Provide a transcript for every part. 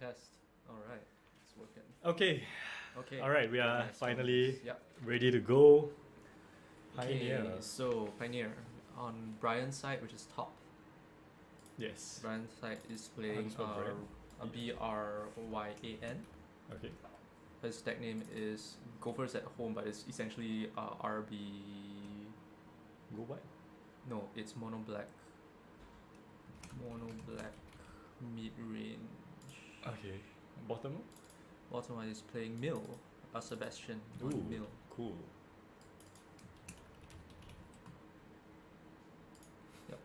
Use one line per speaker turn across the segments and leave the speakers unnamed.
Test. All right, it's working.
Okay.
Okay.
All right, we are
Nice.
finally
Yep.
ready to go.
Okay,
Pioneer.
so Pioneer on Brian's side, which is top.
Yes.
Brian's side is playing
How do you spell Brian?
a Bryan.
Okay.
His deck name is Gophers at Home, but it's essentially RB.
Go what?
No, it's mono black. Mono black mid range.
Okay. Bottom?
Bottom one is playing Mill, Sebastian on
Ooh,
Mill.
cool.
Yep.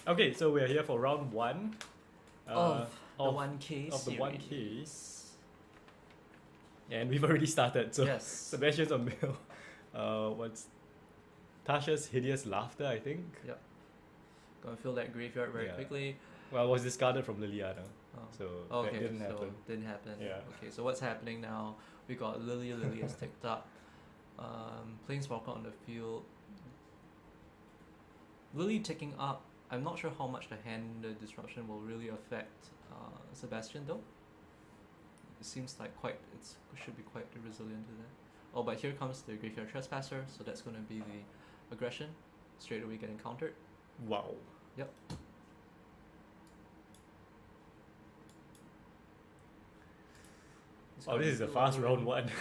Okay, so we are here for round one.
Of the 1K
of the
series.
1K. And we've already started, so
Yes.
Sebastian's on Mill. What's Tasha's Hideous Laughter, I think?
Yep. Gonna fill that graveyard very
Yeah.
quickly.
Well, it was discarded from Liliana,
Oh.
so
Okay,
that didn't
so
happen.
didn't happen.
Yeah.
Okay, so what's happening now? We got Lily has ticked up. Planeswalker on the field. Lily ticking up. I'm not sure how much the hand disruption will really affect Sebastian though. It seems like it should be quite resilient to that. Oh, but here comes the Graveyard Trespasser, so that's going to be the aggression. Straight away getting countered.
Wow.
Yep. It's
Oh,
gonna
this is a
be
fast
lovely.
round one.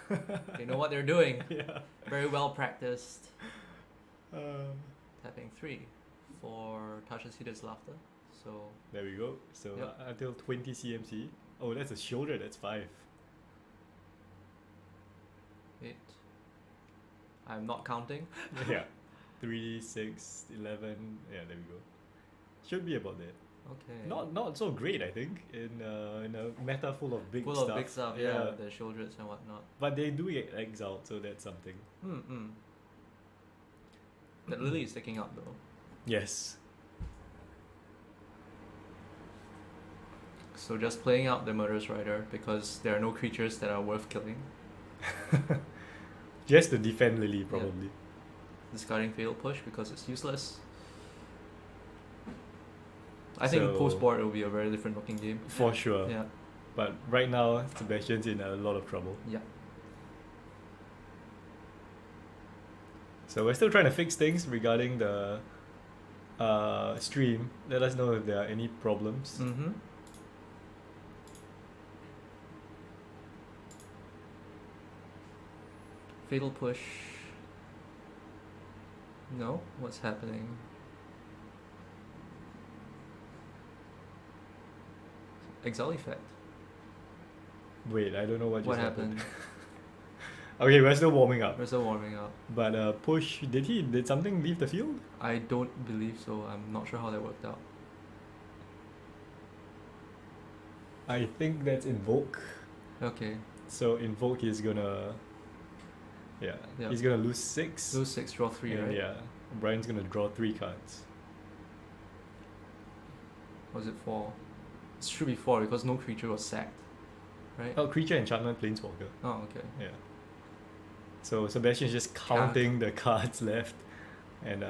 Yeah. They know what they're doing.
Yeah.
Very well practiced.
Um,
Tapping 3 for Tasha's Hideous Laughter. So
There we go. So
Yep.
until 20 CMC. Oh, that's a shoulder. That's 5.
8. I'm not counting.
Yeah. 3, 6, 11. Yeah, there we go. Should be about that.
Okay.
Not so great, I think, in a meta full of big
Full
stuff.
of big stuff, yeah, the shoulders and whatnot.
But they do get exiled, so that's something.
That Lily is sticking up though.
Yes.
So just playing out the Murderous Rider because there are no creatures that are worth killing.
Just to defend Lily, probably.
Discarding Fatal Push because it's useless. I think
So-
post-board it will be a very different looking game.
For sure.
Yeah.
But right now, Sebastian's in a lot of trouble.
Yeah.
So we're still trying to fix things regarding the stream. Let us know if there are any problems.
Mm-hmm. Fatal Push. No? What's happening? Exile effect.
Wait, I don't know what just
What happened?
Okay, we're still warming up.
We're still warming up.
But push, did something leave the field?
I don't believe so. I'm not sure how that worked out.
I think that's Invoke.
Okay.
So Invoke is gonna... Yeah,
Yeah.
he's gonna lose 6.
Lose 6, draw 3,
and
right?
Yeah, Brian's gonna draw 3 cards.
Was it 4? It should be 4 because no creature was sacked. Right?
Oh, creature, enchantment, planeswalker.
Oh, okay.
Yeah. So Sebastian's just counting the cards left. And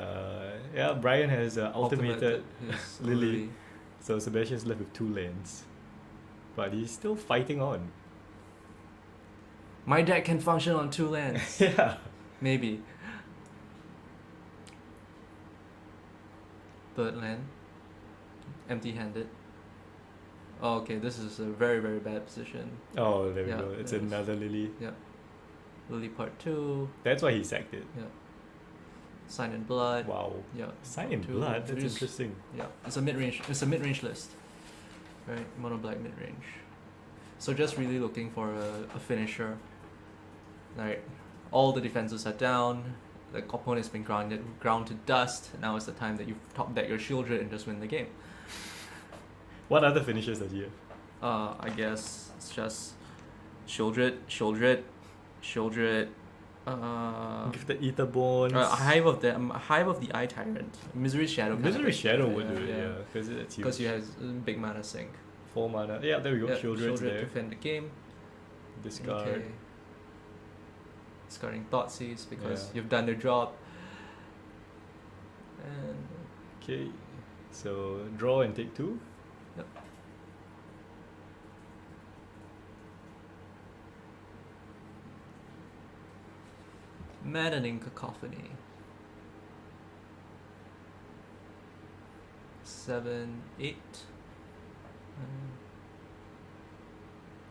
yeah, Brian has ultimated
his
Lily. So Sebastian's left with 2 lands. But he's still fighting on.
My deck can function on 2 lands.
Yeah.
Maybe. Third land. Empty-handed. Oh, okay, this is a very, very bad position.
Oh, there we
Yeah,
go. It's
there is.
another Lily.
Yeah. Lily part 2.
That's why he sacked it.
Yeah. Sign in Blood.
Wow.
Yeah.
Sign in
2.
Blood? That's
Produce-
interesting.
Yeah. It's a mid-range list. Right? Mono black mid-range. So just really looking for a finisher. Right. All the defenses are down. The opponent's been ground to dust. Now is the time that you top deck your Shieldred and just win the game.
What other finishes does he have?
I guess it's just Shieldred.
Gifted Ether Bones.
Hive of the Eye Tyrant. Misery Shadow. kind of
Misery
thing.
Shadow would do it, yeah. Because it's huge.
Because you have big mana sink.
4 mana. Yeah, there we go.
Yeah,
Shieldred's
Shieldred
there.
to defend the game.
Discard.
Okay. discarding Thoughtseize because
Yeah.
you've done the job. And
Okay, so draw and take 2.
yep. Maddening Cacophony. 7, 8.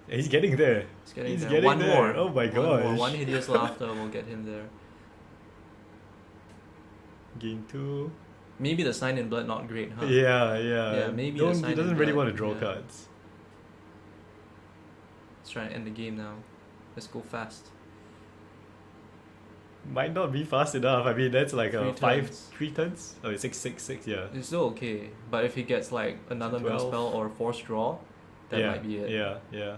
He's getting there.
He's getting
He's
there.
getting
One
there.
more.
Oh my
One more.
gosh.
One Hideous Laughter will get him there.
Gain 2.
Maybe the Sign in Blood not great, huh?
Yeah.
Yeah, maybe the
Don't,
Sign
he
in
doesn't really
Blood,
want to draw
yeah.
cards.
Let's try and end the game now. Let's go fast.
Might not be fast enough. I mean, that's like a
3
3 turns. Oh, it's 6. Yeah.
It's still okay, but if he gets like another mill
12.
spell or force draw, that
yeah.
might be it.
Yeah.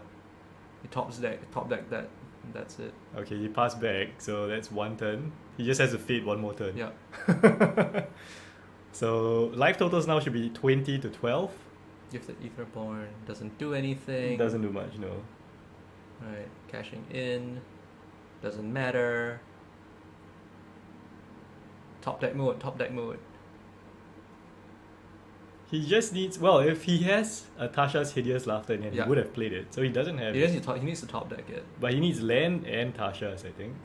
He top deck that. That's it.
Okay, he passed back, so that's 1 turn. He just has to fade 1 more turn.
Yeah.
So life totals now should be 20 to 12.
Gifted Etherborn doesn't do anything.
Doesn't do much, no.
Right, cashing in. Doesn't matter. Top deck mode.
He just needs, well, if he has a Tasha's Hideous Laughter in hand,
Yeah.
he would have played it. So he doesn't have
He
it.
needs to top deck it.
But he needs land and Tasha's, I think.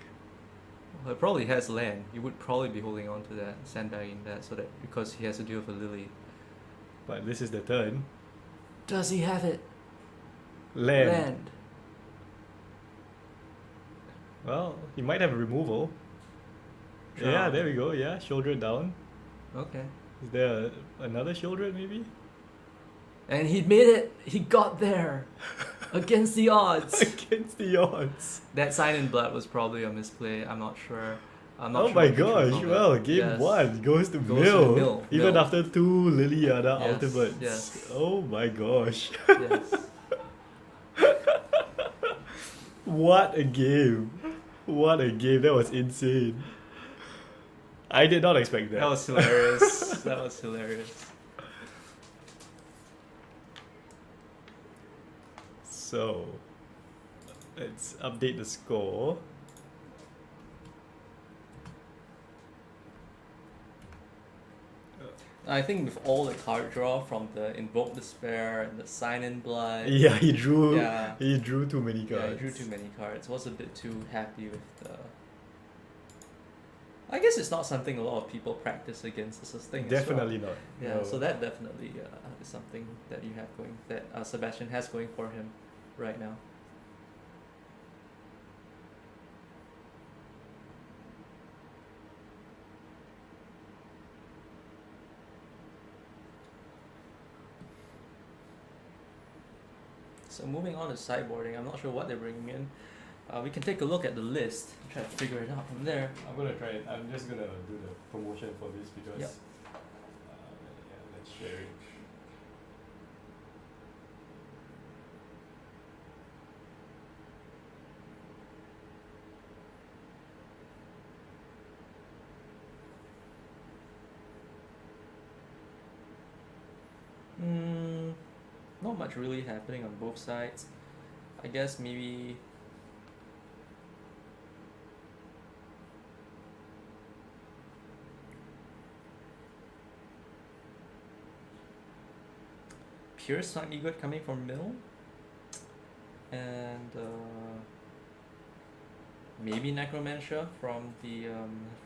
Well, it probably has land. He would probably be holding on to that, sandbagging that, so that because he has to deal with a Lily.
But this is the turn.
Does he have it?
Land. Well, he might have a removal.
Draw.
Yeah, there we go. Yeah, shoulder it down.
Okay.
Is there another shoulder maybe?
And he made it. He got there. Against the odds.
Against the odds.
That Sign in Blood was probably a misplay. I'm not sure.
Oh my gosh, well, game 1 goes to Mill. Even
Mill.
after 2 Liliana
Yes,
ultimates.
yes.
Oh my gosh.
Yes.
What a game. What a game. That was insane. I did not expect that.
That was hilarious. That was hilarious.
So, let's update the score.
I think with all the card draw from the Invoke Despair and the Sign in Blood.
Yeah, he drew.
Yeah.
He drew too many cards.
Yeah, I drew too many cards. Was a bit too happy with the. I guess it's not something a lot of people practice against the sustain.
Definitely not.
Yeah,
No.
so that definitely is something that you have going, that Sebastian has going for him right now. So moving on to sideboarding, I'm not sure what they're bringing in. We can take a look at the list and try to figure it out from there.
I'm gonna try it. I'm just gonna do the promotion for this because
Yep.
yeah, let's share it.
Not much really happening on both sides. I guess maybe Pierce might be good coming from Mill, and maybe Necromancer from the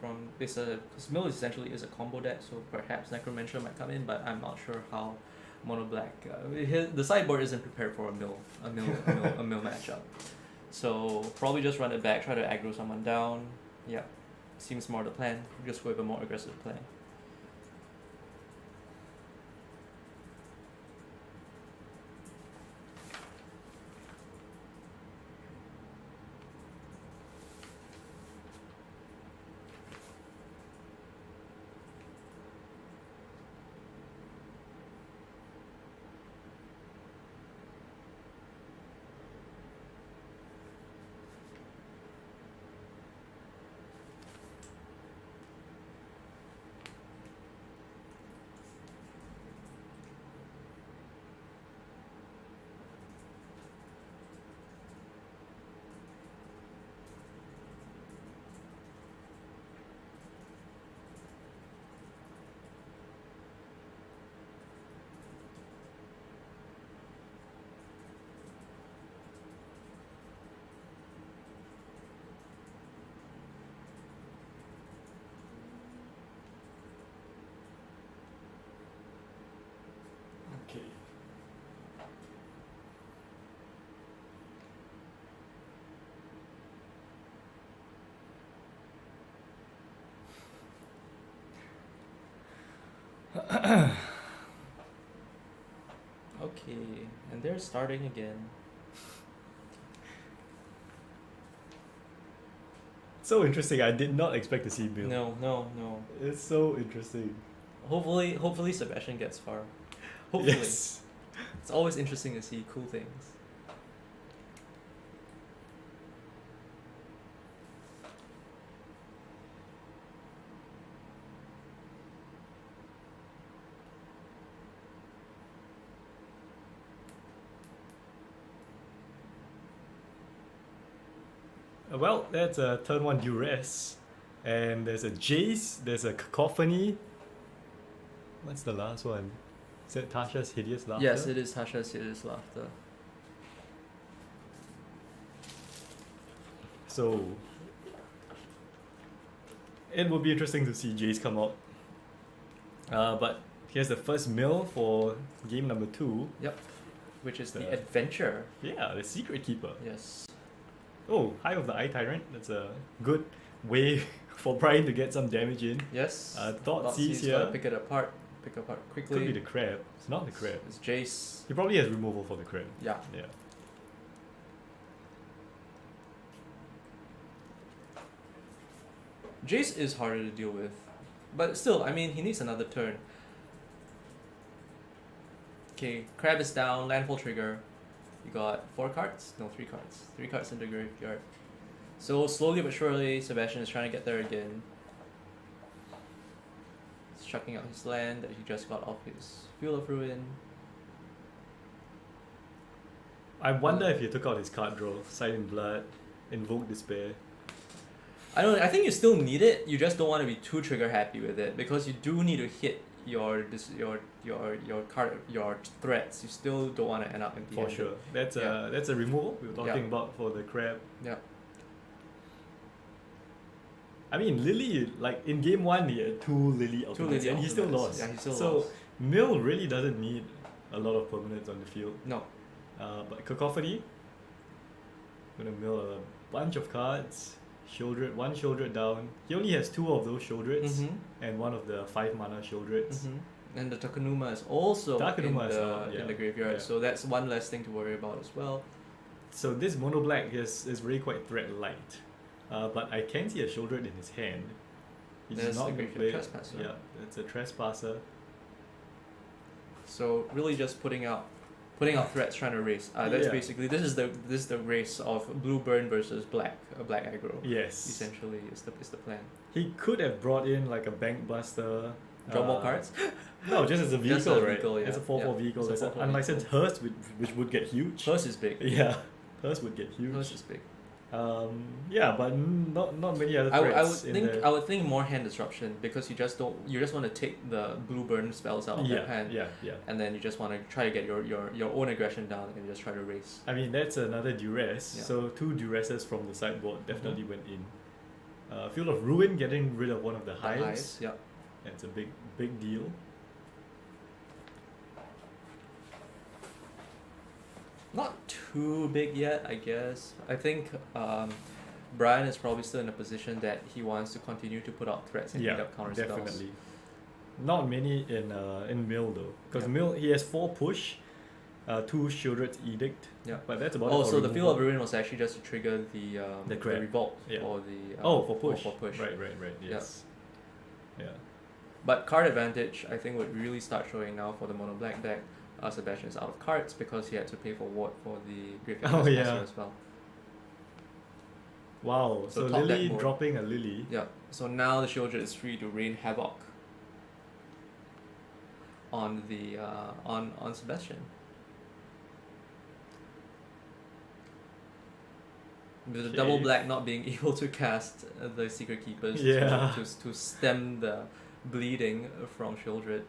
from this because Mill essentially is a combo deck, so perhaps Necromancer might come in, but I'm not sure how mono black the sideboard isn't prepared for a mill matchup, so probably just run it back, try to aggro someone down. Yeah, seems more the plan. Just go with a more aggressive plan. Okay, and they're starting again.
So interesting. I did not expect to see Bill.
No.
It's so interesting.
Hopefully Sebastian gets far. Hopefully.
Yes.
It's always interesting to see cool things.
Well, that's a turn 1 duress. And there's a Jace, there's a Cacophony. What's the last one? Is it Tasha's Hideous Laughter?
Yes, it is Tasha's Hideous Laughter.
So, it will be interesting to see Jace come out. But here's the first mill for game number 2.
Yep. Which is the Adventure.
Yeah, the Secret Keeper.
Yes.
Oh, Eye of the Eye Tyrant. That's a good way for Brian to get some damage in.
Yes.
Thoughtseize
here.
here.
Pick apart quickly.
Could be the crab. It's not the crab.
It's Jace.
He probably has removal for the crab.
Yeah.
Yeah.
Jace is harder to deal with. But still, I mean, he needs another turn. Okay, crab is down, landfall trigger. You got 4 cards? No, 3 cards. 3 cards in the graveyard. So slowly but surely, Sebastian is trying to get there again. He's chucking out his land that he just got off his Field of Ruin.
I wonder if he took out his card draw. Sight in Blood, Invoke Despair.
I think you still need it. You just don't want to be too trigger happy with it because you do need to hit your threats. You still don't want to end up empty.
For sure. That's a removal we were talking about for the crab.
Yeah.
I mean, Lily, like in game 1, he had 2 Lily ultimates and he still lost.
Yeah, he still
so
lost.
Mill really doesn't need a lot of permanents on the field.
No.
But Cacophony, gonna mill a bunch of cards. Shieldred, 1 Shieldred down. He only has 2 of those Shieldreds and 1 of the 5 mana Shieldreds.
And the Takenuma is also in the graveyard,
yeah.
so that's one less thing to worry about as well.
So this mono black is really quite threat light. But I can see a Shieldred in his hand. He's
There's
not
a
going to
graveyard
play.
trespasser.
Yeah, it's a Trespasser.
So really just putting out threats, trying to race. That's basically this is the race of blue burn versus black aggro.
Yes.
Essentially is the plan.
He could have brought in like a Bank Buster.
Draw more cards?
No, just as a vehicle,
Just a
right?
vehicle, yeah.
It's a 4/4 vehicle.
It's a
It's an
4/4
unlicensed Hearse, which would get huge.
Hearse is big.
Yeah, Hearse would get huge.
Hearse is big.
Yeah, but not many other threats.
I would think more hand disruption because you just want to take the blue burn spells out of their hand.
Yeah.
And then you just want to try to get your own aggression down and just try to race.
I mean, that's another duress.
Yeah.
So 2 duresses from the sideboard definitely went in. Field of Ruin, getting rid of one of the hives.
Yeah.
It's a big deal.
Not too big yet, I guess. I think Brian is probably still in a position that he wants to continue to put out threats and beat up counter spells.
Definitely. Not many in Mill though, because Mill he has 4 push, 2 Shieldred's Edict.
Yeah.
But that's about it.
Oh,
for
so the
removal.
Field of Ruin was actually just to trigger the
crab.
revolt
Yeah.
or the
for push.
For push.
Right. Yes. Yeah.
But card advantage, I think, would really start showing now for the mono black deck. Sebastian is out of cards because he had to pay for ward for the Graveyard Trespasser as well.
Wow. So
top
Lily
deck board.
dropping a Lily.
Yeah. So now the Shieldred is free to rain havoc on the on Sebastian. With the double black not being able to cast the Secret Keepers to stem the bleeding from Shieldred.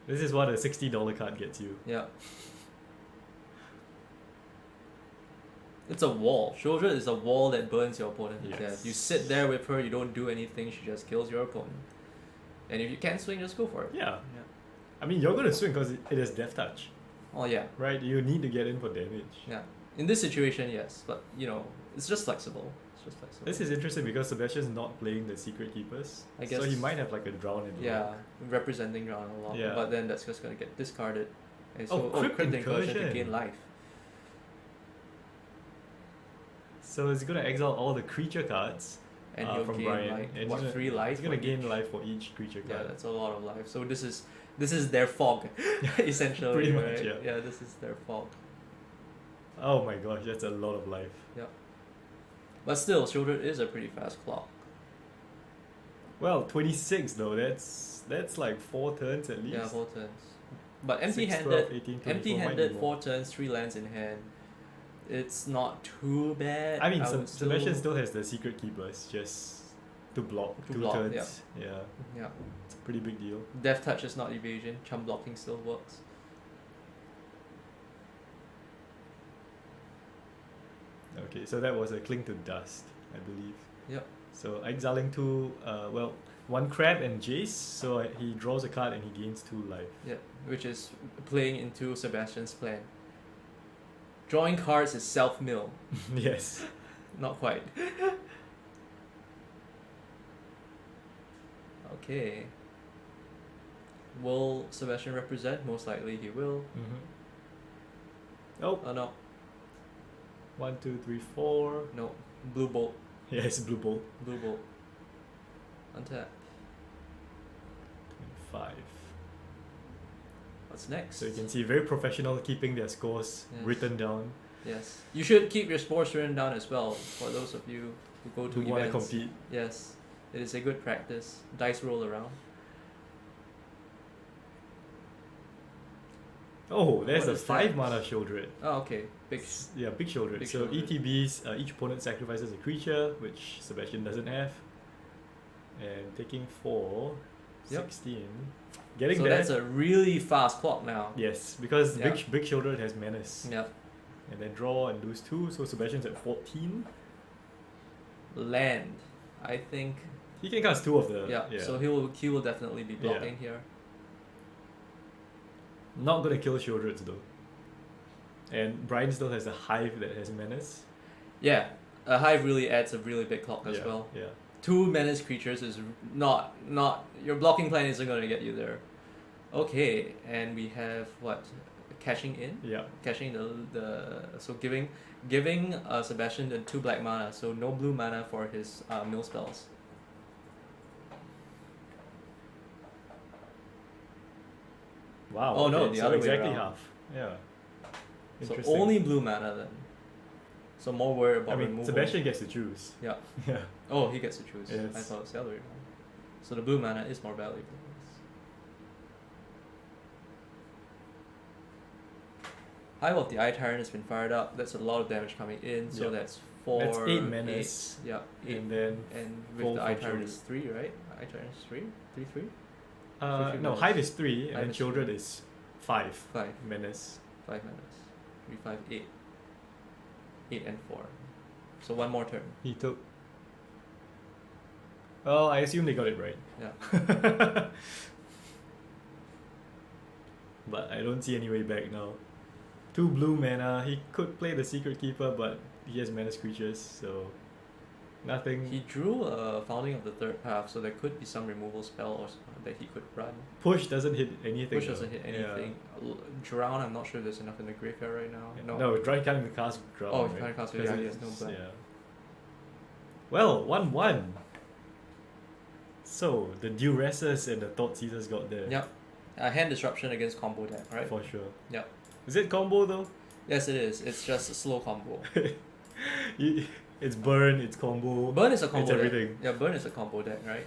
This is what a $60 card gets you.
Yeah. It's a wall. Shieldred is a wall that burns your opponent to death. You sit there with her, you don't do anything, she just kills your opponent. And if you can't swing, just go for it.
Yeah. I mean, you're going to swing because it is Death Touch.
Oh yeah.
Right? You need to get in for damage.
Yeah. In this situation, yes. But, it's just flexible. It's just flexible.
This is interesting because Sebastian's not playing the Secret Keepers.
I guess.
So he might have like a drown in the
Yeah, representing drown a lot.
Yeah.
But then that's just gonna get discarded. And
Oh,
so,
Crypt
Crypt Incursion to
Incursion.
gain life.
So it's gonna exile all the creature cards
And you'll
from
gain
Brian.
like
And
what,
he's gonna-
3 life?
He's gonna
for
gain
each?
life for each creature card.
Yeah, that's a lot of life. So this is their fog, essentially.
Pretty much,
right?
yeah.
Yeah, this is their fog.
Oh my gosh, that's a lot of life.
But still, Shieldred is a pretty fast clock.
Well, 26 though, that's like 4 turns at least.
Yeah, 4 turns. But
6, 12,
empty-handed,
18, 24 might be
empty-handed
more.
4 turns, 3 lands in hand. It's not too bad.
I mean,
would
Sebastian still has the Secret Keepers just to block
To
2
block,
turns. Yeah,
Yeah.
it's a pretty big deal.
Death Touch is not evasion. Chum blocking still works.
Okay, so that was a Cling to Dust, I believe.
Yep.
So exiling 2, 1 Crab and Jace, so he draws a card and he gains 2 life.
Yeah, which is playing into Sebastian's plan. Drawing cards is self-mill.
Yes.
Not quite. Okay. Will Sebastian represent? Most likely he will.
Mm-hmm. Oh,
Oh no,
1, 2, 3, 4.
no. Blue Bolt.
Yes, Blue Bolt.
Blue Bolt. Untap.
25.
What's next?
So you can see very professional keeping their scores
Yes.
written down.
Yes. You should keep your scores written down as well for those of you who go to
Who want to
events.
compete.
Yes. It is a good practice. Dice roll around.
Oh, there's
What
a
is
5
that?
mana Shieldred.
Oh, okay. Big.
Yeah, big Shieldred.
Big
So
Shieldred.
ETBs, each opponent sacrifices a creature, which Sebastian doesn't have. And taking 4,
Yep.
16. Getting
So
there.
that's a really fast clock now.
Yes, because
Yeah.
big Shieldred has menace.
Yeah.
And then draw and lose 2, so Sebastian's at 14.
Land. I think.
He can cast 2 of the.
Yeah. So he will definitely be blocking here.
Not gonna kill Shieldreds though. And Brian still has a Hive that has menace.
Yeah. A hive really adds a really big clock as
yeah,
well.
Yeah.
2 menace creatures is not your blocking plan isn't going to get you there. Okay, and we have what, cashing in,
Yeah.
cashing the so giving Sebastian the 2 black mana, so no blue mana for his mill spells.
Wow.
Oh, no,
okay,
the
so
other way
exactly
around.
half. Yeah.
So
Interesting.
only blue mana then. So more worried about
I mean,
removal.
Sebastian gets to choose.
Yeah.
Yeah.
Oh, he gets to choose.
Yes.
I thought it was the other way around. So the blue mana is more valuable. Hive of the Eye Tyrant has been fired up. That's a lot of damage coming in. So
Yep.
that's 4.
That's 8 menace.
8, yeah, 8.
And then
And
four
with the Eye
for
Tyrant
Shieldred.
is 3, right? Eye Tyrant is 3? 3, 3?
no,
menace.
Hive is 3 and
Hive
then
is
Shieldred is 5
5.
menace.
5 menace. 3, 5, 8. 8 and 4. So one more turn.
He took. Well, I assume they got it right.
Yeah.
But I don't see any way back now. 2 blue mana. He could play the Secret Keeper, but he has menace creatures, so nothing.
He drew a Founding of the Third Path, so there could be some removal spell or that he could run.
Push doesn't hit anything.
Push doesn't
though.
hit anything. Drown, I'm not sure there's enough in the graveyard right now.
Yeah. No, Dry can't even cast Drown.
Oh,
right?
you can't cast it,
'Cause
yeah, he
it's-
has no black.
Yeah. Well, 1-1. So, the Duresses and the Thought Seizers got there.
Yep. Hand disruption against combo deck, right?
For sure.
Yep.
Is it combo though?
Yes, it is. It's just a slow combo.
It's burn, it's combo.
Burn is a combo
It's
deck.
everything.
Yeah, burn is a combo deck, right?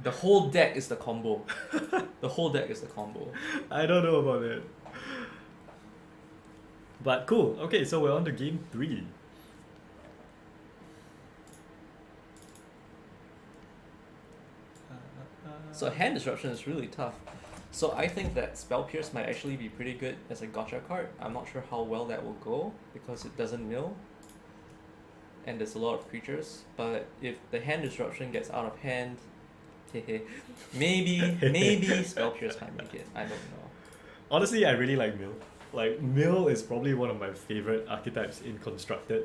The whole deck is the combo. The whole deck is the combo.
I don't know about that. But cool. Okay, so we're on to game 3.
So hand disruption is really tough. So I think that Spell Pierce might actually be pretty good as a gotcha card. I'm not sure how well that will go because it doesn't mill. And there's a lot of creatures. But if the hand disruption gets out of hand, maybe Spell Pierce might make it. I don't know.
Honestly, I really like Mill. Like, Mill is probably one of my favorite archetypes in Constructed.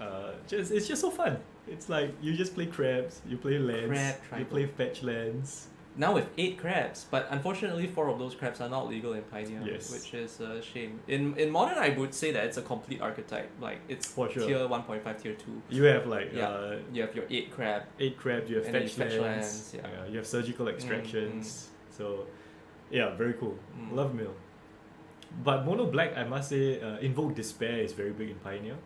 It's just so fun. It's like you just play crabs, you play lands,
Crab
you play fetch lands.
Now with 8 crabs, but unfortunately 4 of those crabs are not legal in Pioneer,
Yes.
which is a shame. In Modern, I would say that it's a complete archetype. Like it's
For sure.
tier 1.5, tier 2.
You have like
Yeah. You have your 8 crab.
8 crabs, you have
And then
fetch
you fetch
lands,
lands, yeah.
you have surgical extractions. So, yeah, very cool.
Mm.
Love mill. But mono black, I must say, Invoke Despair is very big in Pioneer.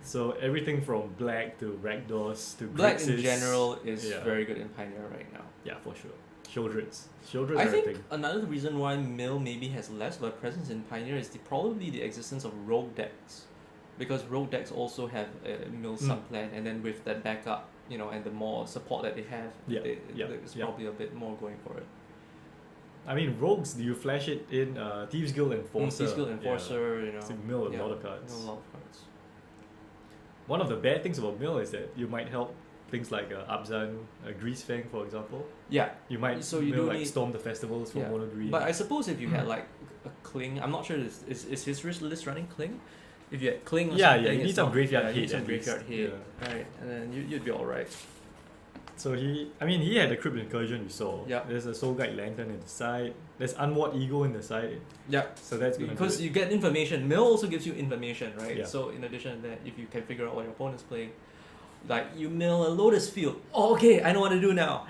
So everything from black to Rakdos to
Black in
Grixis,
general is
yeah.
very good in Pioneer right now.
Yeah, for sure. Shieldreds. Shieldreds
I
are a
think
thing.
another reason why Mill maybe has less of a presence in Pioneer is probably the existence of rogue decks. Because rogue decks also have a Mill subplan, and then with that backup, and the more support that they have, there's probably a bit more going for it.
I mean, rogues, you flash it in Thieves Guild Enforcer.
Thieves Guild Enforcer,
So you mill a lot of cards.
Mill a lot of cards.
One of the bad things about mill is that you might help things like Abzan, Grease Fang, for example.
Yeah.
You might
So you
mill
do
like
need-
Storm the Festivals for mono green.
But I suppose if you had like a Cling, I'm not sure is his list running Cling? If you had Cling or something,
you need
it's
some
not-
graveyard
you
hit
need some
at
graveyard
least.
hit. Right, and then you'd be alright.
So he had the Crypt Incursion you saw.
Yeah.
There's a Soul Guide Lantern in the side. There's Unward Ego in the side.
Yeah.
So that's gonna
Because
do it.
you get information. Mill also gives you information, right?
Yeah.
So in addition to that, if you can figure out what your opponent's playing, like you mill a Lotus Field. Oh, okay, I know what to do now.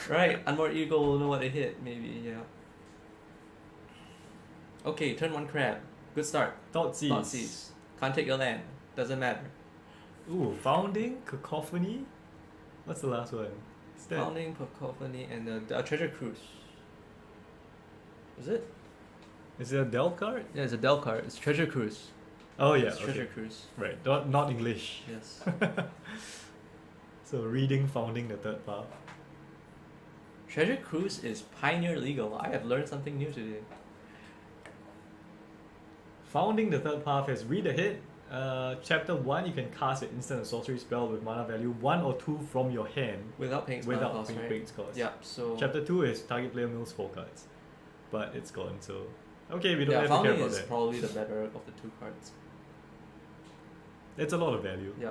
Right? Unmoored Eagle will know what to hit, maybe, yeah. Okay, turn 1 crab. Good start.
Thoughtseize.
Can't take your land. Doesn't matter.
Ooh, Founding, Cacophony. What's the last one? Is that
Founding, Cacophony, and the Treasure Cruise. Is it?
is it a Delve card?
Yeah, it's a Del card. It's Treasure Cruise.
Oh yeah,
It's Treasure
okay.
Cruise.
Right. Not English.
Yes.
So reading Founding the Third Path.
Treasure Cruise is Pioneer legal. I have learned something new today.
Founding the Third Path has read ahead. Chapter 1, you can cast an instant or sorcery spell with mana value 1 or 2 from your hand
Without paying its mana
without
cost,
paying
right?
its cost.
Yeah, so...
Chapter 2 is target player mills 4 cards. But it's gone, so... Okay, we don't
yeah,
have to care
Founding
about
is
that.
probably the better of the 2 cards.
It's a lot of value.
Yeah.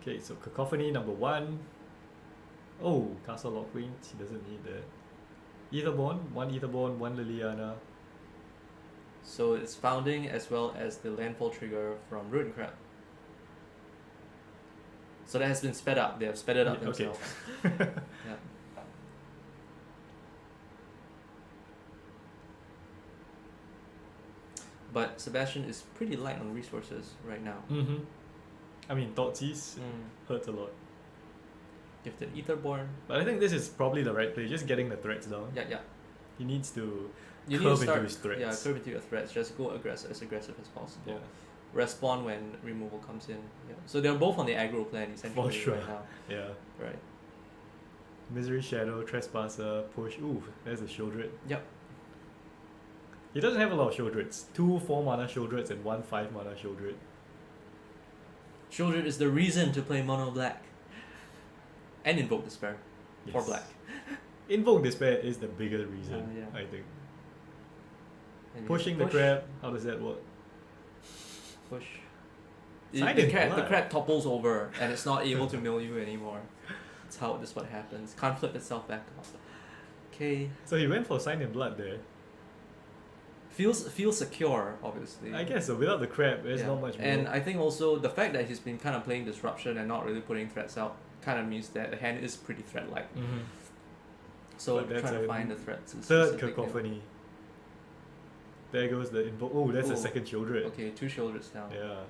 Okay, so Cacophony number 1. Oh, Castle Lock Queen, she doesn't need that. Etherborn, 1 Etherborn, 1 Liliana.
So it's Founding as well as the landfall trigger from Ruin Crab. So that has been sped up. They have sped it up
Yeah, okay.
themselves. Yeah. But Sebastian is pretty light on resources right now.
Mm-hmm. I mean, Thoughtseize
Mm.
hurts a lot.
Gifted Etherborn.
But I think this is probably the right play, just getting the threats down.
Yeah, yeah.
He needs to
You
curve
need to start,
into his threats.
Yeah, curve into your threats. Just go aggressive as possible.
Yeah.
Respawn when removal comes in. Yeah. So they're both on the aggro plan essentially
For sure.
right now.
Yeah.
Right.
Misery Shadow, Trespasser, Push. Ooh, there's a Shieldred.
Yep.
He doesn't have a lot of Shieldreds. 2 4-mana Shieldreds and 1 5-mana Shieldred.
Shieldred is the reason to play mono black. And Invoke Despair. For
Yes.
black.
Invoke Despair is the bigger reason,
Yeah.
I think.
And you
Pushing the
push,
crab, how does that work?
Push.
Sign
The
in
crab, the
blood.
crab topples over and it's not able to mill you anymore. That's how this what happens. Can't flip itself back up. Okay.
So he went for Sign in Blood there.
Feels secure, obviously.
I guess so. Without the crab, there's
Yeah.
not much more.
And I think also the fact that he's been kind of playing Disruption and not really putting threats out kind of means that the hand is pretty threat-like.
Mhm.
So
But that's
trying to
a
find the threats is
Third
specific, yeah.
Cacophony. There goes the Invoke. Oh, that's a
Ooh.
second Shieldred.
Okay, 2 Shieldreds down.
Yeah.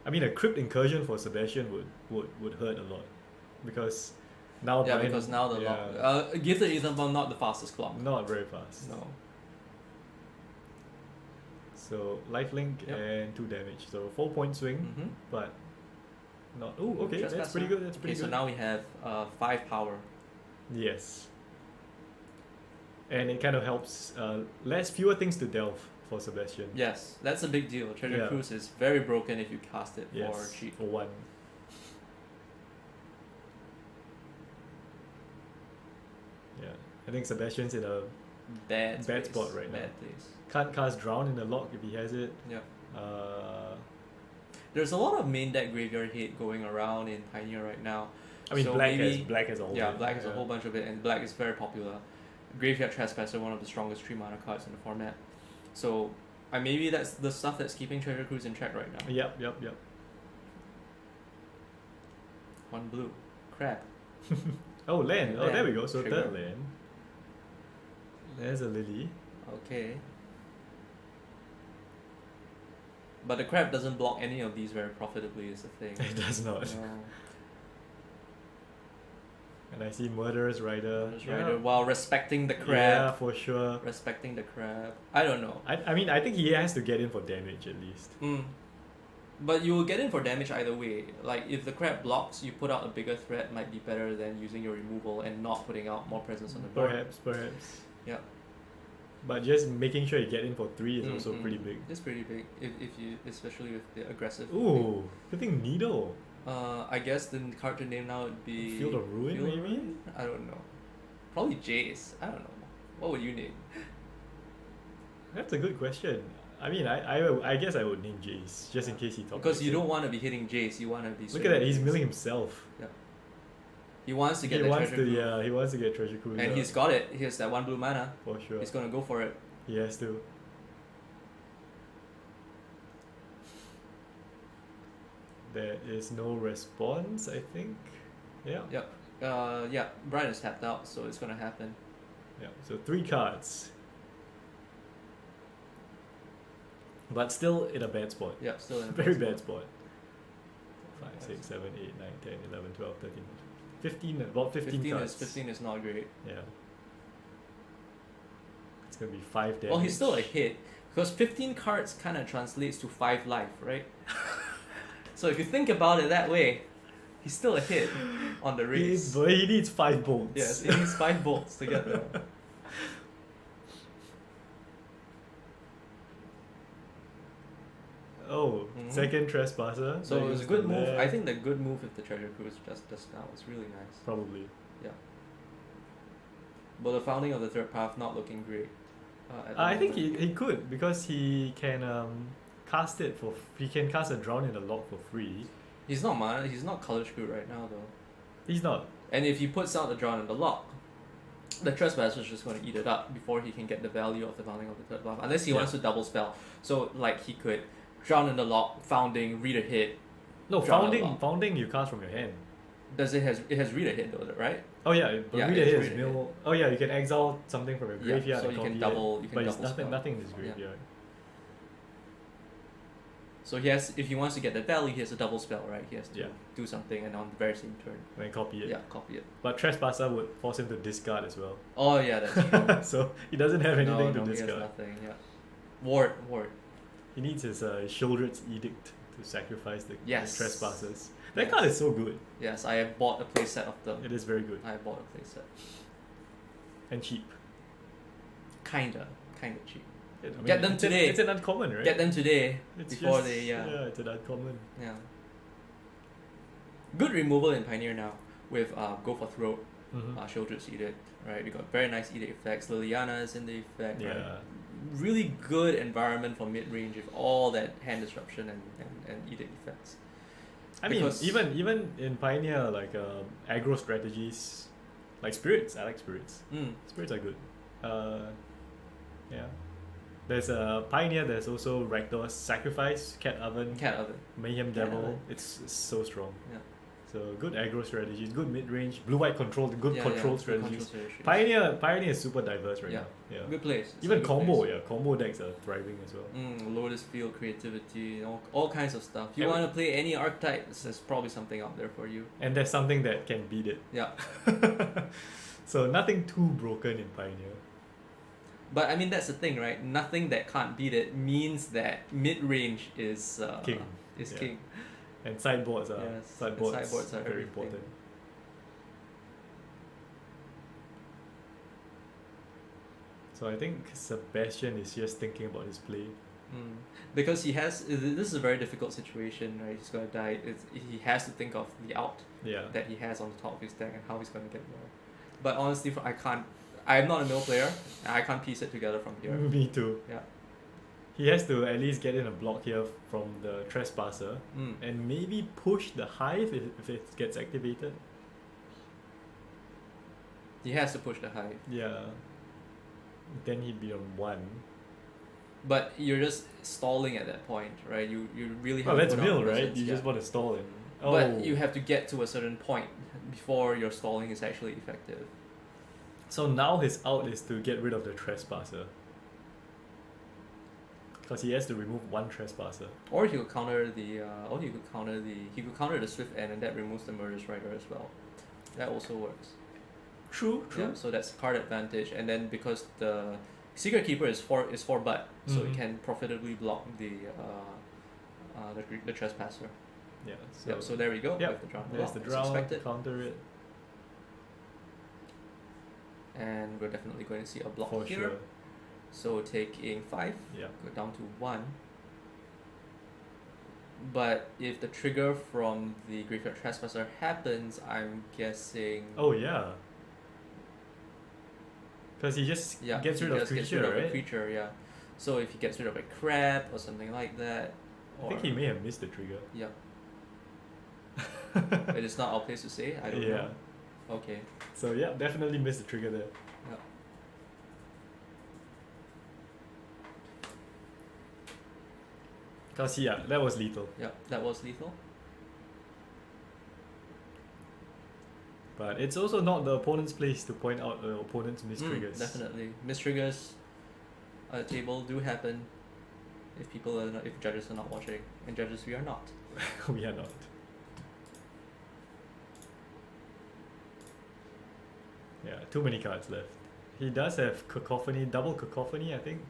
I mean, a Crypt Incursion for Sebastian would hurt a lot. Because now
Yeah,
Brian-
because now the lock. Gifted Ethanbomb, not the fastest clock.
not very fast.
No.
So lifelink
Yep.
and 2 damage. So 4-point swing,
Mm-hmm.
but not. Oh, okay, that's
Trespasser.
pretty good. That's
Okay,
pretty
so
good.
now we have 5 power.
Yes. And it kind of helps fewer things to delve for Sebastian.
Yes, that's a big deal. Treasure
Yeah.
Cruise is very broken if you cast it
Yes,
for cheap.
for 1. Yeah, I think Sebastian's in a
Bad
Bad
space.
spot right now.
Bad place.
can't cast Drown in the lock if he has it.
Yeah. There's a lot of main deck graveyard hate going around in Pioneer right now.
I mean,
So
black
maybe,
has all.
yeah, black has a whole bunch of it, and black is very popular. Graveyard Trespasser, one of the strongest 3-mana cards in the format. So, maybe that's the stuff that's keeping Treasure Cruise in check right now.
Yep.
One blue. Crab.
Oh, land. Oh, there we go. So
Trigger.
third land. There's a Lily.
Okay. But the crab doesn't block any of these very profitably, is the thing.
It does not.
No.
And I see Murderous Rider.
While respecting the crab.
Yeah, for sure.
Respecting the crab. I don't know.
I mean, I think he has to get in for damage at least.
But you will get in for damage either way. Like, if the crab blocks, you put out a bigger threat might be better than using your removal and not putting out more presence on the board.
Perhaps.
Yeah.
But just making sure you get in for 3 is also pretty big.
It's pretty big, if you, especially with the aggressive.
Ooh, good thing Needle.
I guess the card to name now would be
Field of Ruin, maybe?
I don't know. Probably Jace. I don't know. What would you name?
That's a good question. I mean, I guess I would name Jace just in case he talks.
Because you don't want to be hitting Jace. You want to be.
Look at that. He's milling himself.
Yeah. He wants to get
he
that
wants
treasure
to.
cruise.
Yeah, he wants to get treasure cruise.
And he's got it. He has that 1 blue mana.
For sure.
He's gonna go for it.
He has to. There is no response, I think. Yeah.
Yep. Yeah. Brian is tapped out, so it's gonna happen.
Yeah. So 3 cards. But still in a bad spot.
Yep. Still in a
Very bad spot. 5, 6, 7, 8, 9, 10, 11, 12, 13, 15, about 15 cards.
15 is not great.
Yeah. It's gonna be 5 damage.
Well, he's still a hit because 15 cards kind of translates to 5 life, right? So if you think about it that way, he's still a hit on the race.
But he needs 5 bolts.
Yes, he needs 5 bolts to get there.
Oh, second Trespasser.
So
There
it was a
goes
good
the
move.
land.
I think the good move with the Treasure Cruise just now was really nice.
Probably.
Yeah. But the founding of the third path not looking great. At the
I think
moment.
he could because he can cast it for. He can cast a Drown in the Lock for free.
He's not mana. He's not color screwed right now though.
He's not.
And if he puts out the Drown in the Lock, the Trespasser is just going to eat it up before he can get the value of the founding of the third path. Unless he wants to double spell. So like he could Drown in the Lock, founding, read a hit.
No,
Drown in the Lock.
founding you cast from your hand.
Does it has read a hit though, right?
Oh yeah, but
Yeah,
read
it's
ahead
read
is
ahead.
mill. Oh yeah, you can exile something from your
Yeah,
graveyard
so
and
you can
copy
double-
it.
you can
but it's
double spell.
nothing in this
Yeah.
graveyard.
So he has, if he wants to get the value, he has a double spell, right? He has to
Yeah.
do something, and on the very same turn,
And then copy it.
yeah, copy it.
But Trespasser would force him to discard as well.
Oh yeah, that's true.
So he doesn't have anything
no,
to
he has
discard.
nothing. Yeah, ward.
He needs his Shieldred's Edict to sacrifice the
Yes.
Trespassers. That
Yes.
card is so good.
Yes, I have bought a playset of them.
It is very good.
I bought a playset.
And cheap.
Kinda cheap.
I mean,
Get them today.
It's an uncommon, right?
Get them today
It's
before
just-
they
Yeah, it's an uncommon.
yeah. Good removal in Pioneer now with Go for Throat,
Mm-hmm.
Shieldred's Edict, right? You got very nice Edict effects. Liliana is in the effect, right?
Yeah.
Really good environment for mid range with all that hand disruption and Edict effects.
I mean,
Because-
even in Pioneer, like aggro strategies, like Spirits, I like Spirits. Spirits are good. Yeah. There's a Pioneer, there's also Rakdos, Sacrifice, Cat Oven,
Cat Oven.
Mayhem
Cat
Devil.
Oven.
It's so strong.
Yeah.
So good aggro strategies, good mid range, blue white control, good
Yeah,
control
yeah,
strategies.
control strategies.
Pioneer is super diverse right
Yeah.
now. Yeah.
Good place. It's a
Even
good
combo,
place.
yeah, combo decks are thriving as well.
Lotus Field, creativity, all kinds of stuff. You
Every-
want to play any archetype, there's probably something out there for you.
And there's something that can beat it.
Yeah.
So nothing too broken in Pioneer.
But I mean, that's the thing, right? Nothing that can't beat it means that mid range is
King.
Is
Yeah.
king.
And sideboards are
Yes,
sideboards,
and sideboards are
very
everything.
important. So I think Sebastian is just thinking about his play.
Because he has, this is a very difficult situation, right? He's gonna die. He has to think of the out
Yeah.
that he has on the top of his deck and how he's gonna get there. But honestly, I'm not a mill player, and I can't piece it together from here.
Me too.
Yeah.
he has to at least get in a block here from the Trespasser and maybe push the Hive if it gets activated.
He has to push the Hive.
Yeah. Then he'd be on 1.
But you're just stalling at that point, right? You really have
Oh,
to
that's
put on
mill, right?
presence,
You
yeah.
just want to stall him. Oh.
But you have to get to a certain point before your stalling is actually effective.
So now his out is to get rid of the Trespasser. Because he has to remove 1 Trespasser.
Or he could counter the he could counter the Swift End, and that removes the Murderous Rider as well. That also works.
True.
Yeah, so that's card advantage, and then because the Secret Keeper is 4 but, so it can profitably block the Trespasser.
Yeah.
So there we go.
Yep.
With the drown.
There's the
As
drown,
expected.
counter it.
And we're definitely going to see a block
For
here.
sure.
So taking 5,
Yeah.
go down to 1. But if the trigger from the Graveyard Trespasser happens, I'm guessing...
Oh yeah. Because he just gets
he
rid of
just gets
creature,
rid of a
right?
creature, yeah. So if he gets rid of a crab or something like that...
I think he may have missed the trigger.
Yeah. It is not our place to say, I don't know. Okay.
So yeah, definitely missed the trigger there.
Yeah.
Because yeah, that was lethal.
Yeah, that was lethal.
But it's also not the opponent's place to point out the opponent's mistriggers.
Definitely. Mistriggers at the table do happen if people are not, if judges are not watching. And judges, we are not.
We are not. Yeah, too many cards left. He does have Cacophony, double Cacophony, I think.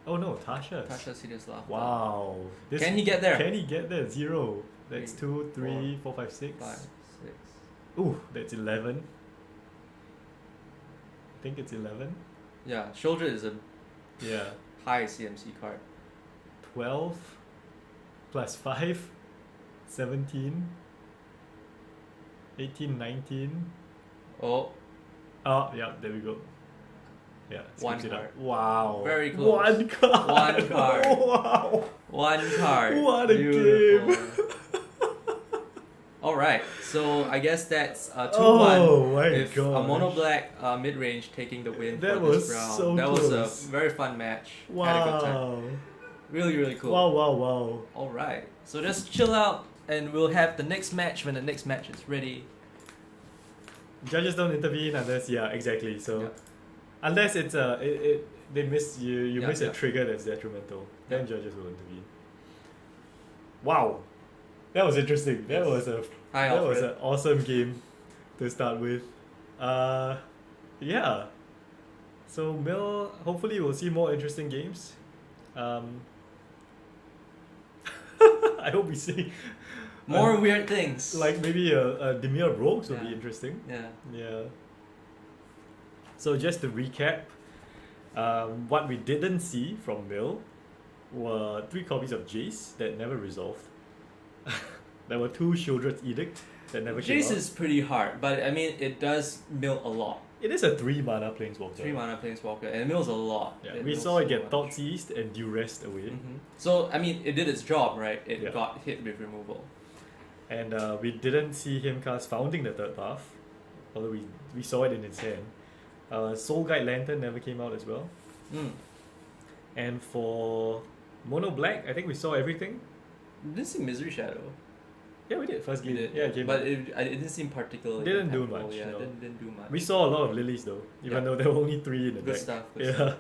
Oh no, Tasha's.
Tasha's Hideous Laughter.
Wow.
Can he get there?
Can he get there? 0. That's
3,
2, 3, 4, 5, 6.
5, 6.
Ooh, that's 11. I think it's 11.
Yeah, Shoulder is a
Yeah.
high CMC card.
12 plus 5, 17, 18, 19.
Oh,
Oh, yeah, there we go. Yeah,
One
skips it
card.
up. Wow.
Very close.
One card.
One card.
Wow.
one card.
What a
Beautiful. Alright, so I guess that's 2-1.
Oh my
with
god.
a mono black mid-range taking the win
That
for this
was
round.
so
that was
close.
a very fun match. Had a good time.
Wow.
Really, really cool.
Wow, wow, wow.
Alright, so just chill out and we'll have the next match when the next match is ready.
Judges don't intervene unless, yeah, exactly. So,
Yeah.
unless it's they miss you
Yeah,
miss a
yeah.
trigger that's detrimental, then
Yeah.
judges will intervene. Wow, that was interesting. That was a
Hi,
that was
Alfred.
an awesome game to start with. Yeah. So Mill, hopefully we'll see more interesting games. I hope we see
More weird things.
like maybe a Demure Rogues would be
Yeah.
interesting.
Yeah.
Yeah. So just to recap, what we didn't see from Mill were 3 copies of Jace that never resolved. There were 2 Shieldred's Edict that never came
Jace
out.
is pretty hard, but I mean it does mill a lot.
It is a 3 mana Planeswalker.
3 mana Planeswalker, and it mills a lot.
Yeah,
It
we
mills
saw it
so
get
much.
Thought Seized and Duress away.
So I mean, it did its job, right? It
Yeah.
got hit with removal.
And we didn't see him cast Founding the Third Path, although we saw it in his hand. Soul Guide Lantern never came out as well. And for Mono Black, I think we saw everything.
Didn't see Misery Shadow.
Yeah, we did. First
We
game.
did,
Yeah, it came
but
out.
it didn't seem particularly
Didn't do
impactful,
much,
Yeah,
no.
didn't do much.
We saw a lot of lilies though, even
Yeah.
though there were only 3 in the
Good
deck.
stuff. Good
Yeah,
stuff.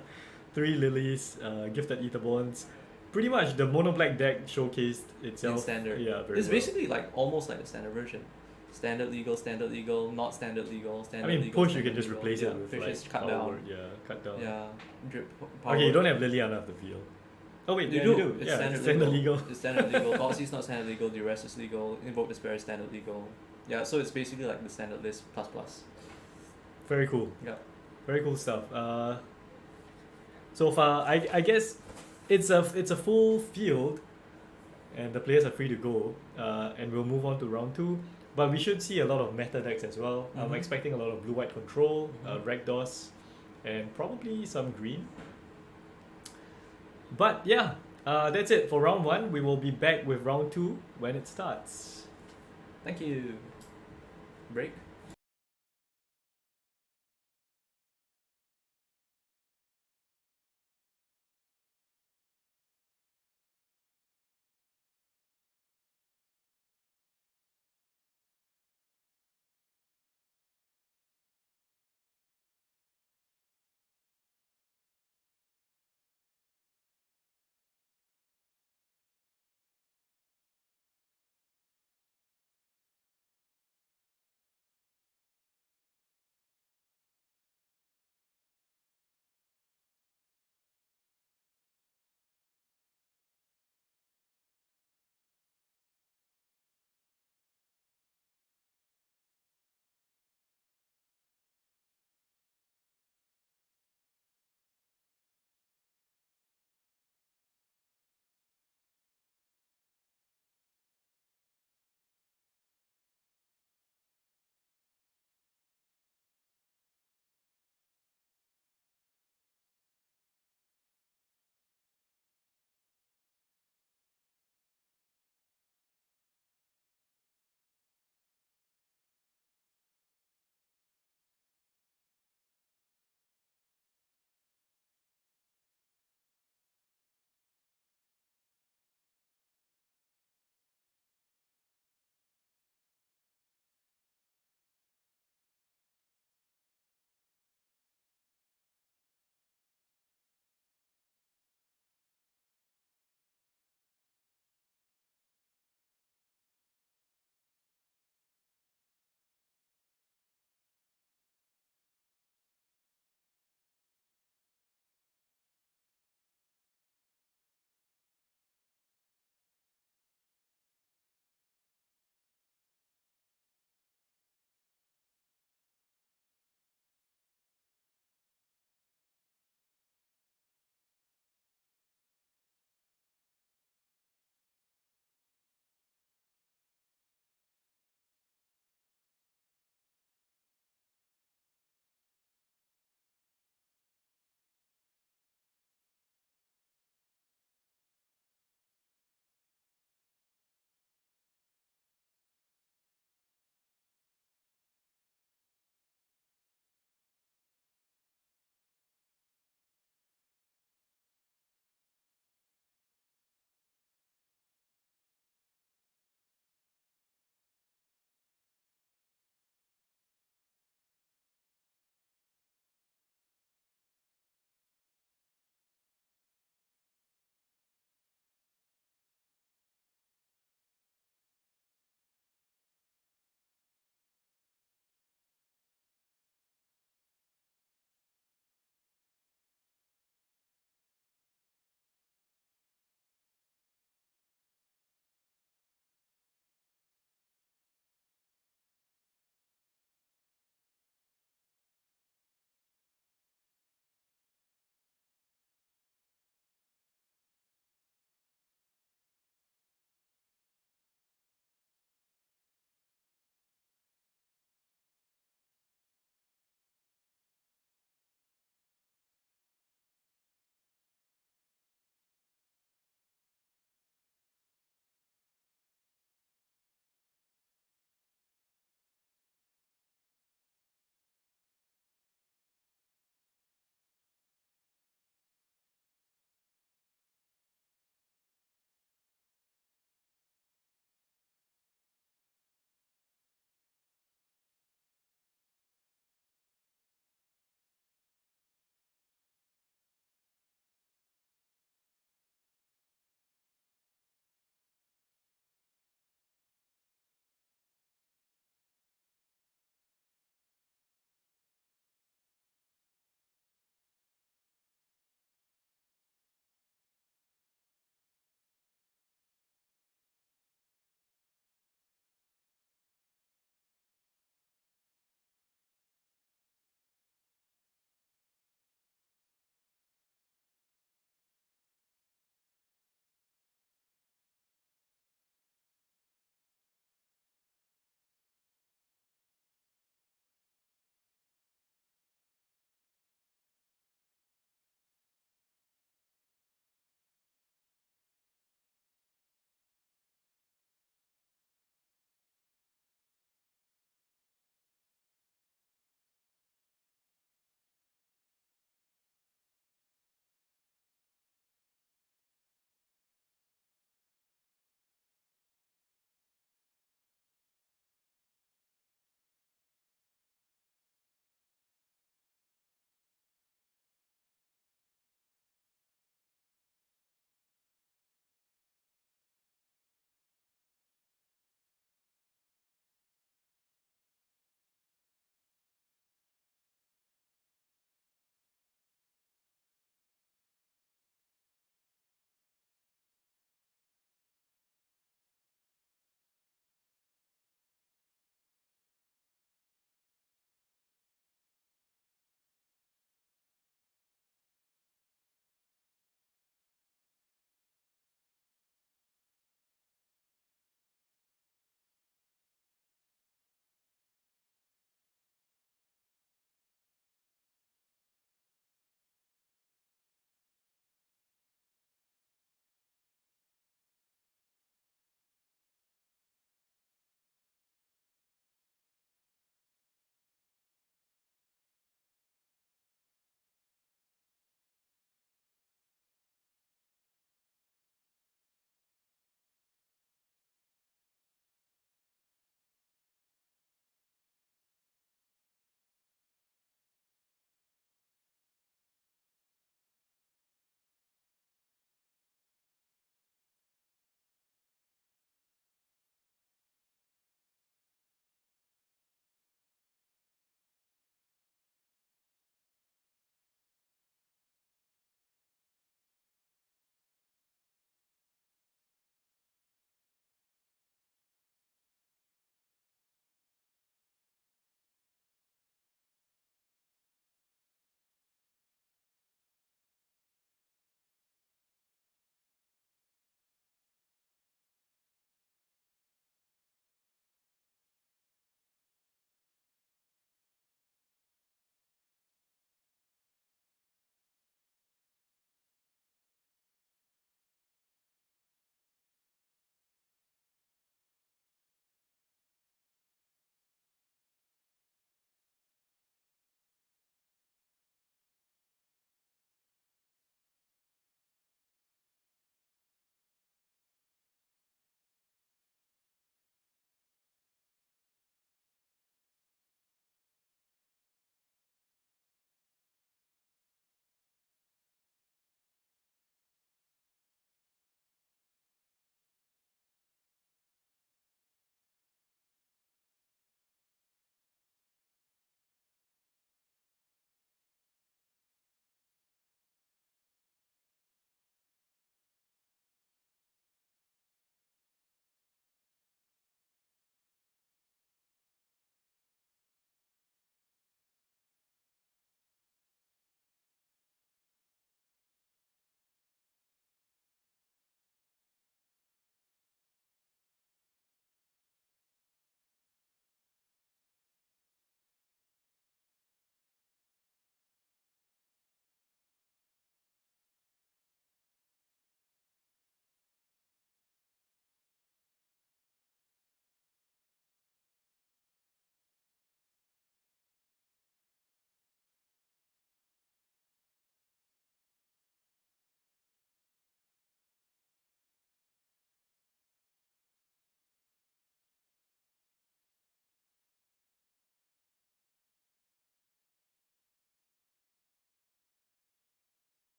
3 lilies, gifted Etherborns. Pretty much the Mono Black deck showcased
In
itself.
standard.
Yeah, very
It's
well.
basically like almost like the standard version. Standard legal, not standard legal,
I
standard
mean,
legal.
push you
standard
can just
legal.
replace
yeah,
it with
push
like
is cut
power
down.
word, yeah, cut down.
Yeah, drip. Power
Okay, you don't
word.
have Liliana of the field. Oh wait,
You
yeah,
do.
you do.
It's
Yeah,
standard,
it's standard legal.
It's standard legal. Thoughtseize not standard legal. Duress is legal. Invoke Despair is standard legal. Yeah, so it's basically like the standard list plus plus.
Very cool.
Yeah.
Very cool stuff. So far, I guess it's a full field, and the players are free to go. And we'll move on to round 2. But we should see a lot of meta decks as well. I'm
Mhm.
expecting a lot of blue-white control,
Mhm.
Rakdos, and probably some green. But yeah, that's it for round 1. We will be back with round 2 when it starts.
Thank you. Break.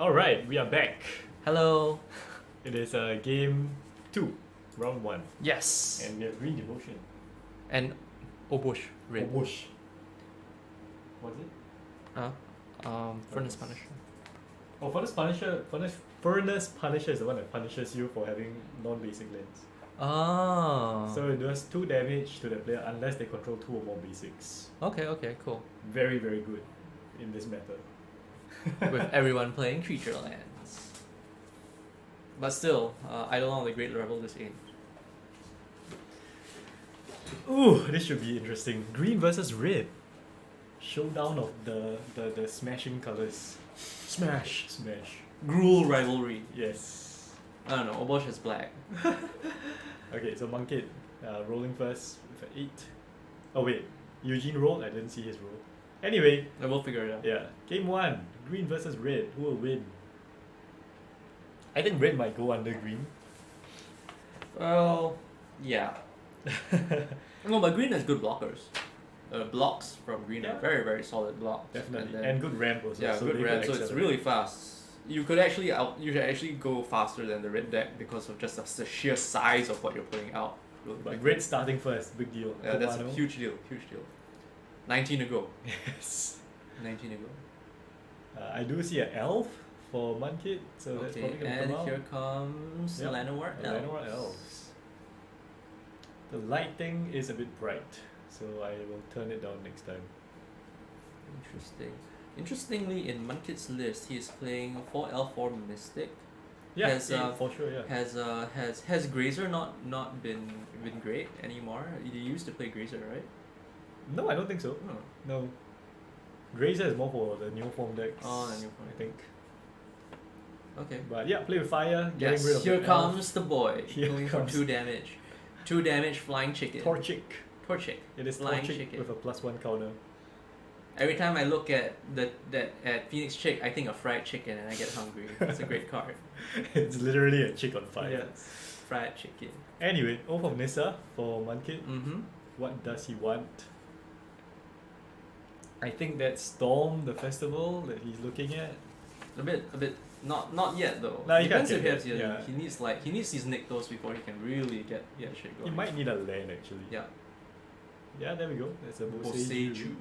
Alright, we are back.
Hello.
It is game 2, round 1.
Yes.
And we have Green Devotion.
And Obush red.
Whoosh. What's it?
Furnace Punisher.
Oh, Furnace Punisher is the one that punishes you for having non-basic lands.
Oh.
So it does 2 damage to the player unless they control 2 or more basics.
Okay, cool.
Very, very good in this meta.
With everyone playing creature lands. But still, I don't know the great level this game.
Ooh, this should be interesting. Green versus red. Showdown of the smashing colors.
Smash.
Smash.
Gruel rivalry.
Yes.
I don't know, Obush is black.
Okay, so Monkey rolling first with an 8. Oh wait, Eugene rolled? I didn't see his roll. Anyway,
I will figure it out.
yeah. Game 1, green versus red. Who will win? I think red might go under green.
Well, yeah. No, but green has good blockers. Blocks from green are very, very solid blocks.
Definitely.
And,
And good ramp also.
yeah,
so
good
they
ramp,
could
so it's
accelerate.
really fast. You could actually go faster than the red deck because of just the sheer size of what you're putting out. Really
But
big.
red starting first, big deal.
Yeah, that's a
Kumano.
huge deal. 19 to go.
Yes.
19 to go.
I do see an elf for Monkey, so that's
Okay,
probably gonna
and
come out.
here comes
Yep,
Llanowar
Llanowar
Elves.
elves. The lighting is a bit bright, so I will turn it down next time.
Interesting. Interestingly, in Munkit's list, he is playing 4 Mystic.
Yeah,
Has,
for sure, yeah.
Has Grazer not been great anymore? You used to play Grazer, right?
No, I don't think so.
Oh,
No. Grazer is more for the new form decks.
Oh, the new form.
I think.
okay.
But yeah, play with fire, getting
Yes,
rid of
here
the
comes the boy,
Here
going for
comes-
2 damage. 2 damage, flying chicken.
Torchic.
Torchic.
It is
Flying
Torchic
chicken.
with a +1 counter.
Every time I look at at Phoenix Chick, I think of fried chicken and I get hungry. It's a great card.
It's literally a chick on fire.
Yes, fried chicken.
Anyway, Oath of Nissa for Monkey.
Mm-hmm.
What does he want? I think that's Storm, the festival that he's looking at.
A bit. Not yet though.
No, he can't
Depends if
get
he
it,
has.
yeah.
He needs these Nyctos before he can really get shit
He
going.
might need a land actually.
Yeah.
Yeah, there we go. That's a
Boseiju.
Boseiju.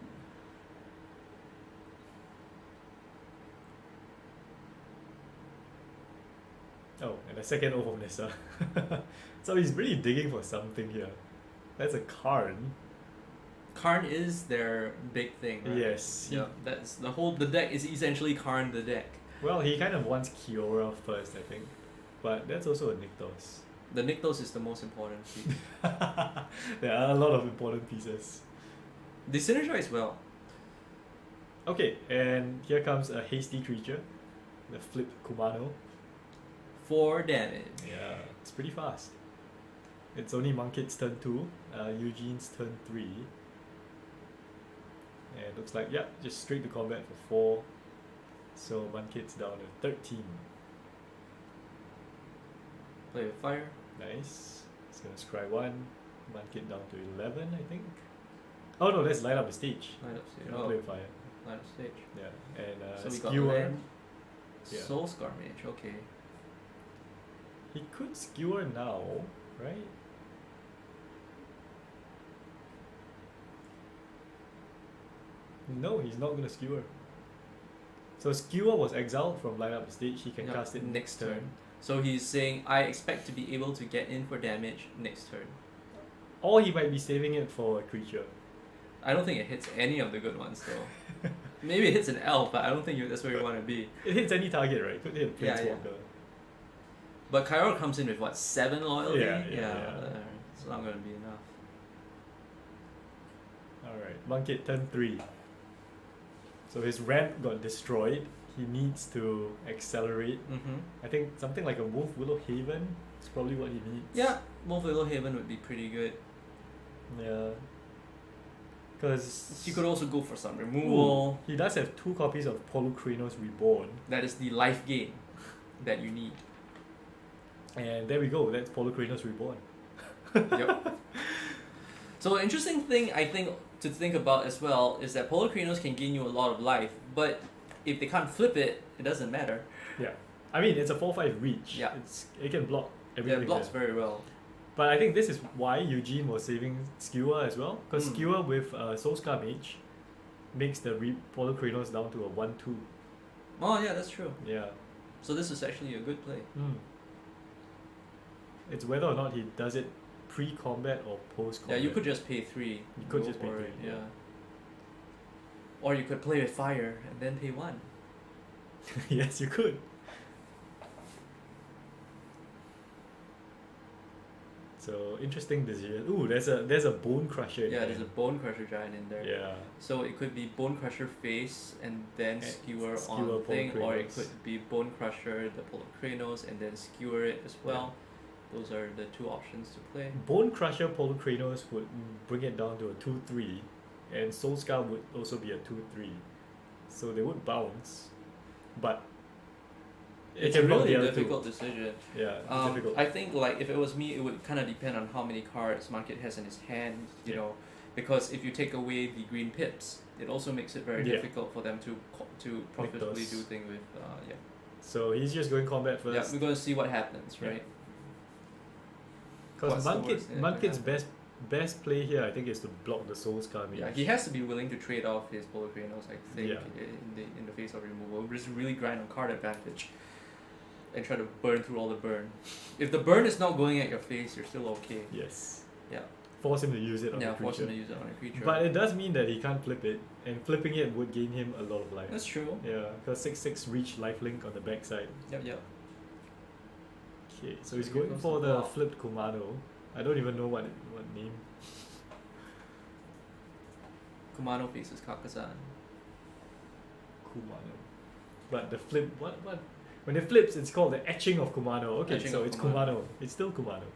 Oh, and a second Oath of Nissa. So he's really digging for something here. That's a Karn.
Karn is their big thing, right?
Yes.
Yeah. That's the deck is essentially Karn the deck.
Well, he kind of wants Kiora first, I think. But that's also a Nyctos.
The Nyctos is the most important piece.
There are a lot of important pieces.
They synergize well.
Okay, and here comes a hasty creature. The flip Kumano.
4 damage.
Yeah, it's pretty fast. It's only Monkey's turn 2, Eugene's turn 3. And it looks like, yeah, just straight to combat for 4. So Monkey's down to 13.
Play with fire.
Nice. It's gonna scry 1. Monkey down to 11, I think. Oh no, let's light up the stage.
Light up stage.
You don't play with fire.
Light up stage.
Yeah, and
So we got
skewer.
land.
Yeah.
Soul Scarmage, okay.
He could skewer now, right? No, he's not gonna skewer. So skewer was exiled from light up the stage. He can
Yep,
cast it
next turn. So he's saying, I expect to be able to get in for damage next turn.
Or he might be saving it for a creature.
I don't think it hits any of the good ones though. Maybe it hits an elf, but I don't think that's where you want to be.
It hits any target, right? Could hit a
Yeah,
Planeswalker.
yeah. But Kyra comes in with what, 7 loyalty?
Yeah.
It's not going to be enough.
Alright, Monkey turn 3. So his ramp got destroyed. He needs to accelerate.
Mm-hmm.
I think something like a Wolf Willow Haven is probably what he needs.
Yeah, Wolf Willow Haven would be pretty good.
Yeah. Because
You could also go for some removal.
he does have 2 copies of Polukranos Reborn.
That is the life gain that you need.
And there we go, that's Polukranos Reborn.
Yep. So an interesting thing I think to think about as well is that Polukranos can gain you a lot of life, but if they can't flip it, it doesn't matter.
Yeah. I mean, it's a 4/5 reach.
Yeah.
It can block
Yeah,
everything.
it blocks
there.
very well.
But I think this is why Eugene was saving Skewer as well. Because Skewer with Soulscar Mage makes the Polar Kranos down to a 1/2.
Oh yeah, that's true.
Yeah.
So this is actually a good play.
It's whether or not he does it pre-combat or post-combat.
Yeah, you could just pay 3.
You could
go
just pay
for
3.
it, yeah. Or you could play with fire and then pay 1.
Yes, you could. So interesting decision. Ooh, there's a Bone Crusher.
Yeah, there's a Bone Crusher Giant in there.
Yeah.
So it could be Bone Crusher face and then skewer
Skewer
on thing, or it
Kranos.
could be Bone Crusher, the Polar Kranos, and then skewer it as well. Those are the 2 options to play.
Bone Crusher Polar Kranos would bring it down to a 2/3, and Soulscar would also be a 2/3. So they would bounce, but
It's
can
a
block
really
the other
difficult decision.
Yeah, it's difficult.
I think like if it was me, it would kind of depend on how many cards Market has in his hand, you know, because if you take away the green pips, it also makes it very difficult for them to profitably do things with
So he's just going combat first.
Yeah, we're gonna see what happens, right?
Because
What's the worst thing that
Munkit's
could
best play here, I think, is to block the Soulscar Mage.
Yeah, he has to be willing to trade off his Polar Kranos, I think,
Yeah.
in the face of removal. Just really grind on card advantage and try to burn through all the burn. If the burn is not going at your face, you're still okay.
Yes.
Yeah.
Force him to use it on the creature.
Force him to use it on a creature.
But it does mean that he can't flip it, and flipping it would gain him a lot of life.
That's true.
Yeah, because 6/6 reach lifelink on the backside.
Yep.
Okay, so
So
he's
here
going
goes
for
the
the
block.
flipped Kumano. I don't even know what name.
Kumano faces Kakazan.
Kumano. But the flip, what? When it flips, it's called the etching of Kumano. Okay,
Etching
so
of
it's
Kumano.
Kumano. It's still Kumano.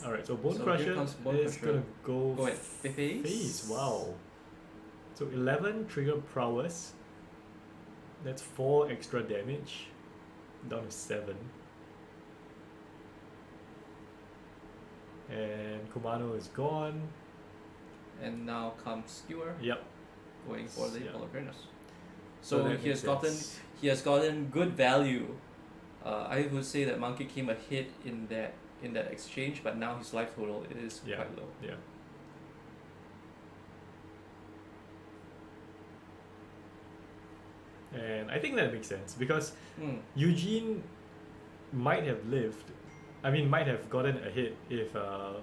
Alright, so Bone
So here
Crusher
comes Bone
is
Crusher.
gonna go
Go at face.
face. Wow. So 11 trigger prowess. That's 4 extra damage. Down to 7. And Kumano is gone.
And now comes Skewer,
Yep.
going for the
Yeah.
Polar Kranos.
So
So
that
he has
makes sense.
gotten good value. I would say that Monkey came a hit in that exchange, but now his life total is
Yeah.
quite low.
Yeah. And I think that makes sense because Eugene might have lived. I mean, might have gotten a hit if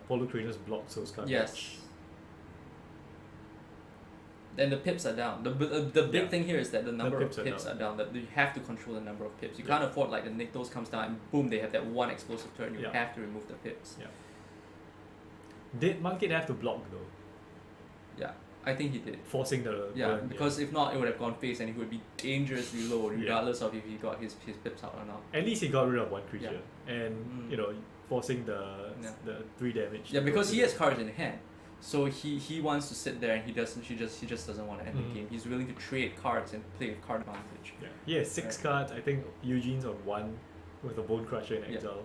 Polar Kranos blocked Soulscar.
Yes. Then the pips are down. The big thing here is that the number of pips are down. That you have to control the number of pips. You can't afford like the Nykthos comes down and boom, they have that one explosive turn. You have to remove the pips.
Yeah. Did Monkey have to block though?
Yeah, I think he did.
Forcing the burn,
because if not, it would have gone face and he would be dangerously low, regardless of if he got his pips out or not.
At least he got rid of one creature, and you know, forcing the 3 damage.
Yeah, because he has cards in hand, so he wants to sit there and he just doesn't want to end the game. He's willing to trade cards and play with card advantage.
Yeah, he has 6 cards. I think Eugene's on 1 with a Bone Crusher in exile.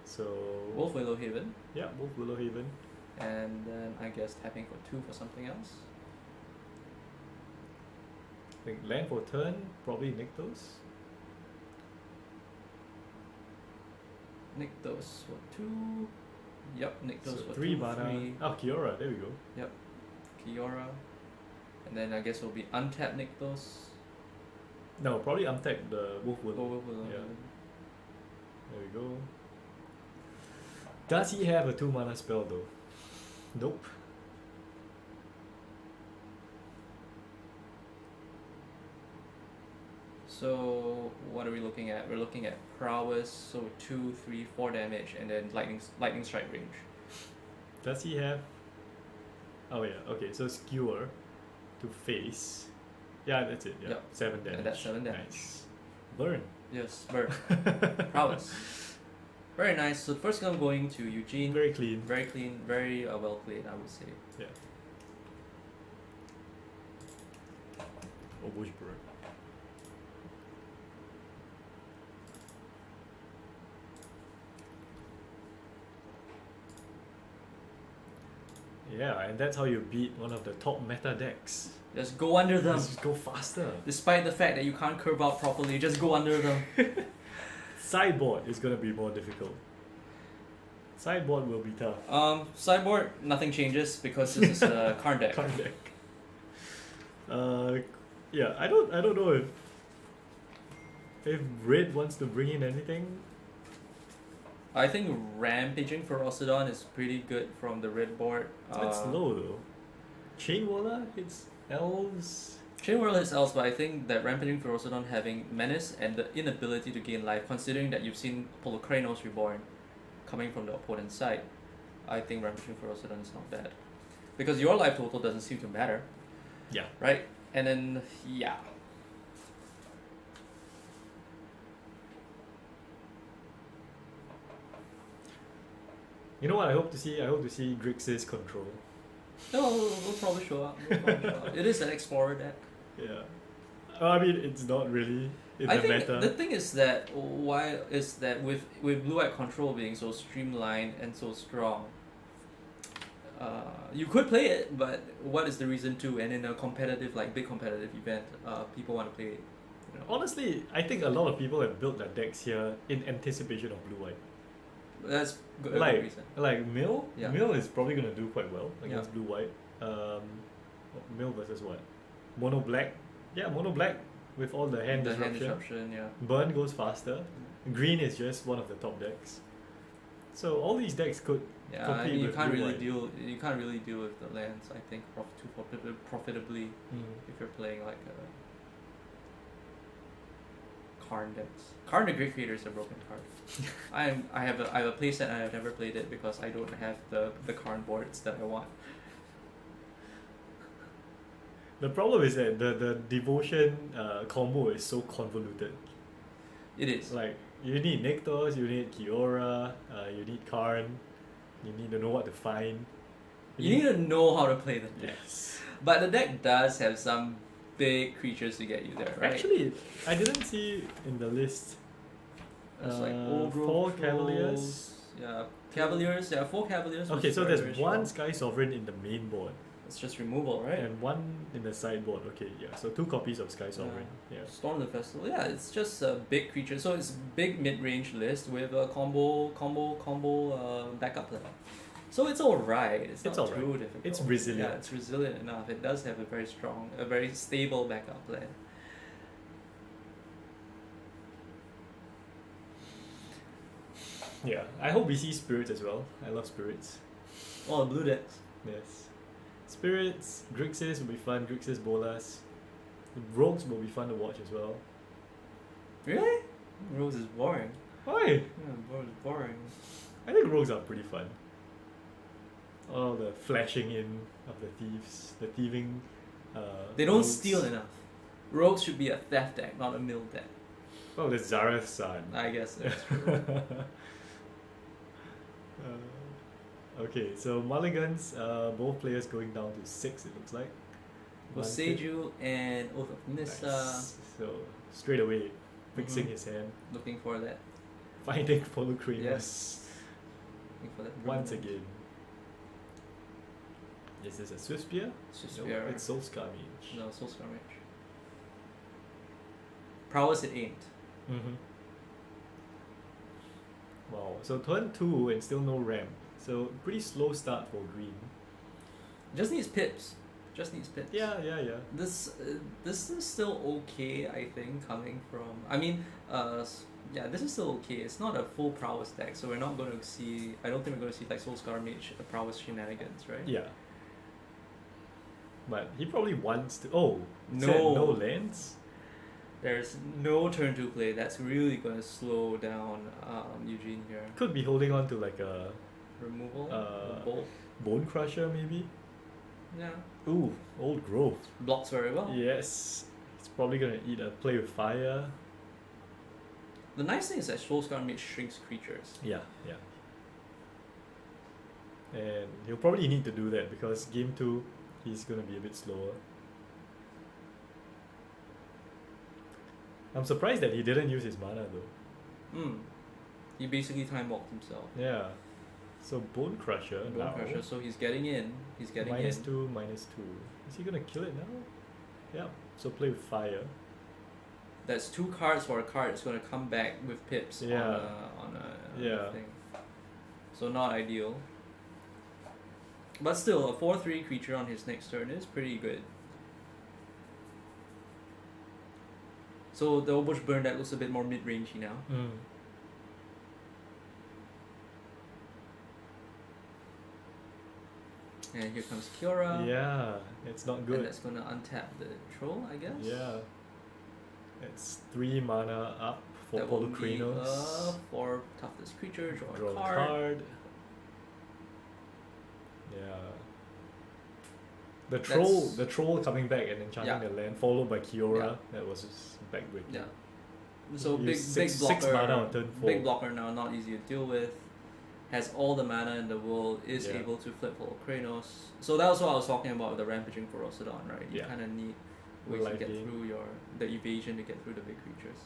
So
Wolf Willow Haven.
Yeah, Wolf Willow Haven.
And then I guess tapping for 2 for something else.
I think land for turn, probably Nykthos.
Nykthos for 2. Yep, Nykthos
So
for
3
2.
mana.
3.
Oh, Kiora, there we go.
Yep, Kiora. And then I guess it'll be untapped Nykthos.
No, probably untap the Wolf Willow.
Wolf Willow.
Yeah. There we go. Does he have a 2 mana spell though? Nope.
So what are we looking at? We're looking at prowess, so 2, 3, 4 damage, and then lightning strike range.
Does he have? Oh yeah. Okay. So skewer to face. Yeah, that's it. Yeah.
Yep.
7 damage.
And that's 7 damage.
Nice. Burn.
Yes, burn. Prowess. Very nice. So first gun going to Eugene.
Very clean.
Very clean. Very well played, I would say.
Yeah. Oh, bush burn. Yeah, and that's how you beat one of the top meta decks.
Just go under them.
Just go faster.
Despite the fact that you can't curve out properly, just go under them.
Sideboard is gonna be more difficult. Sideboard will be tough.
Sideboard, nothing changes because this is a card deck.
Card deck. Yeah, I don't know if Red wants to bring in anything.
I think Rampaging Ferocidon is pretty good from the red board.
It's a bit slow though. Chain Whirler hits elves.
Chain Whirler hits elves, but I think that Rampaging Ferocidon having Menace and the inability to gain life, considering that you've seen Polokranos Reborn coming from the opponent's side, I think Rampaging Ferocidon is not bad. Because your life total doesn't seem to matter.
Yeah.
Right? And then, yeah.
You know what I hope to see? I hope to see Grixis control.
No, we'll probably show up. It is an Explorer deck.
Yeah. I mean, it's not really in
I
the
think
meta.
the thing is that with blue-white control being so streamlined and so strong, you could play it, but what is the reason to? And in a competitive, like big competitive event, people want to play it. You know?
Honestly, I think a lot of people have built their decks here in anticipation of blue-white.
That's a good
Like,
reason.
like Mill?
Yeah.
Mill is probably going to do quite well against
Yeah.
blue-white. Mill versus what? Mono-black? Yeah, mono-black with all the hand
The hand
disruption.
disruption, yeah.
Burn goes faster. Green is just one of the top decks. So all these decks could
Yeah,
compete
and you
with
can't really
blue-white.
deal with the lands. I think profitably if you're playing like Karn decks. Karn the Great Creator is a broken card. I have a playset and I've never played it because I don't have the Karn boards that I want.
The problem is that the devotion combo is so convoluted.
It is.
Like, you need Nykthos, you need Kiora, you need Karn, you need to know what to find.
You need to know how to play the deck.
Yes.
But the deck does have some big creatures to get you there, right?
Actually, I didn't see in the list.
It's like Old Growth
4
Trolls,
Cavaliers.
Yeah, Cavaliers. Yeah, 4 Cavaliers.
Okay,
which is
so
very,
there's
very
one
strong.
Sky Sovereign in the main board
It's just removal, right?
and one in the sideboard. Okay, yeah. So 2 copies of Sky Sovereign. Yeah.
Storm the Festival. Yeah, it's just a big creature. So it's big mid-range list with a combo backup plan. So it's alright. It's not
alright.
too difficult.
It's resilient.
Yeah, it's resilient enough. It does have a very strong, a very stable backup plan.
Yeah. I hope we see Spirits as well. I love Spirits.
Oh, the blue decks.
Yes. Spirits, Grixis will be fun. Grixis Bolas. Rogues will be fun to watch as well.
Really? Rose is boring.
Why?
Yeah, Rose is boring.
I think rogues are pretty fun. All the flashing in of the thieves, the thieving.
They don't
rogues.
steal enough. Rogues should be a theft deck, not a mill deck.
Oh, there's Zareth's son.
I guess that's true.
Okay, so mulligans, both players going down to 6, it looks like.
Boseiju and Oath of Nissa.
Nice. So straight away, fixing his hand,
Looking for that.
finding Polokranos
Yes. Looking for that.
once
permanent.
again. Is this a Swift Spear?
Swift
No,
Spear.
it's Soul Skirmish.
No, Soul Skirmish. Prowess it ain't.
Mm-hmm. Wow, so turn 2 and still no ramp. So pretty slow start for green.
Just needs pips. Just needs pips.
Yeah.
This is still okay, I think, coming from. I mean, yeah, this is still okay. It's not a full prowess deck, so we're not going to see. I don't think we're going to see like Soul Skirmish prowess shenanigans, right?
Yeah. But he probably wants to. Oh,
No.
said no lands?
There's no turn 2 play. That's really going to slow down Eugene here.
Could be holding on to like a
Removal.
Bolt Bone Crusher maybe?
Yeah.
Ooh, Old Growth.
Blocks very well.
Yes. It's probably gonna eat a play with fire.
The nice thing is that Soul Skirmish shrinks creatures.
Yeah. And he'll probably need to do that because game 2 he's gonna be a bit slower. I'm surprised that he didn't use his mana though.
He basically time walked himself.
Yeah. So Bone Crusher
Bone
now.
Crusher, so he's getting in. He's getting
Minus
in.
2, -2. Is he gonna kill it now? Yeah. So play with fire.
That's 2 cards for a card. It's going to come back with pips
Yeah.
on a
Yeah.
thing. So not ideal. But still, a 4/3 creature on his next turn is pretty good. So the Overbush Burn that looks a bit more mid-rangey now. And here comes Kiora.
Yeah, it's not good.
And that's gonna untap the troll, I guess.
Yeah. It's 3 mana up for
That will be,
Polukranos.
for toughest creature, draw
Draw
a card.
Yeah. The
That's-
troll coming back and enchanting
Yeah.
the land, followed by Kiora.
Yeah.
That was just backbreaking.
Yeah. So
You
big
six
blocker.
mana on turn 4.
Big blocker now, not easy to deal with. Has all the mana in the world, is
Yeah.
able to flip Kranos. So that was what I was talking about with the Rampaging Ferocidon, right? You
Yeah.
kind of need ways to
Life
get
gain.
through the evasion to get through the big creatures.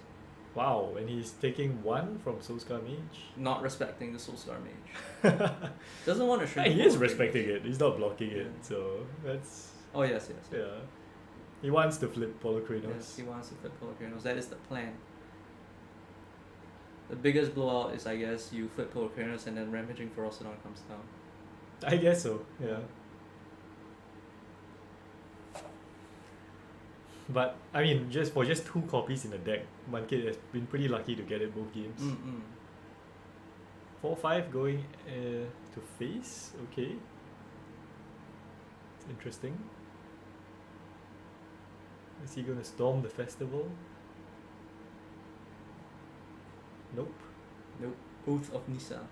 Wow, and he's taking 1 from Soulscar Mage.
Not respecting the Soulscar Mage. Doesn't want to
Yeah,
shrink.
he is respecting it. He's not blocking it,
Yeah.
so that's
Oh yes.
yeah. He wants to flip Polukranos.
Yes, he wants to flip Kranos. That is the plan. The biggest blowout is, I guess, you flip Kranos and then Rampaging Ferocidon comes down.
I guess so. Yeah. But I mean, just 2 copies in the deck, Mankit has been pretty lucky to get it both games. 4/5 going to face. Okay, it's interesting. Is he gonna storm the festival? Nope.
Nope. Oath of Nisa.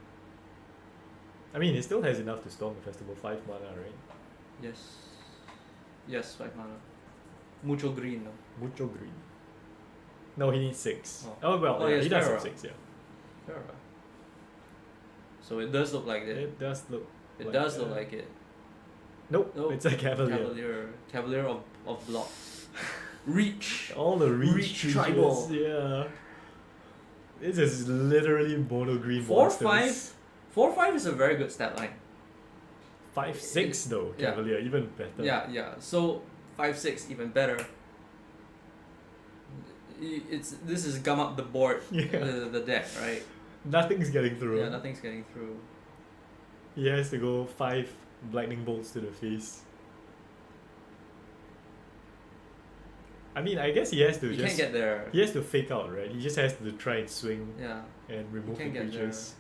I mean, he still has enough to storm the festival. 5 mana, right?
Yes. Yes, 5 mana. Mucho green, no?
Mucho green. No, he needs 6.
Oh.
Oh well,
Oh,
yeah,
yes,
he does
Terra.
have 6. Yeah.
Sure. So it does look like it.
It does look.
It
like
does look
that.
like it.
Nope,
Nope.
it's a Cavalier.
Cavalier of blocks. Reach.
All the reach
Reach
creatures,
tribal.
Yeah. This is literally mono green
4/5. 4/5 is a very good stat line.
5/6 though,
Yeah.
Cavalier, even better.
Yeah. So 5/6 even better. This is gum up the board.
Yeah.
The deck, right?
Nothing's getting through.
Yeah, nothing's getting through.
He has to go 5 lightning bolts to the face. I mean, I guess he has to
You
just.
can't get there.
He has to fake out, right? He just has to try and swing
Yeah.
and remove the
can't get there.
creatures.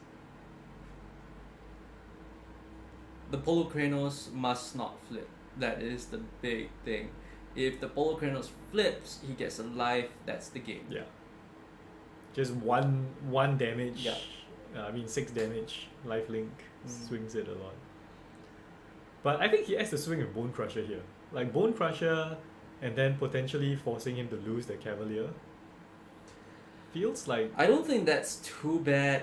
The Kranos must not flip. That is the big thing. If the Kranos flips, he gets a life. That's the game.
Yeah. Just one damage.
Yeah.
I mean 6 damage. Lifelink
Mm.
swings it a lot. But I think he has to swing with Bone Crusher here. Like Bone Crusher, and then potentially forcing him to lose the Cavalier. Feels like
I don't think that's too bad.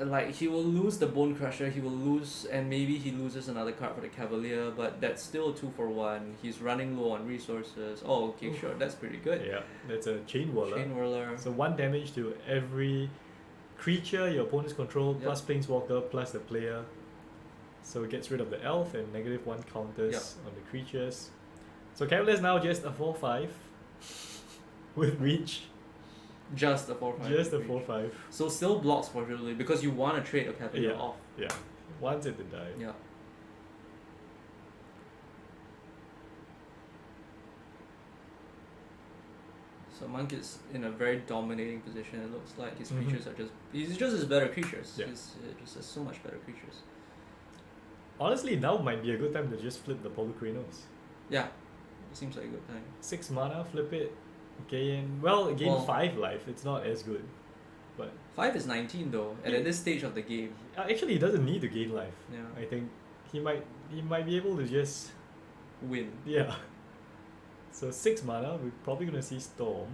Like, he will lose the Bone Crusher, he will lose, and maybe he loses another card for the Cavalier, but that's still a 2-for-1. He's running low on resources. Oh, okay, sure, that's pretty good.
yeah, that's a Chain Whirler.
Chain Whirler.
So 1 damage to every creature your opponents control,
Yep.
plus Planeswalker, plus the player. So it gets rid of the elf and -1 counters on the creatures. So Cavalier's now just a 4/5 with reach.
Just a 4/5.
Just a
reach.
4/5.
So still blocks fortunately, because you want to trade a Cavalier
Yeah.
off.
Yeah. Wants it to die.
Yeah. So Monk is in a very dominating position. It looks like his
Mhm.
creatures are he's just his better creatures.
Yeah.
He's just has so much better creatures.
Honestly, now might be a good time to just flip the Polukranos.
Yeah, it seems like a good time.
6 mana, flip it. gain 5 life. It's not as good. But
5 is 19 though, and
Yeah.
at this stage of the game.
actually, he doesn't need to gain life.
Yeah.
I think he might be able to just
Win.
yeah. So 6 mana, we're probably gonna see Storm.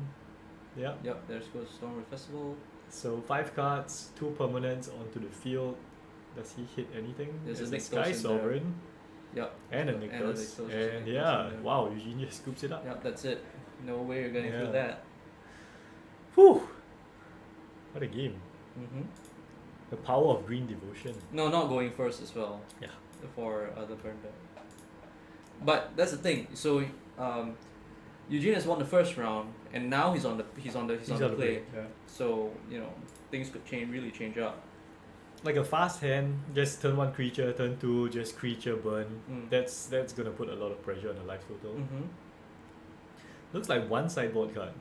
Yeah.
Yep, there's goes Stormwood Festival.
So 5 cards, 2 permanents onto the field. Does he hit anything?
There's a
the
Nykthos
Sky
in there.
Sovereign
Yep.
and a
And a
Nykthos.
Nykthos, just
And
Nykthos
yeah,
in there.
wow, Eugenia scoops it up.
Yep, that's it. No way you're getting through
Yeah.
that.
Whew! What a game.
Mm-hmm.
The power of green devotion.
No, not going first as well.
Yeah.
For the burn deck. But that's the thing. So Eugene has won the first round, and now he's on the play.
Yeah.
So things could really change up.
Like a fast hand, just turn 1 creature, turn 2 just creature burn. That's gonna put a lot of pressure on the life total.
Mm-hmm.
Looks like 1 sideboard card.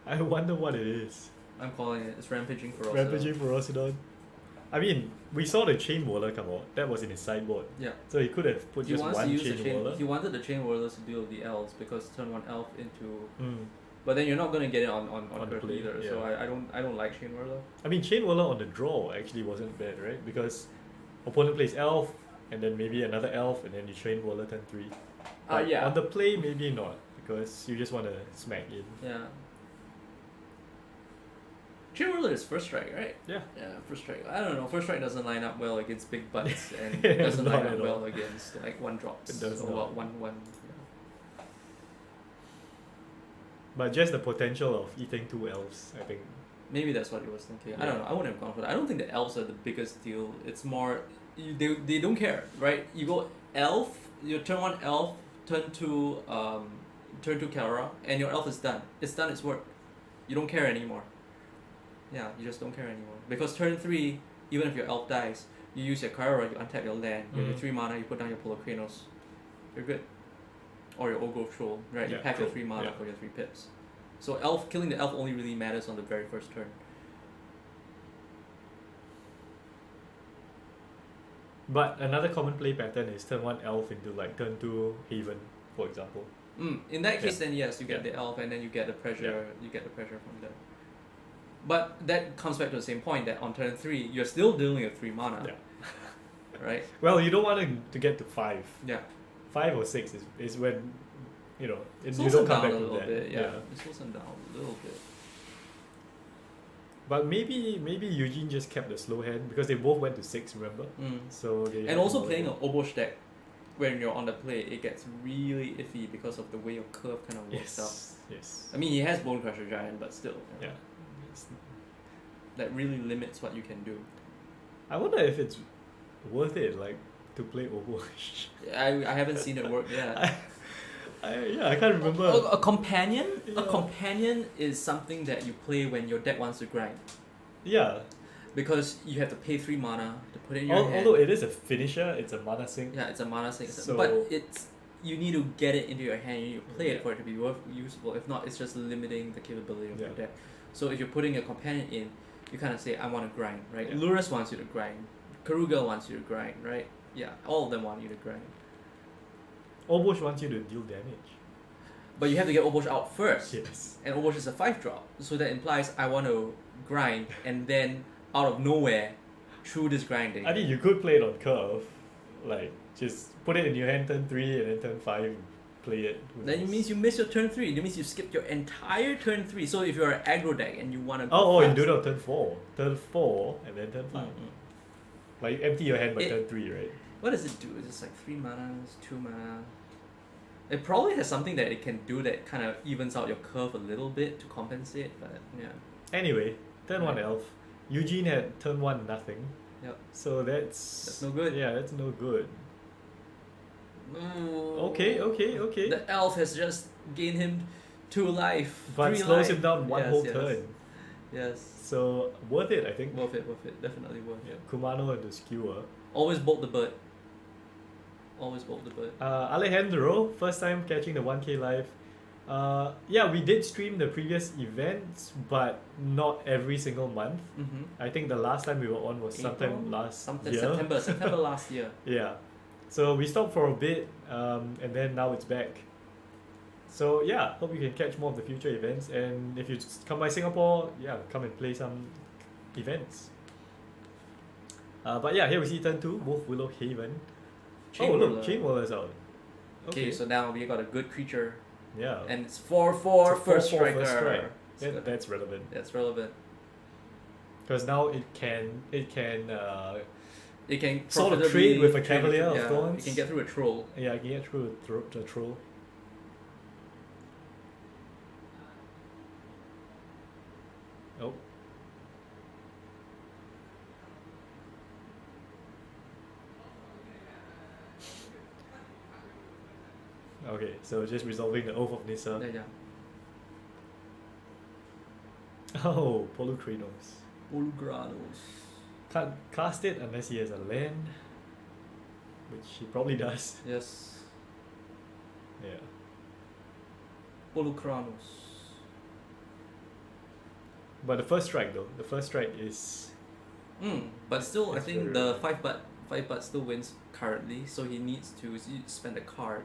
I wonder what it is.
I'm calling it. It's Rampaging Ferocity.
Rampaging Ferocidon. I mean, we saw the Chain Whirler come out. That was in his sideboard.
Yeah.
So he could have put just one Chain Whirler.
He wanted the Chain Whirlers to deal with the elves because turn 1 elf into. But then you're not gonna get it on curve
play,
either.
yeah.
So I don't like Chain Whirler.
I mean, Chain Whirler on the draw actually wasn't bad, right? Because opponent plays elf, and then maybe another elf, and then you Chain Whirler turn 3.
Yeah.
On the play, maybe not, because you just want to smack in.
Yeah. Chain Whirler is first strike, right?
Yeah.
Yeah, first strike. I don't know. First strike doesn't line up well against big butts, and
Yeah,
doesn't
not
line
at
up
all.
well against like 1-drops.
It does
or
not.
1/1.
But just the potential of eating 2 elves, I think.
Maybe that's what he was thinking. I
Yeah.
don't know. I wouldn't have gone for that. I don't think the elves are the biggest deal. It's more they don't care, right? You go elf, you turn 1 elf, turn 2 Kara, and your elf is done. It's done its work. You don't care anymore. Yeah, you just don't care anymore. Because turn 3, even if your elf dies, you use your Kara, you untap your land, you have your 3 mana, you put down your Polar Kranos. You're good. Or your Old Growth Troll, right? You
Yeah,
pack your
true.
3 mana
Yeah.
for your 3 pips. So killing the elf only really matters on the very first turn.
But another common play pattern is turn 1 elf into like turn 2 Haven, for example.
In that case,
Yeah.
then yes, you get
Yeah.
the elf, and then you get the pressure.
Yeah.
You get the pressure from there. But that comes back to the same point that on turn 3, you're still dealing with 3 mana,
Yeah.
right?
Well, you don't want to get to 5.
Yeah.
5 or 6 is when, you
Slows
don't
them
come
down
back
a
from
little
that.
bit. Yeah. It slows them down a little bit.
But maybe Eugene just kept the slow hand because they both went to 6, remember? So they
And
had
also
to
playing an
lower
Obosh deck, when you're on the play, it gets really iffy because of the way your curve kind of
it.
works out.
Yes.
I mean, he has Bone Crusher Giant, but still,
Yeah. It's-
that really limits what you can do.
I wonder if it's worth it, like, to play Overwatch.
I haven't seen it work yet.
I can't remember.
A companion? A
Yeah.
companion is something that you play when your deck wants to grind.
Yeah.
Because you have to pay 3 mana to put it in your hand.
Although it is a finisher, it's a mana sink.
Yeah, it's a mana sink.
So-
But you need to get it into your hand, you need to play
Yeah.
it for it to be usable. If not, it's just limiting the capability of your
Yeah.
deck. So if you're putting a companion in, you kind of say, I want to grind, right?
Yeah.
Lurus wants you to grind. Karuga wants you to grind, right? Yeah, all of them want you to grind.
Overwatch wants you to deal damage.
But you have to get Obosh out first.
Yes.
And Obosh is a 5-drop. So that implies I want to grind, and then out of nowhere, through this grinding.
I mean, you could play it on curve. Like, just put it in your hand turn 3 and then turn 5, play it.
Then it means you miss your turn 3. That means you skipped your entire turn 3. So if you're an aggro deck and you want to go
Oh, you
fast,
do it on turn 4. Turn 4 and then turn 5.
Mm-mm.
Like, empty your hand by
It-
turn 3, right?
What does it do? It's just like 3 mana, 2 mana. It probably has something that it can do that kind of evens out your curve a little bit to compensate, but yeah.
Anyway, turn 1
Right.
elf. Eugene had turn 1 nothing.
Yep.
So that's...
That's no good.
Yeah, that's no good.
Ooh.
Okay.
The elf has just gained him 2 life.
But
3
slows
life.
him down one
Yes,
whole
yes.
turn.
Yes.
So, worth it, I think.
Worth it. Definitely worth
Yeah,
it.
Kumano and the Skewer.
Always bolt the bird. Always bolt the bird.
Alejandro, first time catching the 1K live. Yeah, we did stream the previous events, but not every single month.
Mm-hmm.
I think the last time we were on was sometime last year.
September last year.
Yeah. So we stopped for a bit, and then now it's back. So yeah, hope you can catch more of the future events. And if you come by Singapore, yeah, come and play some events. But yeah, here we see turn 2, Wolf Willow Haven.
Chain
Look,
Whirler.
Chain Whirler's out.
Okay, so now we got a good creature,
Yeah.
and it's 4/4
It's a
first
4/4
striker.
first strike.
It's good.
That's relevant.
That's relevant.
Because now it can
It can
Sort of
profitably
trade with a
trade
Cavalier of
yeah,
Thorns.
it can get through a troll.
yeah, get through the troll. Oh. Okay, so just resolving the Oath of Nissa.
Yeah.
Oh, Polukranos.
Polukranos.
Can't cast it unless he has a land, which he probably does.
Yes.
Yeah.
Polukranos.
But the first strike though, the first strike is...
But still, I
It's
think
very
the
rare.
5 but still wins currently, so he needs to spend a card.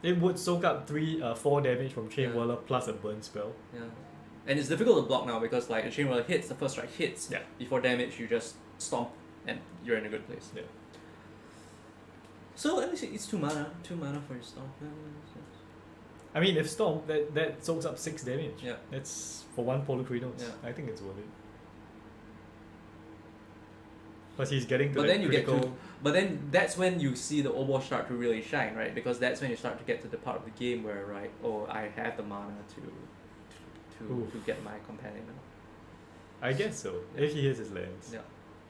It would soak up 4 damage from Chain
Yeah.
Whirler plus a burn spell.
Yeah. And it's difficult to block now because like a Chain Whirler hits, the first strike hits.
Yeah.
Before damage, you just stomp and you're in a good place.
Yeah.
So at least it's 2 mana. 2 mana for your stomp.
I mean, if Stomp, that soaks up 6 damage.
Yeah.
That's for 1 Polukranos.
Yeah.
I think it's worth it. Plus he's getting to
But
that
then you
critical...
get to, but then that's when you see the Obosh start to really shine, right? Because that's when you start to get to the part of the game where, right, oh, I have the mana to get my companion now.
I guess so,
Yeah.
if he hits his lands.
Yeah.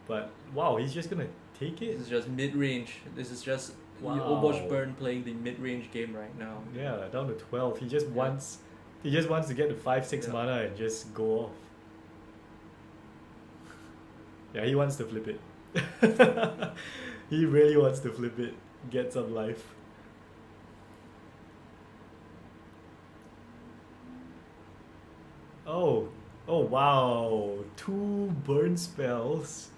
But wow, he's just gonna take it?
This is just mid-range. This is just
Wow.
Obosh Burn playing the mid-range game right now.
Yeah, down to 12. He just wants to get to 5-6
Yeah.
mana and just go off. Yeah, he wants to flip it. He really wants to flip it, get some life. Oh wow, 2 burn spells.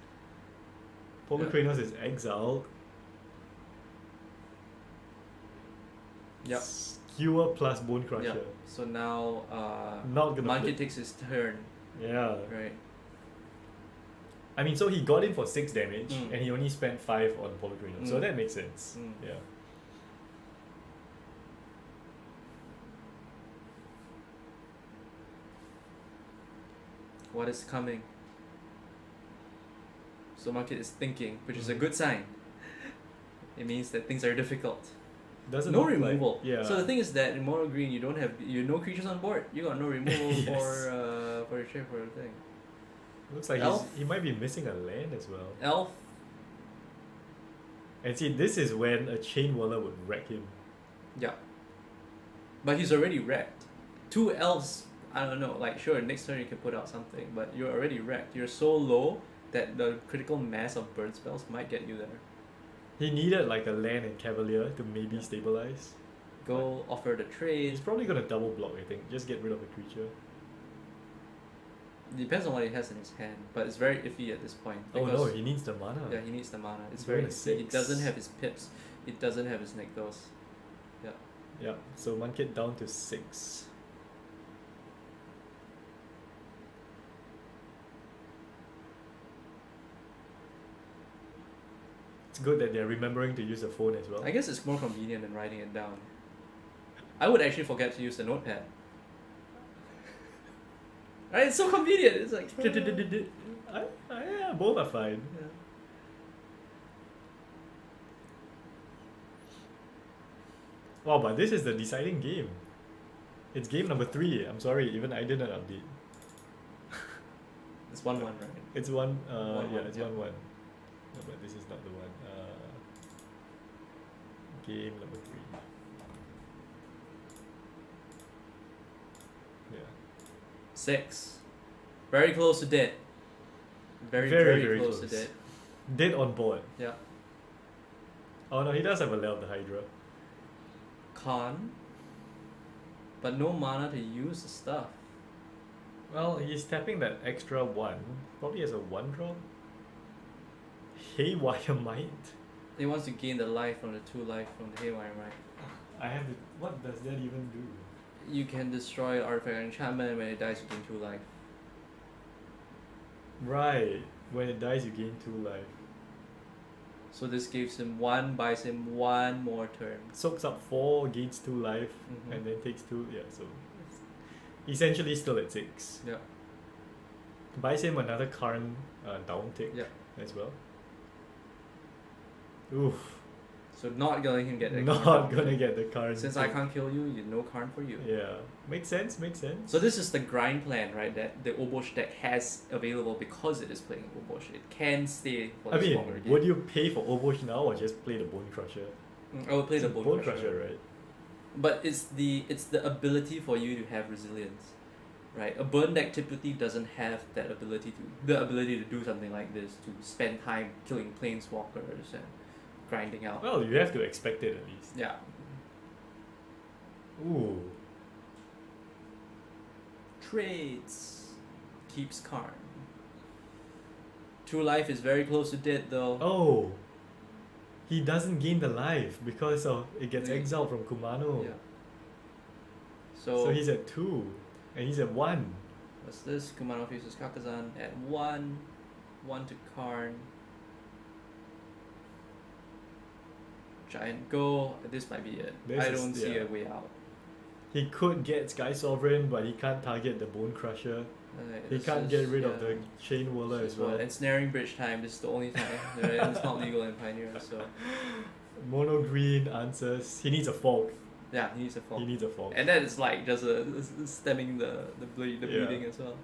Polukranos is exiled.
Yep.
Skewer plus Bone Crusher.
Yeah. So now
Not gonna
Monkey
flip.
takes his turn,
Yeah.
right?
I mean, so he got in for 6 damage
Mm.
and he only spent 5 on Polukranos. So
Mm.
that makes sense.
Mm.
Yeah.
What is coming? So Monkey is thinking, which is a
Mhm.
good sign. It means that things are difficult.
Doesn't
No
look like-
removal.
yeah.
So the thing is that in mono green you don't have no creatures on board. You got no removal
Yes.
for your shape for the thing.
Looks like
Elf?
he might be missing a land as well.
Elf.
And see, this is when a Chain Whirler would wreck him.
Yeah. But he's already wrecked. 2 elves, I don't know, like sure next turn you can put out something, but you're already wrecked. You're so low that the critical mass of burn spells might get you there.
He needed like a land and Cavalier to maybe stabilize.
Go offer the trade.
He's probably gonna double block, I think. Just get rid of the creature.
Depends on what he has in his hand, but it's very iffy at this point.
Oh no,
because-
he needs the mana.
Yeah, he needs the mana. It's
He's
very
going to
iffy. He
6.
doesn't have his pips. It doesn't have his Nykthos. Yeah.
Yeah, so Monkey down to 6. It's good that they're remembering to use the phone as well.
I guess it's more convenient than writing it down. I would actually forget to use the notepad. Right? It's so convenient. It's like.
Yeah, both are fine.
Yeah.
Wow, but this is the deciding game. It's game number 3. I'm sorry, even I didn't update.
It's 1-1, right?
It's 1,
1-1,
yeah, it's
yeah.
1-1. No, but this is not the one. Game number 3. Yeah.
6. Very close to dead. Very close to dead.
Dead on board.
Yeah.
Oh no, he does have a Lair of the Hydra.
Con. But no mana to use the stuff.
Well, he's tapping that extra 1. Probably as a 1-drop. Haywire Might.
He wants to gain the life from the 2 life from the Haywire Might.
I have to. What does that even do?
You can destroy artifact or enchantment when it dies, you gain 2 life.
Right. When it dies, you gain 2 life.
So this gives him 1, buys him 1 more turn.
Soaks up 4, gains 2 life,
Mhm.
and then takes 2. Yeah, so it's essentially still at 6.
Yeah.
Buys him another current down tick
Yeah.
as well. Oof.
So not letting him get the
Not
Karn.
gonna get the current.
Since I can't kill you, you no Karn for you.
Yeah. Makes sense, makes sense.
So this is the grind plan, right? That the Obosh deck has available because it is playing Obosh. It can stay for
I
this
mean,
longer game.
would you pay for Obosh now or just play the Bone Crusher?
I would play the
It's
Bone Crusher.
right?
But it's the ability for you to have resilience, right? A burn deck typically doesn't have the ability to do something like this, to spend time killing planeswalkers and grinding out.
Well, you have to expect it at least.
Yeah.
Ooh.
Trades. Keeps Karn. True Life is very close to dead though.
Oh. He doesn't gain the life because of it gets
Yeah.
exiled from Kumano.
Yeah.
So he's at 2 and he's at 1.
What's this? Kumano faces Kakazan at 1. 1 to Karn. Giant Go. This might be it. I don't see a way out.
He could get Sky Sovereign, but he can't target the Bone Crusher. He can't get rid of the Chain Whirler as well.
Ensnaring Bridge time. This is the only time. Right? It's not legal in Pioneer, so.
Mono green answers. He needs a Fog.
Yeah, he needs a Fog.
He needs a Fog.
And that is like just stemming the bleeding as well.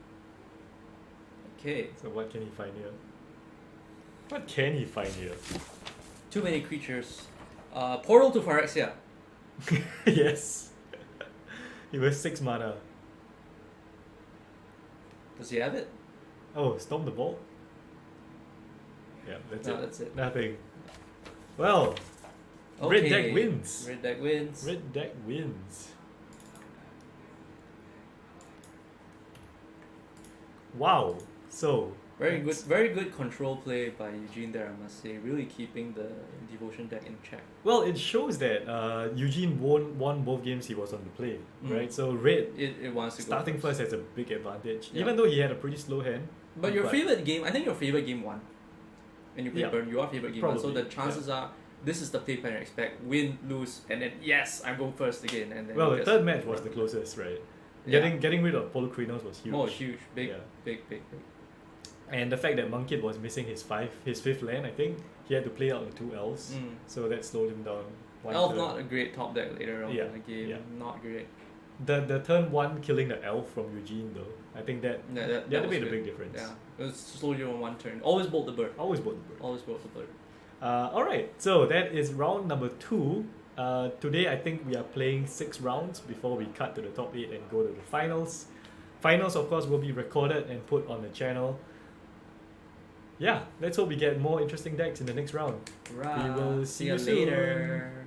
Okay.
So what can he find here? What can he find here?
Too many creatures. Portal to Phyrexia.
Yes. He was 6 mana.
Does he have it?
Oh, Storm the Vault? Yeah, that's it.
That's it.
Nothing. Well,
Okay.
Red deck wins.
Red deck wins.
Red deck wins. Wow. So
Very good control play by Eugene there, I must say. Really keeping the Devotion deck in check.
well, it shows that Eugene won both games he was on the play, right? So Red
It wants to
starting
go
first has a big advantage,
Yeah.
even though he had a pretty slow hand.
But your favorite game, I think your favorite game won. When you play
Yeah.
Burn, your favorite game won. So
Probably,
the chances are this is the play plan you expect. Win, lose, and then yes, I'm going first again. And then
Well,
you
the
just
third match was the closest, right? Getting rid of Polucrinos was huge.
Oh, huge. Big,
Yeah.
big.
And the fact that Monkid was missing his fifth land, I think he had to play out the 2 elves, so that slowed him down.
Elf not a great top deck later on in the game.
Yeah.
Not great.
The turn 1 killing the elf from Eugene though, I think that
That
made
was
a
good.
big difference.
Yeah, it was slowly on one turn. Always bolt the bird.
Always both the bird.
Always bolt the bird.
Alright, so that is round number 2. Today I think we are playing 6 rounds before we cut to the top 8 and go to the finals. Finals of course will be recorded and put on the channel. Yeah, let's hope we get more interesting decks in the next round.
Right.
We will see you
later.
soon.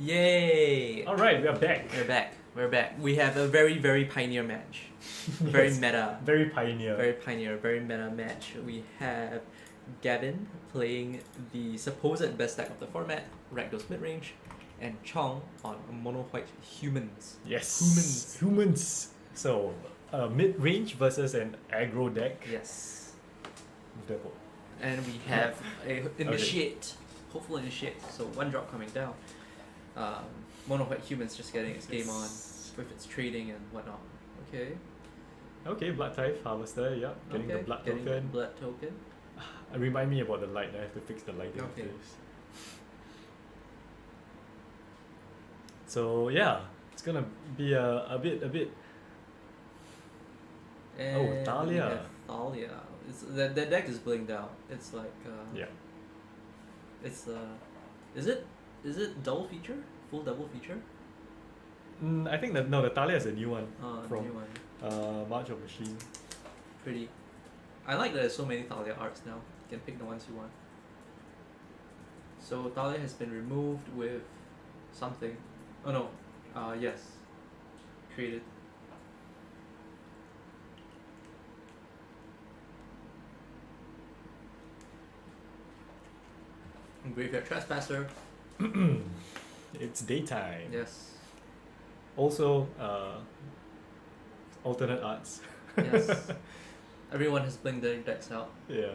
Yay!
Alright, we are back.
We're back. We're back. We have a very, very pioneer match. Very
Yes,
meta.
Very pioneer.
Very pioneer, very meta match. We have Gavin playing the supposed best deck of the format, Rakdos midrange, and Chong on mono white humans.
Yes. Humans. So, mid-range versus an aggro deck.
Yes.
Double.
And we have a initiate, hopeful initiate. So one drop coming down. Mono white humans just getting its game on with its trading and whatnot. Okay.
Okay, Blood Tithe Harvester, yeah. Getting the blood
getting
token.
The blood token.
Remind me about the light, I have to fix the lighting
Okay.
of this. So yeah, it's gonna be a bit
And
Thalia.
we have Thalia. That deck is blinged out. It's like
yeah.
It's is it double feature? Full double feature?
I think that no, the Thalia is a new one
From new one.
March of Machine.
Pretty. I like that there's so many Thalia arts now. You can pick the ones you want. So Thalia has been removed with something. Oh no. Yes. Created. Graveyard Trespasser.
It's daytime.
Yes.
Also, alternate arts.
Yes. Everyone has blinked their decks out.
Yeah.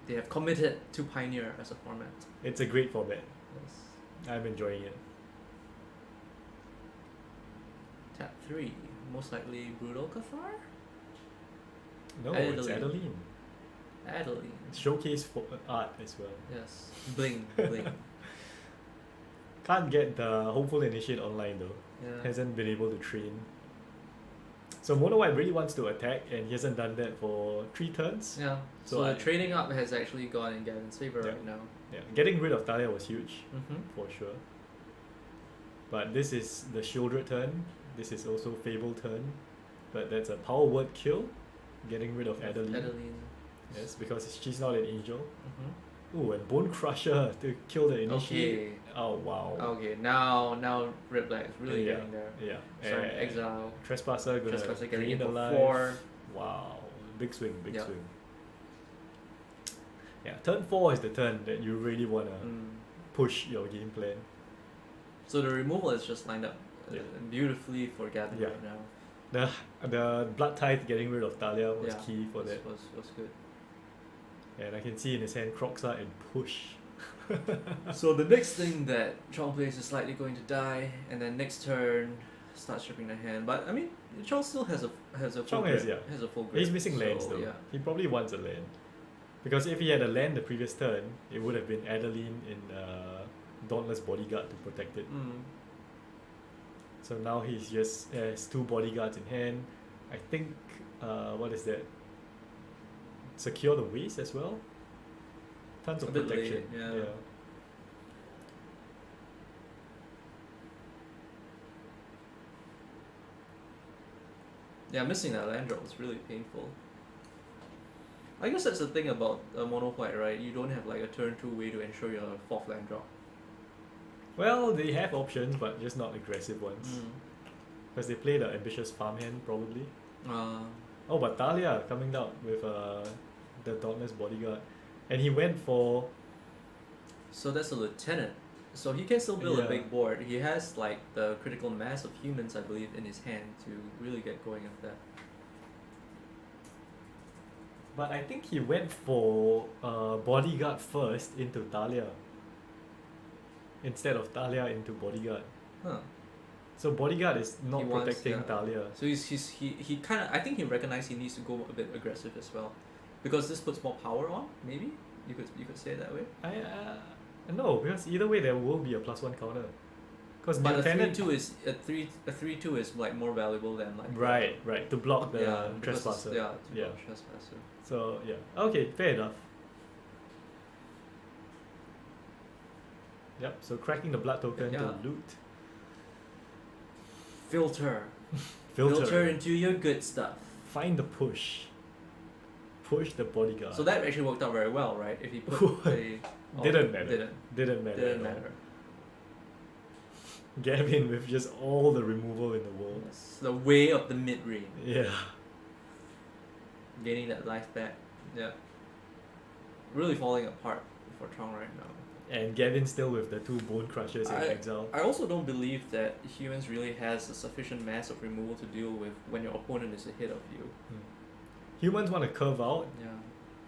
They have committed to Pioneer as a format.
It's a great format.
Yes.
I'm enjoying it.
Tap 3. Most likely Brutal Cathar?
No, it's
Adeline.
Adeline.
Adeline.
Showcase for art as well.
Yes. Bling. Bling.
Can't get the Hopeful Initiate online though.
Yeah.
Hasn't been able to train. So Mono White really wants to attack and he hasn't done that for 3 turns.
Yeah.
So
So
I-
the trading up has actually gone in Gavin's favor
Yeah.
right now.
Yeah, getting rid of Thalia was huge
Mm-hmm.
for sure. But this is the Shieldred turn. This is also Fable turn. But that's a power word kill. Getting rid of Adeline.
Adeline.
Yes, because she's not an angel.
Mm-hmm.
Ooh, and Bone Crusher to kill the initiate.
Okay.
Oh wow.
Okay. Now Red Black is really
Yeah.
getting there.
Yeah.
Starting
And
Exile.
Trespasser gonna
Trespasser getting
drain
it
the
for
life.
4.
Wow. Big swing, big
Yeah.
swing. Yeah, turn 4 is the turn that you really wanna push your game plan.
So the removal is just lined up
Yeah.
beautifully for Gavin
Yeah.
right now.
The Blood Tithe getting rid of Thalia was
Yeah,
key for that.
Was good.
And I can see in his hand Croxa and push.
So the next thing that Chong plays is likely going to die, and then next turn starts stripping the hand. But I mean, Chong still has a full
Chong
grip.
has, yeah.
Has a full grip.
He's missing lands
so,
though.
Yeah.
He probably wants a land. Because if he had a land the previous turn, it would have been Adeline in Dauntless Bodyguard to protect it. So now he's just has 2 bodyguards in hand. I think what is that? Secure the waste as well. Tons of
A bit
protection.
late, yeah. Yeah, missing that land drop was really painful. I guess that's the thing about mono white, right? You don't have like a turn 2 way to ensure your 4th land drop.
Well, they have options, but just not aggressive ones. Because they play the ambitious farmhand probably. Oh, but Thalia coming down with the Dauntless Bodyguard. And he went for...
So that's a lieutenant. So he can still build a
Yeah.
big board. He has like the critical mass of humans, I believe, in his hand to really get going with that.
But I think he went for Bodyguard first into Thalia. Instead of Thalia into Bodyguard.
Huh.
So Bodyguard is not
He wants-
protecting
yeah.
Thalia.
So he kind of, I think he recognized he needs to go a bit aggressive as well, because this puts more power on. Maybe you could say it that way.
No, because either way there will be a +1 counter. Because
But a
Lieutenant
3/2 is a 3/2 is like more valuable than like
right to block the
because it's-
Trespasser.
Yeah, to
Yeah.
block Trespasser.
So yeah, okay, fair enough. Yep. So cracking the blood token
Yeah.
to loot.
Filter
Filter.
into your good stuff.
Find the push. Push the bodyguard.
So that actually worked out very well, right? If he put a
Didn't matter.
Didn't
Didn't matter.
didn't
at all.
matter.
Gavin with just all the removal in the world.
Yes, the way of the mid range.
Yeah.
Gaining that life back. Yeah. Really falling apart for Trong right now.
And Gavin still with the 2 Bone Crushers in exile.
I also don't believe that humans really has a sufficient mass of removal to deal with when your opponent is ahead of you.
Humans want to curve out,
Yeah.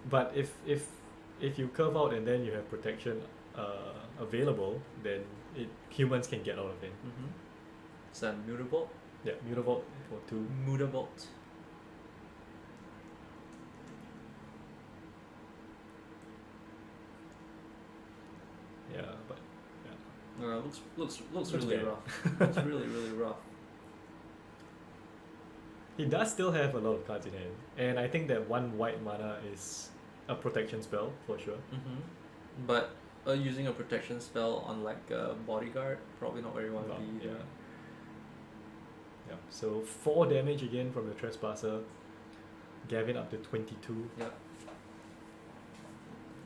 but if you curve out and then you have protection available, then humans can get out of it.
Mm-hmm. So Mutable?
Yeah, Mutavault for 2.
Mutavault.
Yeah, but yeah.
Looks
Looks
really
bad.
rough. Looks really rough.
He does still have a lot of cards in hand, and I think that 1 white mana is a protection spell for sure.
Mm-hmm. But using a protection spell on like a bodyguard, probably not where you want to be.
Yeah. Yeah. So 4 damage again from the Trespasser. Gavin up to 22.
Yeah.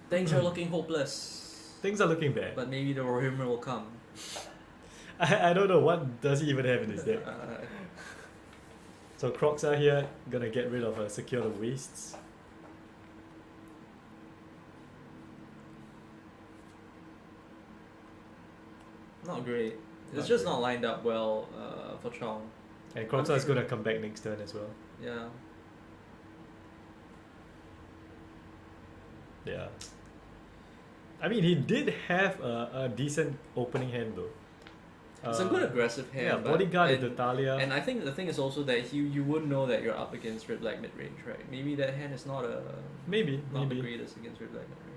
Things are looking hopeless.
Things are looking bad.
But maybe the Warhammer will come.
I don't know, what does he even have in his deck? So Crocs are here, gonna get rid of Secure the Wastes.
Not great. It's
Not
just
great.
not lined up well for Chong.
And Crocs is gonna come back next turn as well.
Yeah.
Yeah. I mean, he did have a decent opening hand though.
It's a good aggressive hand.
Yeah,
but-
Bodyguard with
and-
the Talia.
And I think the thing is also that you would know that you're up against Red Black mid range, right? Maybe that hand is not
Maybe.
the greatest against Red Black mid range.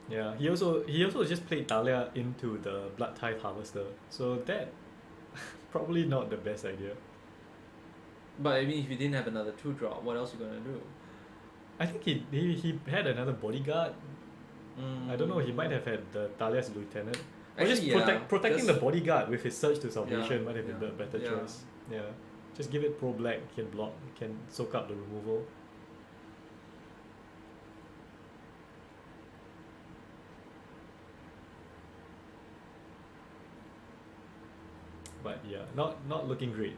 Yeah, he also just played Talia into the Blood Tithe Harvester, so that probably not the best idea.
But I mean, if you didn't have another 2-drop, what else you gonna do?
I think he had another Bodyguard. I don't know, he might have had the Talia's Lieutenant. Or just
Actually, yeah,
protecting
just-
the Bodyguard with his Surge to Salvation
Yeah,
might have been
yeah,
the better
yeah.
choice. Yeah, just give it Pro Black, he can block, he can soak up the removal. But yeah, not looking great.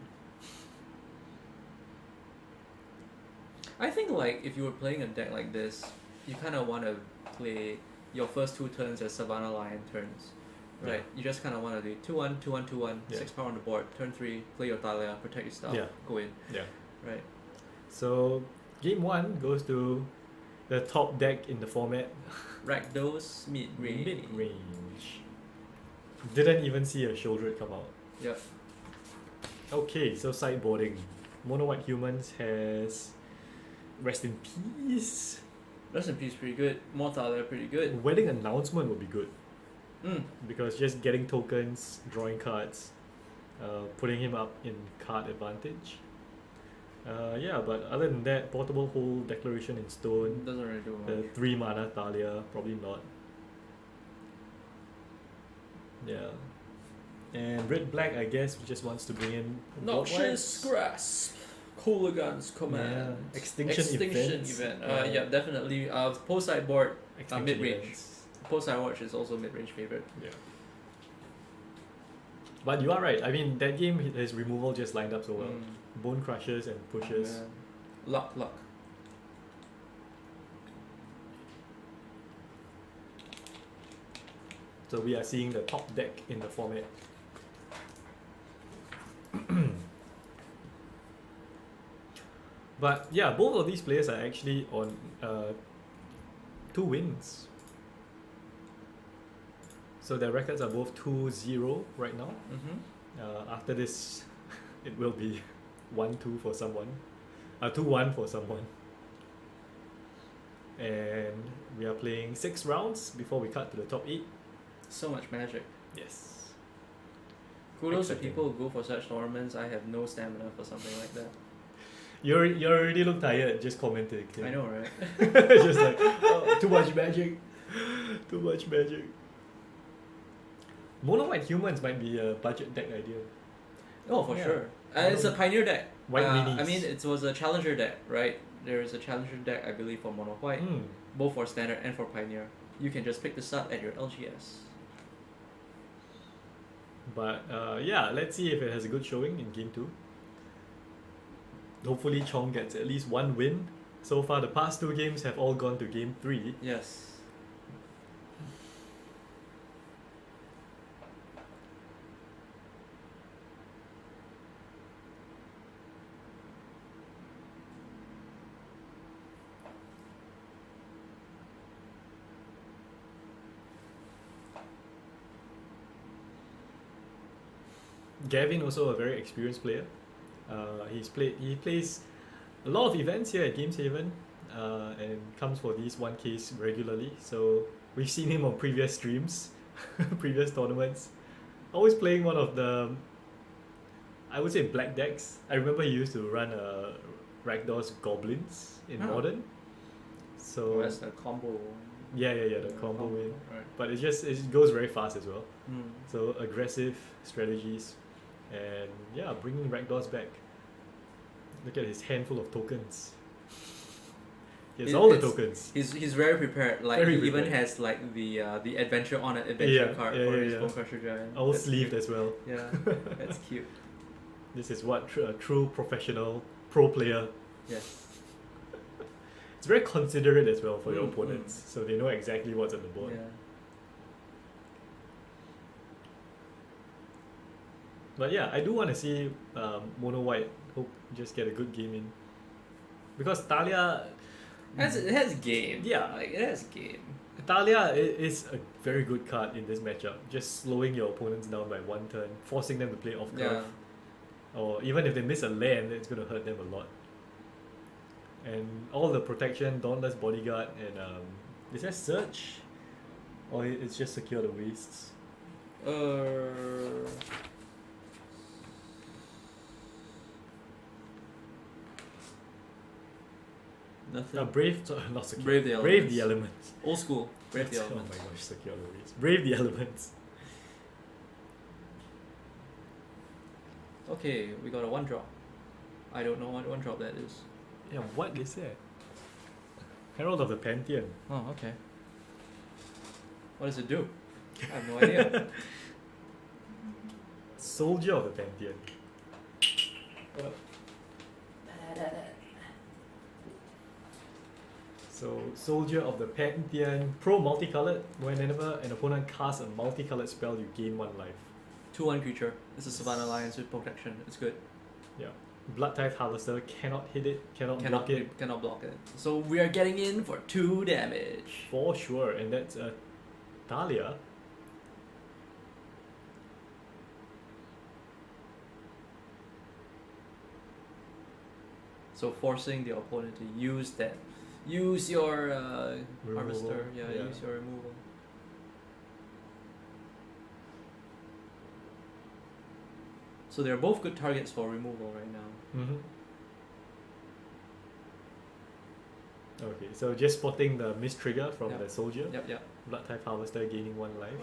I think like if you were playing a deck like this, you kind of want to play your first 2 turns as Savannah Lion turns, right?
Yeah.
You just kind of want to do 2-1, 2-1, 2-1,
Yeah.
6 power on the board. Turn 3, play your Thalia, protect your stuff,
Yeah.
go in,
Yeah.
right?
So game 1 goes to the top deck in the format.
Rakdos mid range.
Mid-range. Didn't even see a Shieldred come out.
Yep.
Okay, so sideboarding. Mono White Humans has Rest in Peace.
Rest in Peace pretty good. More Thalia pretty good.
Wedding Announcement would be good
Mm.
because just getting tokens, drawing cards, putting him up in card advantage. Yeah, but other than that, Portable Hold, Declaration in Stone,
Doesn't really do
the
much.
3 mana Thalia, probably not. Yeah. And Red Black, I guess, just wants to bring in
Noxious
Bloodwipes.
Grasp. Cooligan's Command.
Yeah. Extinction events.
event. Yeah, definitely. Post sideboard,
Extinction
mid-range.
events.
Post sideboard is also mid-range favorite.
Yeah. But you are right. I mean, that game, his removal just lined up so well. Bone Crushers and Pushes.
Yeah. Luck.
So we are seeing the top deck in the format. But yeah, both of these players are actually on 2 wins. So their records are both 2-0 right now.
Mm-hmm.
After this, it will be 1-2 for someone. 2-1 for someone. And we are playing 6 rounds before we cut to the top 8.
So much magic.
Yes.
Kudos to
Exciting.
people who go for such tournaments. I have no stamina for something like that.
You already look tired just commenting.
I know, right?
Just like, oh, too much magic. Too much magic. Mono White Humans might be a budget deck idea.
Oh, for
Yeah.
sure. It's a pioneer deck.
White
I
minis.
mean, it was a challenger deck, right? There is a challenger deck, I believe, for Mono White,
Mm.
both for standard and for pioneer. You can just pick this up at your LGS.
But yeah, let's see if it has a good showing in game 2. Hopefully Chong gets at least one win. So far the past 2 games have all gone to game 3.
Yes.
Gavin also a very experienced player. He plays a lot of events here at Games Haven and comes for these 1Ks regularly. So we've seen him on previous streams, previous tournaments. Always playing one of the, I would say, black decks. I remember he used to run Rakdos Goblins in Modern. So
that's the combo.
yeah, the combo win.
Right.
But it goes very fast as well.
Mm.
So aggressive strategies, and yeah, bringing Rakdos back. Look at his handful of tokens. He has all the tokens.
He's very prepared. Like
Very
he even
prepared.
has like the adventure on an adventure card for his Bone Crusher Giant.
All
That's
sleeved
cute.
as well.
Yeah, that's cute.
This is what a true professional pro player.
Yes.
It's very considerate as well for your
Mm,
opponents, so they know exactly what's on the board.
Yeah.
But yeah, I do want to see Mono White hope just get a good game in, because Talia
It has game.
Yeah.
Like it has game.
is a very good card in this matchup. Just slowing your opponents down by 1 turn, forcing them to play off curve, or even if they miss a land, it's going to hurt them a lot. And all the protection, Dauntless Bodyguard, and is that Search? Or it's just Secure the Wastes?
Nothing.
Not Secure.
Brave the Elements.
Brave the Elements.
Old school. Brave the
Oh
Elements.
my gosh, Secure the Wastes. Brave the Elements.
Okay, we got a 1-drop. I don't know what 1-drop that is.
Yeah, what is that? Herald of the Pantheon.
Oh, okay. What does it do? I have no idea.
Soldier of the Pantheon. So, Soldier of the Pantheon, pro multicolored. Whenever an opponent casts a multicolored spell, you gain 1 life.
2/1 creature. It's a Savannah Alliance with protection. It's good.
Yeah. Blood Tithe Harvester cannot hit it, cannot block it.
Cannot block it. So we are getting in for 2 damage.
For sure, and that's a Talia.
So forcing the opponent to use that. Use your
Removal.
harvester. Yeah,
Yeah.
use your removal. So they're both good targets for removal right now.
Mm-hmm. Okay, so just spotting the miss trigger from
Yep.
the soldier.
Yep.
Blood type harvester gaining 1 life.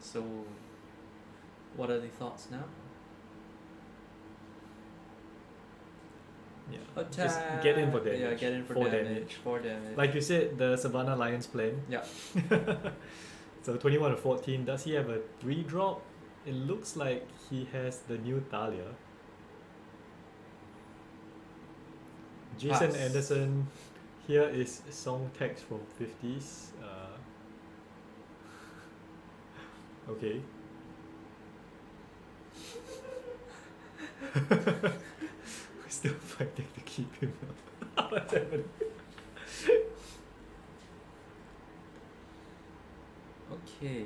So what are the thoughts now?
Yeah.
Attack.
Just get in for damage.
Yeah, get in for
4
damage. 4 damage.
Like you said, the Savannah Lions plan.
Yeah.
So 21 to 14. Does he have a 3-drop? It looks like he has the new Talia. Jason
Pass.
Anderson. Here is song text from 50s. Okay. We're still fighting to keep him. What's happening?
Okay.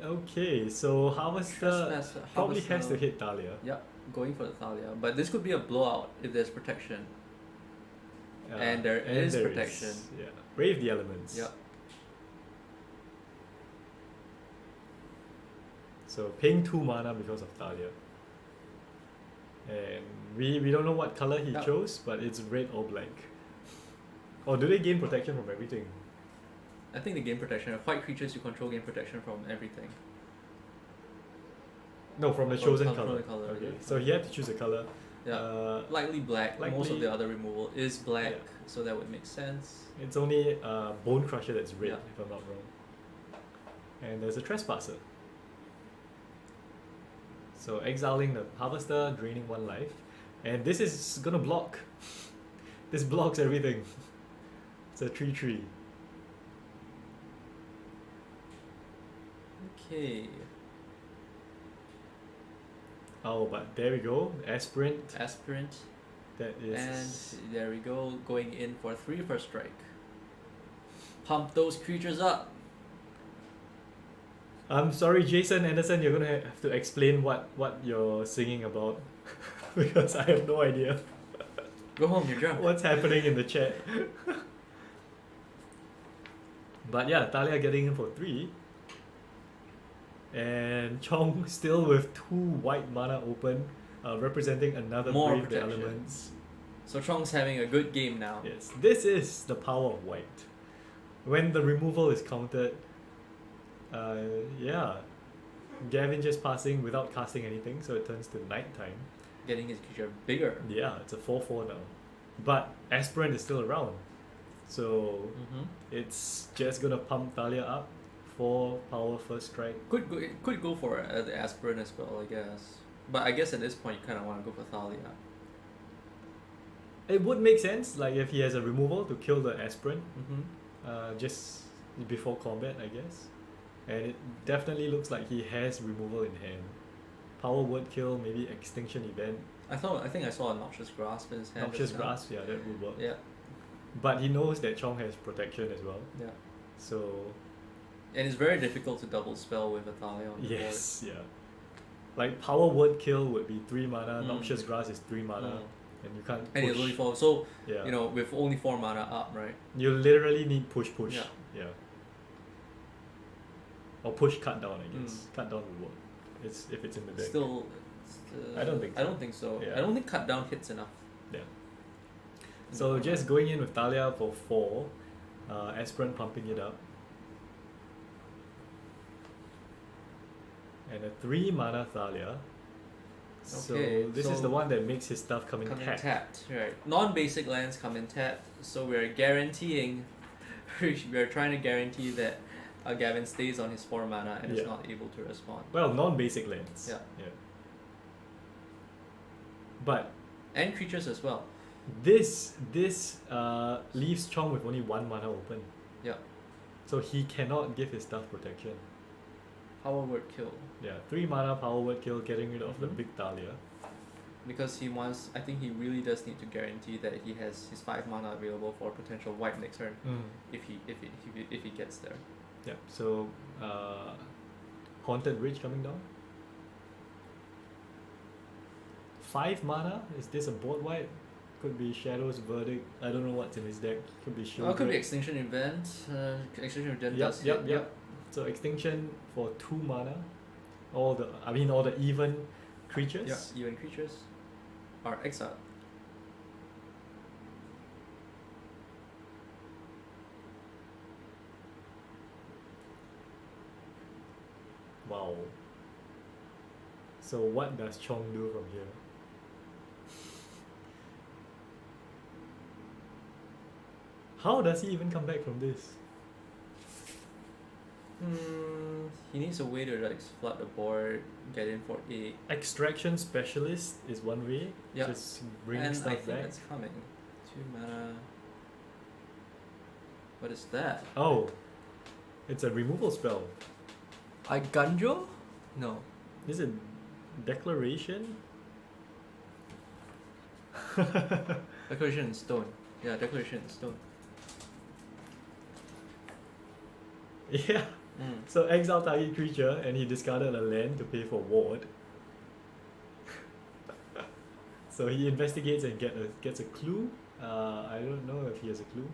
Okay, so Harvester
Trespasser.
probably has
Harvester.
to hit Talia.
Yep, going for the Thalia. But this could be a blowout if there's protection. And there is protection.
Yeah. Brave the Elements.
Yep.
So paying 2 mana because of Talia. And we don't know what color he
Yep.
chose, but it's red or black. Or do they gain protection from everything?
I think they gain protection. White creatures you control gain protection from everything.
No, from the
From
chosen
control
color.
the color,
Okay,
yeah.
so he had to choose a color.
Yeah. Lightly black. Most of the other removal is black,
Yeah.
so that would make sense.
It's only Bone Crusher that's red,
Yeah.
if I'm not wrong. And there's a Trespasser. So exiling the Harvester, draining 1 life. And this is gonna block. This blocks everything. It's a 3/3.
Okay.
Oh, but there we go. Aspirant.
Aspirant.
That is.
And there we go, going in for 3 first strike. Pump those creatures up.
I'm sorry, Jason Anderson, you're gonna have to explain what you're singing about. Because I have no idea
Go home, you're drunk.
what's happening in the chat. But yeah, Talia getting in for 3. And Chong still with 2 white mana open, representing another
More
Brave the
protection.
Elements.
So Chong's having a good game now.
Yes, this is the power of white. When the removal is countered, yeah, Gavin just passing without casting anything, so it turns to nighttime.
Getting his creature bigger.
Yeah, it's a 4/4 now. But Aspirant is still around, so it's just gonna pump Talia up. 4 power first strike.
Could go for the Aspirant as well, I guess. But I guess at this point you kind of want to go for Thalia.
It would make sense, like if he has a removal to kill the Aspirant, just before combat, I guess. And it definitely looks like he has removal in hand. Power Word Kill, maybe Extinction Event.
I think I saw a Noxious Grasp in his hand.
Noxious
just now.
Grasp, yeah, that would work.
Yeah.
But he knows that Chong has protection as well.
Yeah.
So
And it's very difficult to double spell with a Thalia on the
yes, yeah. Like Power Word Kill would be 3 mana,
Mm.
Noxious Grass is 3 mana,
board.
and you can't
And
push.
it's only 4. So,
Yeah.
you know, with only 4 mana up, right?
You literally need push.
Yeah.
Yeah. Or push cut down, I guess. Cut down would work. It's if it's in the deck.
Still,
I don't think
I
so.
don't think so.
Yeah.
I don't think cut down hits enough.
Yeah. So just going in with Talia for 4, Aspirant pumping it up. And a 3 mana Thalia. So
Okay,
this is
so
the one that makes his stuff come in
come in
tapped.
tapped, right? Non-basic lands come in tapped, so we're guaranteeing, we're trying to guarantee that Gavin stays on his 4 mana and
Yeah.
is not able to respond.
Well, non-basic lands.
Yeah.
But
And creatures as well.
this leaves Chong with only 1 mana open.
Yeah.
So he cannot give his stuff protection.
Power Word Kill.
Yeah, 3 mana Power Word Kill, getting rid of the big Thalia.
Because he wants, I think he really does need to guarantee that he has his 5 mana available for potential white next turn if he gets there.
Yeah, so Haunted Ridge coming down. 5 mana? Is this a board wipe? Could be Shadow's Verdict. I don't know what's in his deck. Could be Shield.
Well, it could be
Break.
Extinction Event. Extinction Event
Yep,
does
yep,
hit.
yep. So Extinction for 2 mana. All the even creatures.
Yeah, even creatures are exiled.
Wow. So what does Chong do from here? How does he even come back from this?
He needs a way to like flood the board, get in for 8.
Extraction Specialist is one way.
Yeah.
Just bring
And I
stuff
think
back.
it's coming. 2 mana. What is that?
Oh, it's a removal spell.
I Ganjo? No.
Is it Declaration?
Declaration in stone. Yeah, Declaration in stone.
Yeah. So exile target creature, and he discarded a land to pay for ward. So he investigates and gets a clue. I don't know if he has a clue.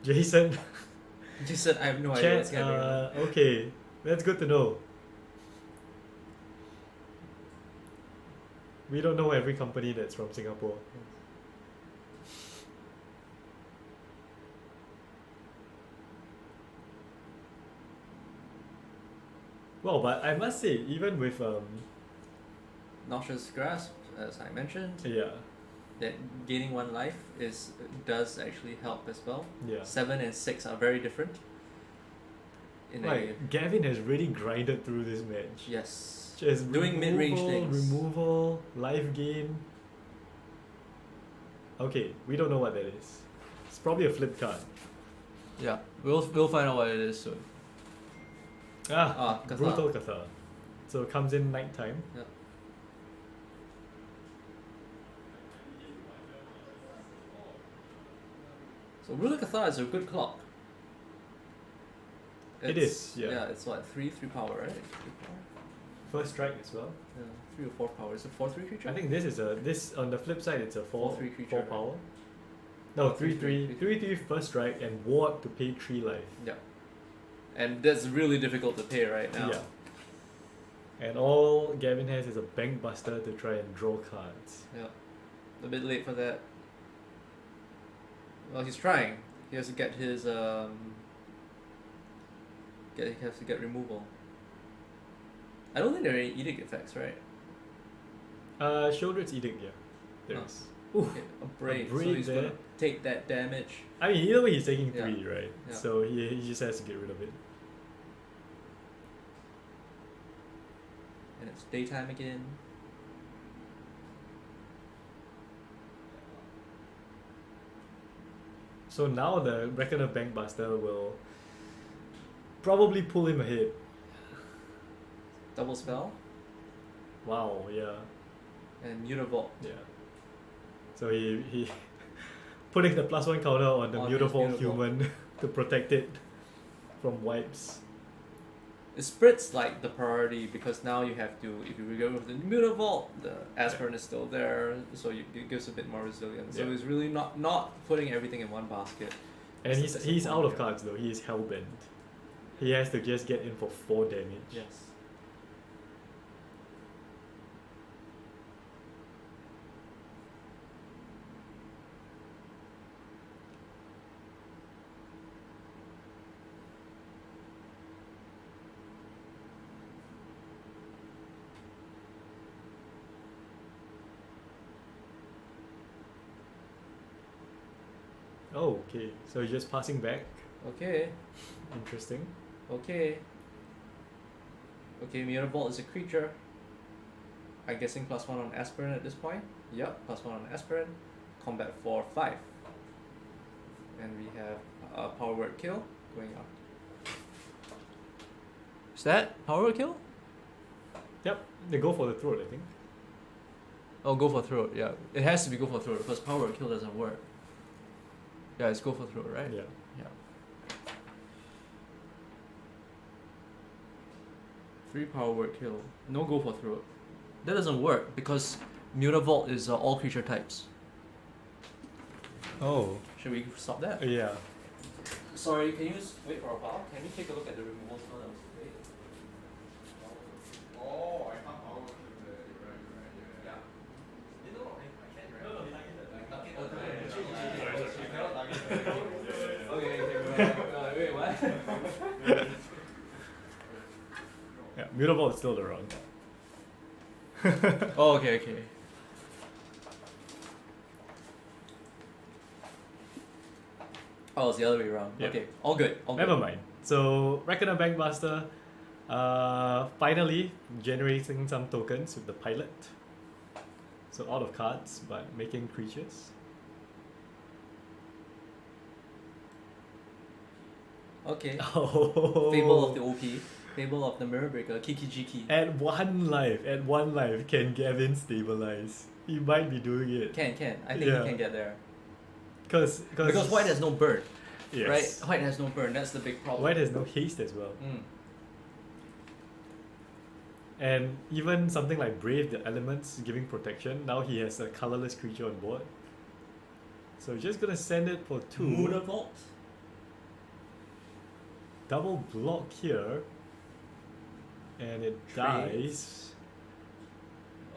Jason,
Just said I have no idea what's
chat.
going on.
Okay, that's good to know. We don't know every company that's from Singapore. Well, but I must say, even with
Noxious Grasp, as I mentioned,
yeah,
that gaining 1 life does actually help as well.
yeah.
7 and 6 are very different.
Like Gavin has really grinded through this match.
Yes.
Just
Doing mid-range things.
Removal, life gain. Okay, we don't know what that is. It's probably a flip card.
Yeah, we'll find out what it is soon. Katha.
Brutal Katha. So it comes in nighttime.
Yeah. So Brutal Katha is a good clock.
It is, yeah.
Yeah, it's what, 3 power, right? 3 power.
First strike as well.
Yeah, 3 or 4 power. Is it 4/3 creature?
I think this on the flip side it's a
4/3 creature.
4 power. No, 3/3 first strike and ward to pay 3 life.
Yeah. And that's really difficult to pay right now.
Yeah. And all Gavin has is a Bank Buster to try and draw cards.
Yeah. A bit late for that. Well, he's trying. He has to get his he has to get removal. I don't think there are any edict effects, right?
Shouldred's Edict, yeah. There is.
Okay, a brave. So he's
there.
gonna take that damage.
I mean, either way he's taking 3,
Yeah.
right?
Yeah.
So he just has to get rid of it.
And it's daytime again.
So now the Reckoner Bank Buster will probably pull him ahead.
Double spell
Wow, yeah.
and Mutavault.
Yeah. So he putting the +1 counter on the
On his
beautiful
Mutavault.
human to protect it from wipes.
Spirit's like the priority because now you have to, if you go with the Mutavault, the Aspirin is still there, so it gives a bit more resilience. So
Yeah.
it's really not putting everything in one basket.
And
It's
he's out of
disappointing.
cards though. He is hellbent. He has to just get in for 4 damage.
Yes.
Oh, okay. So he's just passing back.
Okay.
Interesting.
Okay. Okay, Mutavault is a creature. I'm guessing +1 on Aspirin at this point. Yep, +1 on Aspirin. Combat for 5. And we have a Power Word Kill going on. Is that Power Word Kill?
Yep. They go for the throat, I think.
Oh, go for throat, yeah. It has to be go for throat because Power Word Kill doesn't work. Yeah, it's go for throat, right?
Yeah.
Yeah. 3 Power Word Kill. No go for throat. That doesn't work because Mutavault is all creature types.
Oh.
Should we stop that?
Yeah.
Sorry, can you just wait for a while? Can you take a look at the removal spell that was played?
Oh, I can't power kill there. You're right, yeah.
No, I can't, right? Wait, what?
Yeah. Mutavault is still the wrong.
Oh, okay. Oh, it's the other way around.
Yeah.
Okay, all good.
Never mind. So Reckoner Bankbuster, finally generating some tokens with the pilot. So out of cards, but making creatures.
Okay.
Oh.
Fable of the OP. Fable of the Mirror Breaker. Kiki Jiki.
At one life, can Gavin stabilize? He might be doing it.
Can. I think
Yeah.
he can get there.
Because
White has no burn.
yes.
Right? White has no burn. That's the big problem.
White has no haste as well.
Mm.
And even something like Brave the Elements giving protection, now he has a colorless creature on board. So just gonna send it for 2.
Mutavault.
Double block here. And it dies.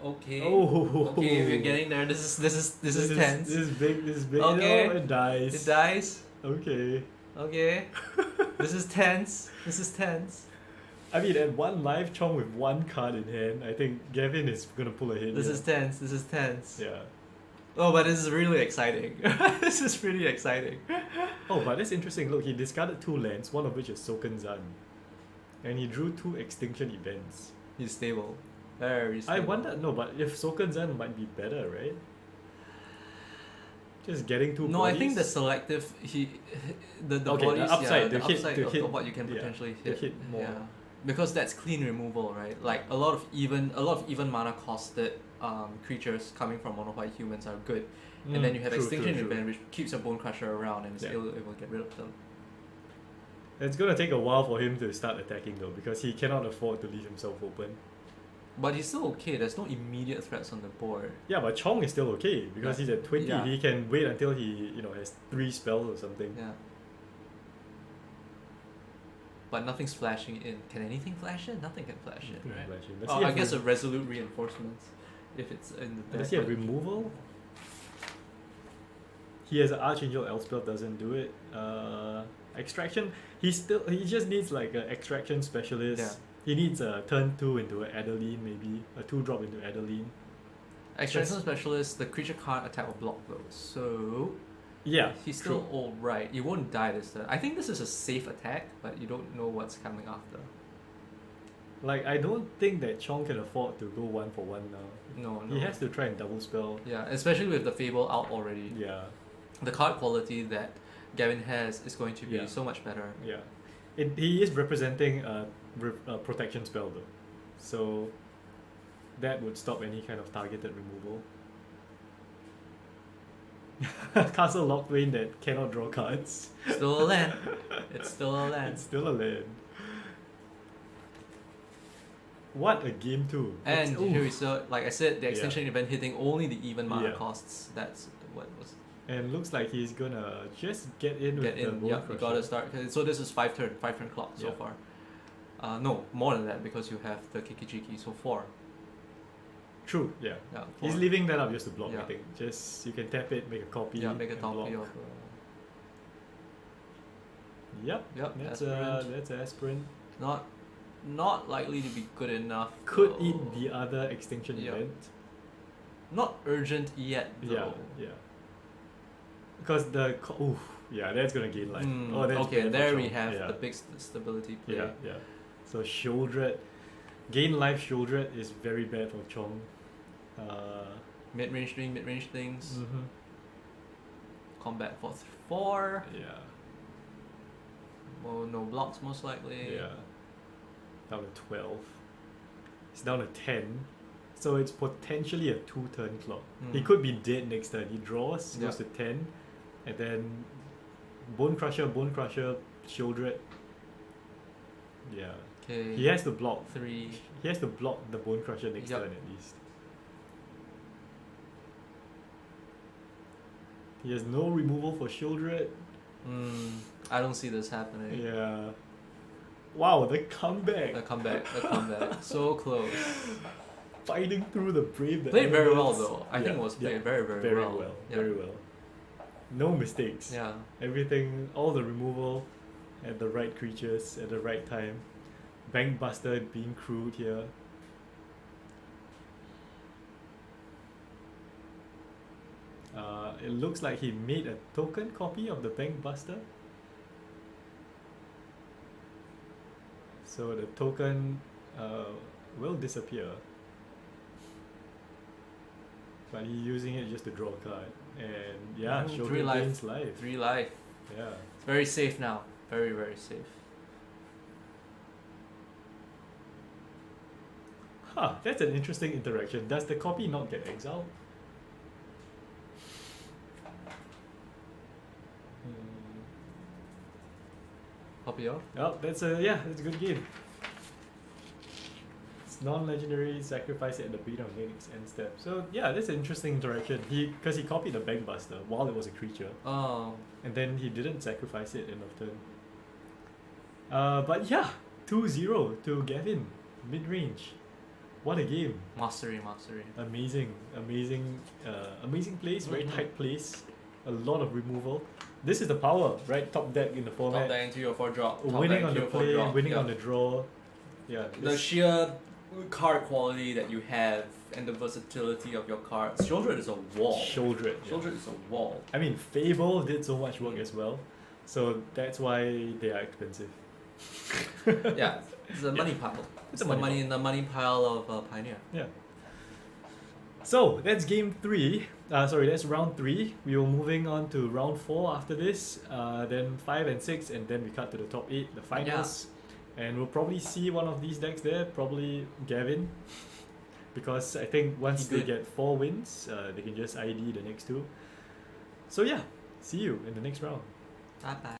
Okay.
Oh.
Okay, we're getting there. This is tense.
This is big.
Okay.
Oh, it dies.
It dies.
Okay.
Okay. This is tense.
I mean, at one live Chong with one card in hand, I think Gavin is gonna pull ahead.
This
here.
is tense. This is tense.
Yeah.
Oh, but this is really exciting. This is really exciting.
Oh, but that's interesting. Look, he discarded 2 lands, one of which is Soken Zan. And he drew 2 extinction events.
He's stable. Very
I
stable.
wonder, no, but if Soken Zan might be better, right? Just getting 2
No,
bodies.
I think the selective the
Okay, the
bodies,
upside,
yeah,
the
the
hit-
upside
to
of
hit-
what you can
yeah,
potentially
to
hit.
hit more.
Yeah. Because that's clean removal, right? Like a lot of even mana costed creatures coming from mono white humans are good. And then you have
true,
extinction
true, true.
event which keeps your bone crusher around and is
Yeah.
still able to get rid of them.
It's gonna take a while for him to start attacking though, because he cannot afford to leave himself open.
But he's still okay, there's no immediate threats on the board.
Yeah, but Chong is still okay because
Yeah.
he's at 20.
Yeah.
He can wait until he, has 3 spells or something.
Yeah. But nothing's flashing in. Can anything flash in? Nothing can flash in,
Nothing
right?
flashing. Does
Oh,
he
I
have
guess a resolute reinforcements if it's in the deck.
Does he have
but-
removal? He has an Archangel Elspeth, doesn't do it. Extraction, he just needs like an extraction specialist.
Yeah.
He needs a turn 2 into an Adeline, maybe. A 2-drop into Adeline.
Extraction specialist, the creature can't attack or block those. So
Yeah.
he's still alright. You won't die this turn. I think this is a safe attack, but you don't know what's coming after.
Like, I don't think that Chong can afford to go 1 for 1 now.
No.
He has to try and double spell.
Yeah, especially with the Fable out already.
Yeah.
The card quality that Gavin has is going to be
Yeah.
so much better.
Yeah. He is representing a protection spell though. So that would stop any kind of targeted removal. Castle Lockwayne that cannot draw cards.
Still a land. It's still a land.
It's still a land. What a game too.
And
It's-
here
oof.
we saw, like I said, the
Yeah.
extinction event hitting only the even mana
Yeah.
costs. That's what was
And looks like he's gonna just get in
get
with the
in.
Bone
Yeah, you
Crusher.
gotta start. So this is 5 turn clock so
Yeah.
far. No, more than that because you have the Kikijiki. So 4.
True, yeah.
Yeah, 4.
He's leaving that up just to block, I
Yeah.
think. Just you can tap it, make a copy.
Yeah, make a
and
copy
block.
of.
Yep.
Yep,
That's
Aspirant.
that's aspirant.
Not likely to be good enough.
Could
though.
eat the other extinction
Yeah.
event.
Not urgent yet though.
Yeah, yeah. Because yeah, that's gonna gain life. Oh, that's
okay,
bad for
there we
Chong.
have
Yeah.
the big stability play.
Yeah, yeah. So Shieldred, gain life Shieldred is very bad for Chong.
Mid-range things.
Mhm.
Combat for 4.
Yeah,
Well, no blocks most likely.
yeah. Down to 12. It's down to 10. So it's potentially a 2-turn clock. He
Mm.
could be dead next turn. He draws,
Yeah.
goes to 10, and then Bone Crusher, Shieldred. Yeah.
Okay.
He has to block.
3.
He has to block the Bone Crusher next
Yup.
turn at least. He has no removal for Shieldred.
I don't see this happening.
Yeah. Wow, the comeback.
The comeback. So close.
Fighting through the brave. the
Played very well
elements.
though. I think it was played
yeah.
very, very,
Very
well.
well.
Yeah.
Very well. No mistakes.
Yeah.
Everything, all the removal at the right creatures at the right time. Bankbuster being crude here. It looks like he made a token copy of the Bankbuster. So the token will disappear. But he's using it just to draw a card. And yeah,
Mhm,
Shogun
3 life.
gains life.
3 life.
Yeah.
It's very safe now. Very, very safe.
Huh, that's an interesting interaction. Does the copy not get exiled?
Copy off.
Oh, that's a that's a good game. It's non-legendary, sacrifice it at the beginning of next end step. So yeah, that's an interesting interaction. Because he copied the Bankbuster while it was a creature,
Oh.
and then he didn't sacrifice it end of turn. But yeah, 2-0 to Gavin, mid-range. What a game!
Mastery.
Amazing place, very
Mhm.
tight place, a lot of removal. This is the power, right? Top deck in the
Top
format.
deck into your 4 drop. Top
Winning
deck
on
into
the
your 4
play,
drop.
winning
Yeah.
on the draw. Yeah.
The sheer card quality that you have and the versatility of your cards. Shieldred is a wall.
Shieldred. Yeah.
Shieldred is a wall.
I mean, Fable did so much work as well, so that's why they are expensive.
Yeah, it's a money pile.
It's a
the
money
money in the money pile of Pioneer.
Yeah. So that's game 3. That's round 3. We were moving on to round 4 after this. Then 5 and 6, and then we cut to the top 8, the finals. And we'll probably see one of these decks there, probably Gavin. Because I think once they get 4 wins, they can just ID the next 2. So yeah, see you in the next round.
Bye bye.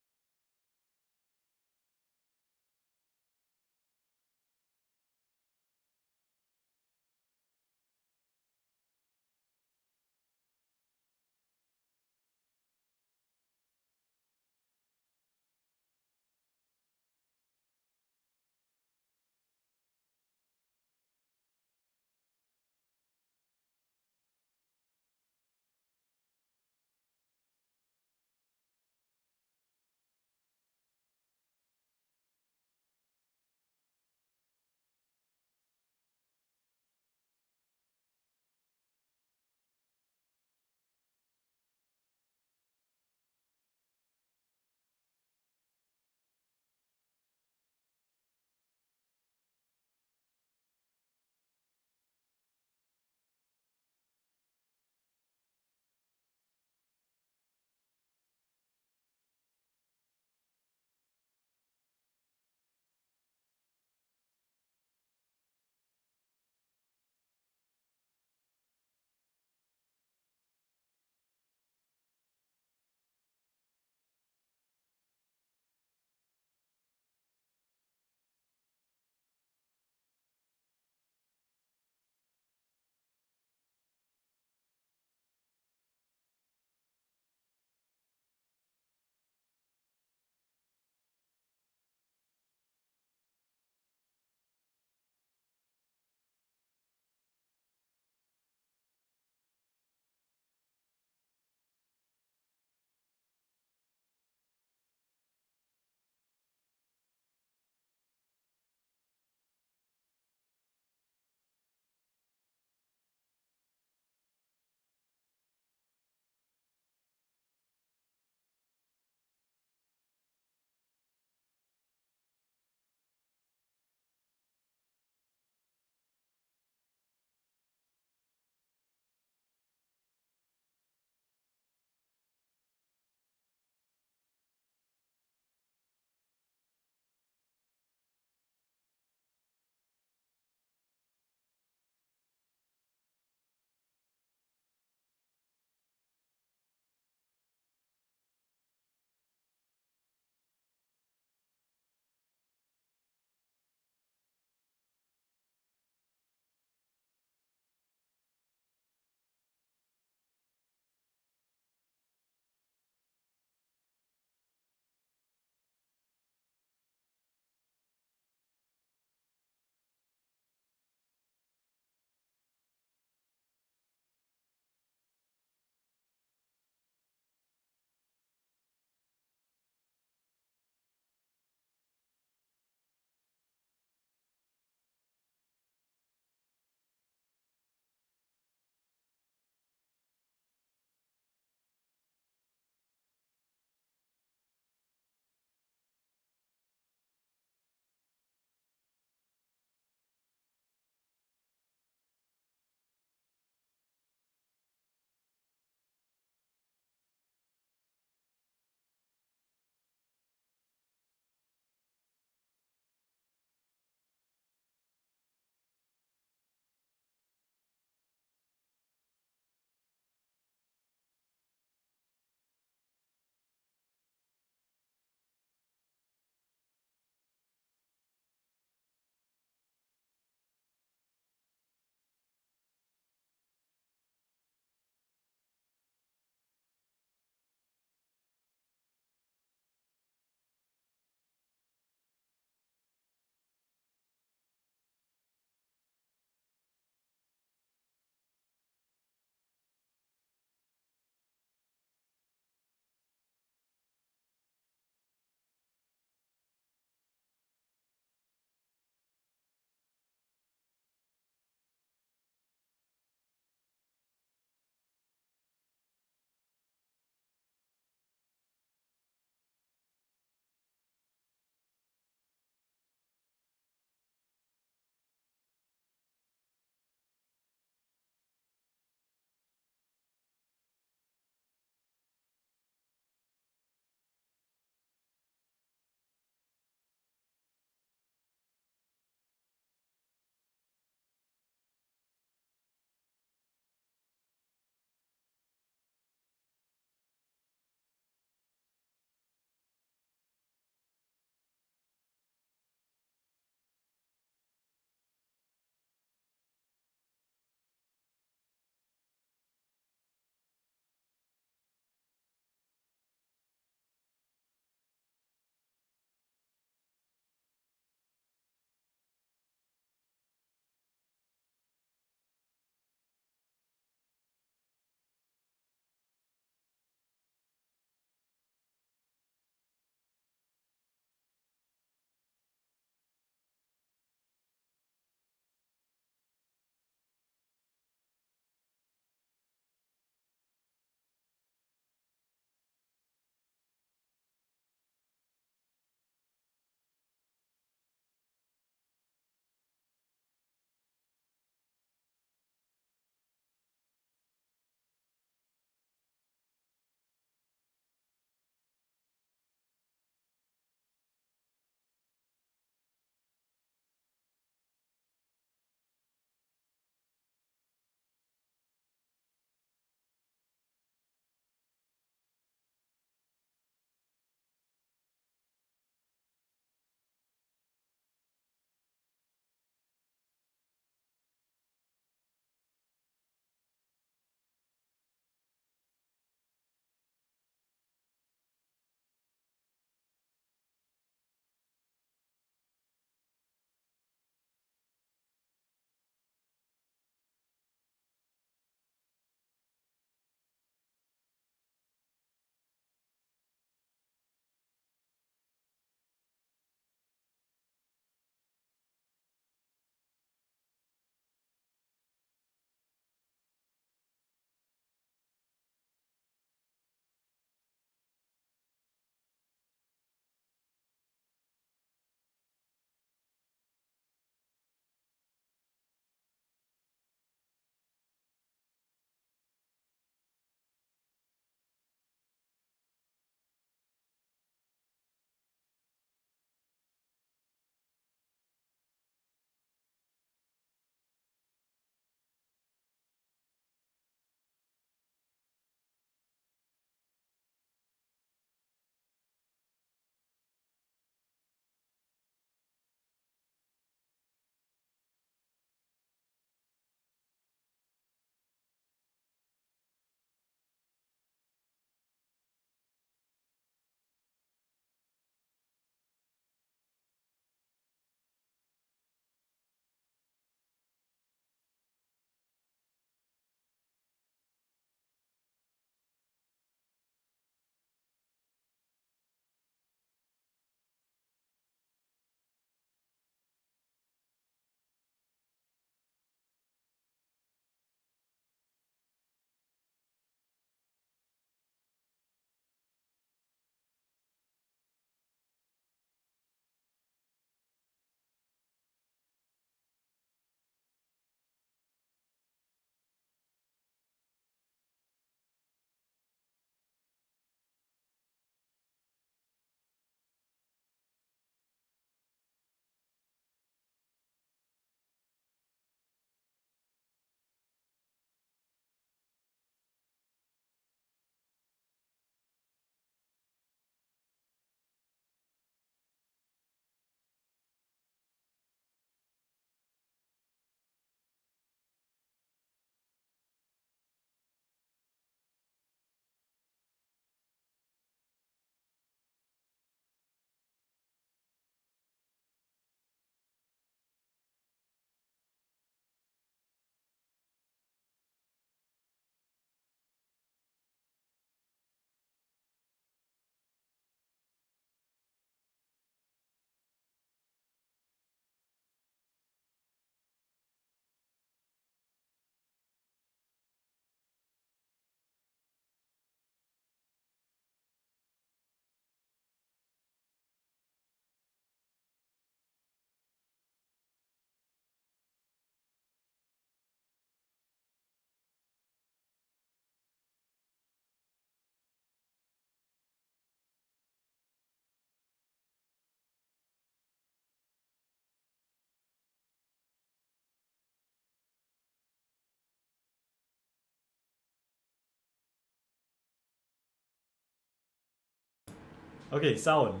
Okay, sound.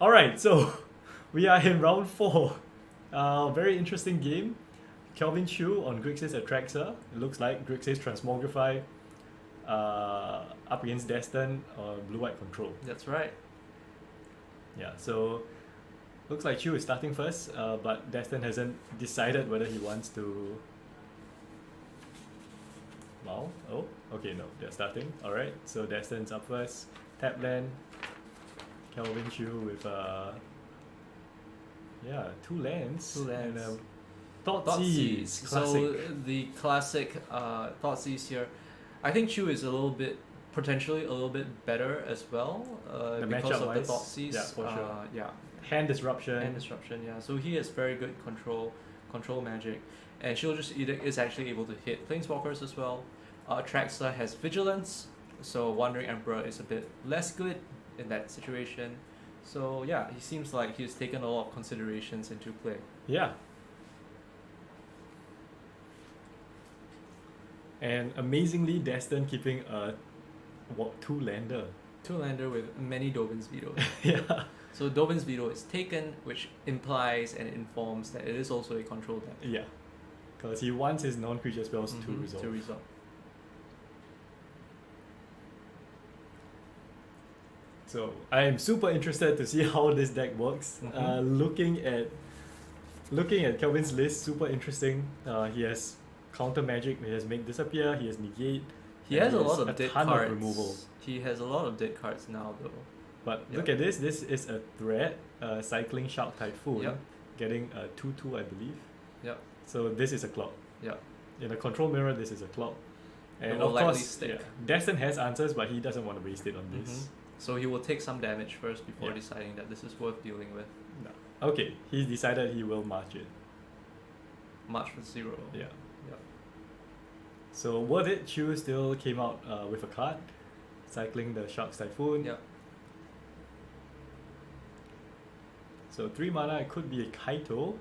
Alright, so we are in round 4. Very interesting game. Kelvin Chu on Grixis Atraxa. It looks like Grixis Transmogrify up against Destin on blue-white control.
That's right.
Yeah, so looks like Chu is starting first, but Destin hasn't decided whether he wants to. Wow. Oh, okay, no, they're starting. Alright, so Destin's up first. Tap land. Kelvin Chu with yeah, 2 lands.
2 lands.
And
Thoughtseize.
Thoughtseize.
So
Classic.
the classic Thoughtseize here. I think Chu is a little bit, potentially a little bit better as well
The
because of the
matchup-wise,
Thoughtseize.
yeah, for sure.
Yeah.
Hand disruption.
And disruption, yeah. So he has very good control magic. And Shieldred's Edict is actually able to hit Planeswalkers as well. Traxler has Vigilance, so Wandering Emperor is a bit less good in that situation. So yeah, he seems like he's taken a lot of considerations into play.
Yeah. And amazingly, Destin keeping a 2-lander.
2-lander with many Dovin's Veto.
Yeah.
So Dovin's Veto is taken, which implies and informs that it is also a control deck.
Yeah. Because he wants his non-creature spells to resolve.
To resolve.
So I am super interested to see how this deck works. Looking at Kelvin's list, super interesting. He has counter magic, he has make disappear, he has negate.
He
and
has a lot of dead
ton
cards.
of removal.
He has a lot of dead cards now though.
But
Yep.
look at this. This is a threat. Cycling Shark Typhoon,
Yep.
getting a 2/2, I believe.
Yep.
So this is a clock.
Yep.
In a control mirror, this is a clock.
It
And
will
of
likely
course,
stick.
yeah, Destin has answers, but he doesn't want to waste it on this.
So he will take some damage first before
Yeah.
deciding that this is worth dealing with.
No. Okay, he's decided he will march it.
March for 0.
Yeah.
Yep.
So worth it. Chu still came out with a card, cycling the Shark's Typhoon.
Yep.
So 3 mana, it could be a Kaito.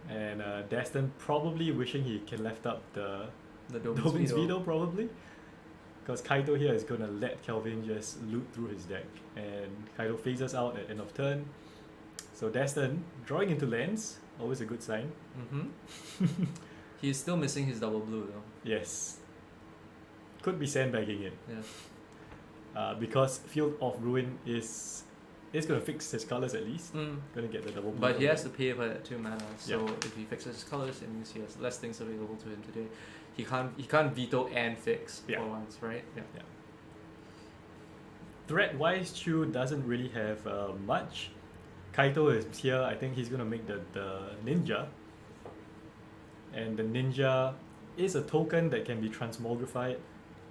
And Destin probably wishing he can left up the
The
Dovin's Veto probably. Because Kaito here is going to let Kelvin just loot through his deck. And Kaito phases out at end of turn. So Destin drawing into lands, always a good sign.
He's still missing his double blue though.
Yes. Could be sandbagging it.
Yeah.
Because Field of Ruin is going to fix his colors at least. Going to get the double blue.
But he
from
has to pay for that 2 mana. So
Yeah.
if he fixes his colors, it means he has less things available to him today. He can't veto and fix
Yeah.
for once, right? Yeah.
Yeah. Threat-wise, Chu doesn't really have much. Kaito is here. I think he's going to make the ninja. And the ninja is a token that can be transmogrified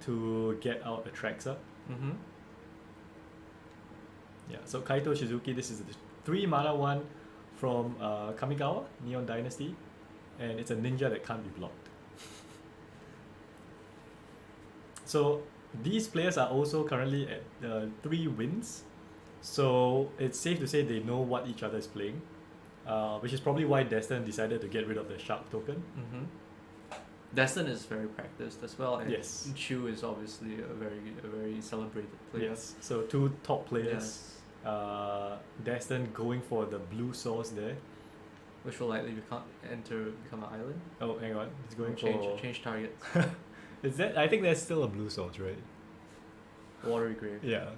to get out Atraxa. Yeah, so Kaito Shizuki, this is the 3 mana one from Kamigawa, Neon Dynasty. And it's a ninja that can't be blocked. So these players are also currently at 3 wins. So it's safe to say they know what each other is playing. Which is probably why Destin decided to get rid of the Shark token.
Destin is very practiced as well, and
Yes.
Chu is obviously a very celebrated player.
Yes, so 2 top players.
Yes.
Destin going for the blue source there.
Which will likely become an island.
Oh, hang on, he's going
Or change target.
Is that? I think that's still a blue source, right?
Watery grave.
Yeah.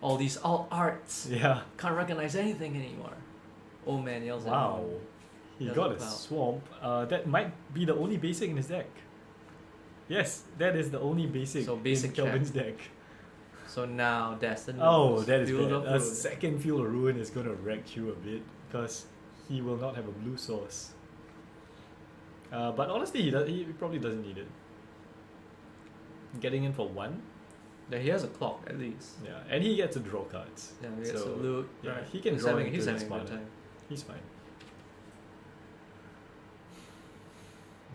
All these alt arts.
Yeah.
Can't recognize anything anymore. Old man yells at
Wow.
him.
He
Yells
got
at
a
Cloud.
swamp. That might be the only basic in his deck. Yes, that is the only basic,
So basic
in Kelvin's deck.
So now Destin.
Oh,
knows.
that is
Field
bad.
of
A
Ruin.
second Field of Ruin is going to wreck you a bit because he will not have a blue source. But honestly, he probably doesn't need it. Getting in for 1.
Yeah, he has a clock at least.
Yeah, and he gets to draw cards.
Yeah, he gets
So,
to loot.
yeah,
right.
he can
he's
draw
having,
into
he's
his
having a good
mana.
time.
He's fine.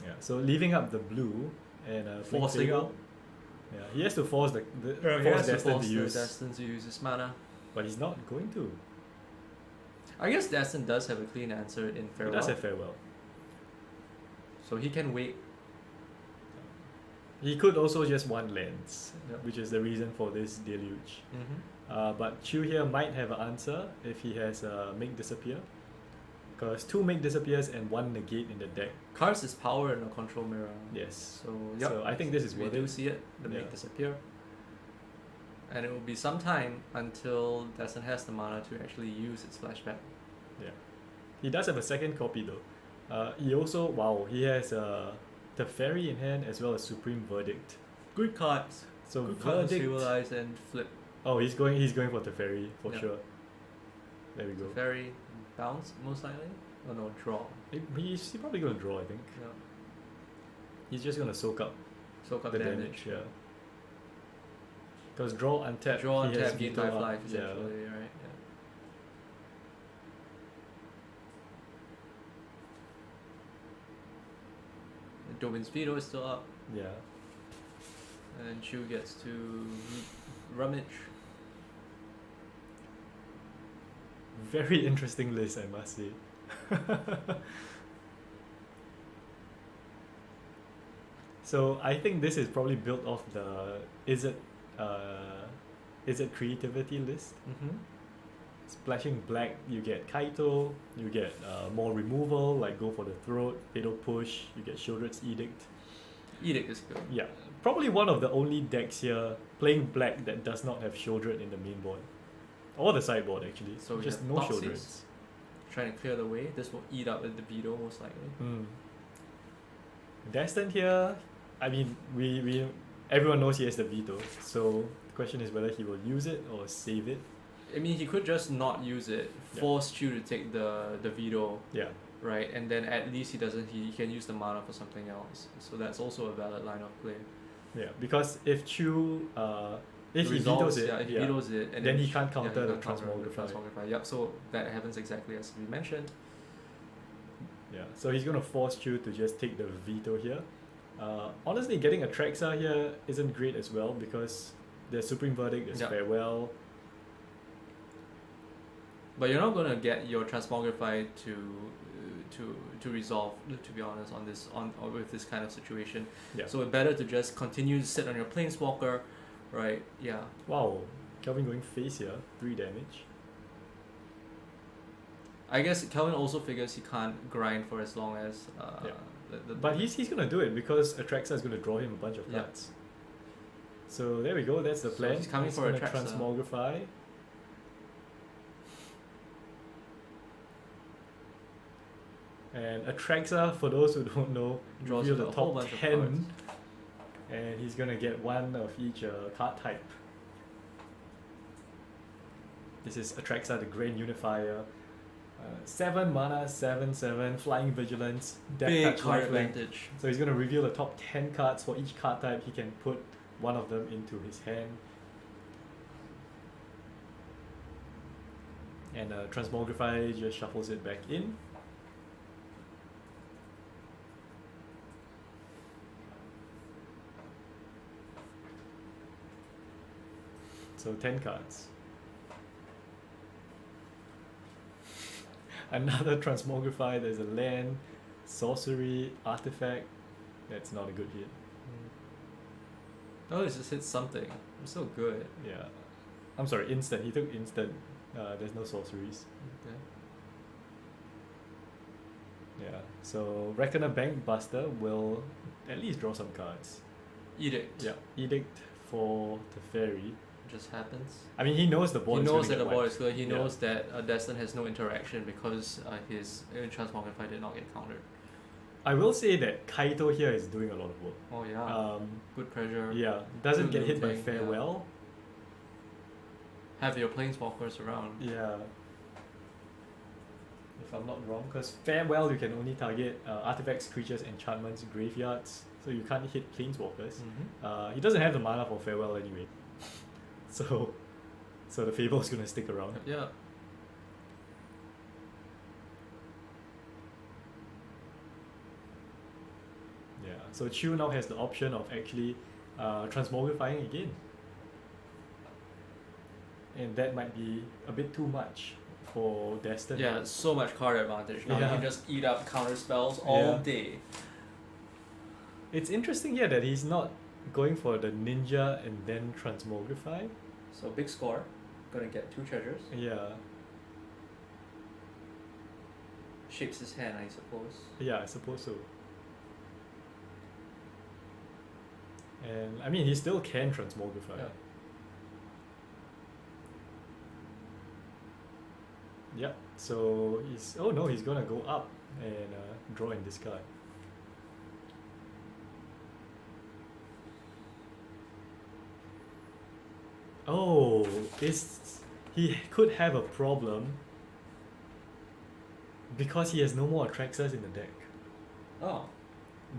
Yeah, so leaving up the blue and
Forcing
Flick
out.
Yeah, he has to force the
He
force
has to
Destin
force
to
the
use,
Destin to use his mana.
but he's not going to.
I guess Destin does have a clean answer in
He
farewell.
does have farewell.
So he can wait.
He could also just want lands,
Yep.
which is the reason for this deluge.
Mm-hmm.
But Chu here might have an answer if he has Make Disappear. Because 2 Make Disappears and 1 Negate in the deck.
Cards is power and a control mirror.
Yes.
So yep.
So I think this is
we
worth
do
it.
see it. The
Yeah.
make disappear. And it will be some time until Destin has the mana to actually use its flashback.
Yeah. He does have a second copy though. He also, wow, he has the Fairy in hand as well as Supreme Verdict.
Good cards.
So
Good cards to
Verdict.
stabilize and flip.
Oh, he's going for Teferi for
Yeah.
sure. There we go.
Very bounce most likely. Oh no, draw.
He's probably gonna draw, I think.
Yeah.
He's just gonna soak up
Soak up
the
damage.
damage, yeah. Because draw untap,
Draw
he
and
has
tap, gain
veto
5
up,
life
yeah.
essentially, right? Yeah. Domin's veto is still up,
Yeah.
and Chu gets to rummage.
Very interesting list, I must say. So I think this is probably built off the is it creativity list.
Mm-hmm.
Splashing black, you get Kaito, you get more removal, like go for the throat, fatal push, you get Shieldred's Edict.
Edict is good.
Yeah, probably one of the only decks here playing black that does not have Shieldred in the main board. Or the sideboard actually,
So we
just
have
no
Toxies.
Shieldreds.
Trying to clear the way. This will eat up at the veto most likely.
Destin here, I mean, we everyone knows he has the veto, so the question is whether he will use it or save it.
I mean, he could just not use it,
Yeah.
force Chu to take the veto,
Yeah,
right? And then at least he can use the mana for something else. So that's also a valid line of play.
yeah, because if Chu, if he
Resolves,
vetoes it,
yeah, if he vetoes it, and
then he can't counter
he
the
can't counter
Transmogrify.
Transmogrify. Yep. So that happens exactly as we mentioned.
Yeah, so he's gonna force Chu to just take the veto here. Honestly, getting a Traxa here isn't great as well because there's Supreme Verdict, there's
Yeah.
Farewell.
But you're not gonna get your Transmogrify to resolve, to be honest, or with this kind of situation.
Yeah.
So it's better to just continue to sit on your Planeswalker, right? Yeah.
Wow, Kelvin going face here, 3 damage.
I guess Kelvin also figures he can't grind for as long as
Yeah.
the
But he's gonna do it because Atraxa is gonna draw him a bunch of
Yeah.
cards. So there we go, that's the
So
plan.
he's coming for
gonna
Atraxa.
Transmogrify. And Atraxa, for those who don't know,
Draws
reveal
a
the
whole
top
bunch of
10,
cards.
and he's gonna get one of each card type. This is Atraxa, the Grand Unifier. 7 mana, 7/7, Flying Vigilance, Death
big
Touch,
card
Lifelink.
advantage.
So he's gonna reveal the top 10 cards for each card type. He can put one of them into his hand. And Transmogrify just shuffles it back in. So 10 cards. Another Transmogrify, there's a land, sorcery, artifact. That's not a good hit.
Oh, it just hit something. I'm so good.
Yeah. I'm sorry, instant. He took instant. There's no sorceries.
Okay.
Yeah. So Reckoner Bank Buster will at least draw some cards.
Edict.
Yeah. Edict for Teferi.
Just happens.
I mean, he knows the board
He
is
knows
gonna
that the
get
board
wiped.
is good. He
Yeah.
knows that Destin has no interaction because his Transmogrify did not get countered.
I will say that Kaito here is doing a lot of work.
Oh yeah. Good pressure.
Yeah. Doesn't
Good
get hit by
looting, yeah.
Farewell.
Have your Planeswalkers around.
Yeah. If I'm not wrong, because Farewell you can only target artifacts, creatures, enchantments, graveyards, so you can't hit Planeswalkers.
Mm-hmm.
He doesn't have the mana for Farewell anyway. So the Fable's gonna stick around.
Yeah.
Yeah. So Chu now has the option of actually transmogrifying again. And that might be a bit too much for Destin.
Yeah, so much card advantage. Now
Yeah.
you can just eat up counter spells all
Yeah.
day.
It's interesting here that he's not going for the ninja and then transmogrify.
So big score, gonna get 2 treasures.
Yeah,
Shapes his hand, I suppose.
yeah, I suppose so. And I mean, he still can transmogrify.
Yeah.
Yep. So he's he's gonna go up and draw and discard. Oh, he could have a problem because he has no more Atraxas in the deck.
Oh,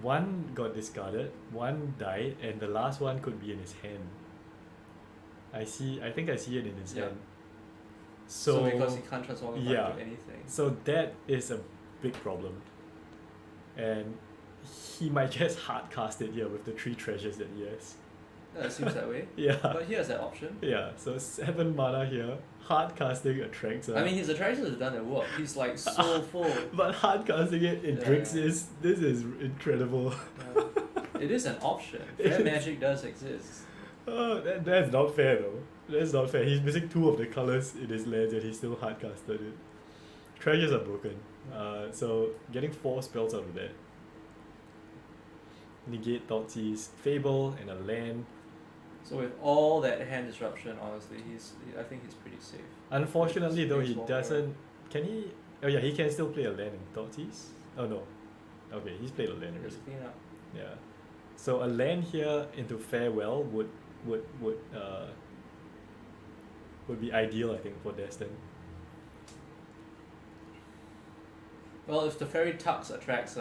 One got discarded, one died, and the last one could be in his hand. I think I see it in his
Yeah.
hand.
so because he can't transform
yeah.
into anything.
So that is a big problem. And he might just hard cast it here with the 3 treasures that he has.
Yeah, it seems that way.
Yeah.
But he has that option.
Yeah, so 7 mana here, hard casting Atraxa.
I mean, his Attraction has done the work. He's like so full.
but hard casting it in
Yeah.
Grixis, this is incredible.
It is an option.
It
Fair
is.
magic does exist.
Oh, that's not fair though. That's not fair. He's missing 2 of the colors in his lands and he still hard casted it. Treasures are broken. So getting 4 spells out of that. Negate Thoughtseize, Fable, and a land.
So with all that hand disruption, honestly, I think he's pretty safe.
Unfortunately though, he
Planeswalker.
doesn't. Can he? Oh yeah, he can still play a land in Thoughtseize. Oh no. Okay, he's played a land already.
Just clean up.
Yeah. So a land here into Farewell would be ideal, I think, for Destin.
Well, if the fairy tucks attracts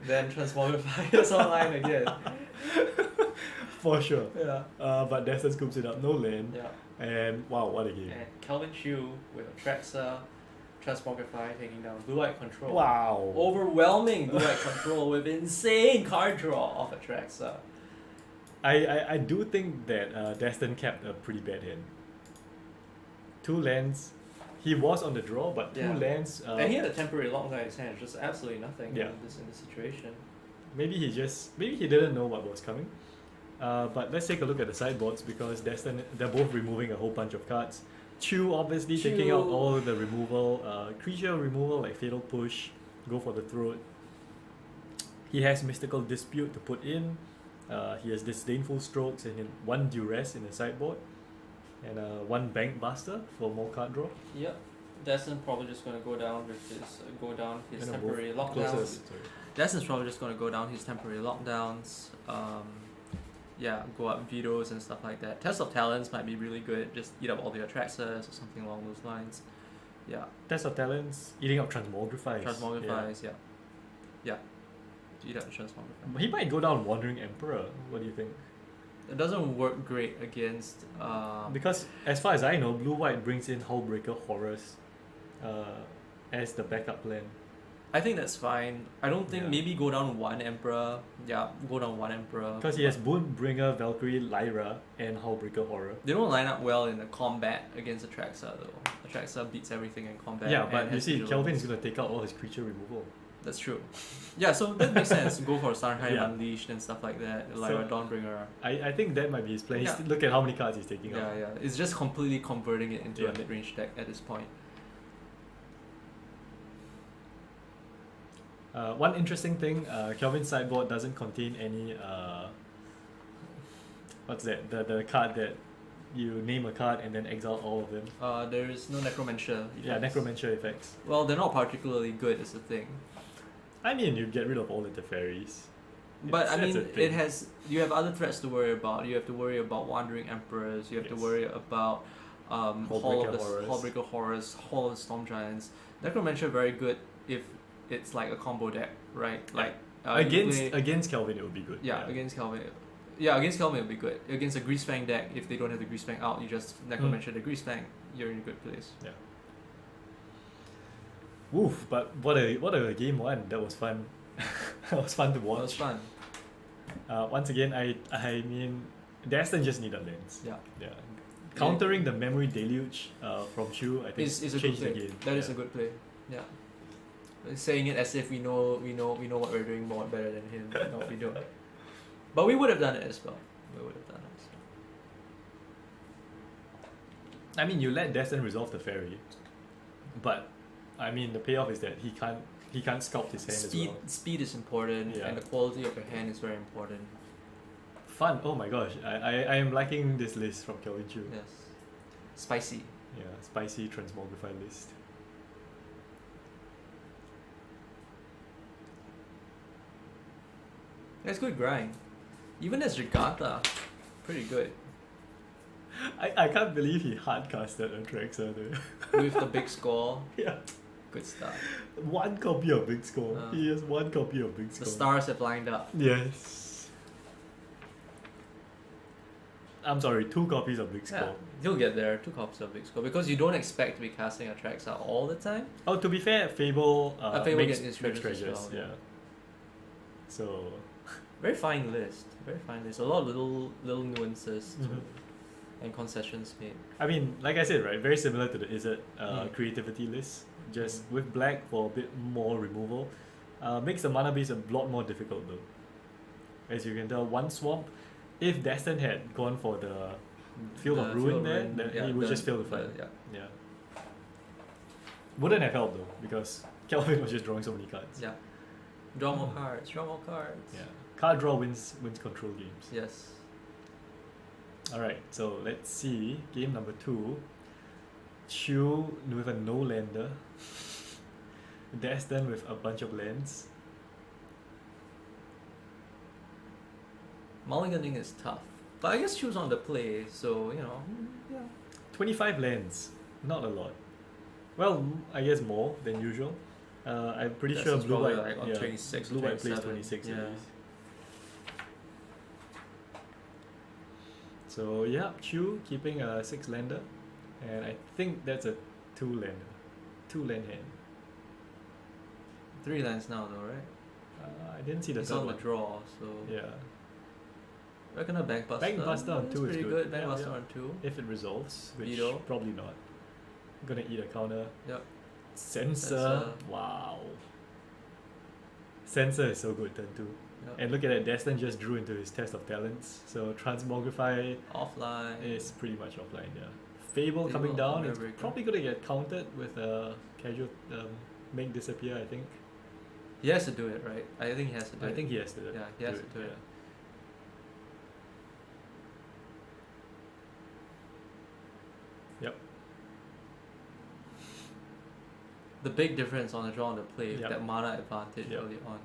then Transmogrify is online again.
For sure.
Yeah.
But Destin scoops it up, no land.
Yeah.
And wow, what a game.
And Kelvin Chu with Atraxa, Transmogrify taking down Blue White Control.
Wow.
Overwhelming Blue White Control with insane card draw of Atraxa.
I do think that Destin kept a pretty bad hand. 2 lands. He was on the draw, but 2
Yeah.
lands.
And he had a temporary lock in his hand, just absolutely nothing
Yeah.
in this situation.
Maybe he didn't know what was coming. But let's take a look at the sideboards because Destin, they're both removing a whole bunch of cards. Chu obviously taking out
Chu.
all the removal, creature removal like Fatal Push, go for the throat. He has Mystical Dispute to put in. He has Disdainful Strokes and 1 Duress in the sideboard. And 1 Bank Buster for more card draw.
Yep. Destin probably just gonna go down with his
And
temporary
both
lockdowns.
closest, sorry.
Destin's probably just gonna go down his temporary lockdowns. Go up vetoes and stuff like that. Test of Talents might be really good. Just eat up all the Atraxas or something along those lines. Yeah.
Test of Talents, eating up Transmogrifies.
Transmogrifies, yeah. Yeah. Eat up the Transmogrify.
He might go down Wandering Emperor. What do you think?
It doesn't work great against
Because as far as I know, Blue White brings in Hullbreaker Horrors as the backup plan.
I think that's fine. I don't think
Yeah.
maybe go down 1 Emperor. Yeah, go down 1 Emperor.
Because he has Boonbringer, Valkyrie, Lyra, and Hullbreaker Horror.
They don't line up well in the combat against Atraxa though. Atraxa beats everything in combat.
Yeah,
and
but you
has
see,
vigilance.
Kelvin is going to take out all his creature removal.
That's true. Yeah, so that makes sense. Go for Starnheim
Yeah.
Unleashed and stuff like that. Lyra Dawnbringer.
I think that might be his plan.
Yeah.
Look at how many cards he's taking
Yeah,
out.
yeah. It's just completely converting it into
Yeah.
a mid-range deck at this point.
One interesting thing, Kelvin's sideboard doesn't contain any what's that? The card that you name a card and then exile all of them.
There is no Necromancer.
Yeah,
effects.
Necromancer effects.
Well, they're not particularly good, is the thing.
I mean, you get rid of all the Teferis.
But I
That's
mean,
a thing.
you have other threats to worry about. You have to worry about Wandering Emperors. You have to
Yes.
worry about Hall
Hullbreaker
of the
Horrors.
Hullbreaker Horrors, Hall of the Storm Giants. Necromancer very good if it's like a combo deck, right? Like you play-
Against Kelvin, it would be good.
yeah, against Kelvin. Yeah, against Kelvin it'll be good. Against a Greasefang deck, if they don't have the Greasefang out, you just Necromancer the Greasefang. You're in a good place.
Yeah. Woof! But what a game one. That was fun. That was fun to watch.
That was fun.
Once again, I mean, Destin just needed lands.
Yeah.
Yeah. Countering the memory deluge from Chu, I think
Is a good
changed the
play.
game.
That is
Yeah.
a good play. Yeah. Saying it as if we know what we're doing more better than him. No, we don't. But we would have done it as well. We would have done it as well.
I mean, you let Destin resolve the fairy, but I mean, the payoff is that he can't sculpt his hand
Speed,
as well.
speed is important,
Yeah.
and the quality of your hand is very important.
Fun. Oh my gosh, I am liking this list from Kelvin Chu.
Yes. Spicy.
Yeah, spicy transmogrify list.
That's good grind. Even as Giganta, pretty good.
I can't believe he hardcasted a Traxxer there.
With the big score,
Yeah.
good stuff.
One copy of Big Score.
Uh,
He has one copy of Big Score.
The stars have lined up.
Yes. I'm sorry, 2 copies of Big
Yeah,
Score.
you'll get there. 2 copies of big score because you don't expect to be casting a Traxxer all the time.
Oh, to be fair, Fable,
Fable
makes
gets its
makes
treasures as
treasures,
well,
yeah. So,
Very fine list. Very fine list. A lot of little nuances to,
Mhm.
and concessions made.
I mean, like I said, right, very similar to the Izzet
Mm.
creativity list, just with black for a bit more removal. Makes the mana base a lot more difficult though. As you can tell, one swamp, if Destin had gone for the Field of Ruin there, then he would just fail the fight.
Yeah.
Yeah. Wouldn't have helped though, because Kelvin was just drawing so many cards.
Yeah. Draw more cards. Draw more cards.
Yeah. Card draw wins control games.
Yes.
Alright, so let's see. Game number 2. Chu with a no lander. Destin with a bunch of lands.
Mulliganing is tough. But I guess she was on the play, so, you know, yeah.
25 lands. Not a lot. Well, I guess more than usual. I'm pretty
That's
sure
just
blue
probably
white,
like on 26,
blue white plays
27,
26
yeah.
at least. So yeah, Chu keeping a 6 lander, and I think that's a 2 lander, 2 land hand.
3 lands now, though, right?
I didn't see the
It's
third
on the
one.
draw, so.
Yeah,
Reckon a Bankbuster.
Bankbuster on 2 is
pretty
good.
good.
Yeah,
Bankbuster
yeah.
on 2.
if it resolves, which
Veto.
probably not. Gonna eat a counter.
Yep.
Sensor.
Sensor.
Wow. Sensor is so good turn 2.
Yep.
And look at that, Destin just drew into his test of talents. So Transmogrify
Offline.
is pretty much offline, yeah. Fable coming
Fable,
down, it's
Daybreaker.
probably gonna get countered with a casual make disappear, I think.
He has to do it, right? I think he has to do it.
I think he has to
Yeah, he has to do it.
Yep.
The big difference on the draw and the play,
Yep.
that mana advantage
Yep.
early on.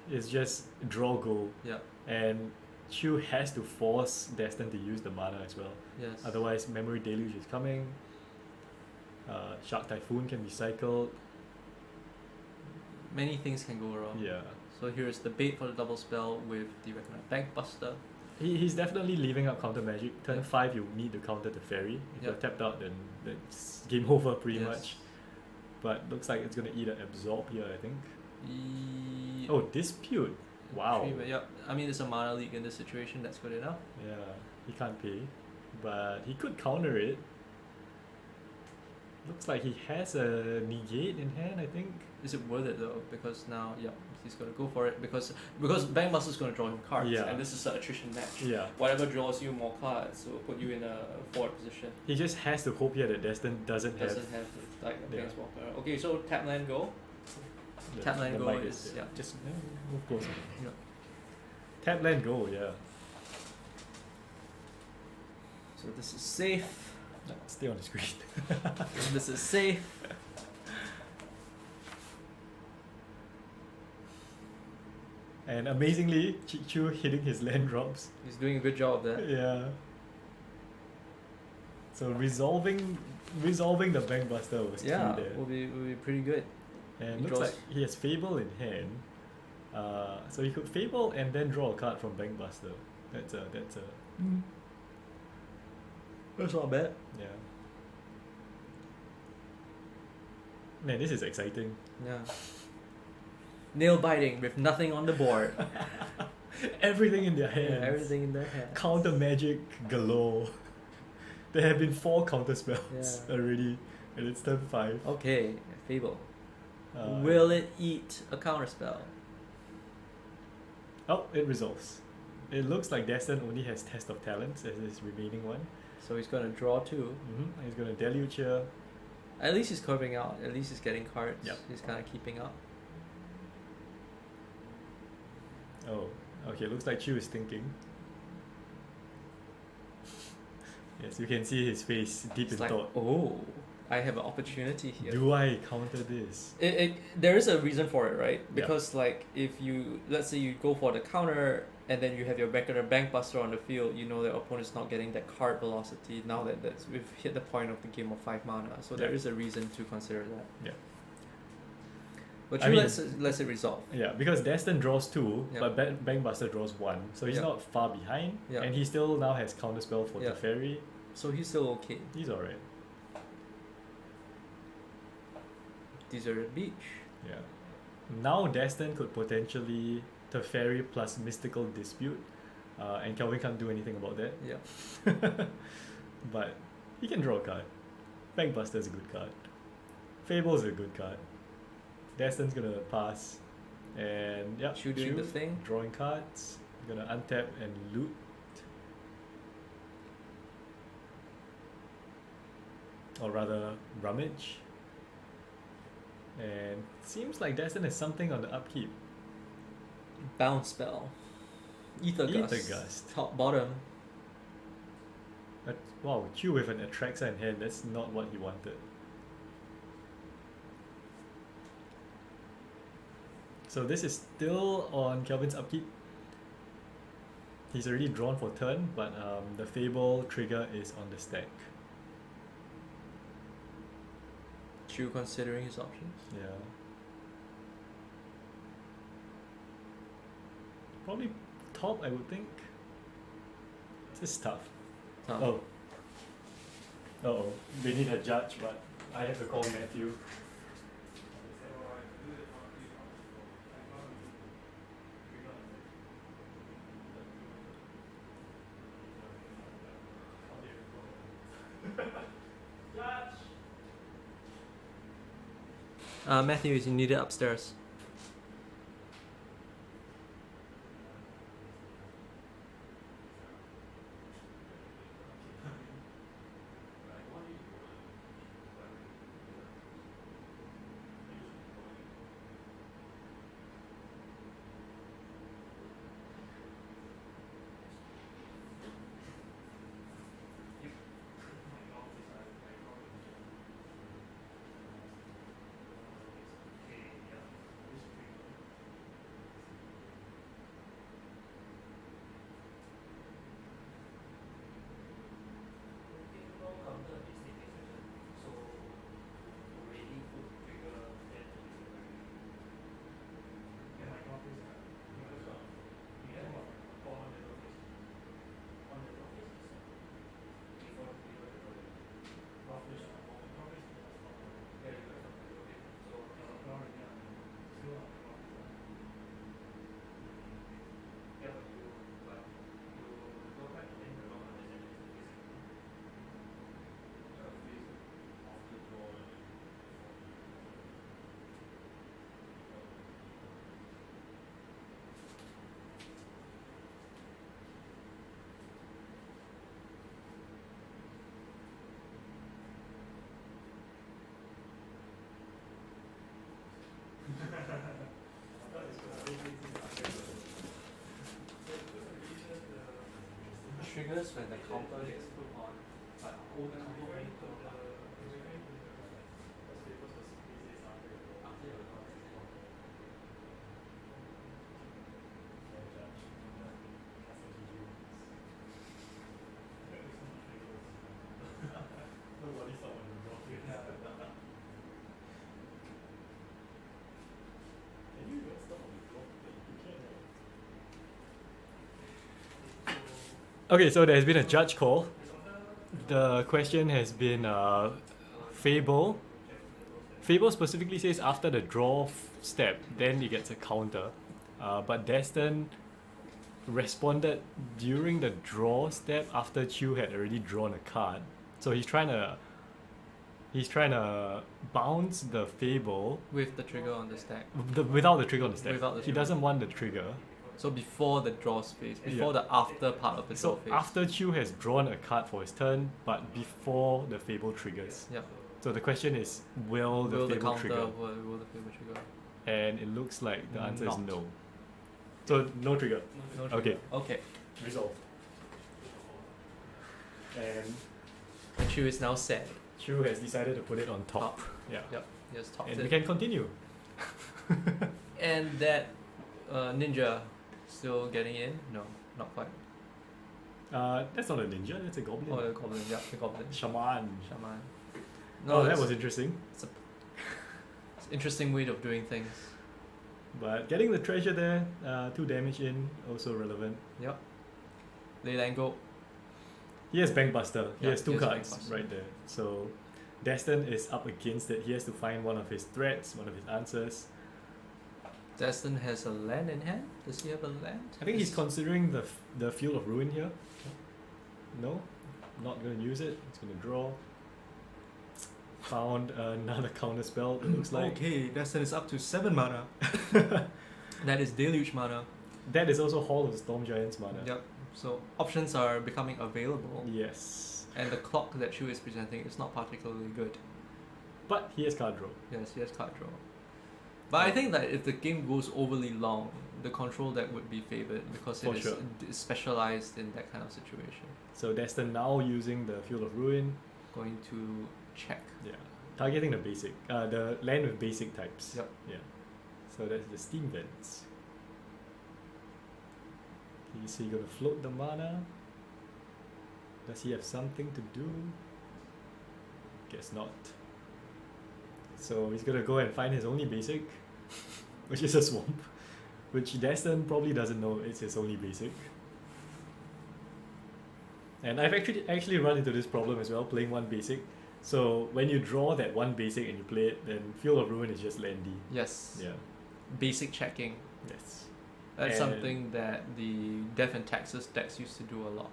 It's just draw go.
Yeah.
And Chu has to force Destin to use the mana as well.
Yes.
Otherwise, Memory Deluge is coming. Shark Typhoon can be cycled.
Many things can go wrong.
Yeah.
So here's the bait for the double spell with the recommended Bankbuster.
He's definitely leaving up counter magic. Turn
Yeah.
5, you need to counter the fairy. If you're
Yeah.
tapped out, then it's game over pretty
Yes.
much. But looks like it's gonna eat an absorb here, I think.
E-
Oh, dispute. Wow.
Yep. I mean, it's a mana leak in this situation. That's good enough.
Yeah, he can't pay, but he could counter it. Looks like he has a negate in hand, I think.
Is it worth it though? Because now, yeah, he's gonna go for it because Bankbuster's gonna draw him cards,
Yeah.
and this is an attrition match.
Yeah.
Whatever draws you more cards will put you in a forward position.
He just has to hope here that Destin doesn't
Doesn't have like a
Yeah.
planeswalker. Okay, so tap land go.
the,
Tap land
the
go
mic
is- yeah.
just move closer.
Yeah.
Tap land go, yeah.
So this is safe.
No, stay on the screen.
This is safe.
And amazingly, Chu hitting his land drops.
He's doing a good job of that.
Yeah. So resolving the Bankbuster was
Yeah,
key there.
will be pretty good.
And
He
looks
draws-
like he has Fable in hand. So he could Fable and then draw a card from Bankbuster. That's a
That's not bad.
yeah. Man, this is exciting.
Yeah. Nail biting with nothing on the board.
Everything in their hands.
Everything in their hands.
Counter magic galore. There have been 4 counter spells
Yeah.
already, and it's turn 5.
Okay, Fable.
Uh,
Will it eat a counterspell?
Oh, it resolves. it looks like Destin only has Test of Talents as his remaining one.
So he's gonna draw 2.
He's gonna Deluge here.
At least he's curving out. At least he's getting cards.
Yep.
He's kind of keeping up.
Oh, okay, looks like Chu is thinking. Yes, you can see his face deep
It's
in
like,
thought.
oh, I have an opportunity here.
Do I counter this?
There is a reason for it, right?
Yeah.
Because like if you, let's say you go for the counter and then you have your regular bank buster on the field, you know the opponent's not getting that card velocity. Now that we've hit the point of the game of 5 mana, so there
Yeah.
is a reason to consider that.
Yeah.
But
I
you
mean-
let's it resolve.
Yeah, because Destin draws 2,
Yeah.
but Bankbuster draws 1, so he's
Yeah.
not far behind,
Yeah.
and he still now has counterspell for
Yeah.
the fairy.
So he's still okay.
He's alright.
Desert Beach.
Yeah. Now Destin could potentially Teferi plus Mystical Dispute, and Kelvin can't do anything about that.
Yeah.
But he can draw a card. Bankbuster is a good card. Fable is a good card. Destin's gonna pass, and yeah,
Chu doing the thing.
drawing cards. Gonna untap and loot. Or rather, rummage. And seems like Destin has something on the upkeep.
Bounce spell. Ether Gust.
Ether Gust.
Top bottom.
Wow, Q with an Atraxa in hand, that's not what he wanted. So this is still on Kelvin's upkeep. He's already drawn for turn, but the Fable trigger is on the stack.
Chu considering his options.
Yeah. Probably top, I would think. This is tough. Oh. Uh-oh. They need a judge, but I have to call Matthew.
Matthew is needed upstairs. Triggers when the counter gets put on, but all the counter when put on.
Okay, so there has been a judge call. The question has been Fable. Fable specifically says after the draw step, then he gets a counter. But Destin responded during the draw step after Chu had already drawn a card. So he's trying to bounce the Fable
With the trigger on the stack.
without the trigger on the stack.
Without the
He
trigger.
doesn't want the trigger.
So before the draw phase, before
Yeah.
the after part of the draw
So
phase.
after Chu has drawn a card for his turn, but before the Fable triggers.
Yep.
So the question is, will the
Will the
Fable
counter?
trigger?
Will the Fable trigger?
And it looks like the answer is
Not.
no. So no trigger.
No
Okay.
trigger. Okay.
Resolved. And
And Chu is now sad.
Chu has decided to put it on top. Yeah.
Yep. He has topped
And
it.
we can continue.
And that ninja still getting in? No, not quite.
That's not a ninja, that's a goblin.
Oh, the goblin. Yeah, the goblin.
Shaman.
Shaman.
Oh, that
it's-
was interesting.
It's an interesting way of doing things.
But getting the treasure there, 2 damage in, also relevant.
Yep. Leyland go.
He has Bankbuster. He
Yeah,
has 2
he has
cards
Bankbuster.
right there. So Destin is up against it. He has to find one of his threats, one of his answers.
Destin has a land in hand. Does he have a land?
I think he's considering the Field of Ruin here. No? Not going to use it. He's going to draw. Found another counter spell, it looks like.
Okay, Destin is up to 7 mana. That is Deluge mana.
That is also Hall of the Storm Giants mana.
Yep. So options are becoming available.
Yes.
And the clock that Chu is presenting is not particularly good.
But he has card draw.
Yes, he has card draw. But I think that if the game goes overly long, the control deck would be favored because
For
it is
sure.
specialized in that kind of situation.
So Destin now using the Field of Ruin.
Going to check.
Yeah. Targeting the basic. The land with basic types.
Yep.
Yeah. So that's the Steam Vents. Okay, so you're gonna float the mana. Does he have something to do? Guess not. So he's gonna go and find his only basic, which is a swamp. Which Destin probably doesn't know it's his only basic. And I've actually run into this problem as well, playing one basic. So when you draw that one basic and you play it, then Field of Ruin is just landy.
Yes.
Yeah.
Basic checking.
Yes.
That's
And-
something that the Death and Taxes decks used to do a lot.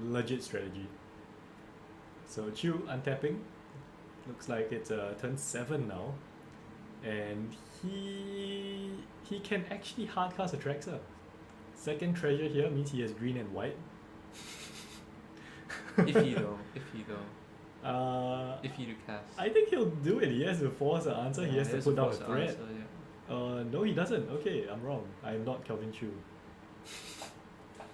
Legit strategy. So Chu untapping. Looks like it's turn 7 now. And he can actually hardcast a Traxxer. Second treasure here means he has green and white.
Iffy though. Iffy though. Iffy to cast.
I think he'll do it. He has to force an answer. He
Yeah,
has to
it is
put down a
force
threat.
answer, yeah.
No, he doesn't. Okay, I'm wrong. I'm not Kelvin Chu.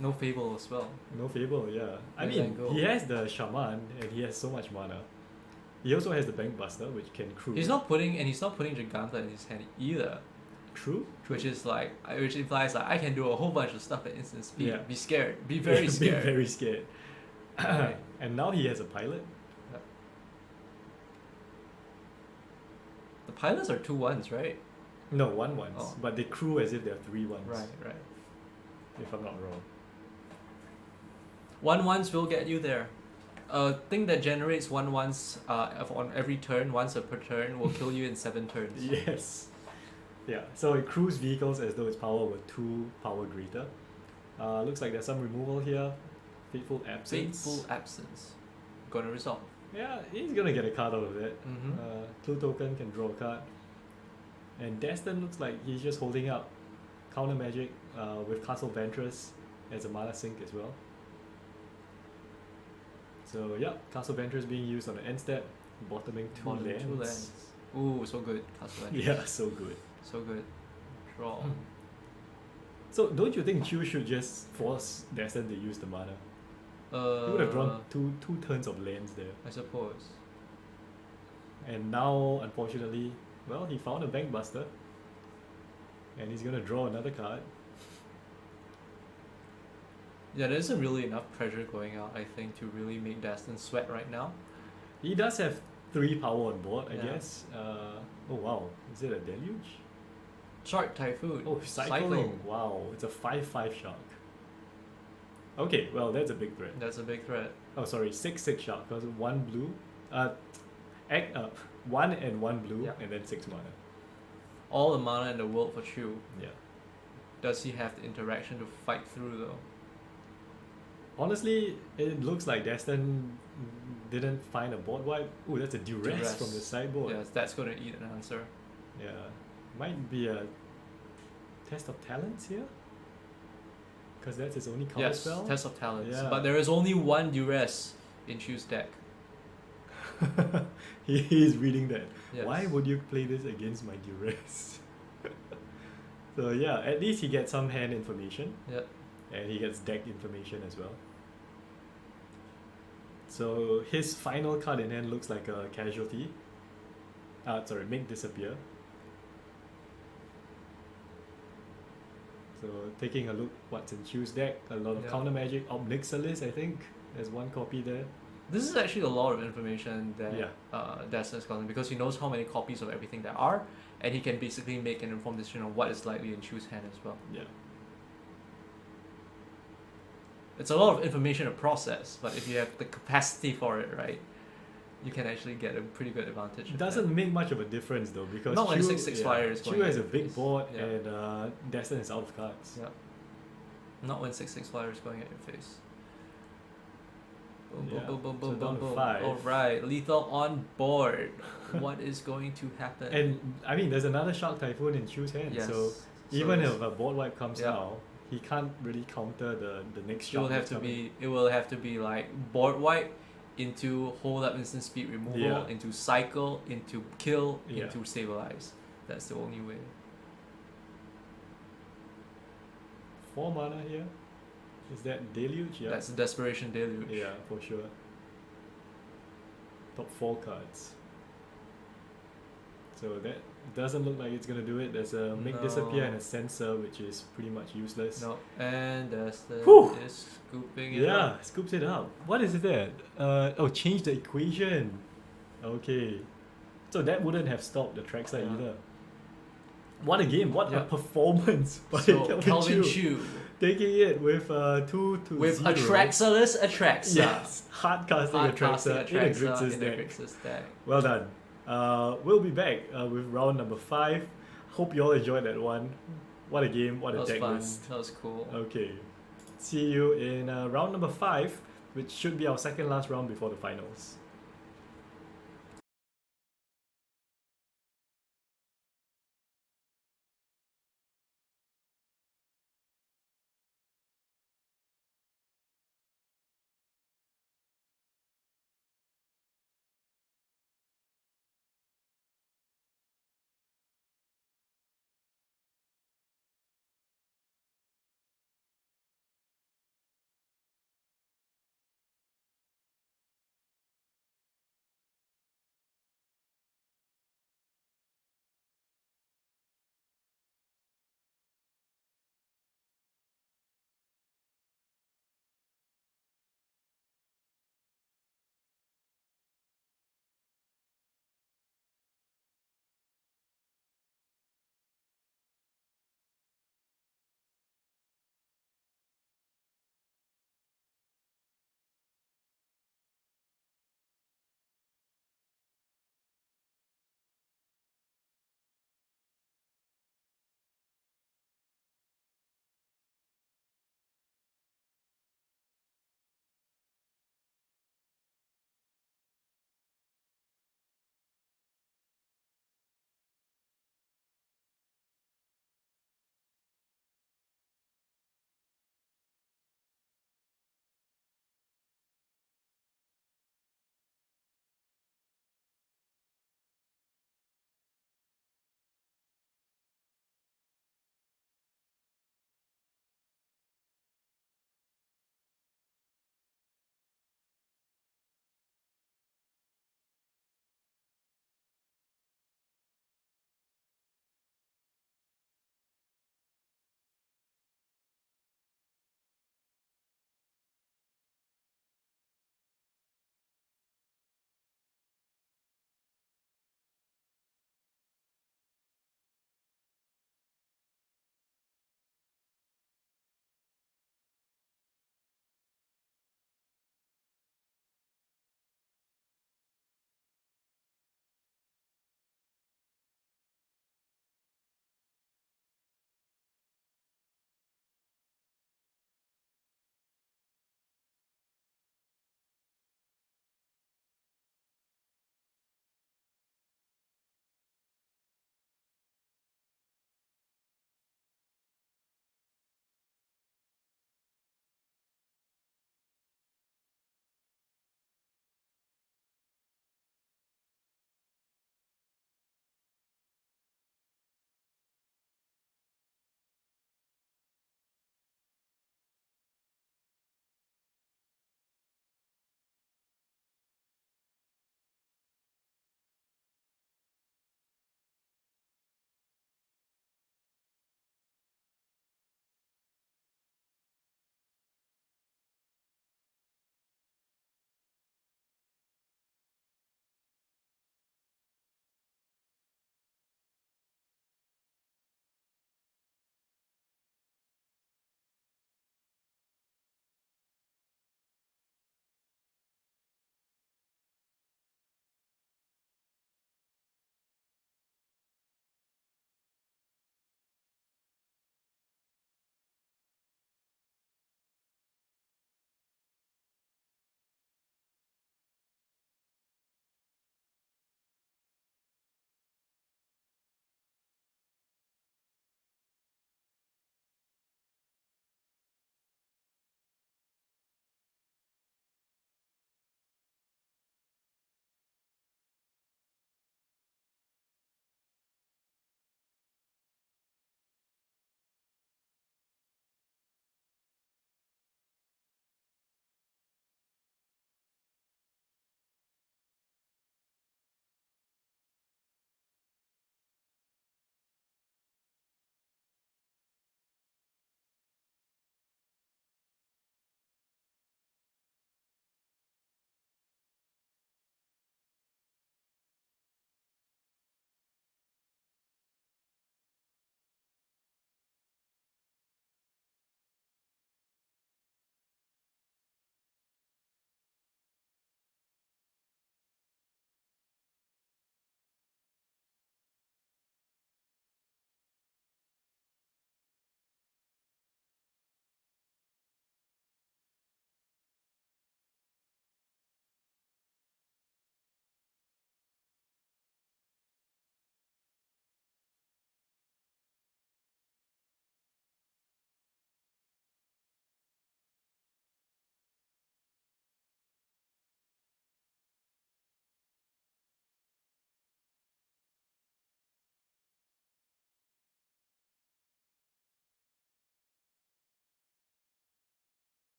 No Fable as well.
No Fable, yeah. I
Let
mean,
them go.
he has the Shaman and he has so much mana. He also has the Bankbuster, which can crew.
He's not putting Giganta in his hand either.
True.
Which is like, which implies like I can do a whole bunch of stuff at instant speed.
Yeah.
Be scared. Be very
Be
scared.
very scared.
Right.
And now he has a pilot.
Yep. The pilots are 2/1s, right?
No, 1/1s.
Oh.
But they crew as if they're 3/1s.
Right, right.
If I'm not wrong.
1/1s will get you there. A thing that generates 1/1s on every turn, once per turn, will kill you in 7 turns.
Yes. Yeah, so it crews vehicles as though its power were 2 power greater. Looks like there's some removal here. Fateful Absence.
Fateful Absence. Gonna resolve.
Yeah, he's gonna get a card out of it.
Mm-hmm.
Clue token can draw a card. And Destin looks like he's just holding up counter magic with Castle Ventress as a mana sink as well. So yeah, Castle Ventress being used on the end step, bottoming 2
Bottom
lands.
2 lands. Ooh, so good. Castle Ventress.
Yeah, so good.
So good. Draw.
So don't you think Chu should just force Destin to use the mana? He would have drawn two turns of lands there.
I suppose.
And now, unfortunately, well, he found a Bankbuster. And he's gonna draw another card.
Yeah, there isn't really enough pressure going out, I think, to really make Destin sweat right now.
He does have 3 power on board, I
Yeah.
guess. Oh wow, is it a deluge?
Shark Typhoon.
Oh, cycling. Wow, it's a 5/5 shark. Okay, well, that's a big threat.
That's a big threat.
Oh, sorry, 6/6 shark, because 1 blue. Act up. 1 and 1 blue,
Yeah.
and then 6 mana.
All the mana in the world for Chu.
Yeah.
Does he have the interaction to fight through though?
Honestly, it looks like Destin didn't find a board wipe. Ooh, that's a duress,
Duress.
from the sideboard.
Yes, that's gonna eat an answer.
Yeah, might be a Test of Talents here? Because that's his only counter
Yes,
spell?
Test of Talents.
Yeah.
But there is only one duress in Chu's deck.
He is reading that.
Yes.
Why would you play this against my duress? So yeah, at least he gets some hand information.
Yep.
And he gets deck information as well. So his final card in hand looks like a casualty. Sorry, make disappear. So taking a look what's in Chu's deck, a lot of
Yeah.
counter magic, Obnixilis, I think. There's one copy there.
This is actually a lot of information that
Yeah.
Destin's gotten because he knows how many copies of everything there are, and he can basically make an informed decision on what is likely in Chu's hand as well.
Yeah.
It's a lot of information to process, but if you have the capacity for it, right, you can actually get a pretty good advantage.
It
of
doesn't make much of a difference though because
Not when
Chu,
6/6 flyer is
Chu
going
has a
in
big
face.
board
Yeah.
and Destin is out of cards.
that. Yeah. Not when 6/6 flyer is going at your face. Boom,
Yeah.
boom, boom,
So
boom,
down
boom,
to
boom.
5.
Alright, lethal on board. What is going to happen?
And I mean there's another Shark Typhoon in Chu's hand,
yes.
so even
it's-
if a board wipe comes
Yeah.
now, he can't really counter the next
it
Shark.
will have
that's
to
coming.
be. It will have to be like board wipe, into hold up instant speed removal,
Yeah.
into cycle, into kill,
Yeah.
into stabilize. That's the only way.
4 mana here. Is that Deluge? Yeah.
That's Desperation Deluge.
Yeah, for sure. Top 4 cards. So that doesn't look like it's gonna do it. There's a Make Disappear and a Censor, which is pretty much useless.
No, and Destin
Whew.
is scooping it
Yeah,
up.
scoops it up. What is that? Oh, change the equation. Okay. So that wouldn't have stopped the trackside
Yeah.
either. What a game! What a
Yeah.
performance by
So
Calvin Chu.
Chu
Taking it with 2 to
with
0.
Atraxalus Atraxa.
Yes, hard casting Atraxa in a Grixis
in a
deck.
Grixis deck.
Well done. We'll be back with round number 5. Hope you all enjoyed that one. What a game! What
That
a
was
deck
fun.
list.
That was cool.
Okay. See you in round number 5, which should be our second last round before the finals.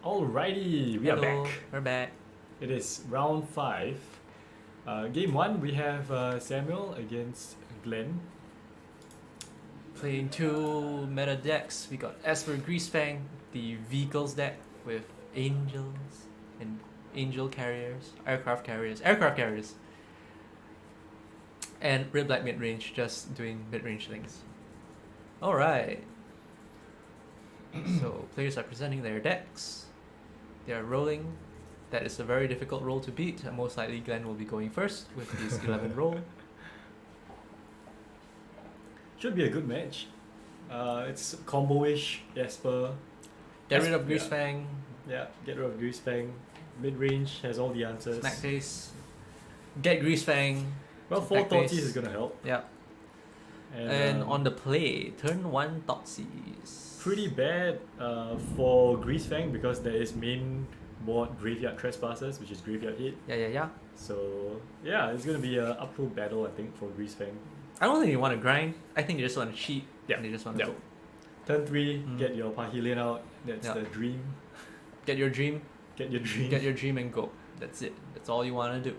Alrighty, we are
Hello,
back.
We're back.
It is round 5. Game 1, we have Samuel against Glenn.
Playing 2 meta decks. We got Esper Greasefang, the vehicles deck with angels and angel carriers, aircraft carriers, and Red Black mid range, just doing mid range things. Alright. So players are presenting their decks. They are rolling. That is a very difficult roll to beat. And most likely Glenn will be going first with his 11 roll.
Should be a good match. It's combo-ish, Esper.
Get rid of
Yeah.
Greasefang,
Yeah, get rid of Greasefang. Mid-range has all the answers.
Smack Face. Get Greasefang.
Well, 4
Back face.
Thoughtseize is gonna help.
Yeah. And on the play, turn 1 Thoughtseize.
Pretty bad for Greasefang because there is main board Graveyard Trespassers, which is Graveyard Hit.
Yeah.
So yeah, it's gonna be an uphill battle, I think, for Greasefang.
I don't think you want to grind. I think you just want to cheat.
Yeah.
And you just want to
Yeah.
go.
Turn 3, get your Parhelion out. That's
Yeah.
the dream.
Get your dream.
Get your dream.
Get your dream and go. That's it. That's all you want to do.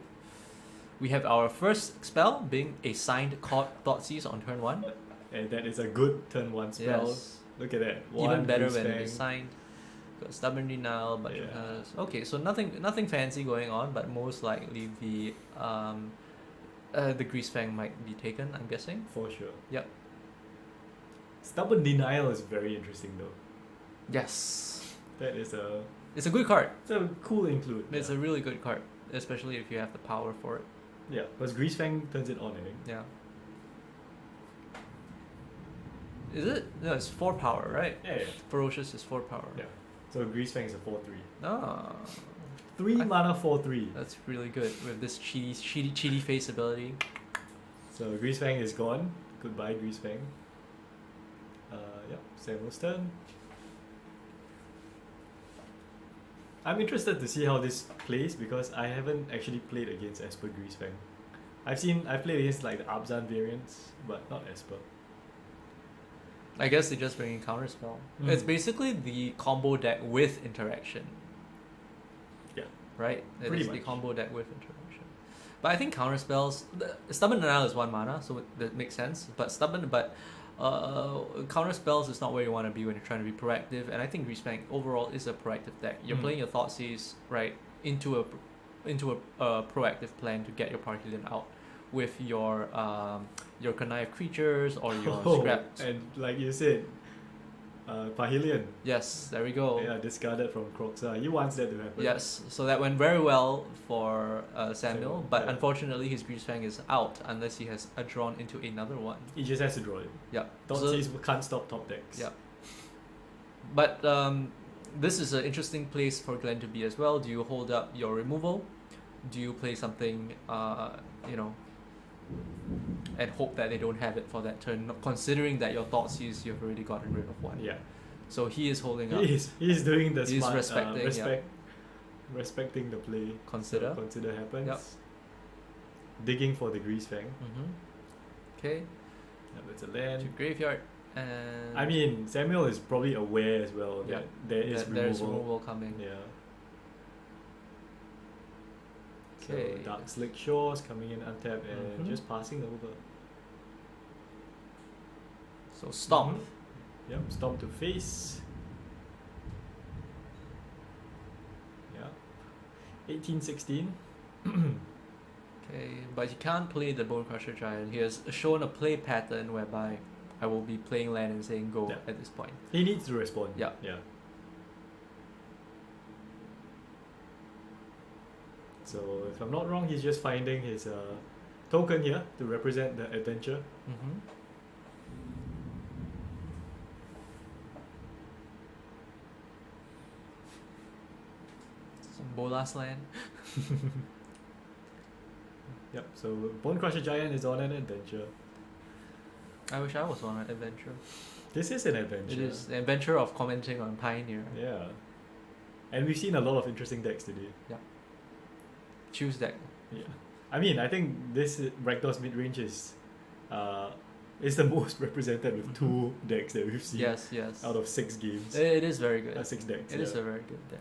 We have our first spell being a signed Thoughtseize on turn 1.
And that is a good turn 1 spell.
Yes.
Look at that.
Even better when
Greasefang.
it is signed. Got Stubborn Denial, but
Yeah.
okay, so nothing fancy going on, but most likely the Greasefang might be taken, I'm guessing.
For sure.
Yep.
Stubborn Denial is very interesting though.
Yes.
That is a
It's a good card.
it's a cool include.
It's a really good card, especially if you have the power for it.
Yeah, because Greasefang turns it on, I think.
Yeah. Is it? No, it's 4 power, right?
Yeah.
Ferocious is 4 power.
Yeah. So Greasefang is a 4/3.
Ah,
3
I-
mana 4/3.
that's really good with this cheaty face ability.
So Greasefang is gone. Goodbye, Greasefang. Yep, Samuel's turn. I'm interested to see how this plays because I haven't actually played against Esper Greasefang. I've played against like the Abzan variants, but not Esper.
I guess they just bring in counterspell.
Mm.
It's basically the combo deck with interaction.
Yeah.
Right? It
Pretty
is the
much.
combo deck with interaction. But I think counterspells, Stubborn Denial is 1 mana, so that makes sense. But counterspells is not where you want to be when you're trying to be proactive. And I think Greasefang overall is a proactive deck. You're
Mm.
playing your Thoughtseize right into a proactive plan to get your Parhelion out with your connive creatures or your scraps.
And like you said, Parhelion.
Yes, there we go.
Yeah, discarded from Croxa. He wants that to happen.
Yes, so that went very well for Samuel,
Samuel,
but
yeah.
unfortunately his Greasefang is out unless he has a drawn into another one.
He just has to draw it.
Yeah.
Thoughtseize can't stop top decks.
Yeah. But this is an interesting place for Glenn to be as well. Do you hold up your removal? Do you play something, and hope that they don't have it for that turn, considering that your Thoughtseize you've already gotten rid of one?
Yeah.
So he is holding up.
He's doing the
He's
smart
respecting,
respecting the play.
Consider.
So consider happens.
Yep.
Digging for the Greasefang.
Okay.
Yeah, that's a
To
land.
graveyard and.
I mean, Samuel is probably aware as well
Yeah.
that there is
that there's
removal.
removal coming.
Yeah.
Okay.
So Dark Slick Shores coming in untapped and
Mhm.
just passing over.
So stomp.
Yep, Stomp to face. Yeah. 1816.
Okay, but he can't play the Bone Crusher Giant. He has shown a play pattern whereby I will be playing land and saying go
Yeah.
at this point.
He needs to respond.
Yeah.
Yeah. So if I'm not wrong, he's just finding his token here to represent the adventure.
Mm-hmm. Some Bolas land.
Yep. So Bone Crusher Giant is on an adventure.
I wish I was on an adventure.
This is an adventure.
It is the adventure of commenting on Pioneer.
Yeah. And we've seen a lot of interesting decks today.
Choose deck.
Yeah. I mean, I think this Rakdos mid range is It's the most represented with 2 decks that we've seen
Yes, yes.
out of 6 games.
It is very good.
6 decks.
It is a very good deck.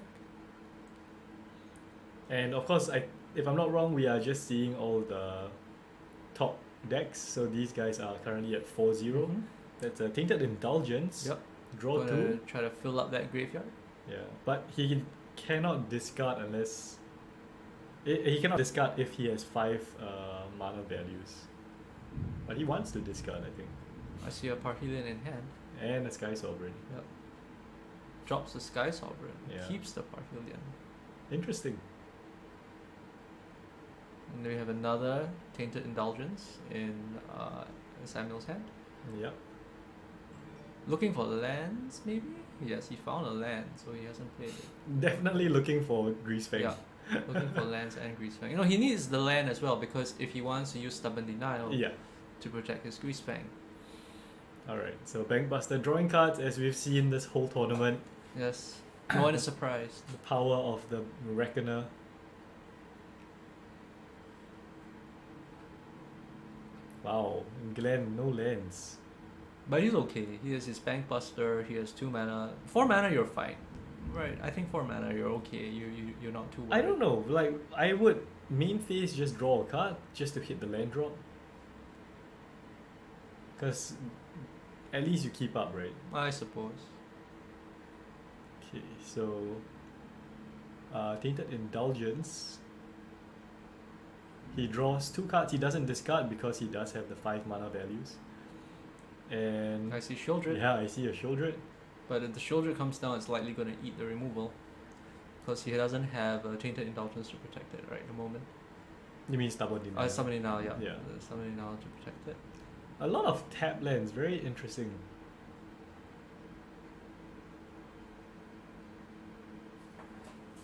And of course, if I'm not wrong, we are just seeing all the top decks. So these guys are currently at 4-0.
Mhm.
That's a Tainted Indulgence.
Yep.
Draw
Gonna
2.
try to fill up that graveyard.
Yeah, but he cannot discard unless... He cannot discard if he has 5 mana values. But he wants to discard, I think.
I see a Parhelion in hand.
And a Sky Sovereign.
Yep. Drops the Sky Sovereign.
Yeah.
Keeps the Parhelion.
Interesting.
And then we have another Tainted Indulgence in Samuel's hand.
Yep.
Looking for lands, maybe? Yes, he found a land, so he hasn't played it.
Definitely looking for Greasefang.
Yeah, looking for lands and Greasefang. You know, he needs the land as well, because if he wants to use Stubborn Denial
Yeah.
to protect his Greasefang.
Alright, so Bankbuster drawing cards as we've seen this whole tournament.
Yes, no one is surprised.
The power of the Reckoner. Wow, Glenn, no lands.
But he's okay. He has his Bankbuster, he has 2 mana. 4 mana, you're fine. Right, I think 4 mana, you're okay. You're not too worried.
I don't know, like, I would main phase just draw a card just to hit the land drop. Because at least you keep up, right?
I suppose.
Okay, so Tainted Indulgence. He draws 2 cards. He doesn't discard because he does have the 5 mana values. And
I see Shieldred.
yeah, I see a Shieldred.
But if the Shieldred comes down, it's likely going to eat the removal. Because he doesn't have a Tainted Indulgence to protect it right at the moment.
You mean Stubborn Denial?
Summoning now, yeah.
Yeah.
Summoning now to protect it.
A lot of tap lands, very interesting.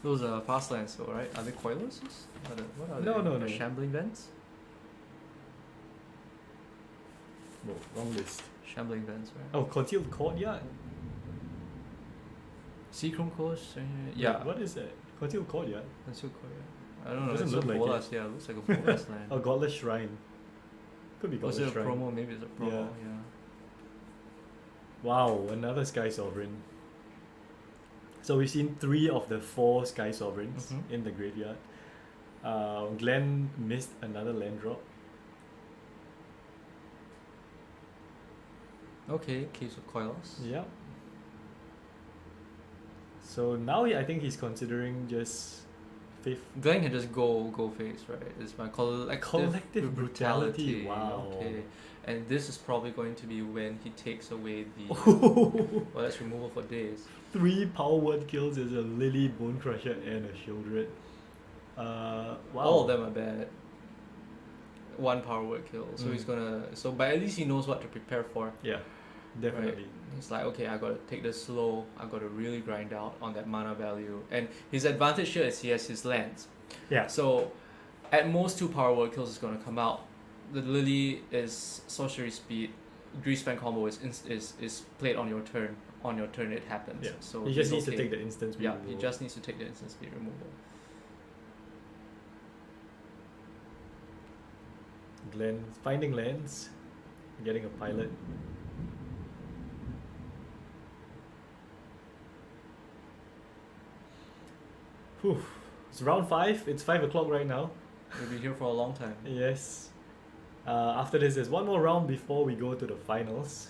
Those are fast lands though, right? Are they Coilers? What are
No,
they?
no, no.
Shambling Vents?
No, wrong list.
Shambling Vents, right?
Oh, Concealed Courtyard?
Seachrome Coast? Yeah.
Wait, what is that? Concealed Courtyard?
That's so cool, yeah. I don't know.
Doesn't
It's
look
a
like
bolas, yeah. It looks like a bolas land.
Oh, Godless Shrine. Could be
Was
Godless
it a
Shrine.
promo? Maybe it's a promo,
Yeah.
yeah.
Wow, another Sky Sovereign. So we've seen 3 of the 4 Sky Sovereigns
Mhm.
in the graveyard. Glenn missed another land drop.
Okay, Caves of Coilos.
Yep. So now I think he's considering just 5th.
Glenn can just go face, right? It's my collective
Brutality, wow.
Okay. And this is probably going to be when he takes away the well, that's removal for days.
3 power word kills is a Lily, Bone Crusher, and a Shieldred. Wow.
All of them are bad. 1 power word kill. So he's gonna but at least he knows what to prepare for.
Yeah, definitely.
Right? It's like, okay, I gotta take this slow, I gotta really grind out on that mana value. And his advantage here is he has his lands.
Yeah.
So at most 2 power word kills is gonna come out. The Lily is sorcery speed. Greasefang combo is played on your turn. On your turn it happens.
Yeah.
So
He just
he's
needs to
okay.
take the instant speed
Yeah,
removal.
he just needs to take the instant speed removal.
Glenn finding lands, getting a pilot. Whew. It's round 5. It's 5 o'clock right now.
We'll be here for a long time.
Yes. After this, there's one more round before we go to the finals.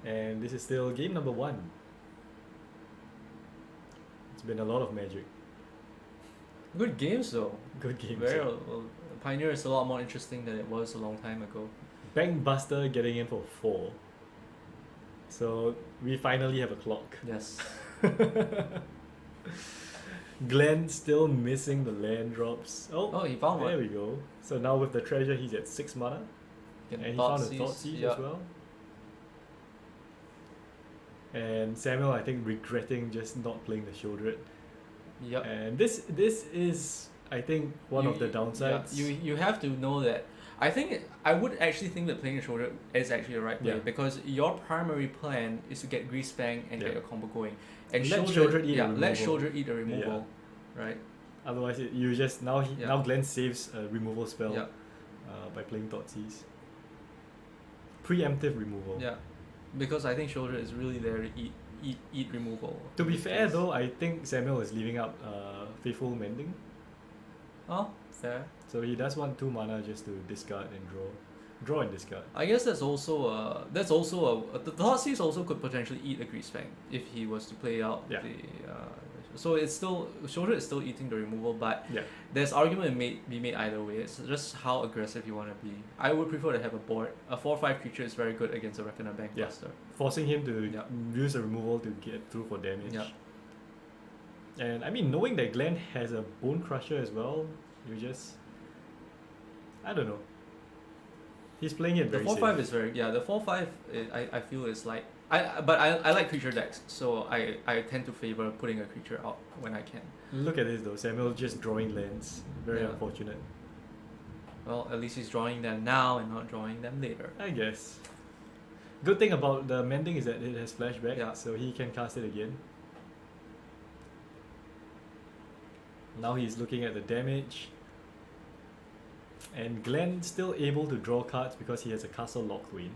And this is still game number 1. It's been a lot of Magic.
Good games though.
Good games.
Very
yeah.
well, Pioneer is a lot more interesting than it was a long time ago.
Bankbuster getting in for 4. So we finally have a clock.
Yes.
Glenn still missing the land drops.
Oh, he found
there
one.
we go. So now with the treasure, he's at 6 mana.
Can
And he
Thought
found a Thought
Seize,
Siege
yeah.
as well. And Samuel, I think, regretting just not playing the Shieldred.
Yep.
And this is, I think, one of the downsides.
Yeah, you have to know that. I would actually think that playing a shoulder is actually the right play because your primary plan is to get Greasefang and get your combo going. And
let Shieldred eat a
let
removal.
Shieldred eat a removal, right?
Otherwise, now Glenn saves a removal spell.
Yeah.
by playing Thoughtseize. Preemptive removal.
Yeah, because I think shoulder is really there to eat removal.
To
in
be
this
fair
case.
though, I think Samuel is leaving up Faithful Mending.
Oh, fair.
So he does want 2 mana just to discard and draw. Draw and discard.
I guess the Thoughtseize also could potentially eat a Greasefang if he was to play out
Yeah.
the. So it's still shoulder is still eating the removal, but
Yeah.
there's argument be made either way. It's just how aggressive you want to be. I would prefer to have a board. A 4/5 creature is very good against a Reckoner Bankbuster.
Forcing him to
Yeah.
use a removal to get through for damage.
Yeah.
And I mean, knowing that Glenn has a Bone Crusher as well, you just... I don't know. He's playing it
The
very
4/5
safe.
is very the 4/5 I feel is like I like creature decks, so I tend to favor putting a creature out when I can.
Look at this though, Samuel just drawing lands. Very
Yeah.
unfortunate.
Well, at least he's drawing them now and not drawing them later.
I guess. Good thing about the Mending is that it has flashback,
Yeah.
so he can cast it again. Now he's looking at the damage. And Glenn still able to draw cards because he has a Castle Locthwain.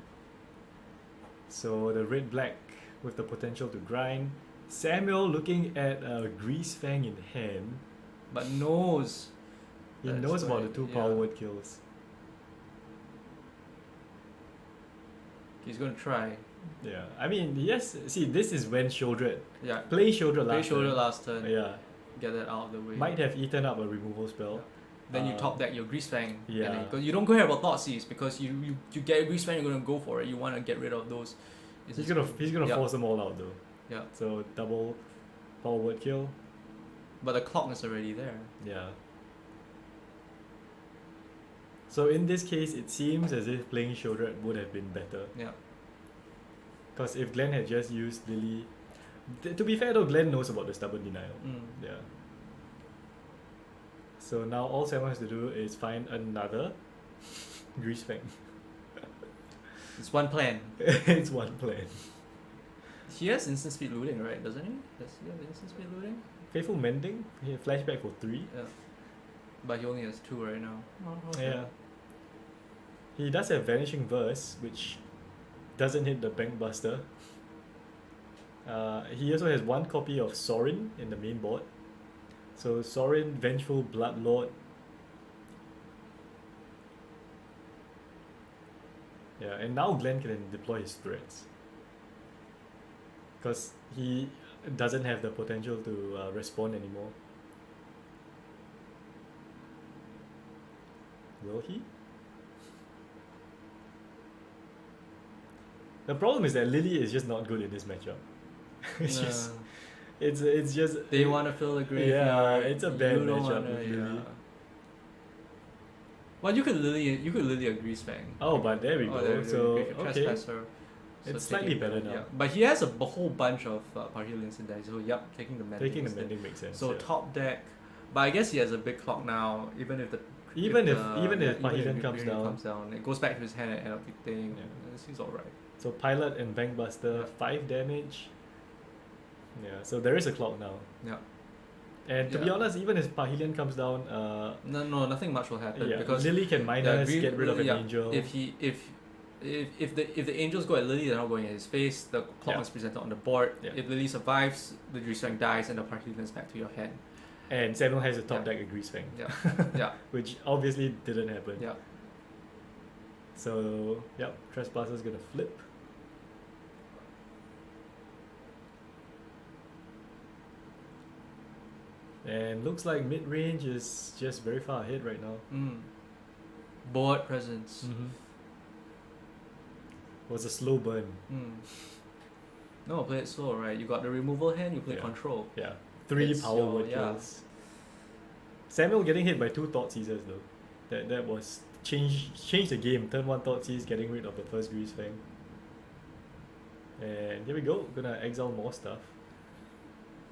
So the red-black with the potential to grind. Samuel looking at a Greasefang in hand.
But knows
He
That's
knows about the
right,
2
yeah.
power word kills.
he's gonna try.
Yeah, I mean, yes, see, this is when Shieldred.
Yeah.
Play Shieldred
Play
last
shoulder
turn.
last turn.
Yeah,
Get that out of the way.
might have eaten up a removal spell.
Yeah. Then you
Uh,
top deck your Greasefang.
yeah.
And then you don't care about Thoughtseize because you get a Greasefang, you're gonna go for it. You want to get rid of those.
He's gonna
Yeah.
force them all out though.
Yeah.
So double power word kill.
But the clock is already there.
Yeah. So in this case, it seems as if playing Shieldred would have been better.
Yeah.
Because if Glenn had just used Lily, to be fair though, Glenn knows about the stubborn denial.
Mm.
Yeah. So now all Samuel has to do is find another Greasefang.
It's one plan.
It's one plan.
He has instant speed looting, right? Doesn't he? Does he have instant speed looting?
Faithful Mending, he had flashback for 3.
Yeah. But he only has 2 right now.
Yeah. He does have Vanishing Verse, which doesn't hit the Bankbuster. He also has 1 copy of Sorin in the main board. So Sorin, Vengeful Bloodlord. Yeah, and now Glenn can deploy his threats. Because he doesn't have the potential to respond anymore. Will he? The problem is that Lily is just not good in this matchup. It's just
They want to fill the graveyard.
Yeah, it's a bad
You don't
matchup
wanna-
with Lily.
yeah. Well, you could Lily a Greasefang.
Oh, but there we
Oh,
go.
there we
So
go.
okay,
Trespasser.
it's
taking
slightly better
the-
now.
Yeah. But he has a whole bunch of Parhelions in there. So yep, taking the Mending.
Taking the
instead.
Mending makes sense.
So
yeah.
top deck, but I guess he has a big clock now. Even if
Even if
Parhelion
Parhelion comes down.
it goes back to his hand and end up thing.
Yeah.
He's alright.
So Pilot and Bankbuster,
Yeah.
5 damage. Yeah, so there is a clock now.
Yeah.
And to be
Yeah.
honest, even if Parhelion comes down,
No, nothing much will happen
yeah,
because
Lily can minus, get rid of an
yeah,
angel.
If the angels go at Lily, they're not going at his face. The clock
Yeah.
is presented on the board.
Yeah.
If Lily survives, the Greasefang dies and the Parhelion is back to your hand.
And Samuel has a top
Yeah.
deck a Greasefang.
Yeah, yeah,
Which obviously didn't happen.
yeah.
So, yep, Trespasser's gonna flip. And looks like mid-range is just very far ahead right now.
Board presence.
Was a slow burn.
No, play it slow, right? You got the removal hand, you play
Yeah.
control.
Yeah, 3
It's
power
your-
word
yeah.
kills. Samuel getting hit by 2 Thoughtseizers though. That was change the game. Turn 1 Thoughtseize, getting rid of the first Greasefang. And here we go, gonna exile more stuff.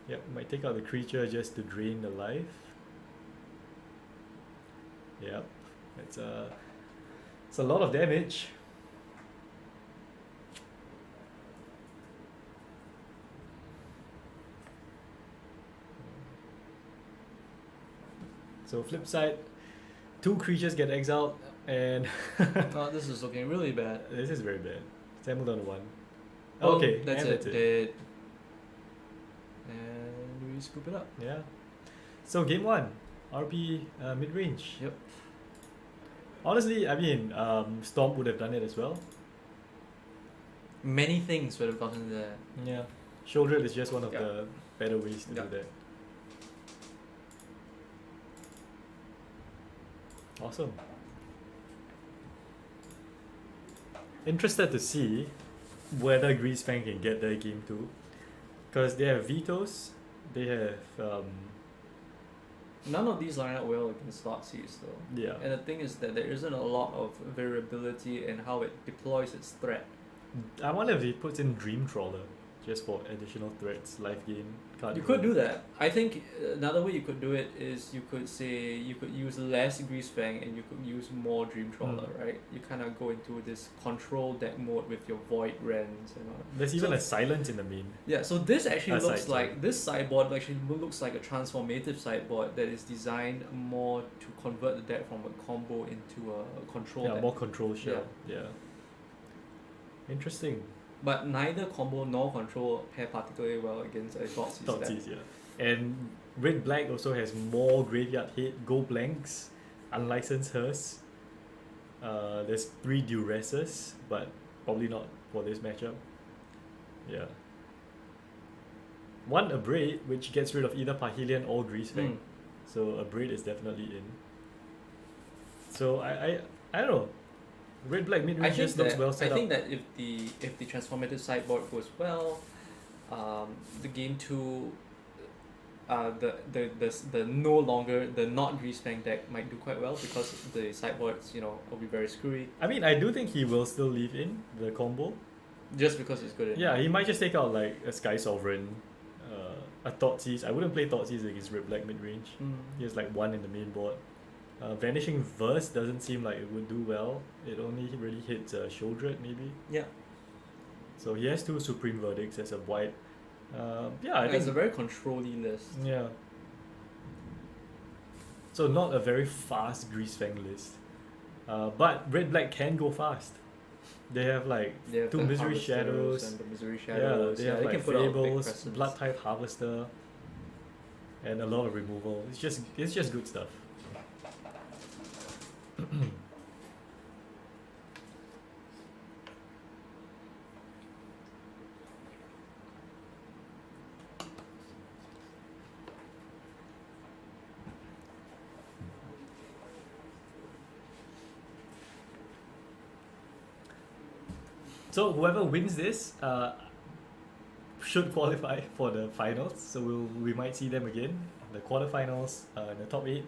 Yep, might take out the creature just to drain the life. Yep, it's a lot of damage. So flip side, 2 creatures get exiled. And
Oh, this is looking really bad.
this is very bad. Sample down to 1.
Oh,
Okay,
that's
and
it. Dead. And we scoop it up.
Yeah. So game 1, RP mid range.
Yep.
Honestly, I mean, Storm would have done it as well.
Many things would have gotten there.
Yeah. Shoulder is just one of
Yeah.
the better ways to
Yeah.
do that. Awesome. Interested to see whether Greenspan can get their game 2. Because they have vetoes, they have
None of these line up well against Thoughtseize though.
yeah.
And the thing is that there isn't a lot of variability in how it deploys its threat.
I wonder if he puts in Dream Trawler just for additional threats, life gain, card.
You could do that. I think another way you could do it is you could say you could use less Greasefang and you could use more Dream Trawler, right? You kind of go into this control deck mode with your Void Rends and all.
There's even
So-
a silence in the main.
Yeah, so this actually looks
Side,
like this sideboard actually looks like a transformative sideboard that is designed more to convert the deck from a combo into a control
Yeah,
deck.
more control shell. Yeah. Interesting.
But neither combo nor control pair particularly well against a Thoughtseize deck.
Thoughtseize, yeah. And red black also has more graveyard hit, go blanks, unlicensed hers. There's 3 duresses, but probably not for this matchup. Yeah. 1 Abrade, which gets rid of either Pahelian or Greasefang. So Abrade is definitely in. So I don't know. Red black mid
I
range
think
just looks
that
well set
I think
up.
that if the transformative sideboard goes well, the game 2, the no longer the not Greasefang deck might do quite well because the sideboards will be very screwy
I mean, I do think he will still leave in the combo.
just because it's good.
Yeah, he might just take out like a Sky Sovereign, a Thoughtseize. I wouldn't play Thoughtseize against red black mid range. He has like 1 in the main board. Vanishing Verse doesn't seem like it would do well. It only really hits Shouldred maybe.
Yeah,
So he has 2 Supreme Verdicts as a white. Yeah, I
it's
think
a very controlly list.
yeah. So not a very fast Greasefang list. But red black can go fast. They have like
They have
2
the
Misery
Harvesters
Shadows.
and the Misery
Yeah,
Shadows.
they have
they
like
can put out big
Fables,
presence.
Blood Type Harvester, and a lot of removal. It's just good stuff. So whoever wins this should qualify for the finals. So we might see them again, the quarterfinals, in the top 8.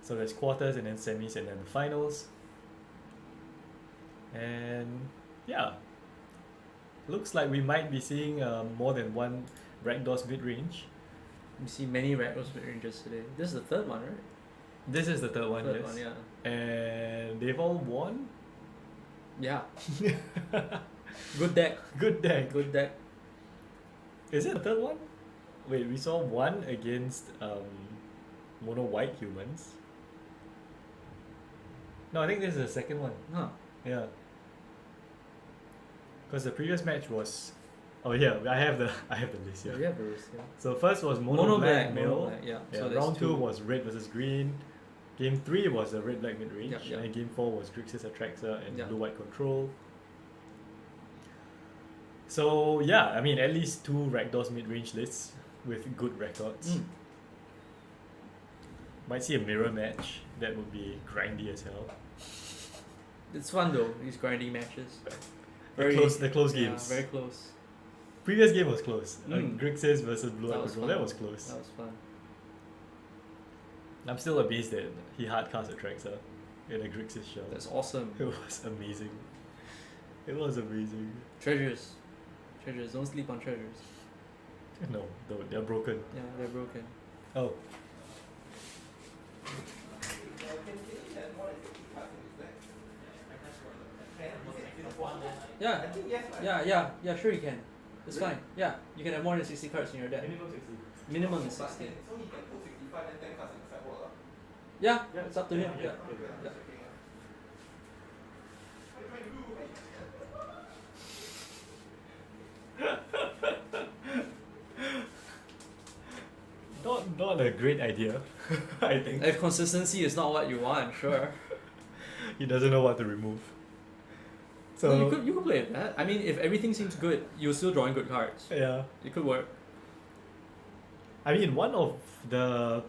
So there's quarters and then semis and then the finals. And yeah, looks like we might be seeing more than one Rakdos mid-range.
You see many Rakdos mid-ranges today. This is the third one, right?
This is the third one,
Third
yes.
one, yeah.
And they've all won.
Yeah. Good deck.
Good deck.
Good deck.
Is it the third one? Wait, we saw one against mono white humans. No, I think this is the second one.
Huh.
Yeah. Because the previous match was, oh yeah, I have the list here.
Yeah, Bruce. Yeah.
So first was mono black
mono
mill.
black, yeah.
Yeah,
So there's
round 2
two.
was red versus green. Game 3 was the red black mid range,
Yeah, yeah.
and game 4 was Grixis Atraxa and
Yeah.
blue white control. So yeah, I mean at least 2 Rakdos mid range lists with good records. Might see a mirror match. That would be grindy as hell.
It's fun though, these grinding matches.
The close
Yeah,
games.
very close.
Previous game was close.
Mm.
Grixis versus blue
That
white
was
control.
fun.
That was close.
That was fun.
I'm still amazed that he hard cast Atraxa in a Grixis shell.
That's awesome.
It was amazing. It was amazing.
Treasures. Treasures. Don't sleep on treasures.
No, they're broken.
Yeah, they're broken.
Oh,
Yeah. Yeah, sure you can. It's fine. Yeah, you can have more than 60 cards in your deck. Minimum is 60.
So he can put 65 and 10 cards in the sideboard.
Yeah, it's up to him. Yeah.
Not a great idea, I think.
If consistency is not what you want, sure.
He doesn't know what to remove. So
No, you could play that. I mean, if everything seems good, you're still drawing good cards.
yeah.
It could work.
I mean, one of the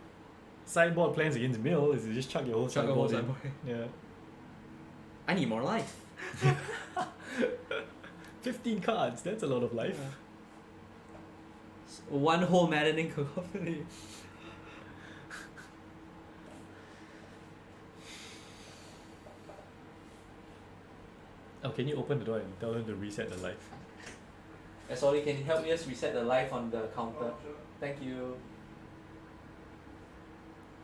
sideboard plans against Mill is to just chuck your whole
Chuck the whole
sideboard in.
sideboard.
Yeah.
I need more life.
15 cards, that's a lot of life.
One whole maddening cacophony.
Oh, can you open the door and tell them to reset the life?
Sorry, can you help me just reset the life on the counter? Thank you.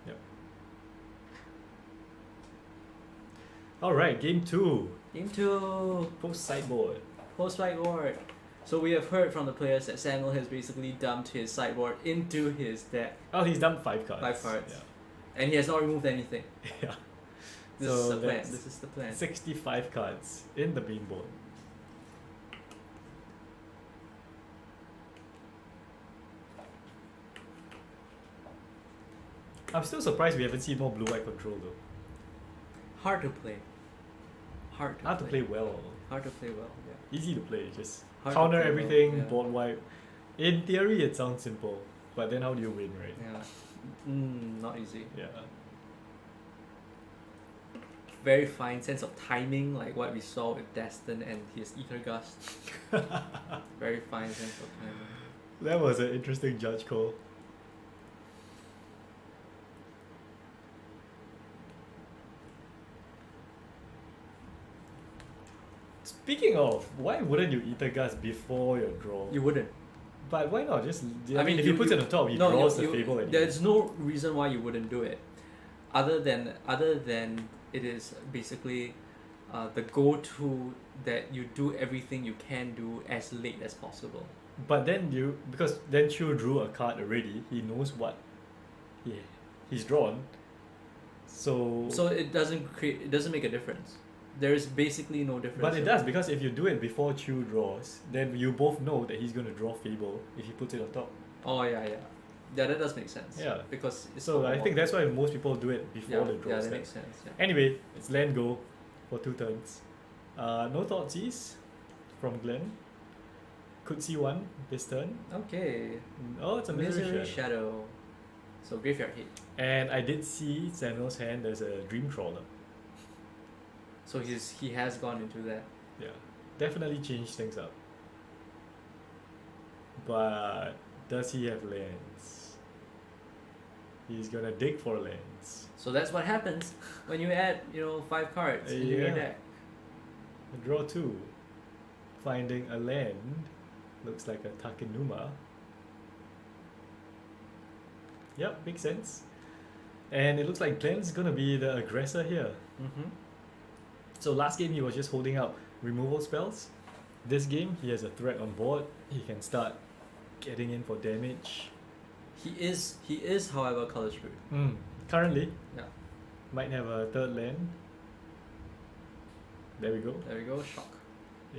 Yep. Alright, game 2.
Game 2.
Post sideboard.
Post-sideboard. So we have heard from the players that Samuel has basically dumped his sideboard into his deck.
Oh, he's done 5 cards.
5 cards.
Yeah.
And he has not removed anything.
Yeah.
This
So
is the plan.
that's
This is the plan.
65 cards in the main board. I'm still surprised we haven't seen more blue-white control though.
Hard to play. Hard to
Play well.
Hard to play well, yeah.
Easy to play, just
Hard to
counter
play well,
everything,
yeah.
board wipe. In theory it sounds simple, but then how do you win, right?
Yeah. Not easy.
Yeah.
Very fine sense of timing, like what we saw with Destin and his Ether Gust. Very fine sense of timing.
That was an interesting judge call. Speaking of, why wouldn't you Ether Gust before your draw?
You wouldn't.
But why not? Just
I mean,
if he puts it on top, he draws the Fable anyway.
There's no reason why you wouldn't do it, other than it is basically the go-to that you do everything you can do as late as possible.
But then because then Chu drew a card already, he knows what he's drawn. So
it doesn't make a difference. There is basically no difference.
But it does, because if you do it before Chu draws, then you both know that he's going to draw Fable if he puts it on top.
Oh yeah, that does make sense.
Yeah.
Because it's
So I
more-
think that's why most people do it before the draw
Yeah, that
step.
makes sense. Yeah.
Anyway, it's land go for 2 turns. No Thoughtseize from Glenn. Could see one this turn.
Okay.
Oh, it's a Misery
Misery
Shadow.
Shadow. So graveyard hit.
And I did see Samuel's hand, there's a Dream Trawler.
So he has gone into that.
Yeah, definitely changed things up. But does he have lands? He's gonna dig for lands.
So that's what happens when you add 5 cards into your
Yeah.
deck.
Draw 2. Finding a land. Looks like a Takenuma. Yep, makes sense. And it looks like Glenn's gonna be the aggressor here.
Mm-hmm.
So last game he was just holding out removal spells. This game he has a threat on board. He can start getting in for damage.
He is, however, color screwed.
Currently,
Yeah.
might have a 3rd land. There we go.
There we go. Shock.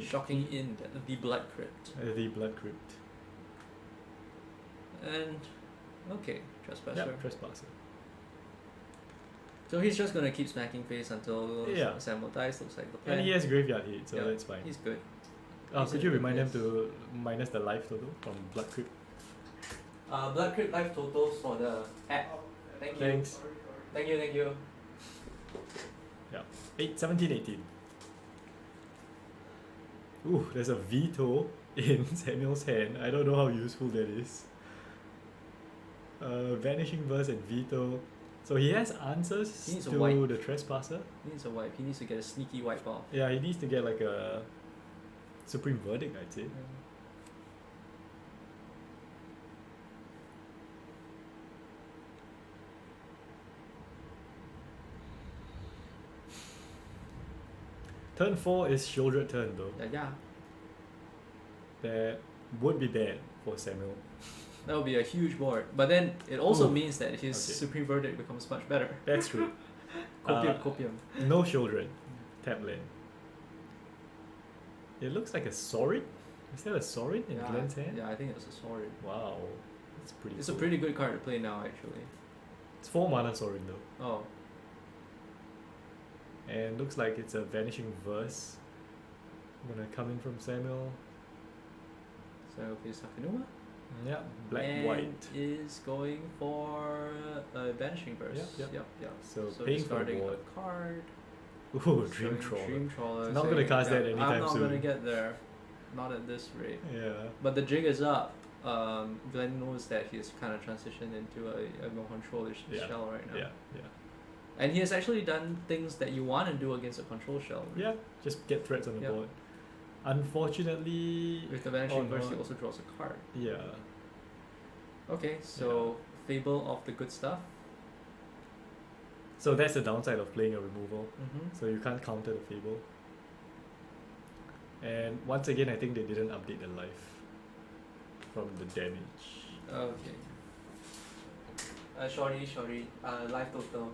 Shocking in the Blood Crypt.
The Blood Crypt.
And okay, Trespasser.
Yep, Trespasser.
So he's just gonna keep smacking face until
Yeah.
Samuel dies. Looks like the plan.
And he has graveyard hit, so
Yeah,
that's fine.
He's good.
Oh,
he's
could
in
you
good
remind them
place.
to minus the life total from Blood Crypt?
Blood Crypt life totals for the app. Thank you.
Thanks.
Thank you.
Yeah. 17, 18. Ooh, there's a veto in Samuel's hand. I don't know how useful that is. Vanishing Burst and veto. So he has answers
He needs a
to
wipe.
the Trespasser.
He needs a wipe. He needs to get a sneaky wipe off.
Yeah, he needs to get like a Supreme Verdict, I'd say. Turn 4 is Shieldred turn though.
Yeah.
That would be bad for Samuel.
That would be a huge board. But then it also
Ooh.
means that his
Okay.
Supreme Verdict becomes much better.
That's true.
Copium.
No Shieldred. Tap land. It looks like a Sorin. Is that a Sorin in
Yeah,
Glenn's hand?
yeah, I think it's a Sorin.
Wow, that's pretty.
It's
cool.
a pretty good card to play now, actually.
It's 4 mana Sorin though,
Oh,
and looks like it's a Vanishing Verse. Gonna come in from Samuel.
so here's Hakanuma.
Yeah, black
and
white.
is going for a Banishing Burst.
Yep. So
So
paying for the
discarding
board.
a card.
Ooh,
showing
Dream Trawler.
Dream Trawler.
Not gonna cast that
I'm
anytime
not
soon.
gonna get there. Not at this rate.
Yeah.
But the jig is up. Glenn knows that he's kind of transitioned into a more control-ish
Yeah.
shell right now.
Yeah.
And he has actually done things that you want to do against a control shell.
Yeah. Just get threats on the
Yeah.
board. Unfortunately.
With the Vanishing Burst, he
not.
also draws a card.
Yeah.
Okay, so Fable of the good stuff.
So that's the downside of playing a removal.
Mm-hmm.
So you can't counter the Fable. And once again, I think they didn't update the life from the damage.
Okay. Sorry. Live total.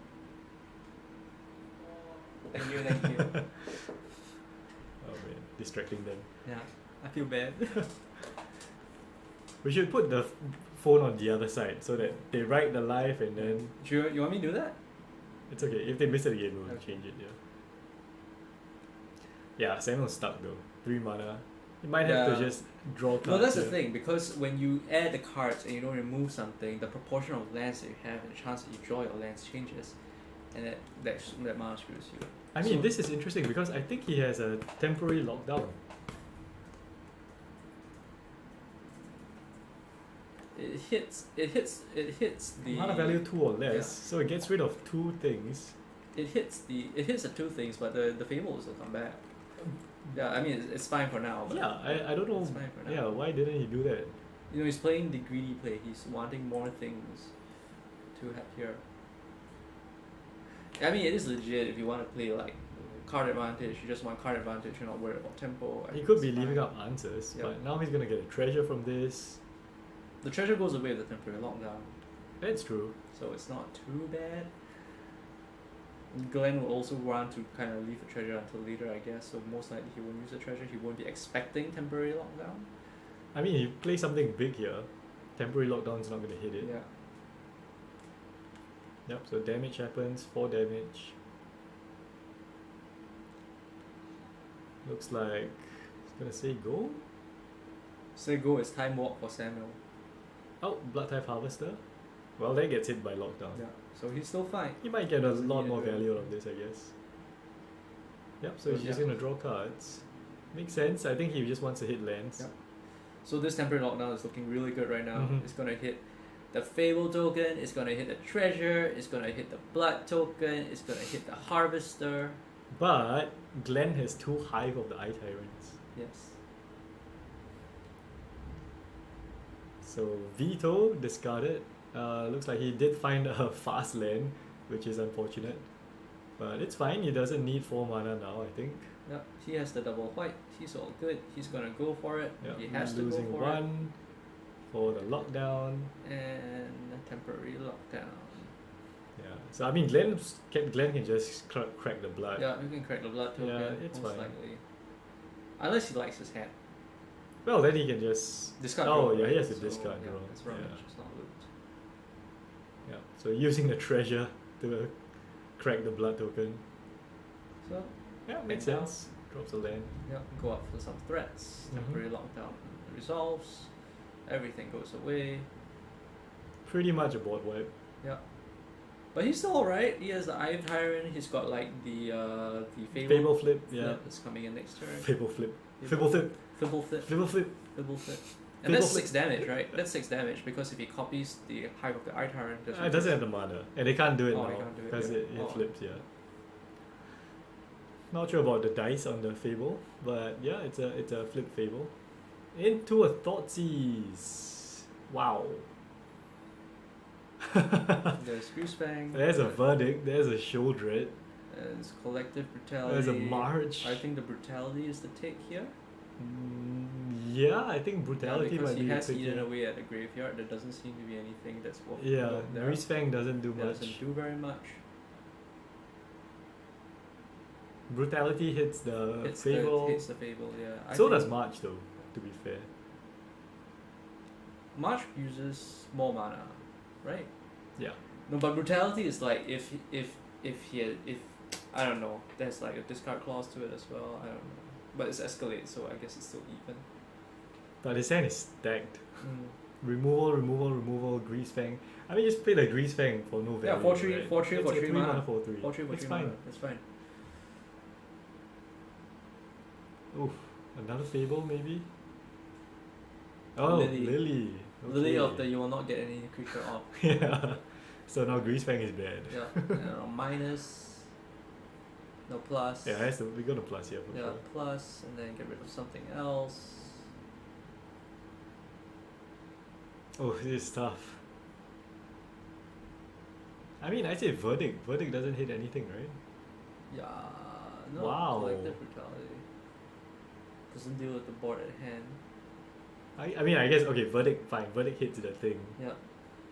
Thank you.
Oh man, distracting them.
Yeah, I feel bad.
We should put the phone on the other side so that they write the life and then
You want me to do that?
it's okay. If they miss it again, we'll
Okay.
change it. Yeah, Samuel's stuck though. 3 mana. You might have to
Yeah.
just draw cards.
No, that's the
here.
thing, because when you add the cards and you don't remove something, the proportion of lands that you have and the chance that you draw your lands changes. And that mana screws you.
I mean,
So-
this is interesting because I think he has a temporary lockdown.
It hits the
Mana value 2 or less,
Yeah.
so it gets rid of 2 things.
it hits the two things, but the Fable will still come back. Yeah, I mean it's fine for now. But
Yeah, I don't know.
It's fine for now.
Yeah, why didn't he do that?
You know, he's playing the greedy play. He's wanting more things to have here. I mean, it is legit if you want to play like card advantage. You just want card advantage. You're not worried about tempo. I
He
think
could
it's
be leaving
fine.
up answers,
Yeah.
but now he's gonna get a treasure from this.
The treasure goes away with the temporary lockdown,
That's true.
so it's not too bad. Glenn will also want to kind of leave the treasure until later, I guess. So most likely he won't use the treasure. He won't be expecting temporary lockdown.
I mean, he plays something big here. Temporary lockdown's not gonna hit it.
Yeah.
Yep, so damage happens, 4 damage. Looks like it's gonna say go.
Say go. It's time walk for Samuel.
Oh, Blood Type Harvester. Well, that gets hit by lockdown.
Yeah. So he's still fine.
He might get a
Doesn't
lot
need
more
to do it.
value out of this, I guess. Yep, so he's just
Yeah.
gonna draw cards. Makes sense. I think he just wants to hit lands.
Yep. So this temporary lockdown is looking really good right now.
Mhm.
It's gonna hit the Fable token. It's gonna hit the treasure. It's gonna hit the Blood token. It's gonna hit the Harvester.
But Glenn has 2 Hive of the Eye Tyrants.
Yes.
So Veto discarded. Looks like he did find a fast land, which is unfortunate. But it's fine, he doesn't need 4 mana now, I think.
Yep. He has the double white. He's all good. He's gonna go for it.
Yeah,
He has to
losing
go for
1 for the lockdown.
it. And a temporary lockdown.
Yeah. So I mean Glenn can just crack the blood.
Yeah, you can crack the Blood token.
Yeah, it's
most
fine.
likely. Unless he likes his hand.
Well then he can just
Discard
Oh
draw,
yeah, he
right?
has to
So,
discard
yeah,
draw.
It's rubbish.
Yeah.
It's not loot.
Yeah. So using the treasure to crack the blood token.
So
Yeah, makes
Make down.
sense. Drops a land.
yeah, go up for some threats.
Mhm.
Temporary lockdown resolves. Everything goes away.
Pretty much a board wipe.
Yeah. But he's still alright. He has the Eye Tyrant. He's got like the
Fable flip, yeah.
flip that's coming in next turn.
Fable flip. Fable flip.
Fibble flip.
Fable flip.
Fibble flip. And
Fibble
that's
flip.
6 damage, right? That's 6 damage because if he copies the Hive of the Eye Tyrant,
It doesn't have the mana. And they can't do it
Oh,
now.
they can't do it,
Because
yeah.
it
Oh.
flips, yeah. Not sure about the dice on the Fable, but yeah, it's a flip Fable. Into a Thoughtseize. Wow.
There's Goosefang.
There's a verdict, there's a Shieldred,
There's Collective Brutality.
there's a March.
I think the Brutality is the take here.
Yeah, I think brutality
because
might
he
be
has
the pick
eaten
here.
away at the graveyard. There doesn't seem to be anything that's worth
Yeah,
note there.
Grease Fang doesn't do much.
Doesn't do very much.
Brutality hits the
Hits
Fable.
hits the Fable, yeah. I
So
think
does March though, to be fair.
March uses more mana, right?
Yeah.
No, but Brutality is like if I don't know, there's like a discard clause to it as well. I don't know, but it's escalate, so I guess it's still even.
But his hand is stacked.
Mm.
Removal, Grease Fang. I mean, just play the Grease Fang for no value.
Yeah, 4/3,
right?
4/3
It's
for
a
3
3
mana.
4/3.
4/3 for
It's
3
fine.
mana. It's fine.
Oof, another Fable maybe? Oh,
Lily.
Lily.
Lily of the
Okay.
you will not get any creature off.
Yeah. So now Grease Fang is bad.
Yeah. Minus. No plus.
Yeah, it has to, we're gonna plus here for
Yeah,
sure.
plus, and then get rid of something else.
Oh, this is tough. I mean, I say Verdict. Verdict doesn't hit anything, right?
Yeah. No.
Wow.
Collective Brutality. Doesn't deal with the board at hand.
I mean, I guess, okay, Verdict, fine. Verdict hits the thing.
Yeah.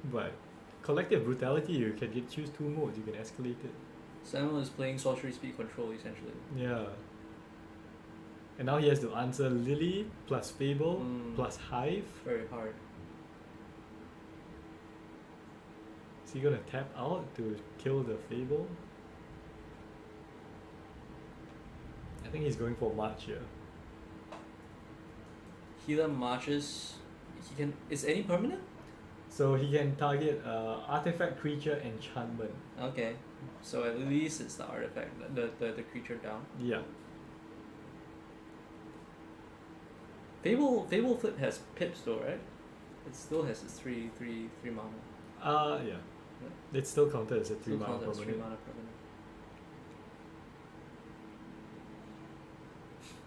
But Collective Brutality, you can choose 2 modes. You can escalate it.
Samuel is playing Sorcery Speed Control essentially.
Yeah. And now he has to answer Lily plus Fable plus Hive.
Very hard.
Is he gonna tap out to kill the Fable? I think he's going for March here.
Healer marches. He can. Is any permanent?
So he can target artifact, creature, enchantment.
Okay. So at least it's the artifact, the creature down.
Yeah.
Fable Flip has pips though, right? It still has its 3 mana.
Yeah. It's still counted as a 3
Still
mana
counted as 3
permanent.
mana permanent.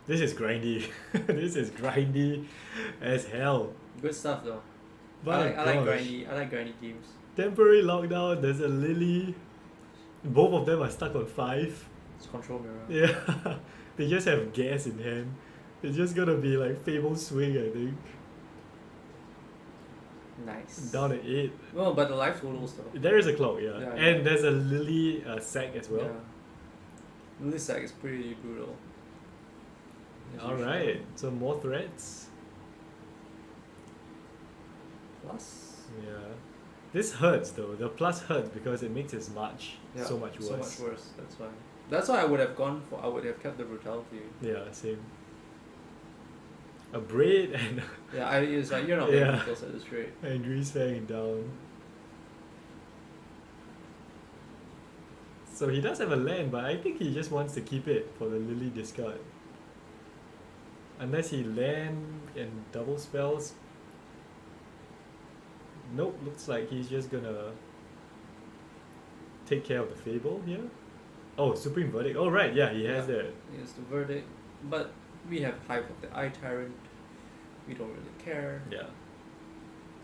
This is grindy. This is grindy as hell.
Good stuff though.
But
I like grindy games.
Temporary lockdown, there's a Lily. Both of them are stuck on 5.
It's control mirror.
Yeah. They just have gas in hand. It's just gonna be like Fable Swing, I think.
Nice.
Down at 8.
Well, but the life totals though.
There is a clock, yeah.
Yeah,
And
yeah.
there's a Lily sack as well.
Yeah. Lily Sack is pretty brutal. As usual.
Alright, so more threats.
Plus.
Yeah. This hurts though. The plus hurts because it makes his March
Yeah,
so much worse.
So much worse. That's why. That's why I would have gone for. I would have kept the brutality.
Yeah, same. A braid and
Yeah, it's like you're not
Yeah.
making close at this rate.
and Grease Fang down. So he does have a land, but I think he just wants to keep it for the Lily discard. Unless he land and double spells. Nope, looks like he's just gonna take care of the Fable here. Oh, Supreme Verdict. Oh right, yeah, he has
Yeah.
that.
Here's the verdict, but we have Hive of the Eye Tyrant. We don't really care.
Yeah.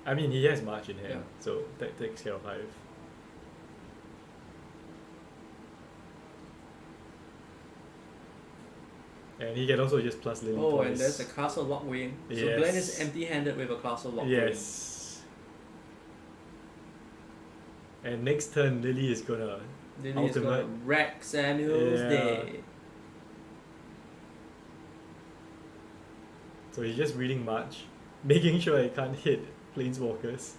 I mean, he has March in hand,
Yeah.
so that takes care of Hive. And he can also just plus Lily
Oh,
twice.
and there's a Castle Lockwain. So
Yes.
Glenn is empty-handed with a Castle Lockwain.
Yes. And next turn, Lily is gonna
Lily is gonna
Ultimate.
wreck Samuel's
Yeah.
day.
So he's just reading March, making sure he can't hit Planeswalkers.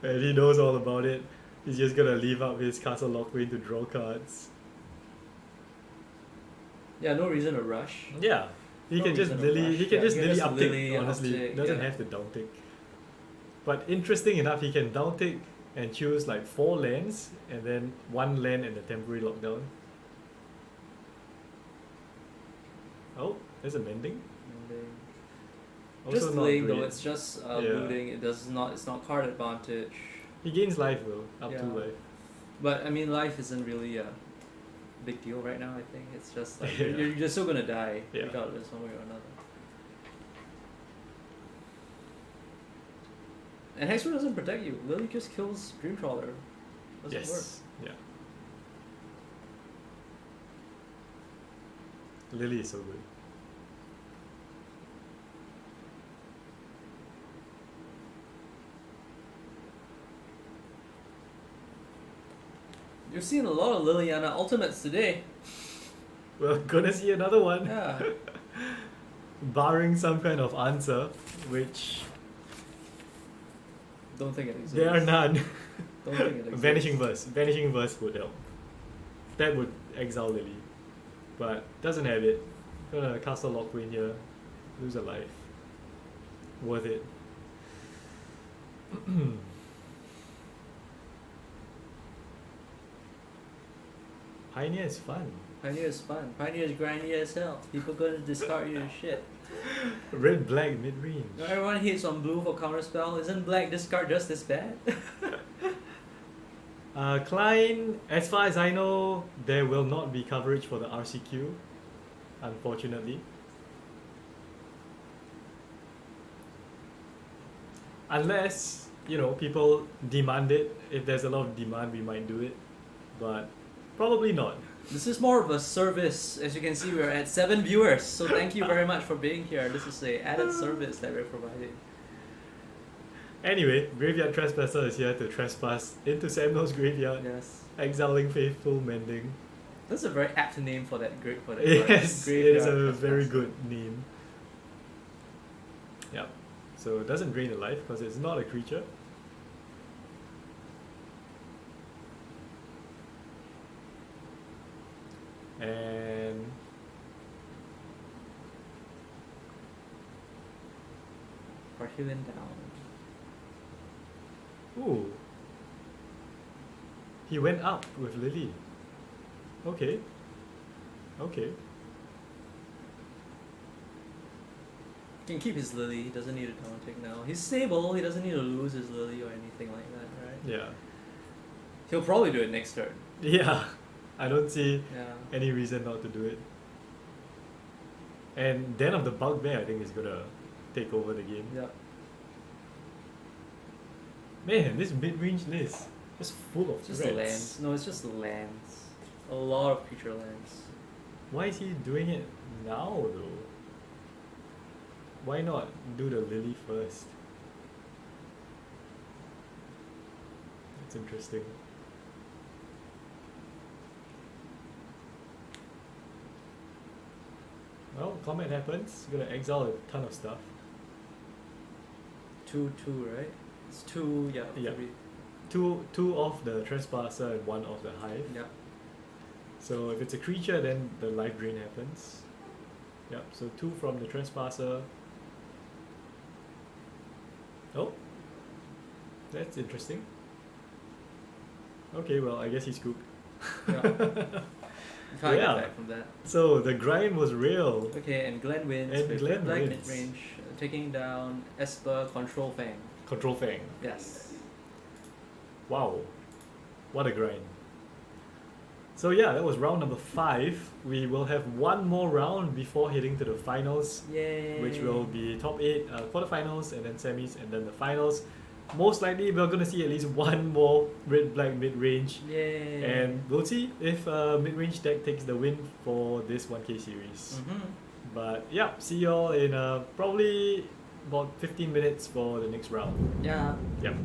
And he knows all about it. He's just gonna leave up his Castle Lockwain to draw cards.
Yeah, no reason to rush.
Yeah. He
No
can just
reason to
Lily
rush.
he can
Yeah,
just
he can
Lily
just
uptick,
Lily
honestly.
uptick,
Doesn't
yeah.
have to downtick. But interesting enough, he can downtick and choose like 4 lands and then 1 land and a temporary lockdown. Oh, there's a mending.
And then
Also
just
not
delaying though,
great.
it's just
Yeah.
looting. It's not card advantage.
He gains life though, up 2
Yeah.
life.
But I mean, life isn't really a big deal right now. I think it's just like
Yeah.
you're still gonna die
Yeah.
regardless, one way or another. And Hexproof doesn't protect you. Lily just kills Dreamtrawler. Doesn't work.
Yes. Yeah. Lily is so good.
You've seen a lot of Liliana Ultimates today.
We're gonna see another one.
Yeah.
Barring some kind of answer, which
Don't think it exists.
there are none.
Don't think it exists.
Vanishing Verse. Vanishing Verse would help. That would exile Lily. But doesn't have it. Gonna cast a Lockwind here. Lose a life. Worth it. Pioneer is fun.
Pioneer is fun. Pioneer is grindy as hell. People gonna discard you as shit.
Red black mid range.
No, everyone hits on blue for counterspell. Isn't black discard just as bad?
Klein, as far as I know, there will not be coverage for the RCQ, unfortunately. Unless, you know, people demand it. If there's a lot of demand, we might do it. But probably not.
This is more of a service. As you can see, we're at 7 viewers. So thank you very much for being here. This is a added service that we're providing.
Anyway, Graveyard Trespasser is here to trespass into Samuel's graveyard,
Yes.
exiling Faithful Mending.
That's a very apt name for that great for that
Yes, it is a
graveyard
very
trespasser.
good name. Yeah. So it doesn't drain a life because it's not a creature. And
Parhelion down.
ooh. He went up with Lily. Okay. Okay.
He can keep his Lily. He doesn't need a downtick now. He's stable. He doesn't need to lose his Lily or anything like that, right?
Yeah.
He'll probably do it next turn.
Yeah. I don't see
Yeah.
any reason not to do it. And Den of the Bugbear, I think, is gonna take over the game.
Yeah.
Man, this mid-range list is full of
Just
threats.
lands. No, it's just lands. A lot of creature lands.
Why is he doing it now, though? Why not do the Lily first? That's interesting. Well, comment happens. Gonna exile a ton of stuff.
2/2, right? It's 2. Yeah.
Yeah.
3.
Two of the Trespasser and one of the Hive.
Yeah.
So if it's a creature, then the life drain happens. Yep, so 2 from the Trespasser. Oh, that's interesting. Okay, well, I guess he's cooked.
Yeah. You can't
Yeah.
get back from that.
So the grind was real.
Okay, and Glenn wins
And
with
Glenn
Black
wins.
mid-range, taking down Esper Control Fang.
Control Fang.
Yes.
Wow, what a grind. So yeah, that was round number 5. We will have one more round before heading to the finals,
Yay.
which will be top 8, quarterfinals, and then semis, and then the finals. Most likely, we're gonna see at least one more red-black mid-range,
Yay.
and we'll see if mid-range deck takes the win for this 1K series. But yeah, see y'all in probably about 15 minutes for the next round.
Yeah.
Yep.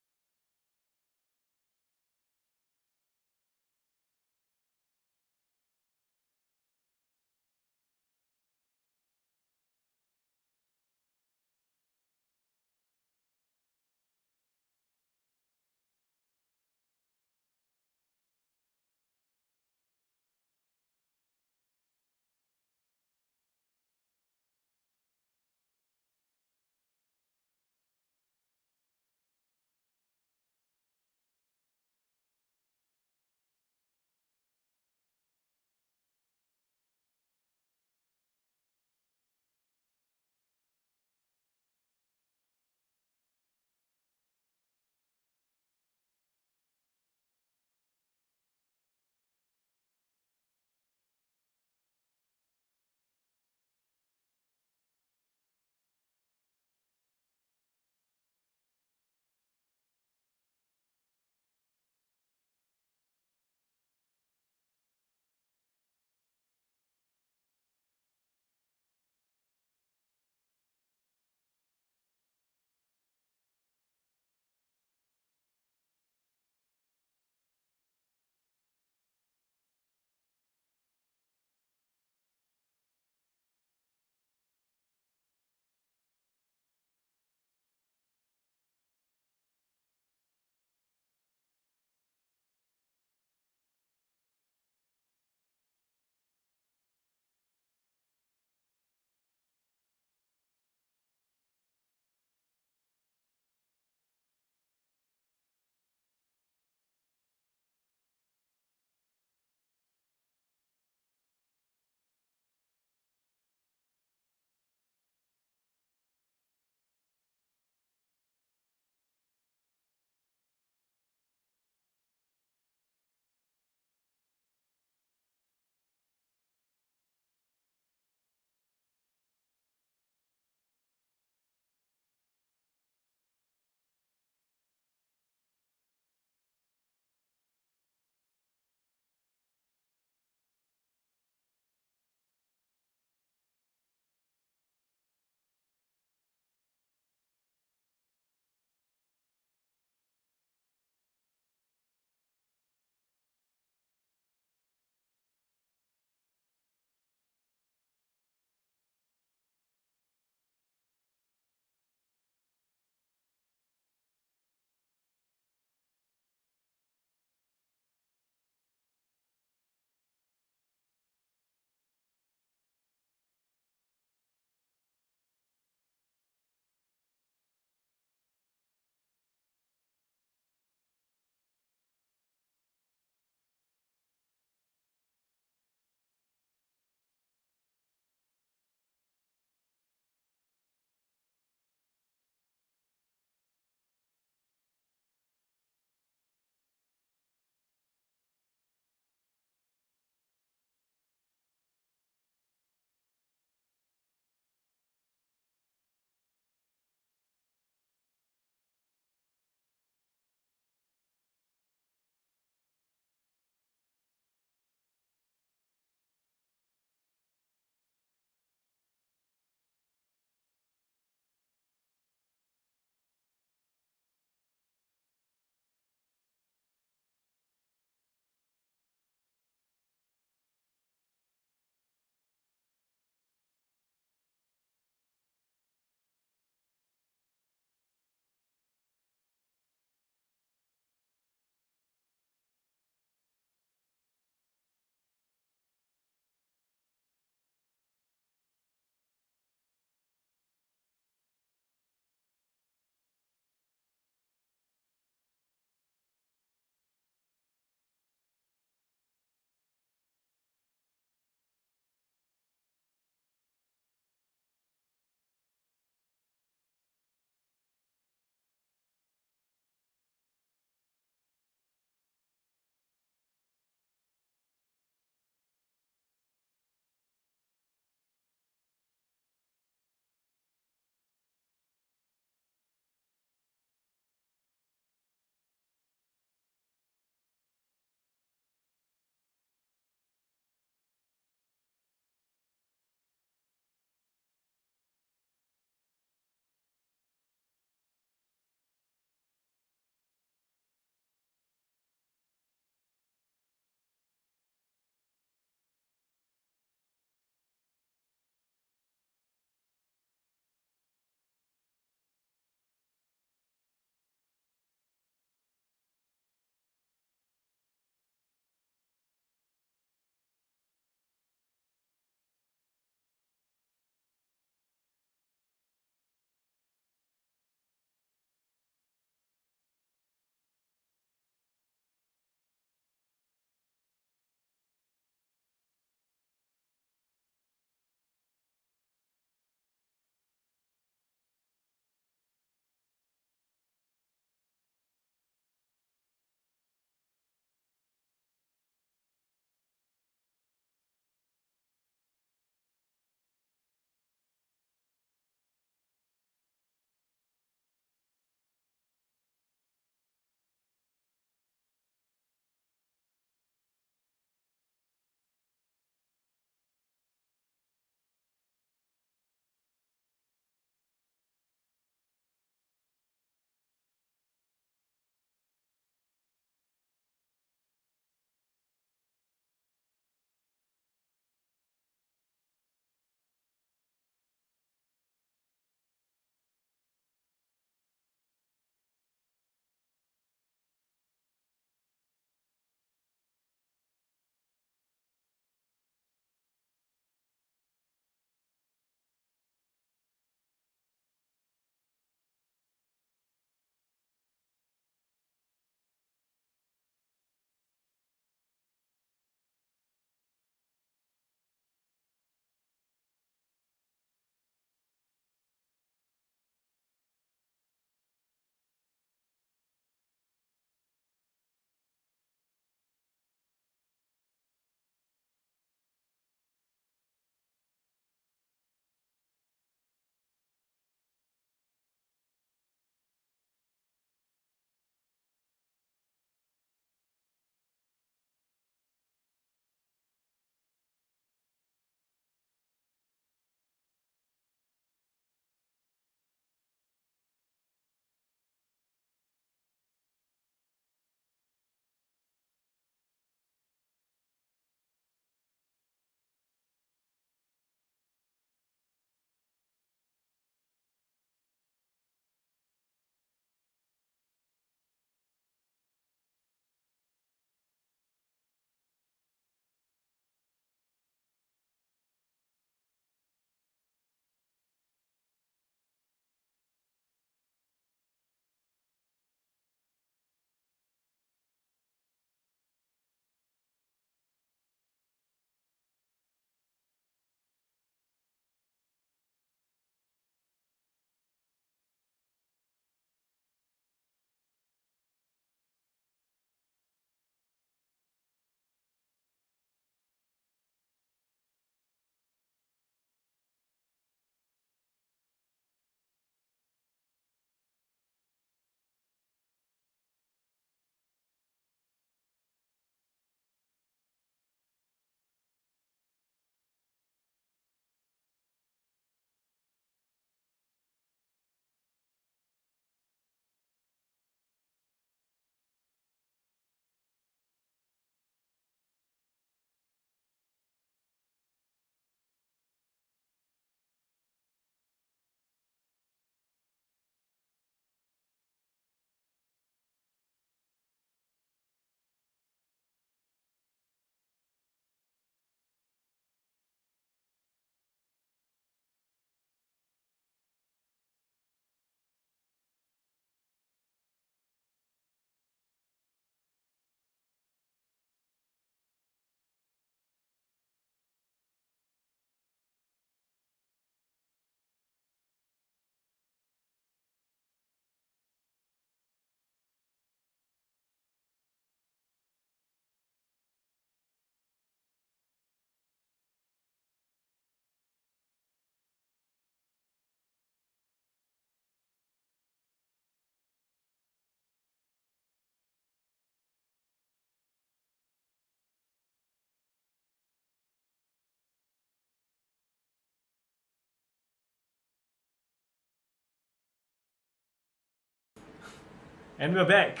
And we're back.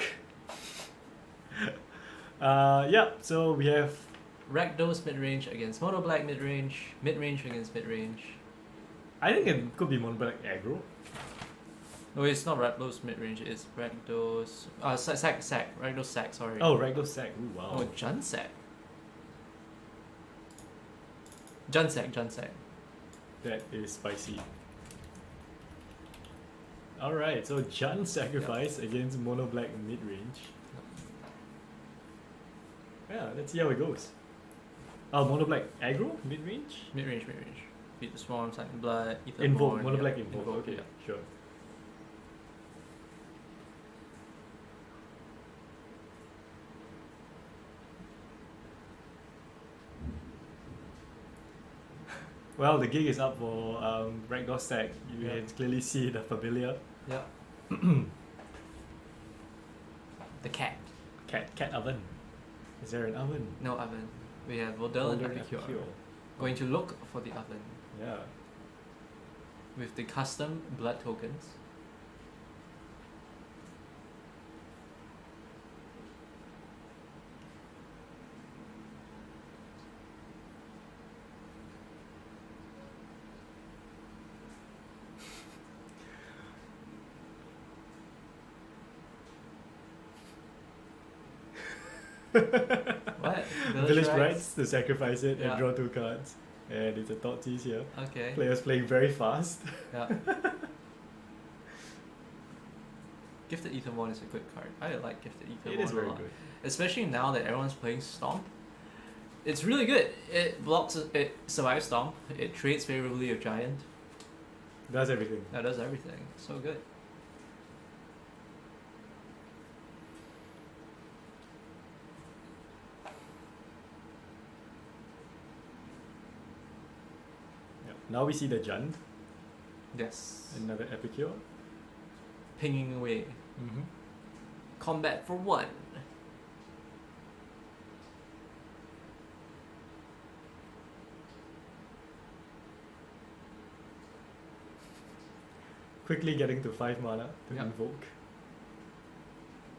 Yeah, so we have
Rakdos mid-range against Mono Black mid-range, mid-range against mid-range.
I think it could be mono black aggro.
No, it's not Rakdos mid-range, it's Rakdos... Sack, Rakdos Sack, sorry.
Oh, Ragdoll Sack. Ooh, wow.
Oh, Jun Sack. Jun Sack.
That is spicy. Alright, so Jun sacrifice against mono black mid range. Yeah, let's see how it goes. Mono black aggro mid range?
Mid-range. Beat the Swarm, Silent Blood, Ether
Invoke,
Born,
mono
yeah,
black invoke. Okay,
yeah.
sure. Well, the gig is up for Ragdoll Sack. You
Yeah.
can clearly see the familiar
Yeah. The cat.
cat oven. Is there an oven?
No oven. We have Vodel and
Older
Epicure.
Epicure.
Going to look for the oven
Yeah.
with the custom blood tokens. What?
Village Rites to sacrifice it
Yeah.
and draw 2 cards. And it's a Thoughtseize here.
Okay.
Players playing very fast.
Yeah. Gifted Etherborn is a good card. I like Gifted Etherborn
It is
a
very
lot.
good.
Especially now that everyone's playing Stomp. It's really good. It blocks, it survives Stomp. It trades favorably with Giant.
Does everything.
That does everything. So good.
Yep. Now we see the Jund.
Yes.
Another Epicure.
Pinging away.
Mm-hmm.
Combat for 1.
Quickly getting to 5 mana to
Yep.
invoke.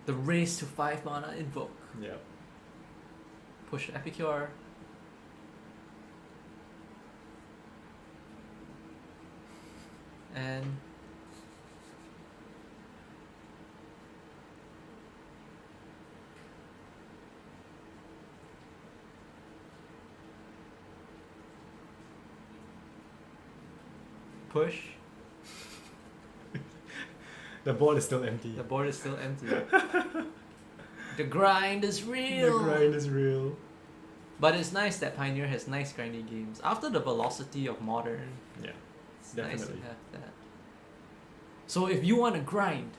The race to 5 mana invoke.
Yeah.
Push Epicure. And push.
The board is still empty.
The board is still empty. The grind is real.
The grind is real.
But it's nice that Pioneer has nice grindy games. After the velocity of Modern,
Yeah.
it's nice to
Definitely.
have that. So if you want to grind,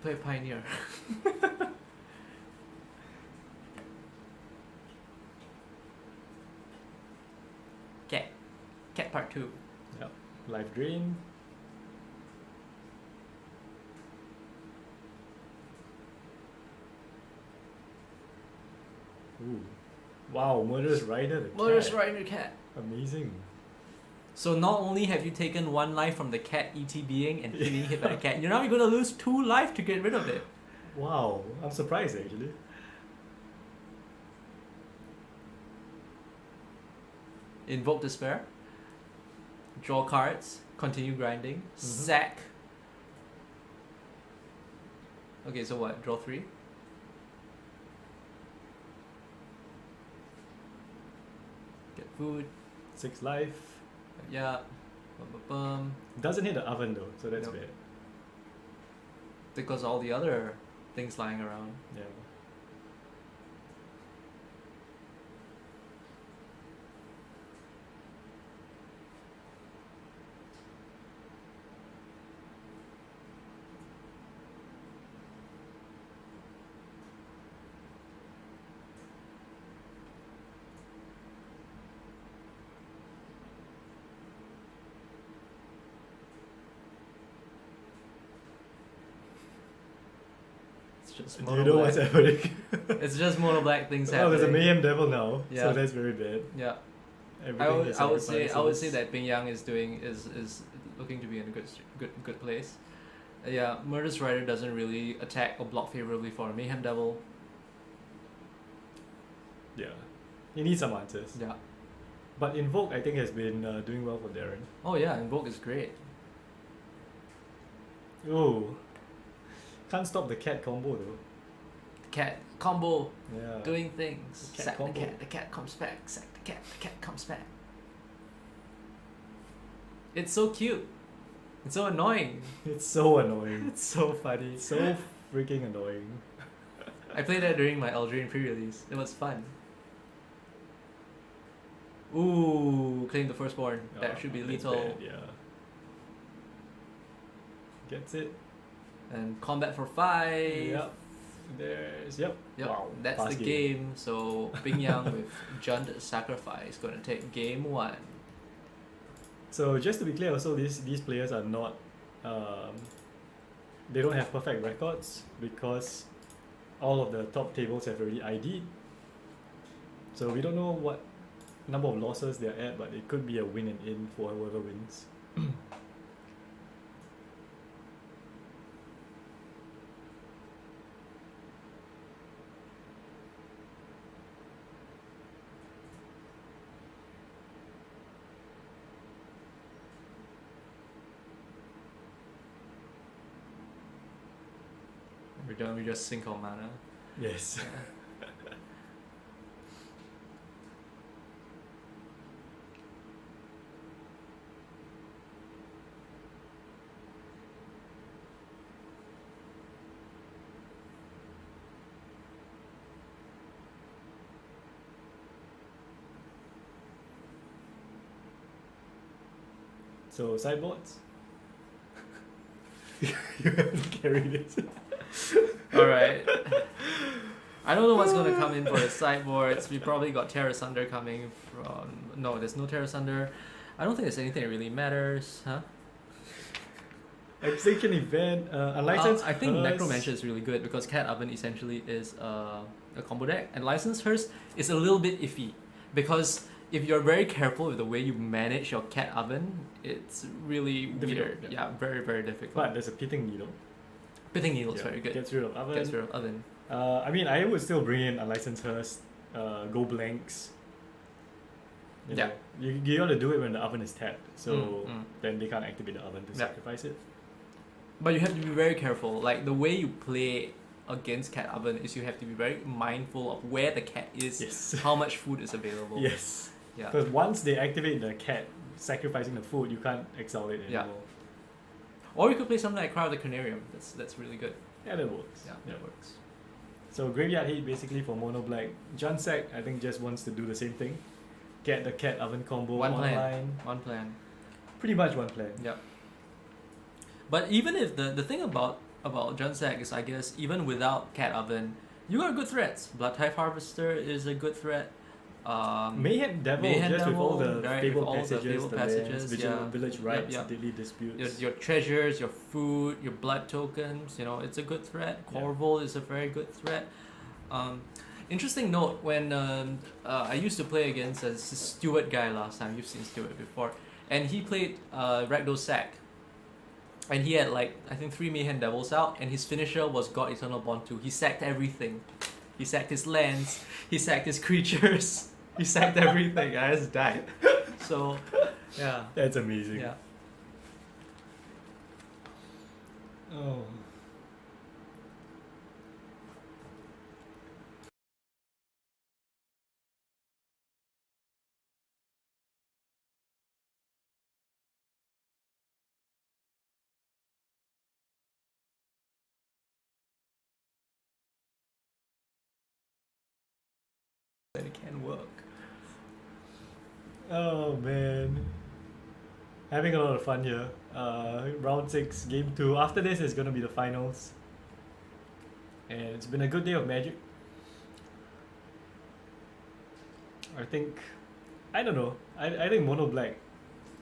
play Pioneer. Cat Part 2.
Yep. Life Drain. Ooh. Wow, Murderous Rider the
Murderous
cat.
Rider Cat.
Amazing.
So not only have you taken 1 life from the cat ETBing and being hit by the cat, you're now going to lose 2 life to get rid of it.
Wow, I'm surprised actually.
Invoke Despair. Draw cards. Continue grinding. Sack. Okay, so what? Draw 3? Get food.
6 life.
Yeah. Bum.
Doesn't hit the oven though, so that's
Nope.
bad.
Because all the other things lying around.
Yeah.
It's just
Do
mono
you know
black.
what's happening?
It's just mono black things
Oh,
happening.
there's a Mayhem Devil now,
Yeah.
so that's very bad.
Yeah.
Everything
I would,
is
I would say
sacrifices.
that Bing Yang is looking to be in a good place. Yeah, Murderous Rider doesn't really attack or block favorably for a Mayhem Devil.
Yeah. He needs some answers.
Yeah.
But Invoke, I think, has been doing well for Darren.
Oh yeah, Invoke is great.
Oh. Can't stop the cat combo though.
Cat combo,
Yeah.
doing things.
Cat
Sack
combo.
the cat comes back. Sack the cat comes back. It's so cute. It's so annoying.
It's so annoying.
It's so funny.
So freaking annoying.
I played that during my Eldraine pre-release. It was fun. Ooh, claim the firstborn. That should be
That's
lethal.
bad, yeah. Gets it.
And combat for 5.
Yep. There's Yep. Wow.
That's
fast
the game. So Bing Yang with Junt Sacrifice gonna take game 1.
So just to be clear, also these players are not, they don't have perfect records because all of the top tables have already ID'd. So we don't know what number of losses they're at, but it could be a win and in for whoever wins.
We're done. We just sink our mana.
Yes.
Yeah.
So sideboards. You have to carry this.
Alright. I don't know what's gonna come in for the sideboards. We probably got Terra Sunder coming from. No, there's no Terra Sunder. I don't think there's anything that really matters, huh?
Extinction event, unlicensed.
I think
Hearse.
Necromancer is really good because Cat Oven essentially is a combo deck, and Licensed Hearse is a little bit iffy because if you're very careful with the way you manage your Cat Oven, it's really
Difficult,
weird.
yeah.
Yeah, very, very difficult.
But there's a pitting needle.
Pitting Needle is
Yeah,
very good.
Gets rid of oven.
Gets rid of Oven.
I mean, I would still bring in unlicensed Hearse, go blanks. You
Yeah.
know, you got to do it when the oven is tapped, so
Mm.
then they can't activate the oven to
Yeah.
sacrifice it.
But you have to be very careful. Like the way you play against Cat Oven is you have to be very mindful of where the cat is,
Yes.
how much food is available.
Yes.
Yeah.
Because once they activate the cat sacrificing the food, you can't exile it
Yeah.
anymore.
Or you could play something like Cry of the Canarium. That's really good.
Yeah, that works.
Yeah, that works.
So graveyard hate basically for mono black. Jansek I think just wants to do the same thing. Get the cat oven combo
One plan.
online.
One plan.
Pretty much one plan.
Yeah. But even if the thing about Junsack is, I guess, even without Cat Oven, you got good threats. Blood Type Harvester is a good threat.
Mayhem Devil,
Mayhem
just with all
Devil,
the
right,
fabled
with all the
passages,
fabled
the
passages,
lands, Vigilant
yeah.
Village Rights,
Yep.
Deadly Disputes.
Your treasures, your food, your blood tokens, it's a good threat.
Yeah.
Corval is a very good threat. Interesting note, when I used to play against a Stewart guy last time, you've seen Stewart before, and he played Ragdoll Sack. And he had I think 3 Mayhem Devils out, and his finisher was God Eternal Bond 2. He sacked everything. He sacked his lands, he sacked his creatures, he sacked everything. I just died. So, yeah.
That's amazing.
Yeah.
Oh.
And it can work.
Oh man. Having a lot of fun here. Round 6, game 2. After this is gonna be the finals. And it's been a good day of Magic. I don't know. I think Mono Black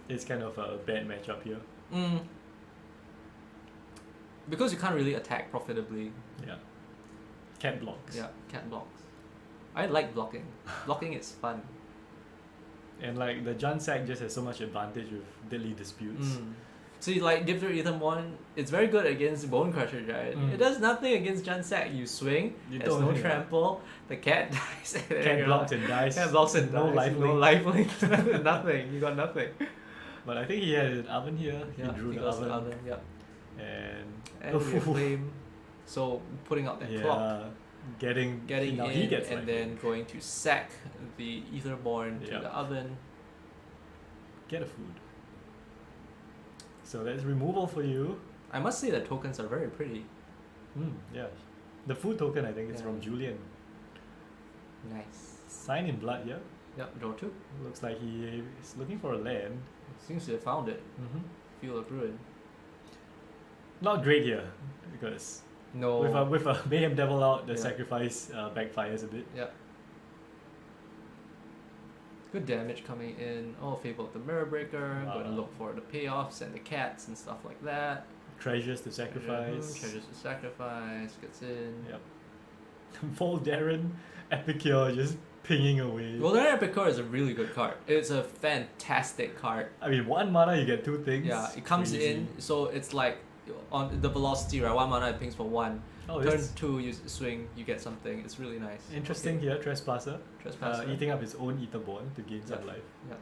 is kind of a bad matchup here.
Because you can't really attack profitably.
Yeah. Cat blocks.
Yeah, cat blocks. I like blocking. Blocking is fun.
And the Jansack just has so much advantage with Deadly Disputes.
See, like Dipter Etherborn, it's very good against Bone Crusher Giant.
Mm.
It does nothing against Jansack. You swing,
You
there's
don't,
no
yeah.
trample, the cat dies. And then
Cat
you're
blocks
like-
and dies.
Cat blocks and
no
dies.
lifelink.
No lifelink. Nothing. You got nothing.
But I think he had an oven here.
Yeah,
he drew the
goes
oven.
to oven. Yeah.
And
And we flame. So putting out that clock.
yeah, getting
Getting
now
in
he gets
and
lifelink.
then going to sack the Etherborn to
Yeah.
the oven.
Get a food. So that's removal for you.
I must say the tokens are very pretty.
Yeah. The food token I think is
Yeah.
from Julian.
Nice.
Sign in blood, yeah.
Yep, draw 2.
Looks like he is looking for a land.
Seems to have found it.
Mm-hmm.
Field of Ruin.
Not great here because
No.
with a Mayhem Devil out, the
Yeah.
sacrifice backfires a bit.
Yeah. Good damage coming in. Oh, Fable of the Mirror Breaker. Going to
Wow.
look for the payoffs and the cats and stuff like that.
Treasures to sacrifice.
Treasures to sacrifice. Gets in.
Yep. Vol Darren, Epicure just pinging away.
Well, the Epicure is a really good card. It's a fantastic card.
I mean, 1 mana you get 2 things.
Yeah, it comes
Crazy.
in, so it's like on the velocity, right? 1 mana it pings for 1.
Oh,
Turn
this
2, you swing, you get something. It's really nice.
interesting
Okay.
here. Trespasser,
Trespasser.
eating up his own Etherborn to gain some
Yeah.
life.
Yeah.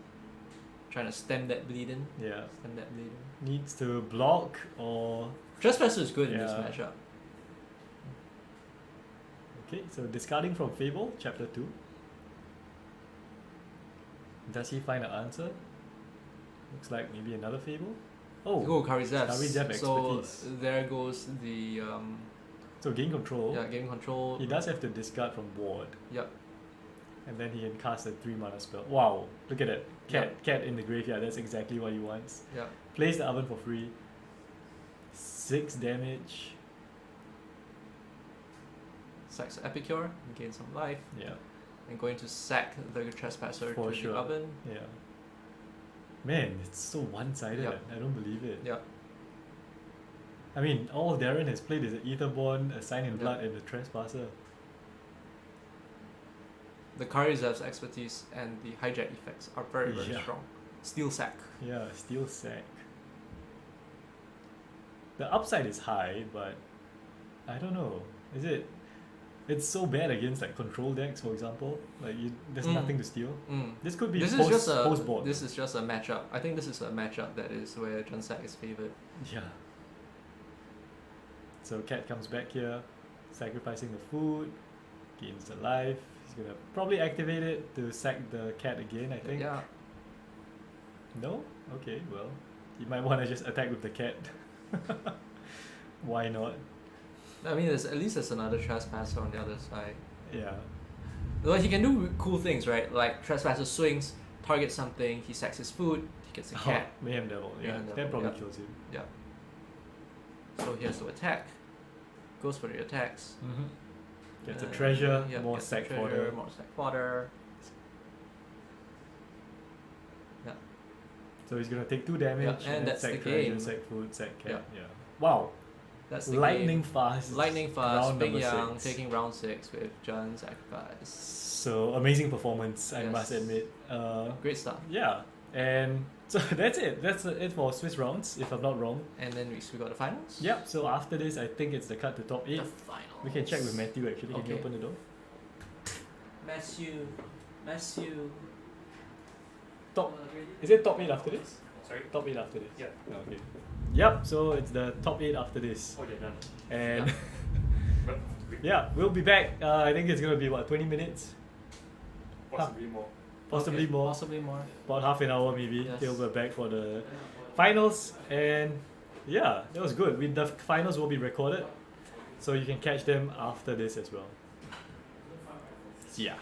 Trying to stem that bleeding.
Yeah,
Stem that bleeding.
needs to block or
Trespasser is good in this
Yeah.
matchup.
okay. So discarding from Fable, Chapter 2. Does he find an answer? Looks like maybe another Fable. Oh,
Oh, Karizev.
Karizev
So
expertise.
there goes the
so gain control.
yeah, game control.
He does have to discard from board,
Yep.
and then he can cast a 3 mana spell. Wow, look at that. Cat in the graveyard, that's exactly what he wants.
Yep.
Plays the oven for free. 6 damage.
Sacks the Epicure, gain some life,
Yeah,
and going to sack the Trespasser
For
to
sure.
the oven.
yeah. Man, it's so one-sided.
Yep.
I don't believe it.
Yep.
I mean, all Darren has played is an Etherborn, a Sign in
Yep.
Blood, and a Trespasser.
The Karizev's expertise and the hijack effects are very, very
Yeah.
strong. Steel sack.
Yeah, Steel Sack. The upside is high, but I don't know. Is it? It's so bad against like control decks, for example. Like there's
Mm.
nothing to steal.
Mm.
This could be
This
post,
is just a
post board.
this is just a matchup. I think this is a matchup that is where Jansack is favored.
Yeah. So cat comes back here, sacrificing the food, gains the life. He's gonna probably activate it to sack the cat again, I think.
Yeah.
No? Okay, well. You might wanna just attack with the cat. Why not?
I mean, at least there's another Trespasser on the other side.
Yeah.
Well, he can do cool things, right? Like Trespasser swings, targets something, he sacks his food, he gets a cat.
Oh, Mayhem Devil, yeah.
Mayhem Devil,
That probably
yeah.
kills him.
Yeah. So he has to attack. Goes for the attacks.
Mm-hmm. Gets a
Uh,
treasure,
yeah,
more
gets a
sack
treasure,
fodder.
More sack fodder. Yeah.
So he's gonna take 2 damage
and that's
sack
the
treasure,
game.
sack food, sack cat.
Yeah.
Yeah. Wow.
That's the
Lightning
game.
fast.
Lightning fast,
round
Big
number
Yang
6.
taking round 6 with John Sacrifice.
So amazing performance, I
Yes.
must admit.
Great stuff.
Yeah, and so that's it. That's it for Swiss rounds, if I'm not wrong.
And then we got the finals?
Yep. So after this, I think it's the cut to top 8.
The finals.
We can check with Matthew actually. Can you
Okay.
open the door?
Matthew.
Top. Is it top 8 after this?
Sorry?
Top 8 after this.
Yeah.
Okay. Yep. So it's the top 8 after this,
Oh, you're done.
and
Yeah.
But
yeah, we'll be back. I think it's gonna be what 20 minutes,
possibly more.
possibly
Okay,
more.
Possibly more.
About half an hour maybe
Yes.
till we're back for the finals. And yeah, that was good. The finals will be recorded, so you can catch them after this as well. Yeah.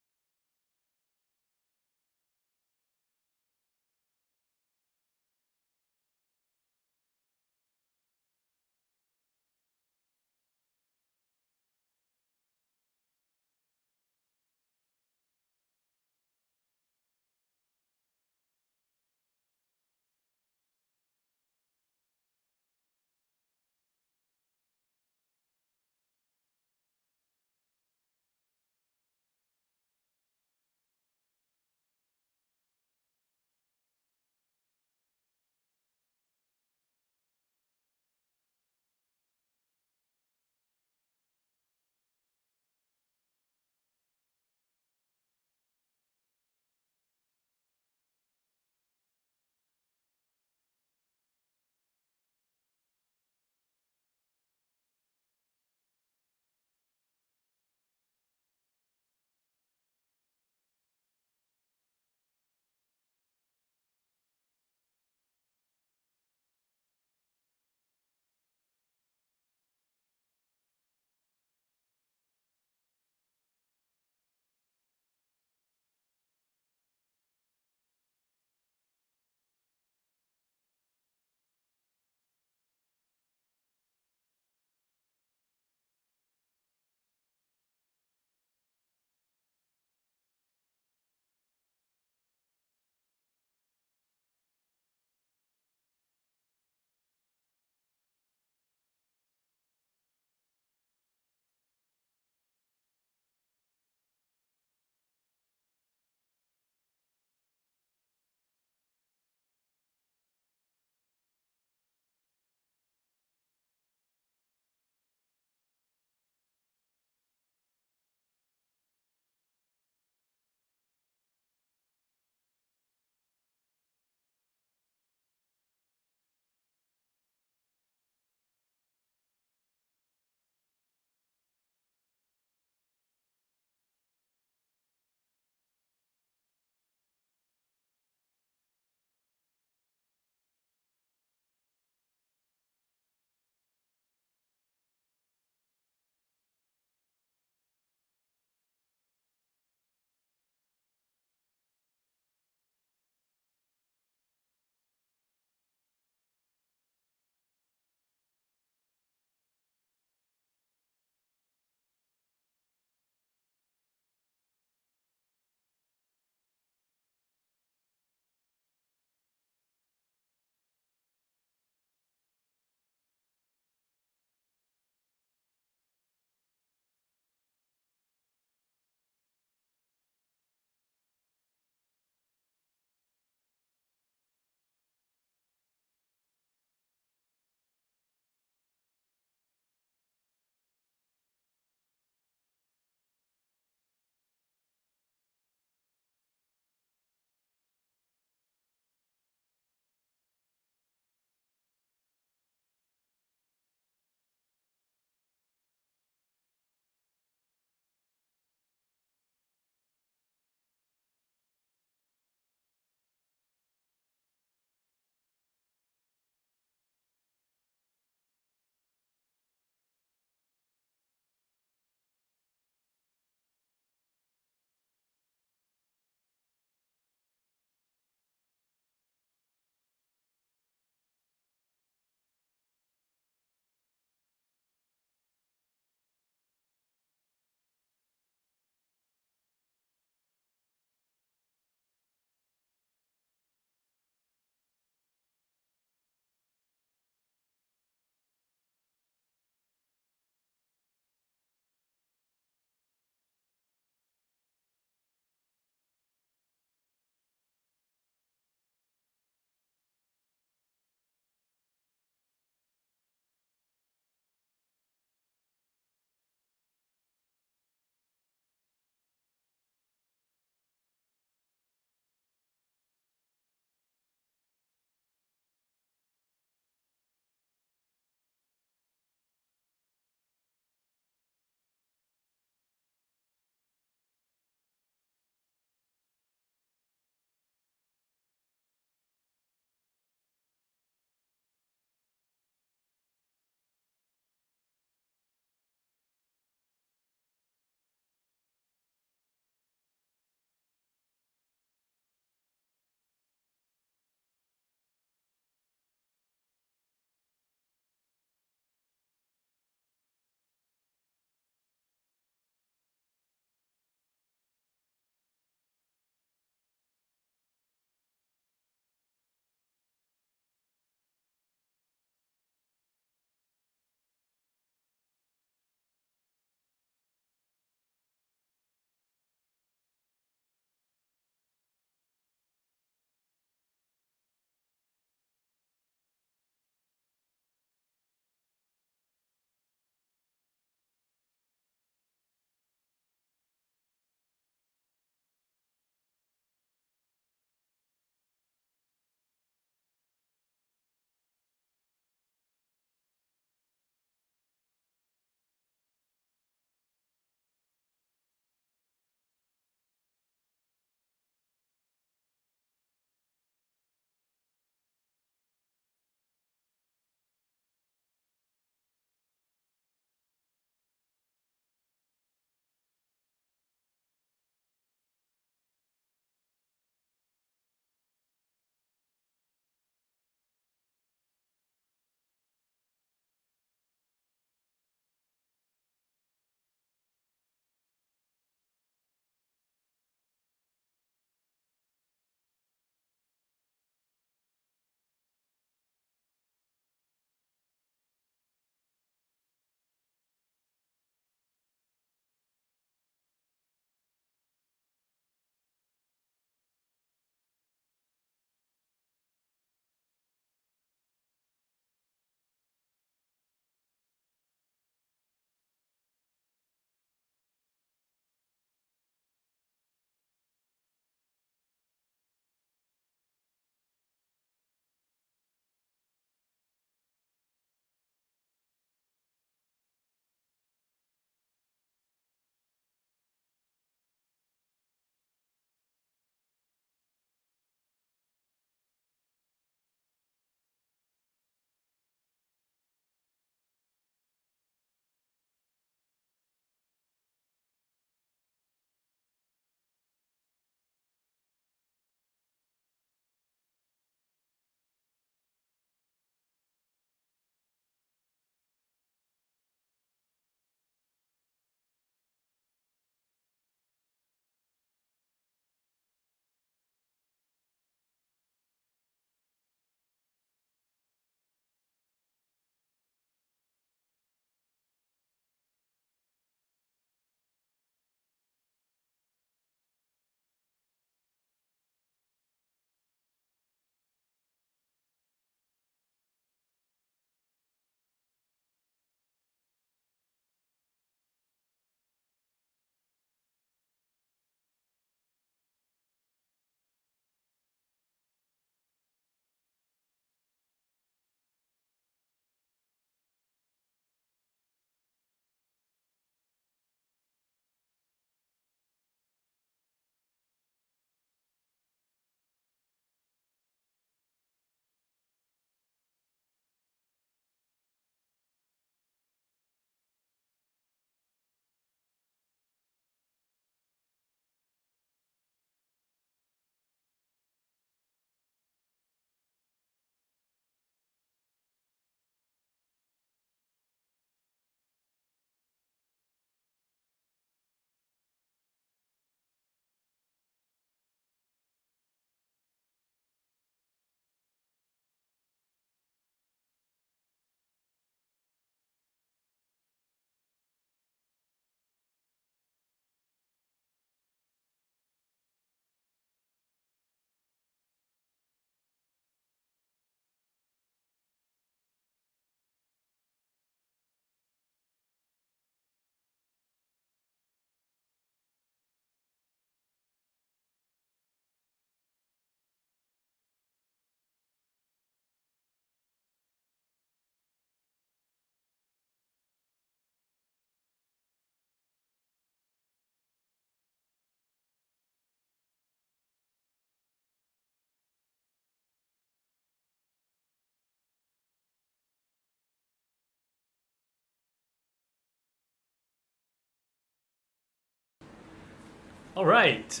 Alright.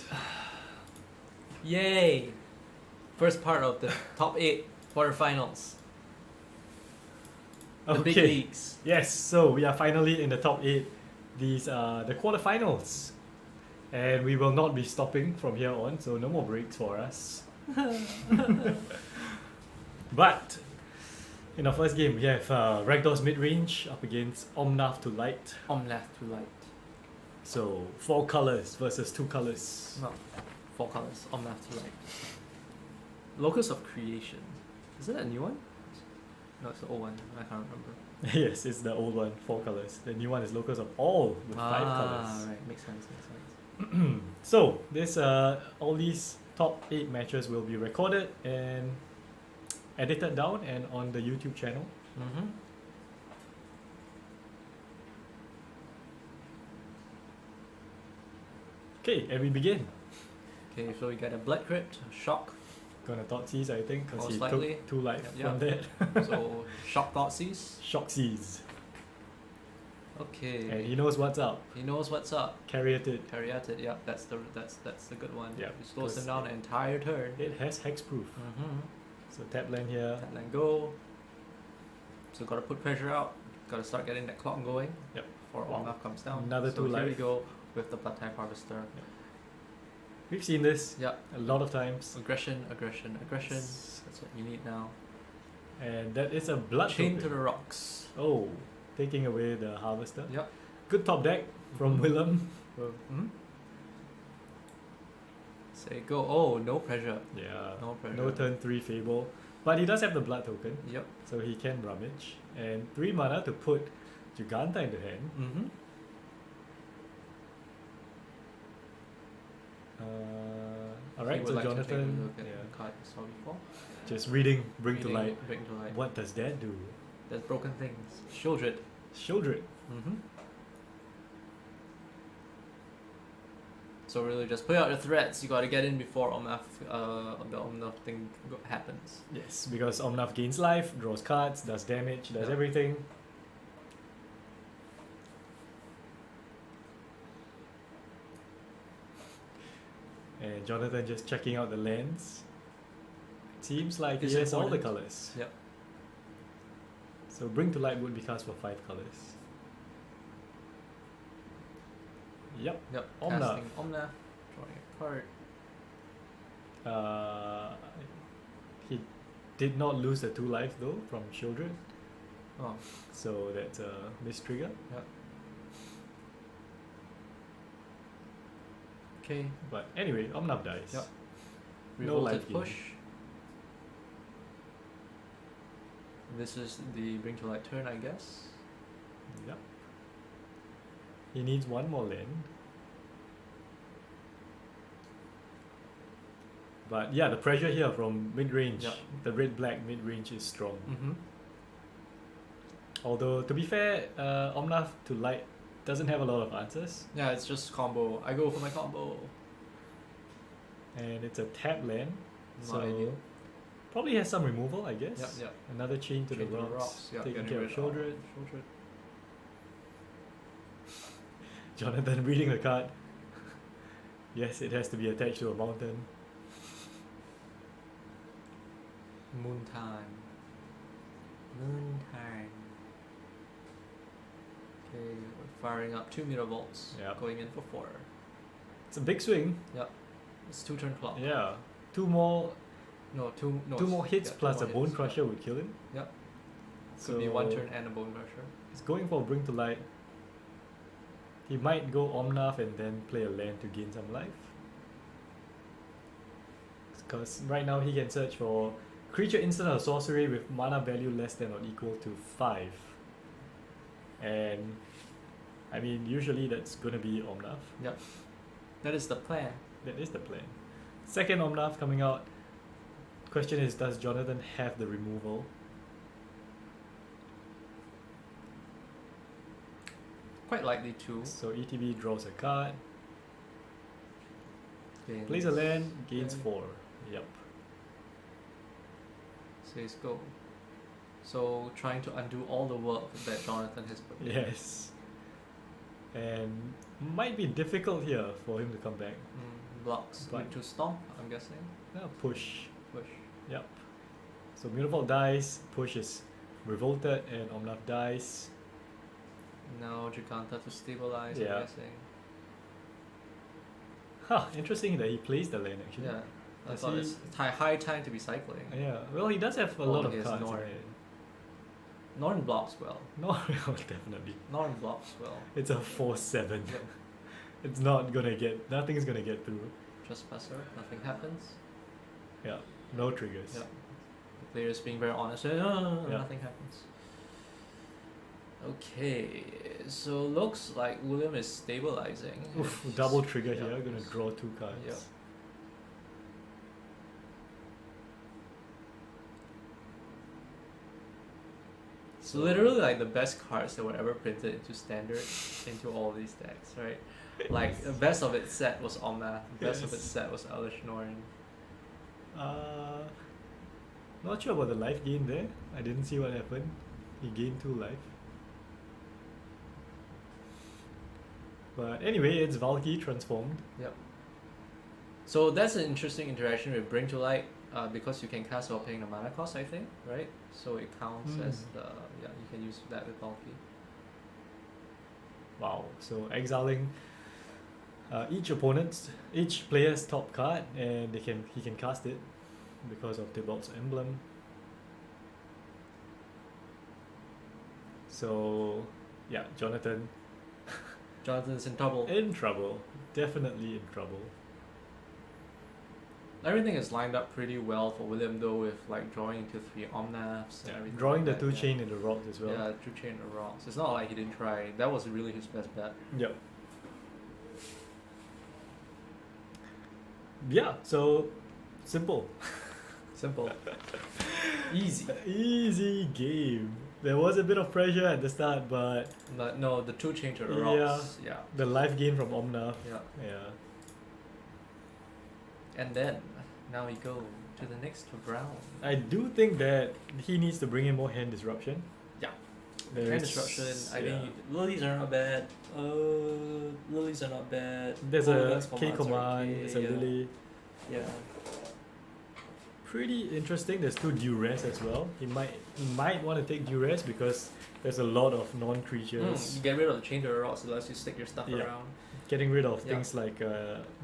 Yay! First part of the top 8 quarterfinals. The big
Okay.
leagues.
Yes, so we are finally in the top 8. These are the quarterfinals. And we will not be stopping from here on, so no more breaks for us. But in our first game, we have Ragdoll's mid-range up against Omnath to Light.
Left to light.
So 4 colors versus 2 colors.
No, 4 colors. Left to light. Locus of Creation. Is that a new one? No, it's the old one. I can't remember.
Yes, it's the old one, 4 colors. The new one is Locus of All with 5 colors.
Right, makes sense.
So this all these top 8 matches will be recorded and edited down and on the YouTube channel.
Mm-hmm.
Okay, and we begin.
Okay, so we got a Blood Crypt, Shock.
Gonna Thoughtseize, I think, because
Most
he
likely.
took 2 life
Yep,
from that.
So Shock Thoughtseize.
Shock Seize.
Okay.
And he knows what's up.
He knows what's up.
Caryatid.
Caryatid, yeah, that's the good one.
Yeah,
It slows him
'cause
down an entire turn.
It has hexproof.
Mm-hmm.
So tap land here.
Tap land go. So gotta put pressure out. Gotta start getting that clock going.
Yep.
Before
Wow.
Omnath comes down.
Another
so
2
here we
life.
go with the Blood Type Harvester.
We've seen this
Yep.
a lot of times.
Aggression. That's what you need now.
And that is a blood
Chain to
token.
the Rocks.
Oh, taking away the harvester.
Yep.
Good top deck from
Mhm.
Willem.
Mm-hmm. Say go. Oh, no pressure.
Yeah.
No pressure.
No turn 3 Fable. But he does have the blood token,
Yep.
so he can rummage. And 3 mana to put Giganta into hand.
Mm-hmm.
Alright, so Jonathan,
Yeah.
yeah,
Card we saw before.
just reading Bring to Light.
Bring to light.
What does that do?
There's broken things. Shieldred.
Shieldred.
Mm-hmm. So really, just put out your threats. You gotta get in before the Omnath thing happens.
Yes, because Omnath gains life, draws cards, does damage, does
Yeah.
everything. And Jonathan just checking out the lands. Seems like
It's
he has all the
important.
colors.
Yep.
So Bring to Light would be cast for 5 colors. Yep.
Yep.
Omnath.
Casting Omnath. Drawing a card.
He did not lose the 2 life though from Shieldred,
Oh.
so that's a miss trigger.
Yep. Okay.
But anyway, Omnath dies.
Yep.
No
Revolted
life gain.
push. This is the Bring to Light turn, I guess.
Yep. He needs 1 more land. But yeah, the pressure here from mid-range,
Yep.
the red-black mid-range is strong.
Mm-hmm.
Although, to be fair, Omnath to Light doesn't have a lot of answers.
Yeah, it's just combo. I go for my combo.
And it's a tap land,
Not
so
ideal.
probably has some removal, I guess.
Yep, yep.
Another chain to
Chain
the rocks,
Yep,
taking
getting
care of
rid
Shieldred.
Shieldred.
Jonathan reading the card. Yes, it has to be attached to a mountain.
Moon time. Moon time. Okay, we're firing up 2 meter volts.
Yep.
Going in for 4.
It's a big swing.
Yep. It's 2 turn clock.
Yeah, 2 more
No, 2 no.
2 more hits
yeah, 2
plus
more
a Bone
hits,
Crusher would kill him.
Yep.
So
Could be 1 turn and a Bone Crusher.
he's going for Bring to Light. He might go Omnath and then play a land to gain some life. Because right now he can search for creature instant or sorcery with mana value less than or equal to 5. And I mean, usually that's gonna be Omnath.
Yep. That is the plan.
That is the plan. Second Omnath coming out. Question is, does Jonathan have the removal?
Quite likely to.
So ETB draws a card,
Gains.
plays a land, gains
Okay.
4. Yep.
Says go. So trying to undo all the work that Jonathan has put in.
Yes. and might be difficult here for him to come back.
Blocks
But-
into stomp, I'm guessing.
Yeah, push.
Push.
Yep. So Mutavault dies, push is revolted, and Omnath dies.
Now Giganta to stabilize,
Yeah.
I'm guessing.
Huh, interesting that he plays the lane actually.
Yeah. I
Does
thought
he-
it's high time to be cycling.
Yeah, well, he does have a
Oh,
lot
he
of
has
cards.
Norn.
Right?
Norn blocks well.
No, definitely.
Norn blocks well.
It's a 4/7.
Yep.
It's not gonna get. Nothing's gonna get through.
Trespasser, nothing happens.
Yeah, no triggers.
Yep. The player's being very honest.
Yeah.
Nothing happens. Okay, so looks like William is stabilizing.
Oof, double trigger
Yeah.
here. Gonna draw 2 cards.
Yep. So literally like the best cards that were ever printed into standard into all these decks, right? Like the best of its set was Omnath, the best of its
Yes.
set was Elish Norn.
Not sure about the life gain there. I didn't see what happened. He gained 2 life. But anyway, it's Valky transformed.
Yep. So that's an interesting interaction with Bring to Light, because you can cast while paying the mana cost, I think, right? So it counts as the you can use that with Valky.
Wow. So exiling each player's top card, and he can cast it because of Tybalt's emblem. So yeah, Jonathan
Jonathan's in trouble.
in trouble. Definitely in trouble.
Everything is lined up pretty well for William though, with like drawing into 3 Omnaths and everything.
Drawing the
like
2
that,
chain in the rocks as well.
Yeah, 2 chain of rocks. It's not like he didn't try. That was really his best bet.
Yep. Yeah, so simple.
Simple. Easy.
Easy game. There was a bit of pressure at the start, but
But no, the 2 chain to the
Yeah.
rocks. Yeah.
the life gain from Omnath.
Yeah.
Yeah.
And then now we go to the next round.
I do think that he needs to bring in more hand disruption.
Yeah.
There's-
Hand disruption. I
yeah.
think lilies are not bad. Lilies are not bad.
There's a
That's
K
commands are
command,
okay,
there's a
yeah.
Lily.
Yeah.
Pretty interesting. There's 2 duress as well. He might want to take duress because there's a lot of non-creatures.
You get rid of the chain to the rocks, it lets you stick your stuff
Yeah.
around.
Getting rid of
Yeah.
things like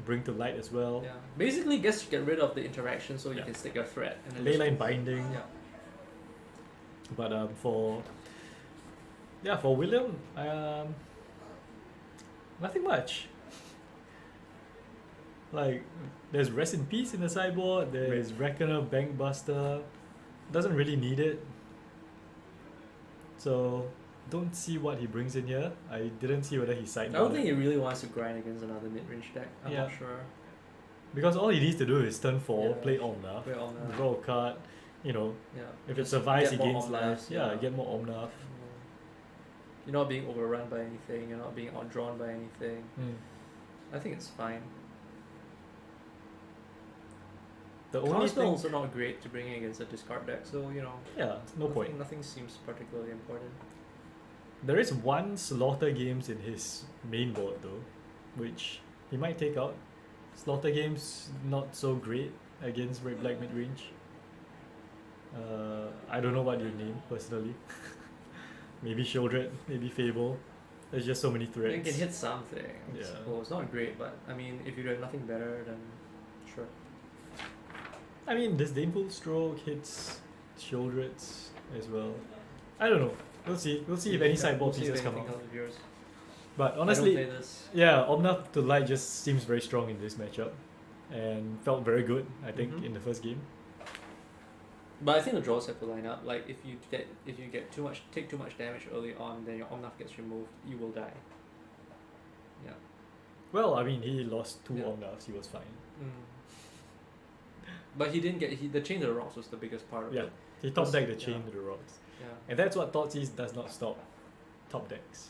bring to light as well.
Yeah. Basically, gets to get rid of the interaction so you
Yeah.
can stick your threat. And then
Leyline
just-
binding.
Yeah.
But for William, nothing much. Like there's Rest in Peace in the sideboard. There's Reckoner, Bankbuster. Doesn't really need it. So don't see what he brings in here. I didn't see whether he
I
sideboarded.
don't think he really wants to grind against another mid-range deck. I'm
Yeah.
not sure.
Because all he needs to do is turn 4,
Yeah.
play Omnath,
Play Omnath.
draw a card. You know,
Yeah.
if it
Just
survives, he
get more
gains life.
Omnaths,
Yeah, get more Omnath.
You're not being overrun by anything. You're not being outdrawn by anything.
Mm.
I think it's fine.
The only
Counterspell
thing,
also not great to bring in against a discard deck, so you know.
yeah, no point.
Nothing seems particularly important.
There is 1 Slaughter Games in his main board though, which he might take out. Slaughter Games not so great against red black mid range. I don't know what you name personally. Maybe Shieldred, maybe Fable. There's just so many threats.
You can hit something. I
Yeah.
suppose. Not great, but I mean, if you have nothing better, then sure.
I mean, Disdainful Stroke hits Shieldreds as well. I don't know. We'll see. We'll see if any sideboard
We'll see if
pieces come
anything
out.
comes of yours.
But
I don't
honestly,
play this.
yeah, Omnath to Light just seems very strong in this matchup, and felt very good. I think
Mhm.
in the first game.
But I think the draws have to line up. Like if you get take too much damage early on, then your Omnath gets removed, you will die. Yeah.
Well, I mean, he lost 2
Yeah.
Omnaths. He was fine.
But he didn't get the chain to the rocks was the biggest part of
Yeah,
it.
he top decked the
Yeah.
chain to the rocks,
Yeah.
and that's what Thoughtseize does not stop. Top decks.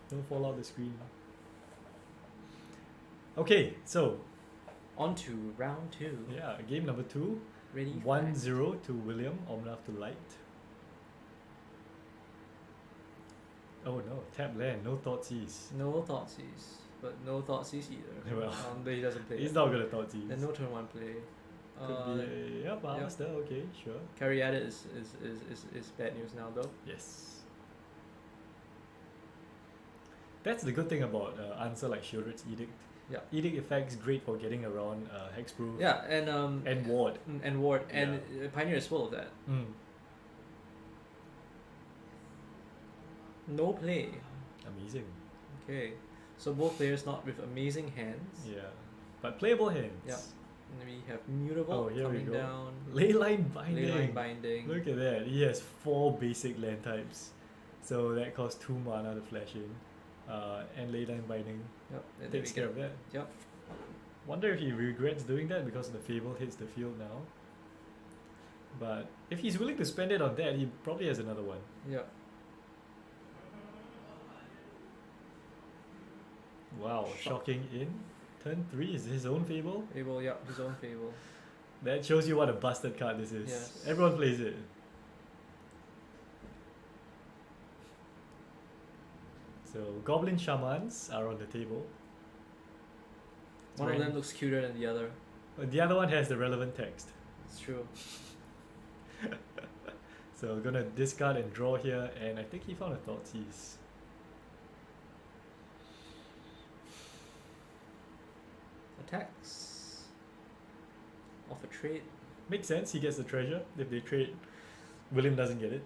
Don't fall out the screen. Okay, so
On to round 2.
yeah, game number 2.
Ready?
1-0 to William, Omnath to Light. Oh no, tap land, no Thoughtseize.
No Thoughtseize, but no Thoughtseize either.
Well,
But he doesn't play.
He's
it.
not gonna Thoughtseize.
Then no turn one play.
Could be a Harvester, okay, sure.
Carry at it is bad news now though.
Yes. That's the good thing about answer like Shieldred's Edict.
Yeah.
Edict effects great for getting around hexproof.
Yeah,
And ward.
and ward and Pioneer is full of that.
Mm.
No play.
Amazing.
Okay, so both players not with amazing hands.
Yeah. But playable hands.
Yeah. And we have Mutable
Oh, here we
coming
go.
down.
Leyline Binding.
Leyline Binding.
Look at that. He has 4 basic land types. So that costs 2 mana to flash in. And Leyline Binding
Yep. And then
takes
we
care
get
of that.
Yep.
Wonder if he regrets doing that because the Fable hits the field now. But if he's willing to spend it on that, he probably has another one.
Yep.
Wow, shocking in. Turn 3 is his own Fable.
Fable. Yep. His own Fable.
That shows you what a busted card this is.
Yes.
Everyone plays it. So Goblin Shamans are on the table.
One of them looks cuter than the other.
The other one has the relevant text.
It's true.
So gonna discard and draw here, and I think he found a Thoughtseize.
Attacks. Off a trade.
Makes sense, he gets the treasure. If they trade, William doesn't get it.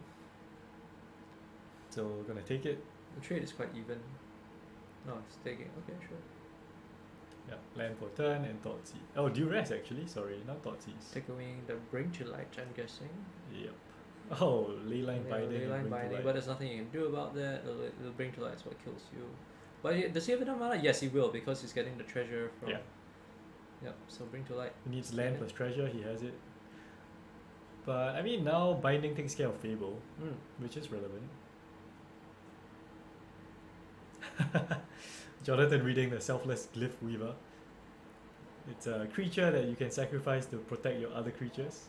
So we're gonna take it.
The trade is quite even. No, it's taking. Okay, sure.
Yeah, land for turn and Thoughtseize. Oh, Duress actually, sorry, not Thoughtseize.
Taking the Bring to Light, I'm guessing.
Yep. Oh, Leyline Binding. and
Leyline
Bring to
Binding,
Light.
but there's nothing you can do about that. The Bring to Light is what kills you. But does he have enough mana? Yes, he will, because he's getting the treasure from.
Yeah.
Yep, so Bring to Light.
He needs land plus treasure, he has it. But I mean, now Binding takes care of Fable, which is relevant. Jonathan reading the Selfless Glyph Weaver. It's a creature that you can sacrifice to protect your other creatures.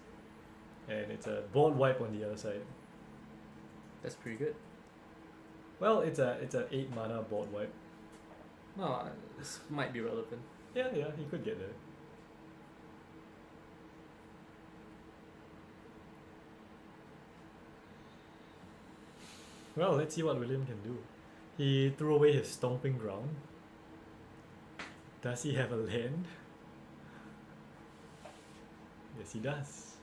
And it's a board wipe on the other side.
That's pretty good.
Well, it's a 8 mana board wipe.
No, this might be relevant.
Yeah, he could get there. Well, let's see what William can do. He threw away his stomping ground. Does he have a land? Yes, he does.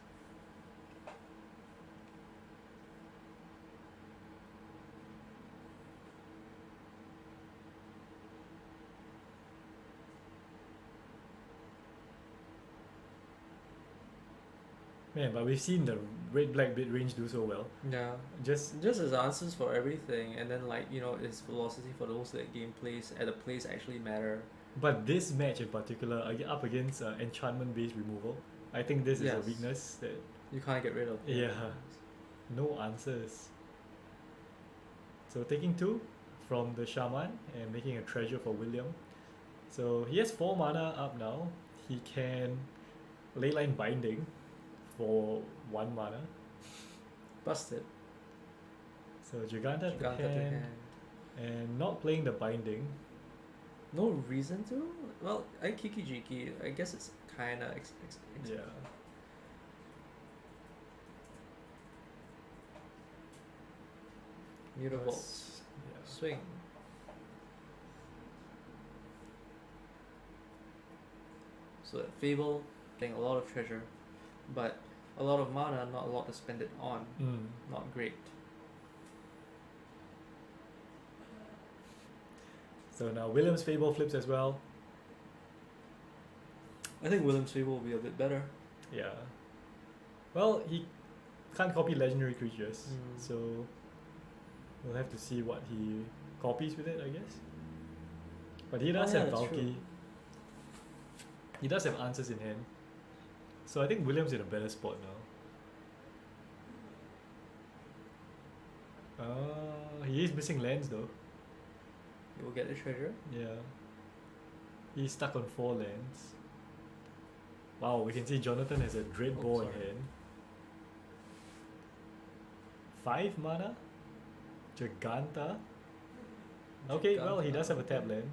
Man, but we've seen the red-black bid range do so well.
Yeah.
Just
His answers for everything, and then his velocity for those that game plays at the place actually matter.
But this match in particular, up against enchantment-based removal, I think this is a
Yes.
weakness that
You can't get rid of.
Yeah. no answers. So taking 2 from the Shaman and making a treasure for William. So he has 4 mana up now. He can Leyline Binding for 1 mana.
Busted.
So Giganta to
Giganta to
hand,
hand.
and not playing the Binding.
No reason to? Well, Kiki Jiki, I guess it's kinda
Yeah.
Mutable.
Yeah.
Swing. So that Fable, getting a lot of treasure, but a lot of mana, not a lot to spend it on. Not great.
So now William's Fable flips as well.
I think William's Fable will be a bit better.
Yeah. Well, he can't copy legendary creatures, so we'll have to see what he copies with it, I guess. But he does have
that's
Valky.
true.
He does have answers in hand. So I think William's in a better spot now. He is missing lands though.
You will get the treasure.
Yeah. He's stuck on 4 lands. Wow, we can see Jonathan has a Dread Ball in
sorry.
hand. 5 mana? Giganta? Okay, well, he does have a tap land.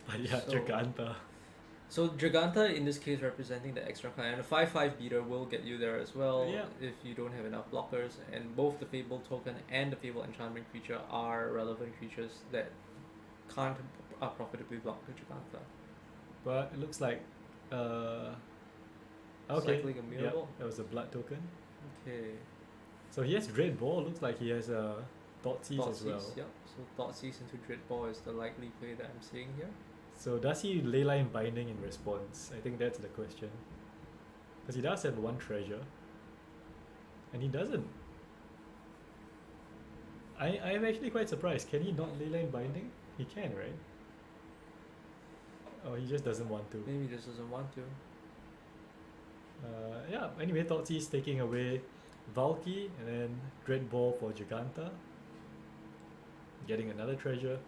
But yeah,
So-
Giganta.
So Giganta in this case representing the extra card, and a 5/5 beater will get you there as well
Yeah.
if you don't have enough blockers. And both the Fable token and the Fable enchantment creature are relevant creatures that can't profitably block the Giganta.
But it looks like. Okay.
Cycling a
Yeah,
Miracle.
that was a blood token.
Okay.
So he has Dread Ball. Looks like he has a Thoughtseize as well.
Yep. So Thoughtseize into Dreadball is the likely play that I'm seeing here.
So does he Leyline Binding in response? I think that's the question. Because he does have 1 treasure. And he doesn't. I'm actually quite surprised. Can he not Leyline Binding? He can, right? Oh, he just doesn't want to.
Maybe he just doesn't want to.
Yeah, anyway, Thoughtseize taking away Valky and then Dread Ball for Giganta. Getting another treasure.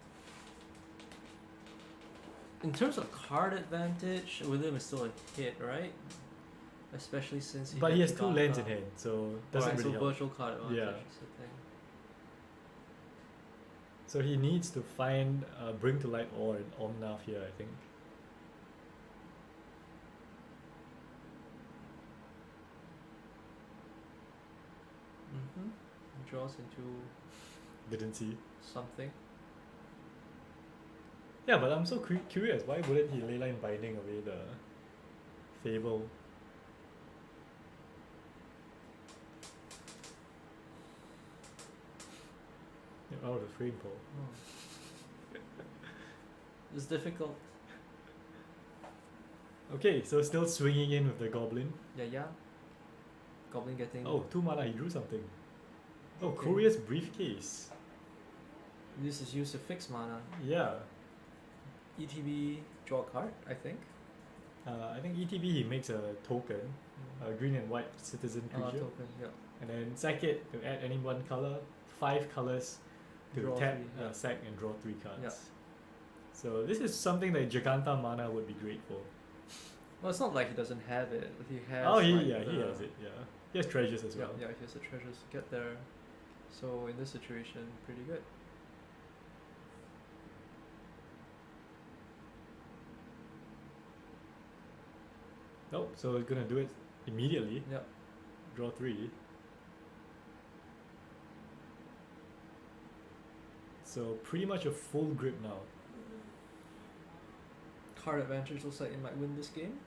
In terms of card advantage, William is still a hit, right? Especially since
But he
had
has 2
Giganta.
lands in hand, so doesn't
Alright,
really
so
help.
virtual card advantage
Yeah.
is the thing.
So he needs to find Bring to Light or an Omnath here, I think.
Mm-hmm. Draws into
Didn't see.
something.
Yeah, but I'm so curious. Why wouldn't he Leyline Binding away the Fable? You're out of the frame, Paul.
It's difficult.
Okay, so still swinging in with the Goblin.
Yeah. Goblin getting.
Oh, 2 mana, he drew something. Oh,
Okay.
Courier's Briefcase.
This is used to fix mana.
Yeah.
ETB, draw a card, I think.
I think ETB he makes a token, a green and white citizen creature.
Token, yeah.
And then sack it to add any 1 color, 5 colors to
Draw
tap,
3, yeah.
sack and draw 3 cards.
Yeah.
So this is something that Giganta mana would be great for.
Well, it's not like he doesn't have it. He has.
Oh, he
like,
has it. Yeah, he has treasures as
Yeah,
well.
yeah, he has the treasures to get there. So in this situation, pretty good.
Oh, so we're gonna do it immediately.
Yeah.
Draw 3. So pretty much a full grip now.
Card advantage looks like he might win this game.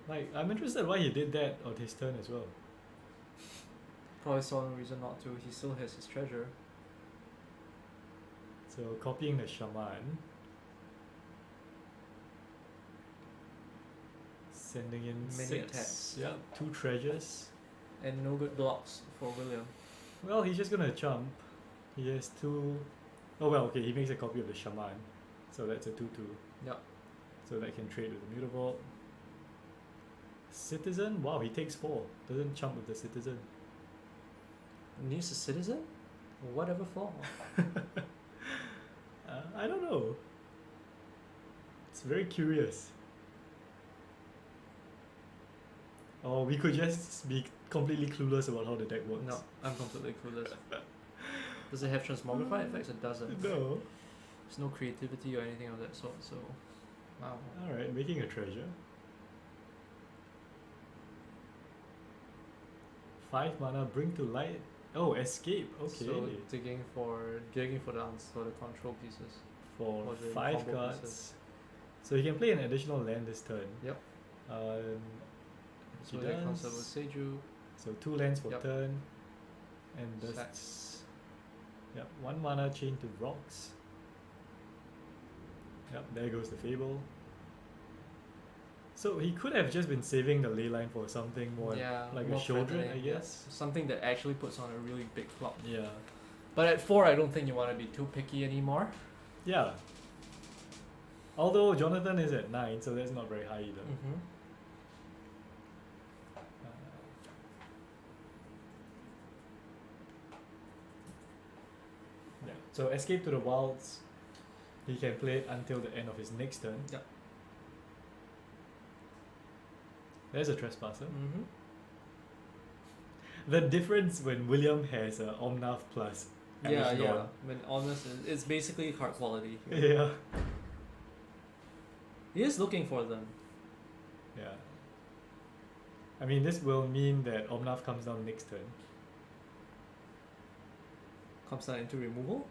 Like, I'm interested why he did that on his turn as well.
Probably saw no reason not to. He still has his treasure.
So copying the Shaman. Sending in
Many
6.
attacks.
Yeah, 2 treasures.
And no good blocks for William.
Well, he's just gonna chump. He has 2. Oh well, okay, he makes a copy of the Shaman. So that's a 2/2.
Yeah.
So that can trade with the Mutavault. Citizen? Wow, he takes 4. Doesn't chump with the Citizen.
Needs a citizen? Whatever for?
I don't know. It's very curious. Or we could just be completely clueless about how the deck works.
No, I'm completely clueless. Does it have transmogrify effects? It doesn't.
No.
There's no creativity or anything of that sort, so wow.
Alright, making a treasure. 5 mana, bring to light. Oh, escape. Okay.
So digging for the answer for the control pieces.
For
or the
5
combo
cards.
pieces.
So he can play an additional land this turn.
Yep.
He
So they
does.
concept with Seiju.
So 2 lands for
Yep.
turn. And
Sack.
that's. Yep, 1 mana chain to rocks. Yep, there goes the Fable. So he could have just been saving the ley line for something more like
more
a Shieldred,
threatening,
I
yeah.
guess.
Something that actually puts on a really big flop.
Yeah.
But at 4, I don't think you want to be too picky anymore.
Yeah. Although Jonathan is at 9, so that's not very high either.
Mm-hmm.
Yeah. So escape to the wilds. He can play it until the end of his next turn.
Yep.
There's a trespasser.
Mm-hmm.
The difference when William has a Omnath plus.
Yeah,
Alice
yeah.
Dawn.
When honest, it's basically card quality.
Yeah.
He is looking for them.
Yeah. I mean, this will mean that Omnath comes down next turn.
Comes down into removal.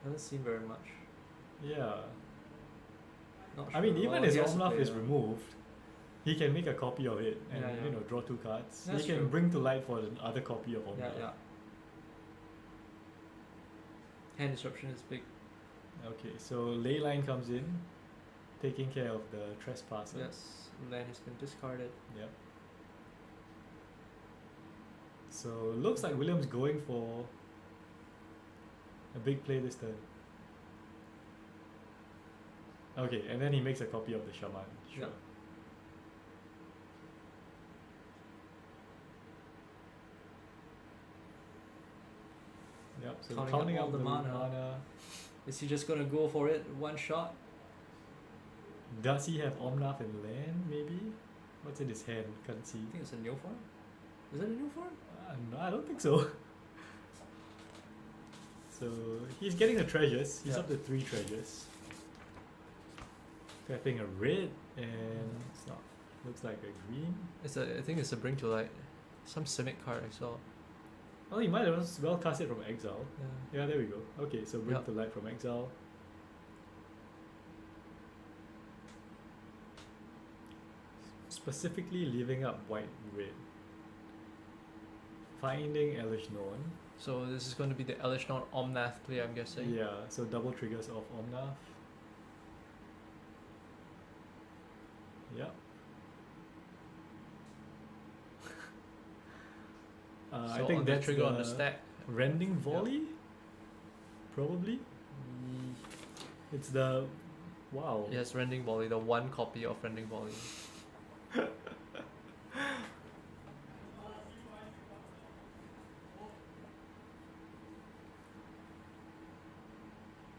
Haven't seen very much.
Yeah.
Not
I mean,
sure.
even
Well,
as
he has to
Omnath
play
is
it.
removed, he can make a copy of it and
Yeah, yeah.
you know draw 2 cards.
That's
he can
true.
bring to light for another copy of Omnath.
Yeah, yeah. Hand disruption is big.
Okay, so Leyline comes in, taking care of the trespasser.
Yes, land has been discarded.
Yep. So looks like William's going for a big play this turn. Okay, and then he makes a copy of the shaman. Sure.
Yep.
Yep. So
Counting
counting
up all
up
the
the
mana.
mana.
Is he just gonna go for it one shot?
Does he have Omnath and land? Maybe. What's in his hand? Can't see.
I think it's a new form. Is it a new form?
No, I don't think so. So he's getting the treasures. He's
Yeah.
up to 3 treasures. Tapping a red and it's not. Looks like a green.
I think it's a bring to light. Some Simic card I saw.
Oh, he might as well cast it from exile.
Yeah.
Yeah, there we go. Okay, so bring
Yep.
to light from exile. Specifically leaving up white red. Finding Elish Norn.
So this is going to be the Elish Norn Omnath play, I'm guessing.
Yeah, so double triggers of Omnath. Yep.
So
I think
on the
that's
trigger
the
on the stack.
Rending Volley? Probably? It's the... Wow.
Yes, Rending Volley, the one copy of Rending Volley.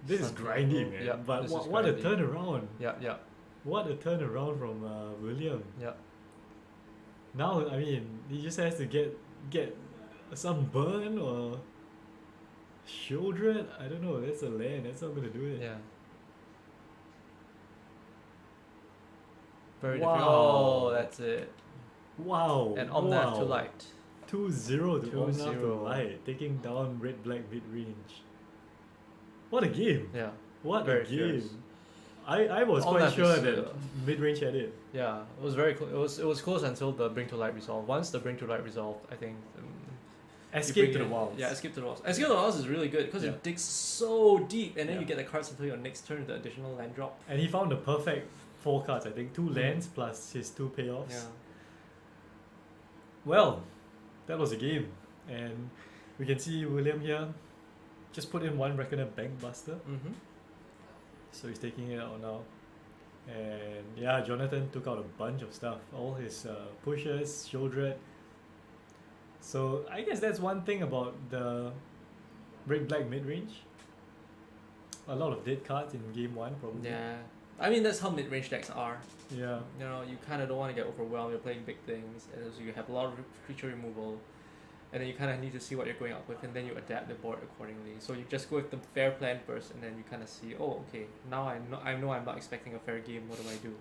This is
Something.
grindy, man.
Yeah,
But
this is
what a
grindy.
turnaround.
Yeah, yeah,
What a turnaround from William.
yeah.
Now, I mean, he just has to get some burn or Shieldred. I don't know. That's a land. That's not gonna do it.
Yeah. Very
Wow.
different. Oh, that's it.
Wow.
And Omnath
wow.
to light.
2-0 to
2-0.
Omnath to light, taking down red black mid range. What a game!
Yeah.
What
Very
a game!
fierce.
I was
Omnath
quite
is,
sure that mid range had it.
Yeah, it was very close. It was close until the bring to light resolve. Once the bring to light resolved, I think. You
Escape
bring
to the
in-
wilds.
Yeah, escape to the wilds. Escape to the wilds is really good because
Yeah.
it digs so deep, and then
Yeah.
you get the cards until your next turn, the additional land drop.
And he found the perfect 4 cards. I think 2 lands plus his 2 payoffs.
Yeah.
Well, that was a game, and we can see William here just put in 1 Reckoner Bankbuster,
Mm-hmm.
so he's taking it out now. And yeah, Jonathan took out a bunch of stuff, all his pushes, Shieldred. So I guess that's one thing about the Red Black mid range. A lot of dead cards in game 1 probably.
Yeah. I mean, that's how mid range decks are.
Yeah.
You know, you kind of don't want to get overwhelmed. You're playing big things, and so you have a lot of creature removal, and then you kind of need to see what you're going up with, and then you adapt the board accordingly. So you just go with the fair plan first, and then you kind of see, oh, okay, now I know I'm not expecting a fair game. What do I do?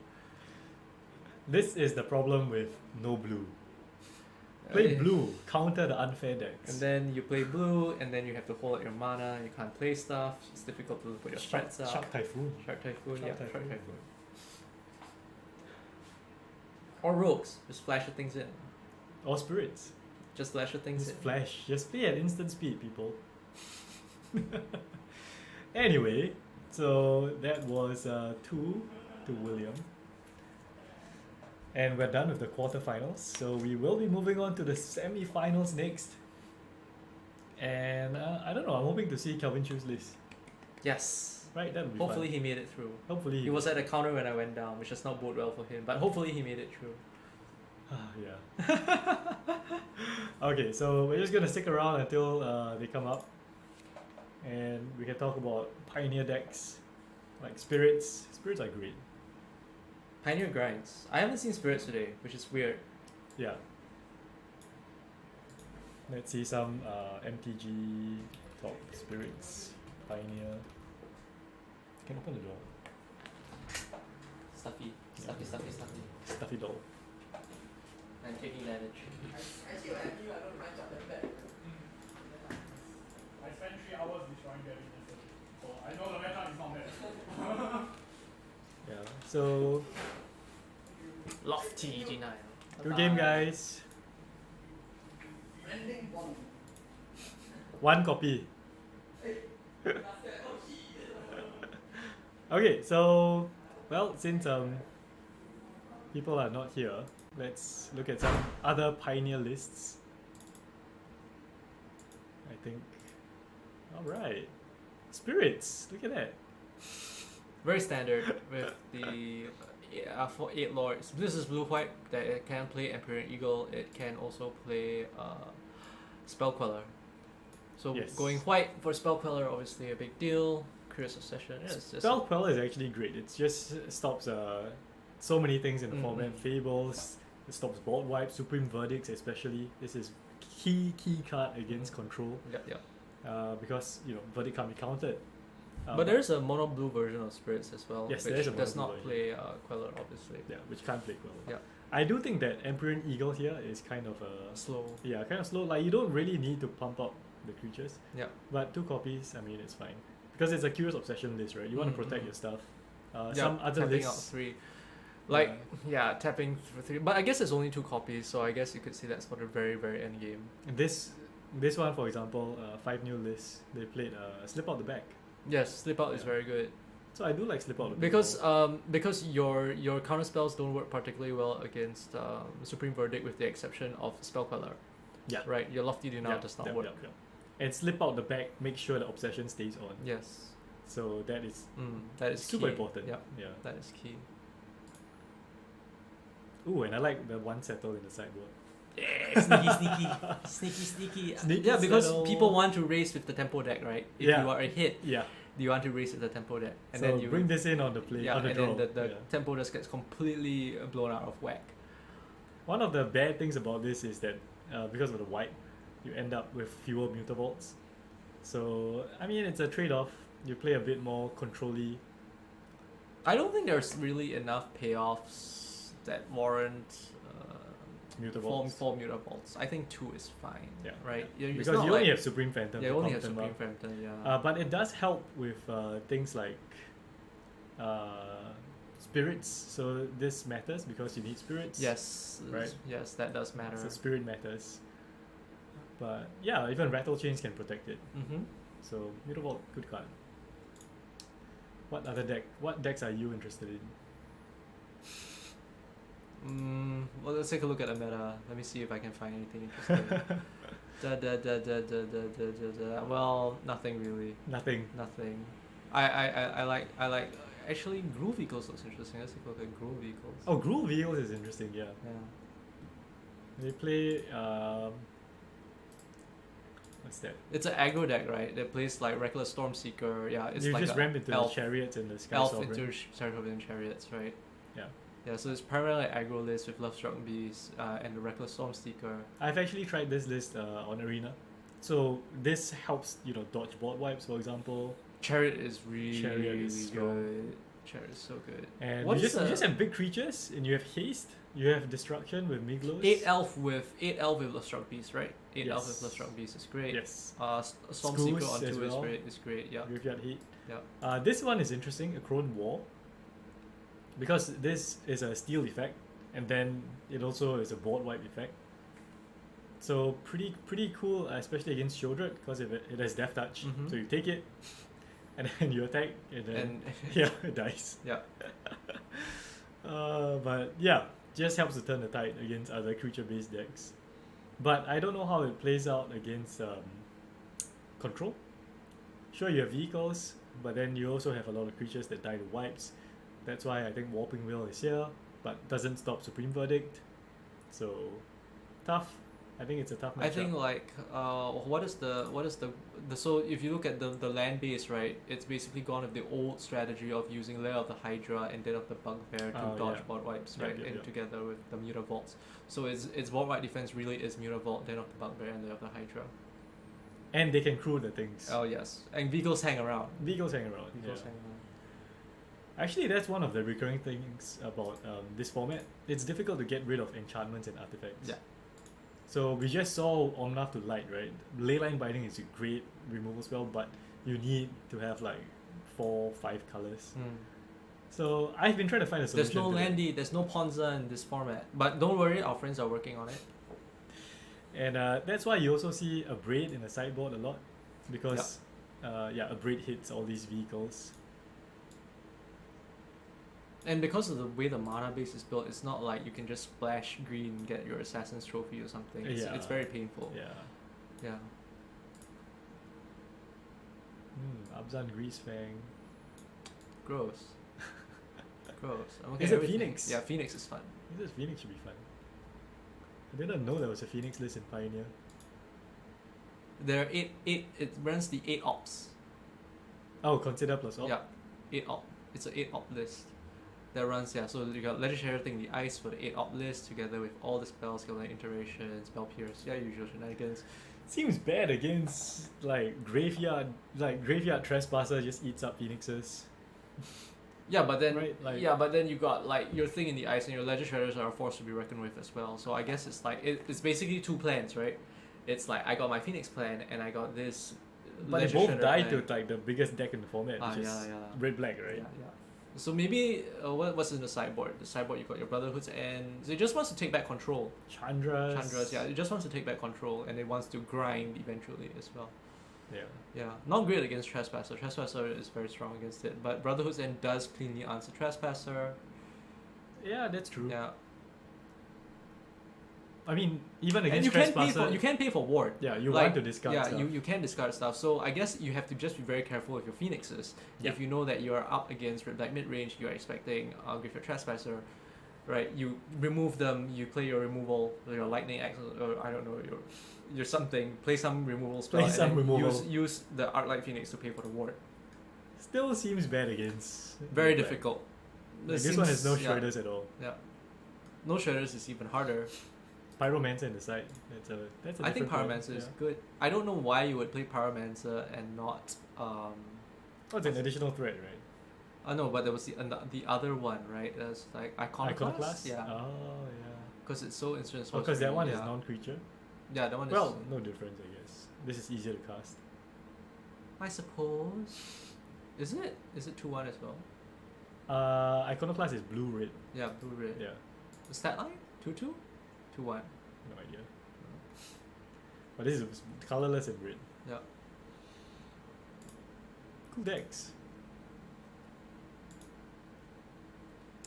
This is the problem with no blue. Play blue, counter the unfair decks.
And then you play blue, and then you have to hold out your mana. You can't play stuff. It's difficult to put your spreads up.
Shark Typhoon.
Shark Typhoon,
Shark
yeah,
Typhoon.
Shark Typhoon. Or rogues, just flash the things in.
Or spirits.
Just flash the things
Just
in.
flash. Just play at instant speed, people. Anyway, so that was 2 to William. And we're done with the quarterfinals. So we will be moving on to the semi-finals next. And I don't know, I'm hoping to see Calvin Chu's list.
Yes.
Right, that would be
Hopefully
fun.
he made it through.
Hopefully
He was at a counter when I went down, which does not bode well for him. But hopefully he made it through.
Yeah. Okay, so we're just gonna stick around until they come up. And we can talk about Pioneer decks, like Spirits. Spirits are great.
Pioneer grinds. I haven't seen Spirits today, which is weird.
Yeah. Let's see some MTG top Spirits. Pioneer. Can open the door.
Stuffy,
stuffy,
stuffy, stuffy.
Stuffy doll.
And taking damage.
I spent 3 hours destroying that innocent. So I know the meta is not bad.
Yeah. So
Lofty denial.
good game, guys. One copy. Okay, so well, since people are not here, let's look at some other Pioneer lists. I think. All right, Spirits. Look at that.
Very standard with the for 8 lords. This is blue white that it can play Empyrean Eagle. It can also play Spell Queller. So
Yes.
going white for Spell Queller, obviously a big deal. Curious Obsession. Yeah, it's just
Spell Queller is actually great. It just stops so many things in the format.
Mhm.
Fables. It stops board wipes, Supreme Verdicts especially. This is key card against control.
yeah.
Because verdict can't be counted.
But there's a mono blue version of Spirits as well,
Yes, there
which
is a
does
mono
not
blue
play Queller, obviously.
Yeah, which can't play Queller.
Yeah.
I do think that Empyrean Eagle here is kind of
Slow.
kind of slow. Like you don't really need to pump up the creatures.
Yeah.
But 2 copies, I mean, it's fine because it's a Curious Obsession list, right? You want to protect your stuff. Some other
tapping
lists.
out 3. Like, tapping for 3. But I guess it's only 2 copies, so I guess you could say that's for the very, very end game.
This one, for example, 5 new lists. They played Slip Out the Back.
Yes, Slip Out is very good.
So I do like Slip Out the Back.
Because your counter spells don't work particularly well against Supreme Verdict, with the exception of Spell Queller.
Yeah.
Right. Your Lofty Denial does not work.
And Slip Out the Back, make sure the Obsession stays on.
Yes.
So that is
super
super important.
Yeah.
Yeah.
That is key.
Ooh, and I like the one settle in the sideboard.
Yeah, sneaky.
Sneaky
Yeah, because
settle.
people want to race with the tempo deck, right? If you are a hit,
Yeah.
you want to race with the tempo deck, and
So
then you
bring this in on the play, on the
and
draw.
then the tempo just gets completely blown out of whack.
One of the bad things about this is that because of the white, you end up with fewer mutavolts. So I mean, it's a trade-off. You play a bit more control-y.
I don't think there's really enough payoffs that warrant
Mutavolts.
four mutavolts. I think 2 is fine.
Yeah.
Right. It's
Because
not
you
like,
only have Supreme Phantom.
you
to
only
pump
have
them
Supreme
up.
Phantom. Yeah.
But it does help with things like spirits. So this matters because you need spirits.
Yes.
Right.
Yes, that does matter.
So spirit matters. But yeah, even Rattle Chains can protect it.
Mm-hmm.
So Mutavault, good card. What decks are you interested in?
Well, let's take a look at the meta. Let me see if I can find anything interesting. Well, nothing really.
Nothing.
I like. Actually, Groove Vehicles looks interesting. Let's take a look at Groove Vehicles.
Oh, Groove Wheels is interesting, yeah.
Yeah.
They play what's that?
It's an aggro deck, right? That plays like Reckless Stormseeker. Yeah, it's
You
like
just ramp into
elf,
the chariots and the Sky
elf
Sovereign.
into Sovereign Chariots, right?
Yeah.
Yeah, so it's primarily aggro list with Love Struck Beast and the Reckless Stormseeker.
I've actually tried this list on Arena. So this helps, dodge board wipes, for example.
Chariot is really,
Chariot is
really
strong.
good. Chariot is so good.
And
What's
you just have big creatures, and you have haste, you have destruction with Miglos.
8 elf with Love Struck Beast, right? 8 elf with
Yes.
Love Struck Beast is great.
Yes.
Stormseeker
Scoos
on 2
as well.
is great. Yeah.
Graveyard Heat.
Yeah.
This one is interesting, a Crone War. Because this is a steal effect, and then it also is a board wipe effect. So pretty cool, especially against Shieldred, because it has Death Touch.
Mhm.
So you take it, and then you attack, and then
And
yeah, it dies.
yeah.
But yeah, just helps to turn the tide against other creature-based decks. But I don't know how it plays out against control. Sure, you have vehicles, but then you also have a lot of creatures that die to wipes. That's why I think Warping Wheel is here, but doesn't stop Supreme Verdict. So tough. I think it's a tough matchup.
I think like what is the so if you look at the land base, right, it's basically gone with the old strategy of using Lair of the Hydra and then of the Bugbear to dodge board wipes, right, and together with the Muta Vaults. So its board wipe defense really is Muta Vault, then of the Bugbear and Lair of the Hydra.
And they can crew the things.
Oh yes, and vehicles hang around.
Vehicles hang around.
Vehicles hang around.
Actually, that's one of the recurring things about this format. It's difficult to get rid of enchantments and artifacts.
Yeah.
So we just saw Omnath to Light, right? Leyline Binding is a great removal spell, but you need to have like 4-5 colors. So I've been trying to find a solution.
There's no Landy, there's no Ponza in this format. But don't worry, our friends are working on it.
And that's why you also see a Braid in the sideboard a lot. Because a Braid hits all these vehicles.
And because of the way the mana base is built, it's not like you can just splash green and get your Assassin's Trophy or something. It's very painful.
Yeah. Abzan Greasefang.
Gross. Gross. I'm okay
Is it
everything.
Phoenix?
Yeah, Phoenix is fun.
This Phoenix should be fun. I didn't know there was a Phoenix list in Pioneer.
There are it runs the 8 ops.
Oh, consider plus op?
Yeah, 8 op. It's an 8 op list that runs, so you got Legendary Thing, the Ice for the 8 op list, together with all the spells, skill like Iteration, Spell Pierce, usual shenanigans.
Seems bad against graveyard Trespasser just eats up Phoenixes.
Yeah, but then
right?
you got your thing in the ice and your Legend Shredders are a force to be reckoned with as well. So I guess it's it's basically 2 plans, right? It's like I got my Phoenix plan and I got this.
But they both died to the biggest deck in the format, which is red black, right?
Yeah. So maybe what's in the sideboard? The sideboard you got your Brotherhoods and so it just wants to take back control.
Chandras,
it just wants to take back control and it wants to grind eventually as well.
Yeah.
Not great against Trespasser. Trespasser is very strong against it, but Brotherhood's End does cleanly answer Trespasser.
Yeah, that's true.
Yeah.
I mean, even against
you
Trespasser,
you can pay for ward.
Yeah, you want to discard stuff.
You can discard stuff. So I guess you have to just be very careful with your Phoenixes.
Yeah.
If you know that you are up against like mid range, you are expecting Graveyard Trespasser, right? You remove them. You play your removal, your Lightning Axe, or I don't know your something. Play some removal spell. Use the Arclight Phoenix to pay for the ward.
Still seems bad against.
Very difficult.
This one has no shredders at all.
Yeah. No shredders is even harder.
Pyromancer in the side. That's a
I think
different
Pyromancer
one.
is good. I don't know why you would play Pyromancer and not.
It's an additional threat, right?
No, but there was the other one, right? There's like Iconoclast. Yeah.
Oh yeah.
Because it's so instant.
Because that one is non-creature.
Yeah, that one is.
Well, no difference, I guess. This is easier to cast.
I suppose. Is it? Is it 2-1 as well?
Iconoclast is blue-red.
Yeah, blue-red.
Yeah.
The stat line? 2-2? 2-1.
No idea. But this is colorless and red.
Yeah.
Cool decks.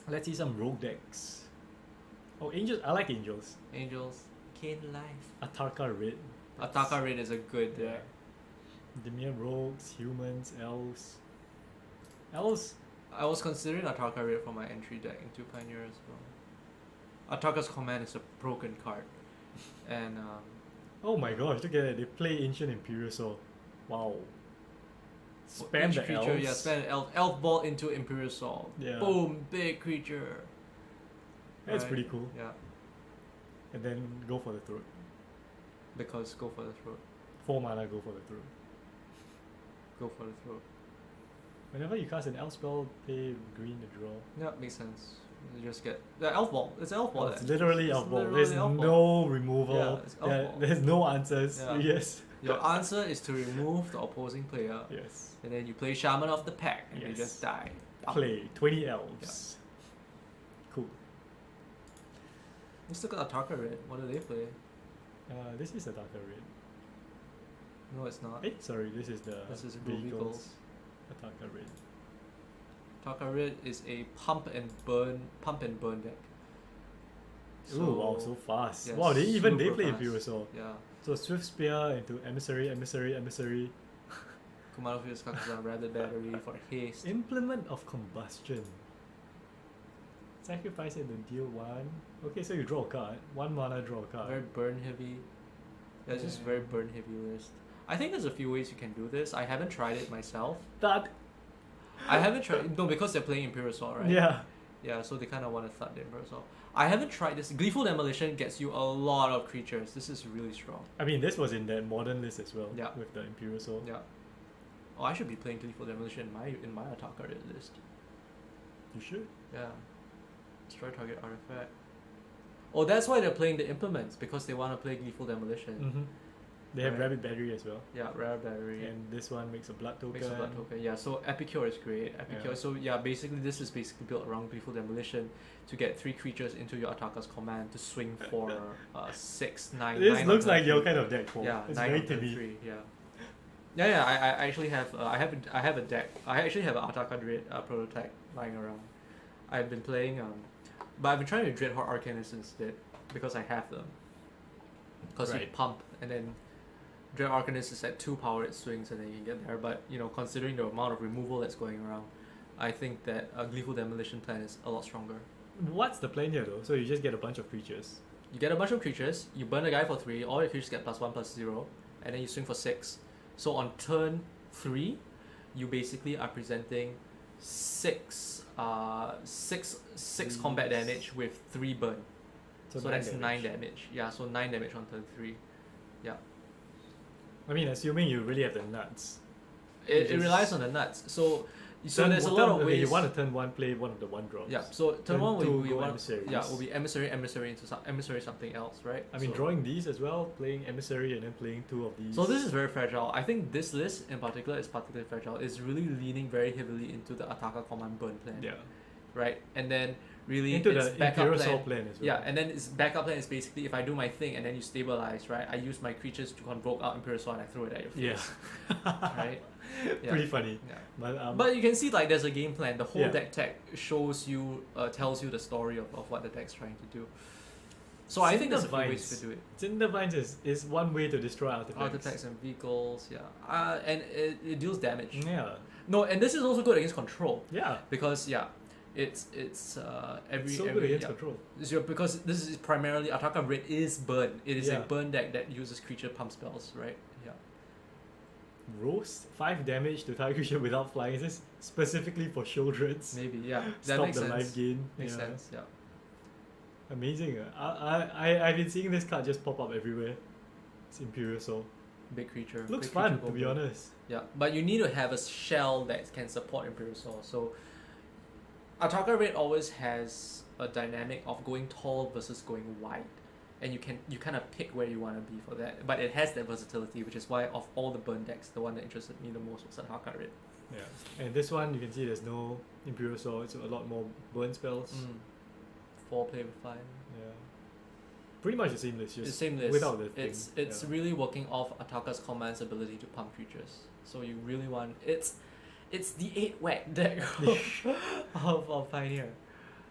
Let's see some rogue decks. Oh, Angels. I like Angels.
Angels. Cane Life.
Atarka red.
Atarka red is a good deck.
Dimir rogues, humans, elves. Elves.
I was considering Atarka red for my entry deck into Pioneer as well. Atarka's command is a broken card. And
oh my gosh, look at that. They play Ancient Imperial Soul. Wow. Spam
each
the
creature,
elves.
yeah, spam elf ball into Imperial Soul.
Yeah.
Boom, big creature.
That's pretty cool.
Yeah.
And then go for the throat.
Because go for the throat.
4 mana, go for the throat.
Go for the throat.
Whenever you cast an elf spell, pay green to draw.
Yeah, makes sense. You just get the elf ball. It's elf ball.
It's literally elf ball.
literally
There's
elf
no
ball.
removal.
Yeah, it's elf ball.
There's no answers.
Yeah.
Yes.
Your answer is to remove the opposing player.
Yes.
And then you play Shaman of the Pack and you
Yes.
just die.
Play 20 elves. Cool.
Let's look at Atarka red. What do they play?
This is a darker red.
No, it's not.
Sorry, this is the
This is vehicles.
Atarka red.
Atarka red is a pump and burn deck.
Ooh, wow, so fast.
Yeah,
wow, they play
super fast.
Imperial Soul.
Yeah.
So Swift Spear into Emissary.
Command of Fierce Kakuzan, Rabid Battery for haste.
Implement of Combustion. Sacrifice it to deal 1. Okay, so you draw a card. 1 mana, draw a card.
Very burn heavy. Yeah, it's just very burn heavy list. I think there's a few ways you can do this. I haven't tried it myself.
Thud.
I haven't tried no because they're playing Imperial Assault, right?
Yeah.
Yeah, so they kind of want to thud the Imperial Assault. I haven't tried this. Gleeful Demolition gets you a lot of creatures. This is really strong.
I mean, this was in that modern list as well.
Yeah.
With the Imperial Soul.
Yeah. Oh, I should be playing Gleeful Demolition in my attack card list.
You should.
Yeah. Destroy target artifact. Oh, that's why they're playing the implements, because they want to play Gleeful Demolition.
Mm-hmm. They have
Right.
Rabbit Battery as well.
Yeah, rare battery.
And this one makes a blood token.
Makes a blood token. Yeah, so Epicure is great. Epicure.
Yeah.
So yeah, basically this is basically built around Gleeful Demolition to get 3 creatures into your attacker's command to swing for 6, 9.
This
9
looks
on
like
turn
your
three.
kind of deck, Paul.
Yeah,
It's
9
very
on turn
Timmy.
3. Yeah. Yeah. I actually have I have a deck. I actually have an Attacker Dread prototype lying around. I've been playing but I've been trying to Dreadhorde Arcanist instead because I have them. Because you
Right.
pump and then Dread Arcanist is at 2 power, it swings and then you can get there. But you know, considering the amount of removal that's going around, I think that a Gleeful Demolition plan is a lot stronger.
What's the plan here though? So you just get a bunch of creatures.
You get a bunch of creatures, you burn the guy for 3, all your creatures get +1/+0, and then you swing for 6. So on turn 3, you basically are presenting 6 combat damage with 3 burn. So that's 9 damage. Yeah, so 9 damage on turn 3. Yeah.
I mean, assuming you really have the nuts.
It
just-
relies on the nuts. So
Turn-
there's a lot of
okay,
ways.
You want to turn 1, play one of the 1 drops.
Yeah. So turn 1
2
we
go
want
emissaries.
will be emissary into emissary something else, right?
I mean,
So-
drawing these as well, playing Emissary and then playing 2 of these.
So this is very fragile. I think this list in particular is particularly fragile. It's really leaning very heavily into the attacker command burn plan.
Yeah.
Right? And then really
Into
its
the
backup
Imperial
plan.
Soul plan as well.
Yeah, and then its backup plan is basically if I do my thing and then you stabilize, right? I use my creatures to convoke out Imperial Soul and I throw it at your face.
Yeah.
Right? Yeah.
Pretty funny.
Yeah.
But
But you can see like there's a game plan. The whole
Yeah.
deck tech shows you, tells you the story of what the deck's trying to do. So I think there's a few ways to do it.
Cinder Vines is one way to destroy artifacts.
Artifacts and vehicles, yeah. And it deals damage.
Yeah.
No, and this is also good against control
Yeah.
because it's every
It's so
every
good against
yeah.
control.
So because this is primarily Attacker Red is burn. It is a
Yeah.
burn deck that uses creature pump spells, right? Yeah.
Roast 5 damage to target creature without flying. Is this specifically for Shieldreds?
Maybe, yeah. That
Stop
makes
the
sense.
life gain.
Makes
Yeah.
sense, yeah.
Amazing. I've been seeing this card just pop up everywhere. It's Imperial Soul.
Big creature.
Looks
big
fun,
creature
to be
go burn.
honest.
Yeah, but you need to have a shell that can support Imperial Soul. So Attacker Red always has a dynamic of going tall versus going wide. And you kind of pick where you want to be for that. But it has that versatility, which is why of all the burn decks, the one that interested me the most was Attacker Red.
Yeah. And this one, you can see there's no Imperial Soul. It's a lot more burn spells.
4 play with 5.
Yeah. Pretty much the same list, just
It's the same list.
without the thing.
It's
Yeah.
really working off Attacker's command's ability to pump creatures. So you really want it's the 8 whack deck of Pioneer.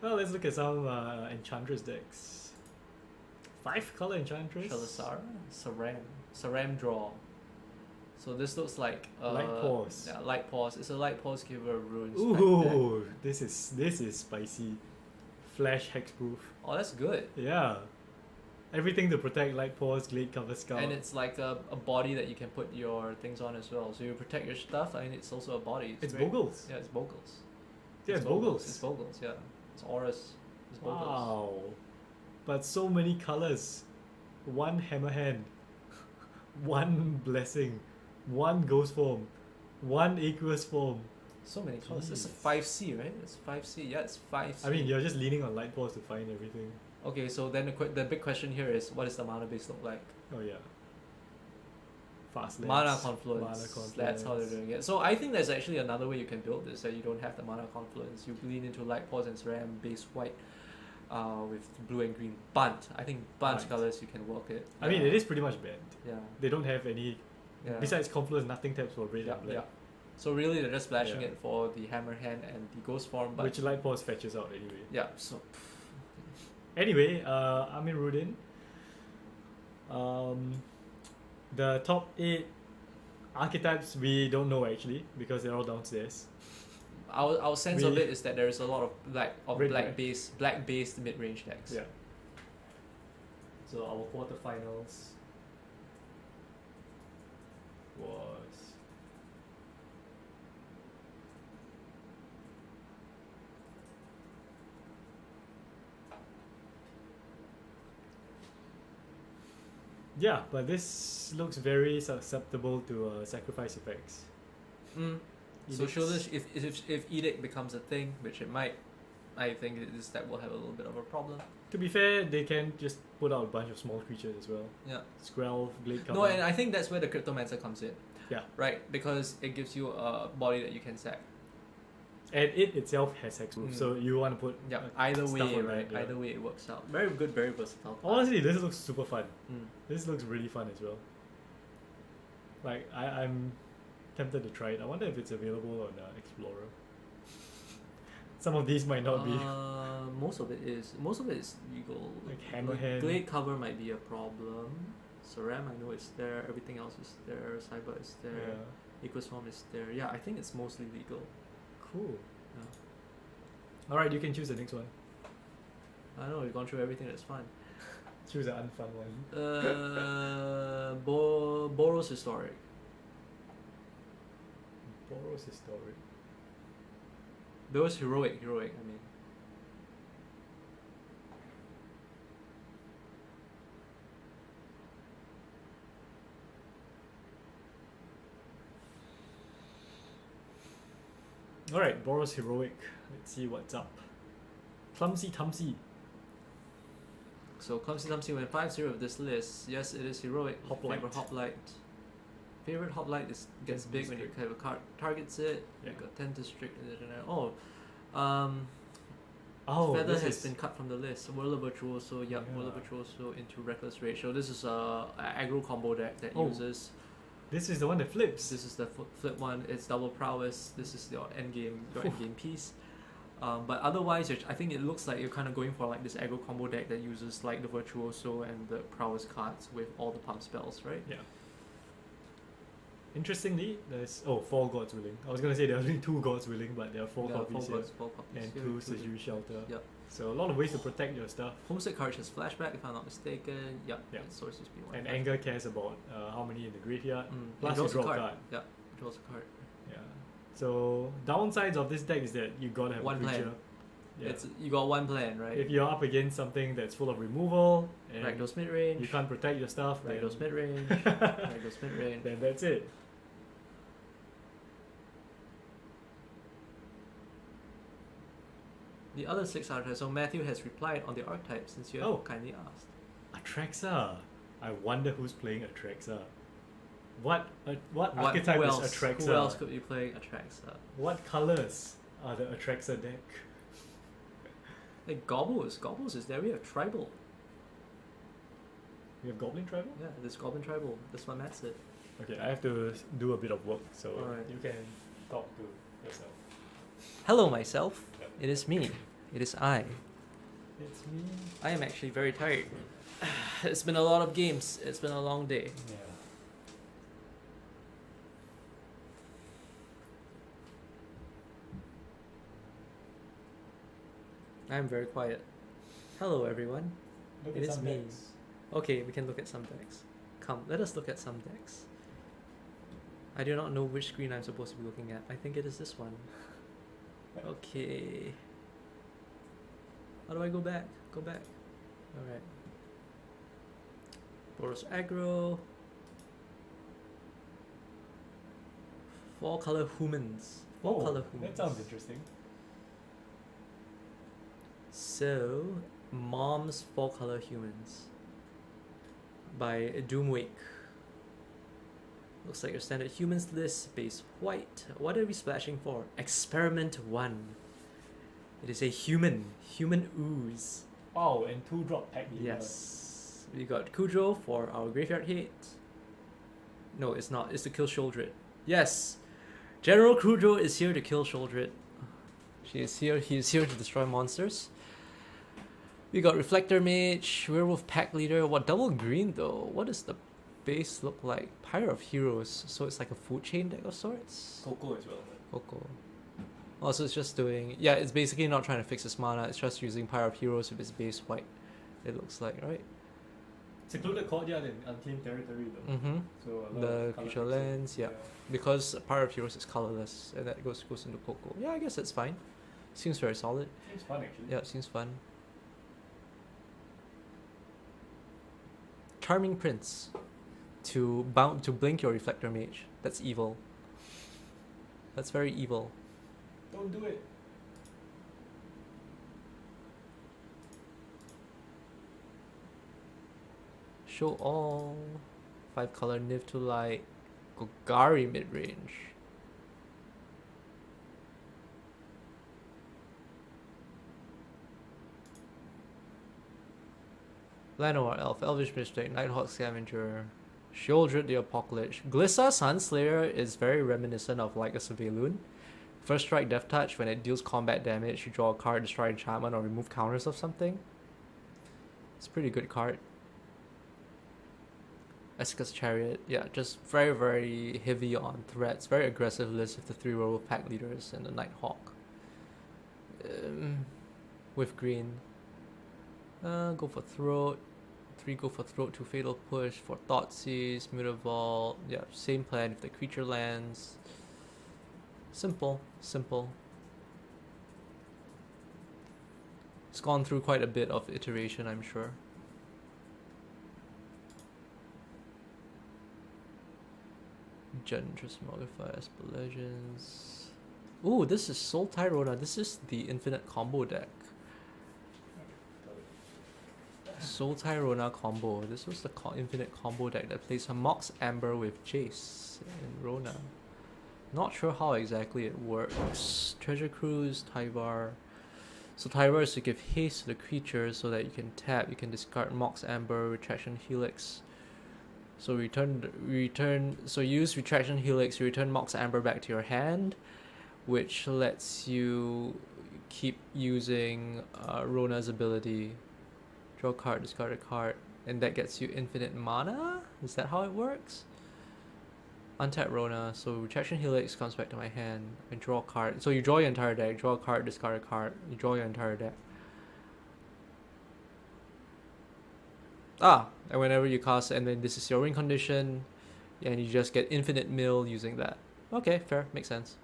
Well, let's look at some Enchantress decks. 5 color Enchantress.
Shalasara, Saram draw. So this looks like
Light Pause.
Yeah, Light Pause. It's a Light Pause giver runes. deck.
Ooh, this is spicy. Flash hexproof.
Oh, that's good.
Yeah. Everything to protect Light Pause, Glade Cover Scout.
And it's like a body that you can put your things on as well. So you protect your stuff, and it's also a body.
It's
great.
Bogles.
Yeah, it's Bogles.
Yeah, it's Bogles.
It's Bogles, yeah. It's Auras. It's Bogles.
Wow. But so many colors. 1 Hammerhand. 1 Blessing. 1 Ghost Form. 1 Aqueous Form.
So many colors. It's a
Jeez.
5C, right? It's 5C. Yeah, it's 5C.
I mean, you're just leaning on Light Pause to find everything.
Okay, so then the big question here is, what does the mana base look like?
Oh yeah. Fast lands.
Mana confluence.
Mana confluence.
That's how they're doing it. So I think there's actually another way you can build this, that you don't have the mana confluence. You lean into Light Pause and Ram base white with blue and green. Bunt. I think bunt
Bunt.
colors you can work it.
I mean, it is pretty much banned.
Yeah.
They don't have any.
Yeah.
Besides confluence, nothing taps for red
Yeah,
and black.
yeah. So really they're just splashing
Yeah.
it for the hammer hand and the ghost form, but
Which Light Pause fetches out anyway.
yeah, so
Anyway, Amin Rudin. The top 8 archetypes we don't know actually because they're all downstairs.
our sense of
We-
it is that there is a lot of
Red
black based mid range decks.
Yeah. So our quarterfinals. was. Yeah, but this looks very susceptible to sacrifice effects.
Mm. So
Edicts-
Shoulders, if Edict becomes a thing, which it might, I think this deck will have a little bit of a problem.
To be fair, they can just put out a bunch of small creatures as well.
Yeah.
Skrelv, Glade Cover.
No, and I think that's where the Cryptomancer comes in.
Yeah.
Right? Because it gives you a body that you can sack.
And it itself has hexproof,
Mm.
so you want to put
Yeah.
stuff
Either way,
on
right?
that, yeah.
Either way it works out. Very good, very versatile. card.
Honestly, this looks super fun.
Mm.
This looks really fun as well. Like, I'm tempted to try it. I wonder if it's available on Explorer. Some of these might not be.
Most of it is. Most of it is legal.
Like Hammerhand.
Glade Cover might be a problem. Saram, I know it's there. Everything else is there. Cyber is there.
Yeah.
Ecoswarm is there. Yeah, I think it's mostly legal.
Cool.
Yeah.
Alright, you can choose the next one.
I know we've gone through everything that's fun.
Choose an unfun one.
Boros Historic.
Boros Historic.
Boros Heroic. I mean.
Alright, Boros Heroic. Let's see what's up. Clumsy Tumsy.
So Clumsy Clumsy went 5-0 of this list. Yes, it is heroic.
Hoplite.
Favorite Hoplite. Favorite Hoplite is gets
Ten
big when you
district.
have a card targets it.
Yeah.
You got 10 district and then
Oh,
Feather
this
has
is
been cut from the list. Whirler Virtuoso, yep,
Yeah.
Whirler Virtuoso into Reckless Rage. So this is a aggro combo deck that
Oh.
uses.
this is the one that flips.
This is the flip one. It's double prowess. This is your end game piece. But otherwise, I think it looks like you're kind of going for like this aggro combo deck that uses like the Virtuoso and the prowess cards with all the pump spells, right?
Yeah. Interestingly, there's 4 Gods Willing. I was gonna say there are only 2 Gods Willing, but there are 4
Yeah,
copies here.
four copies.
And
Here,
2
two-
Sejuri Shelter.
Yep.
So a lot of ways to protect your stuff.
Homestead Courage has flashback, if I'm not mistaken. Yep.
Yeah.
It's Sources B1.
And Anger cares about how many in the graveyard. Plus
It
you
draws
draw
a
a
card.
card.
Yep. Draws a card.
Yeah. So downsides of this deck is that you gotta have
One
a
plan.
creature. Yeah.
It's you got one plan, right?
If you're up against something that's full of removal and
Rakdos mid range.
you can't protect your stuff, then,
Rakdos mid range. Rakdos mid range.
then that's it.
The other 6 archetypes. So Matthew has replied on the archetype since you have
Oh.
kindly asked.
Atraxa. I wonder who's playing Atraxa. What archetype
who
is
else?
Atraxa?
Who else could be playing Atraxa?
What colors are the Atraxa deck?
Like Gobbles. Gobbles is there. We have Tribal.
We have Goblin Tribal?
Yeah, this Goblin Tribal. This one, that's it.
Okay, I have to do a bit of work, so
Alright.
you can talk to yourself.
Hello, myself. It is me. It is I.
It's me.
I am actually very tired. It's been a lot of games. It's been a long day.
Yeah.
I am very quiet. Hello, everyone.
Look
It
at
is
some
me.
decks.
Okay, we can look at some decks. Come, let us look at some decks. I do not know which screen I'm supposed to be looking at. I think it is this one. Okay. How do I go back? Go back. Alright. Boros aggro. 4 color humans. 4 color humans.
That sounds interesting.
So, Mom's 4 color humans by Doomwake. Looks like your standard humans list, base white. What are we splashing for? Experiment 1. It is a human ooze.
Oh, and 2-drop pack leader.
Yes. We got Kudro for our graveyard hate. No, it's not. It's to kill Sholdred. Yes! General Kudro is here to kill Sholdred. She is here. He is here to destroy monsters. We got Reflector Mage, Werewolf Pack Leader. What, double green though? What does the base look like? Pyre of Heroes. So it's like a food chain deck of sorts?
Coco as well.
Coco. Also, it's just doing... Yeah, it's basically not trying to fix its mana. It's just using Pyre of Heroes with its base white. It looks like, right?
Secluded courtyard in unclaimed territory though.
Mm-hmm.
So a lot
The
of colour
creature
pixel.
lands, yeah. Because part of heroes is colorless, and that goes into Coco. Yeah, I guess that's fine. Seems very solid.
Seems fun actually.
Yeah, it seems fun. Charming Prince. To blink your Reflector Mage. That's evil. That's very evil.
Don't do it.
Show all. 5 color Niv to light. Golgari mid range. Llanowar Elf, Elvish Mystic, Nighthawk Scavenger, Sheoldred the Apocalypse. Glissa Sunslayer is very reminiscent of like a Surveilloon. First strike Death Touch, when it deals combat damage, you draw a card, destroy enchantment, or remove counters of something. It's a pretty good card. Esika's Chariot, yeah, just very, very heavy on threats. Very aggressive list with the 3 werewolf pack leaders and the Nighthawk. With green. Go for Throat. 3 go for Throat, 2 Fatal Push, 4 Thoughtseize, Mutavault. Yeah, same plan with the creature lands. Simple, simple. It's gone through quite a bit of iteration, I'm sure. Gentress Modifier, Esper Legends. Ooh, this is Soul Tyrona. This is the infinite combo deck. Soul Tyrona combo. This was the infinite combo deck that plays a Mox Amber with Jace and Rona. Not sure how exactly it works. Treasure Cruise, Tyvar. So Tyvar is to give haste to the creature so that you can tap. You can discard Mox Amber, Retraction Helix. So so use Retraction Helix, you return Mox Amber back to your hand, which lets you keep using Rona's ability. Draw a card, discard a card, and that gets you infinite mana? Is that how it works? Untap Rona, so Retraction Helix comes back to my hand, and draw a card. So you draw your entire deck, draw a card, discard a card, you draw your entire deck. And whenever you cast, and then this is your win condition, and you just get infinite mill using that. Okay, fair, makes sense.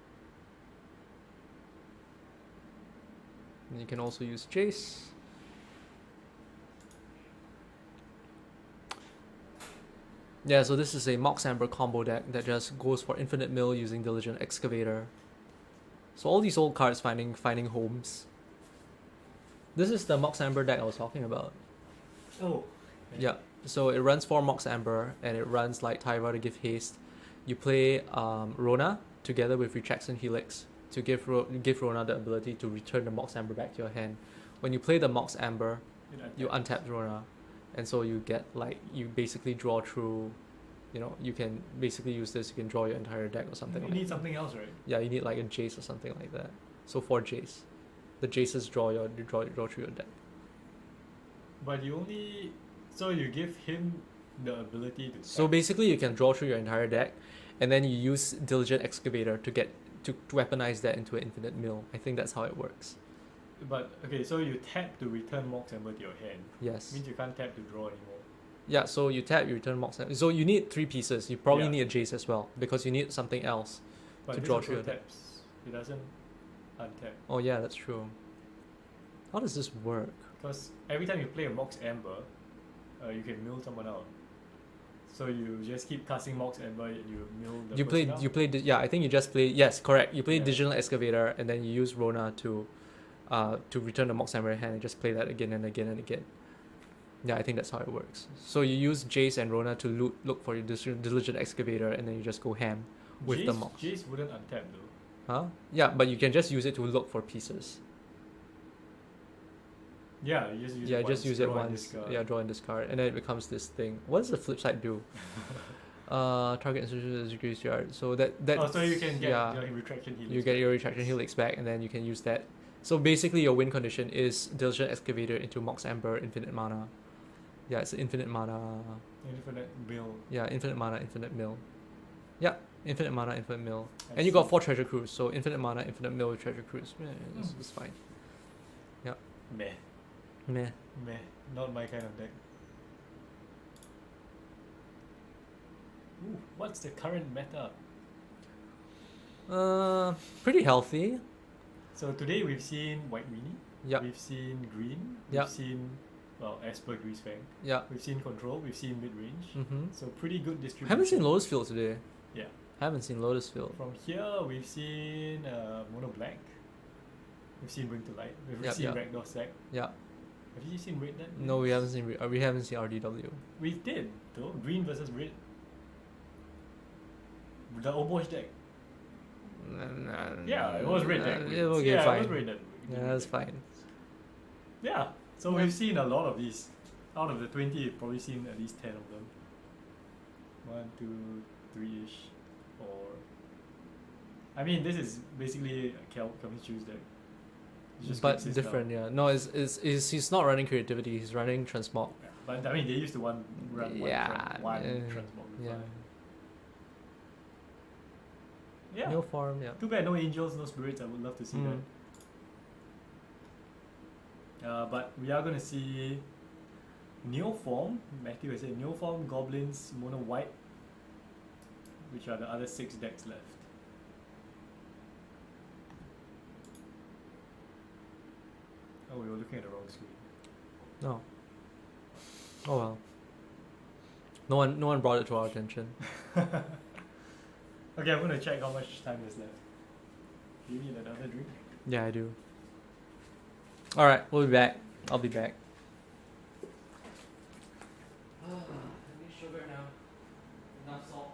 And you can also use Jace. Yeah, so this is a Mox Amber combo deck that just goes for infinite mill using Diligent Excavator. So all these old cards finding homes. This is the Mox Amber deck I was talking about.
Oh.
Yeah, so it runs 4 Mox Amber, and it runs like Tyvar to give haste. You play Rona together with Retraction Helix to give Rona the ability to return the Mox Amber back to your hand. When you play the Mox Amber, you untap Rona, and so you get you basically draw through, you can basically use this, you can draw your entire deck or something.
You need something else, right?
Yeah, you need like a Jace or something like that. So 4 Jace. The Jaces draw through your deck.
But so you give him the ability to
So basically you can draw through your entire deck, and then you use Diligent Excavator to weaponize that into an infinite mill. I think that's how it works.
But okay, so you tap to return Mox Amber to your hand.
Yes.
Means you can't tap to draw anymore.
Yeah, so you tap, you return Mox Amber. So you need 3 pieces. You probably
Yeah.
need a Jace as well, because you need something else
But
to
this
draw
also
through your deck.
taps. It doesn't untap.
Oh yeah, that's true. How does this work?
Because every time you play a Mox Amber, you can mill someone out. So you just keep casting Mox Amber and you mill the person out?
Yeah, I think you just play, yes, correct. You play
Yeah.
Digital Excavator, and then you use Rona to return the Mox Amber hand and just play that again and again and again. Yeah, I think that's how it works. So you use Jace and Rona to look for your Diligent Excavator, and then you just go ham with the Mox.
Jace wouldn't untap though.
Huh? Yeah, but you can just use it to look for pieces.
Yeah, you just use
Yeah,
it once.
just use it
draw and
once.
discard.
Yeah, draw and discard, and then it becomes this thing. What does the flip side do? Target institution is graveyard. So that
so you can get
yeah,
your Retraction Helix.
you get your Retraction Helix back, and then you can use that. So basically, your win condition is Diligent Excavator into Mox Amber, infinite mana. Yeah, it's infinite mana.
Infinite mill.
Yeah, infinite mana, infinite mill. Yeah, infinite mana, infinite mill.
I
And you got
see.
4 Treasure Cruise, so infinite mana, infinite mill with Treasure Cruise. Yeah, it's fine.
Meh.
Meh.
Meh. Not my kind of deck. Ooh, what's the current meta?
Pretty healthy.
So today we've seen white weenie.
Yep.
We've seen green.
Yep.
We've seen, well, as per Grease Fang.
Yeah.
We've seen control. We've seen mid range.
Mm-hmm.
So pretty good distribution.
Haven't seen Lotus Field today.
Yeah.
Haven't seen Lotus Field.
From here we've seen mono black. We've seen Bring to Light. We've
Yep,
seen
yep.
Ragdoll Sack.
Yeah.
Have you seen red then?
No, we haven't seen RDW.
We did though. Green versus red. The Obosh deck. Yeah, it was red deck.
It will get
yeah,
fine.
it was red deck.
Yeah, that's fine.
Yeah. So we've seen a lot of these. Out of the 20, you've probably seen at least 10 of them. 1, 2, 3-ish. Or I mean, this is basically a Kelvin's Choose deck. It's just
But
fixed his
different,
style.
yeah. No, he's not running creativity. He's running transmog.
Yeah. But I mean, they used to run
Yeah,
one
eh,
transmog.
yeah.
Yeah.
No farm, yeah.
Too bad no angels, no spirits. I would love to see
Mm.
that. But we are gonna see Neo Form. Matthew has said Neo Form, Goblins, Mono White, which are the other 6 decks left. Oh, we were looking at the wrong screen.
No. Oh well. No one brought it to our attention.
Okay, I'm gonna check how much time is left. Do you need another drink?
Yeah, I do. Alright, we'll be back. I'll be back. I need sugar now. Enough salt.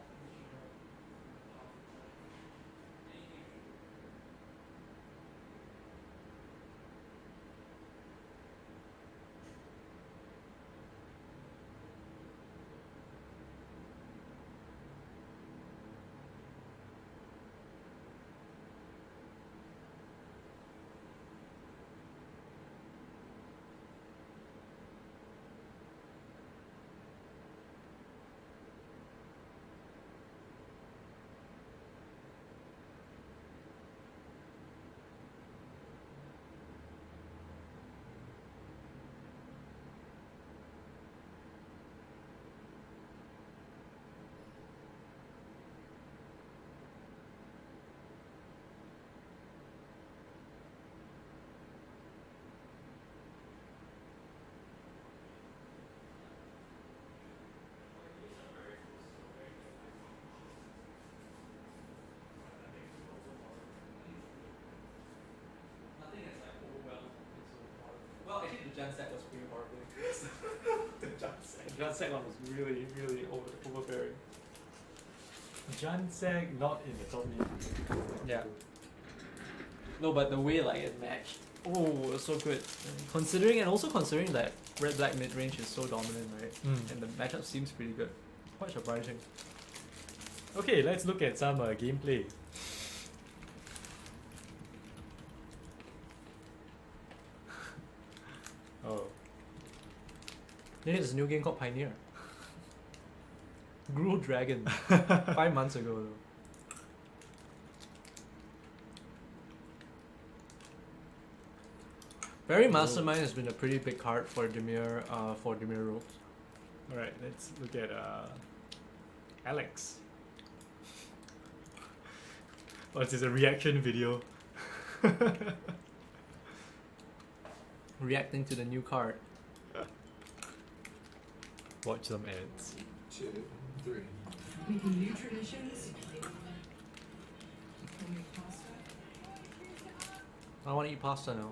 Well, actually, the Jan set was pretty horrible.
The
The Jan set one was really, really overbearing.
Jansek not in the top lane.
Yeah. No, but the way like it matched. Oh, it was so good. Considering that red black mid range is so dominant, right?
Mm.
And the matchup seems pretty good. Quite surprising.
Okay, let's look at some gameplay. Oh.
Then there's a new game called Pioneer. Gruel Dragon. 5 months ago though. Barry Mastermind has been a pretty big card for Demir roles.
Alright, let's look at Alex. Oh, this is a reaction video.
Reacting to the new card.
Watch some ads.
2, 3.
Making new traditions. Homemade pasta.
I want to eat pasta now.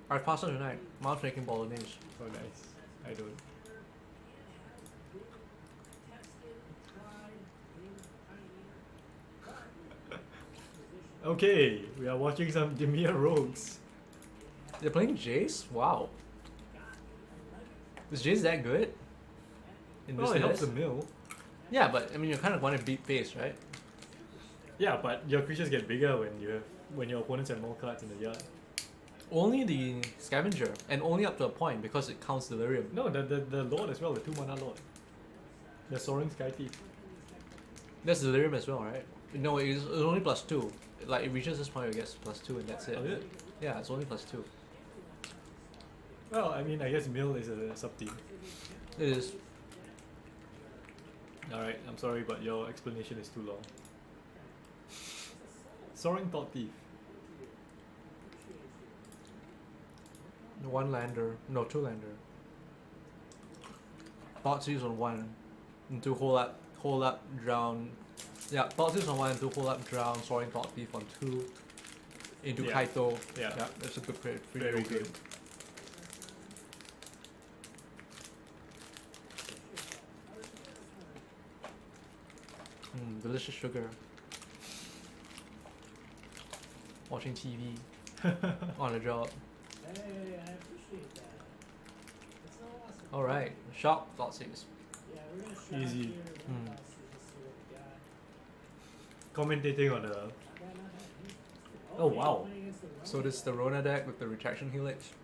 I have pasta tonight. Mom's making bolognese.
Oh, nice. I don't. Okay, we are watching some Demir Rogues.
They're playing Jace? Wow. Is Jace that good? In this
Well, it helps
list?
the mill.
Yeah, but I mean you kind of want to beat face, right?
Yeah, but your creatures get bigger when your opponents have more cards in the yard.
Only the scavenger, and only up to a point because it counts delirium.
No, the Lord as well, the 2-mana Lord. The Soaring Sky Thief.
That's delirium as well, right? No, it's only +2. Like it reaches this point, it gets +2, and that's it.
Oh, is it?
Yeah, it's only +2.
Well, I mean, I guess mill is a sub team.
It is.
Alright, I'm sorry, but your explanation is too long. Soaring Thought Thief.
One lander, no, two lander. Thoughtseize on one, into hold up, drown. Yeah, Thougeize on one, into hold up, drown. Soaring Thought Thief on two, into
Yeah.
Kaito.
Yeah.
Yeah, that's a good play.
Very good.
Delicious sugar. Watching TV on the job.
Hey, I appreciate that. That's so awesome.
All right, shop Thoughtseize.
Yeah, we're gonna shop
Easy.
here and
Hmm.
then see what we got.
Commentating on the.
Not bad, not bad.
Oh,
yeah,
wow.
playing against the
So this is the
Rona
Rona deck with the Retraction Helix.
deck.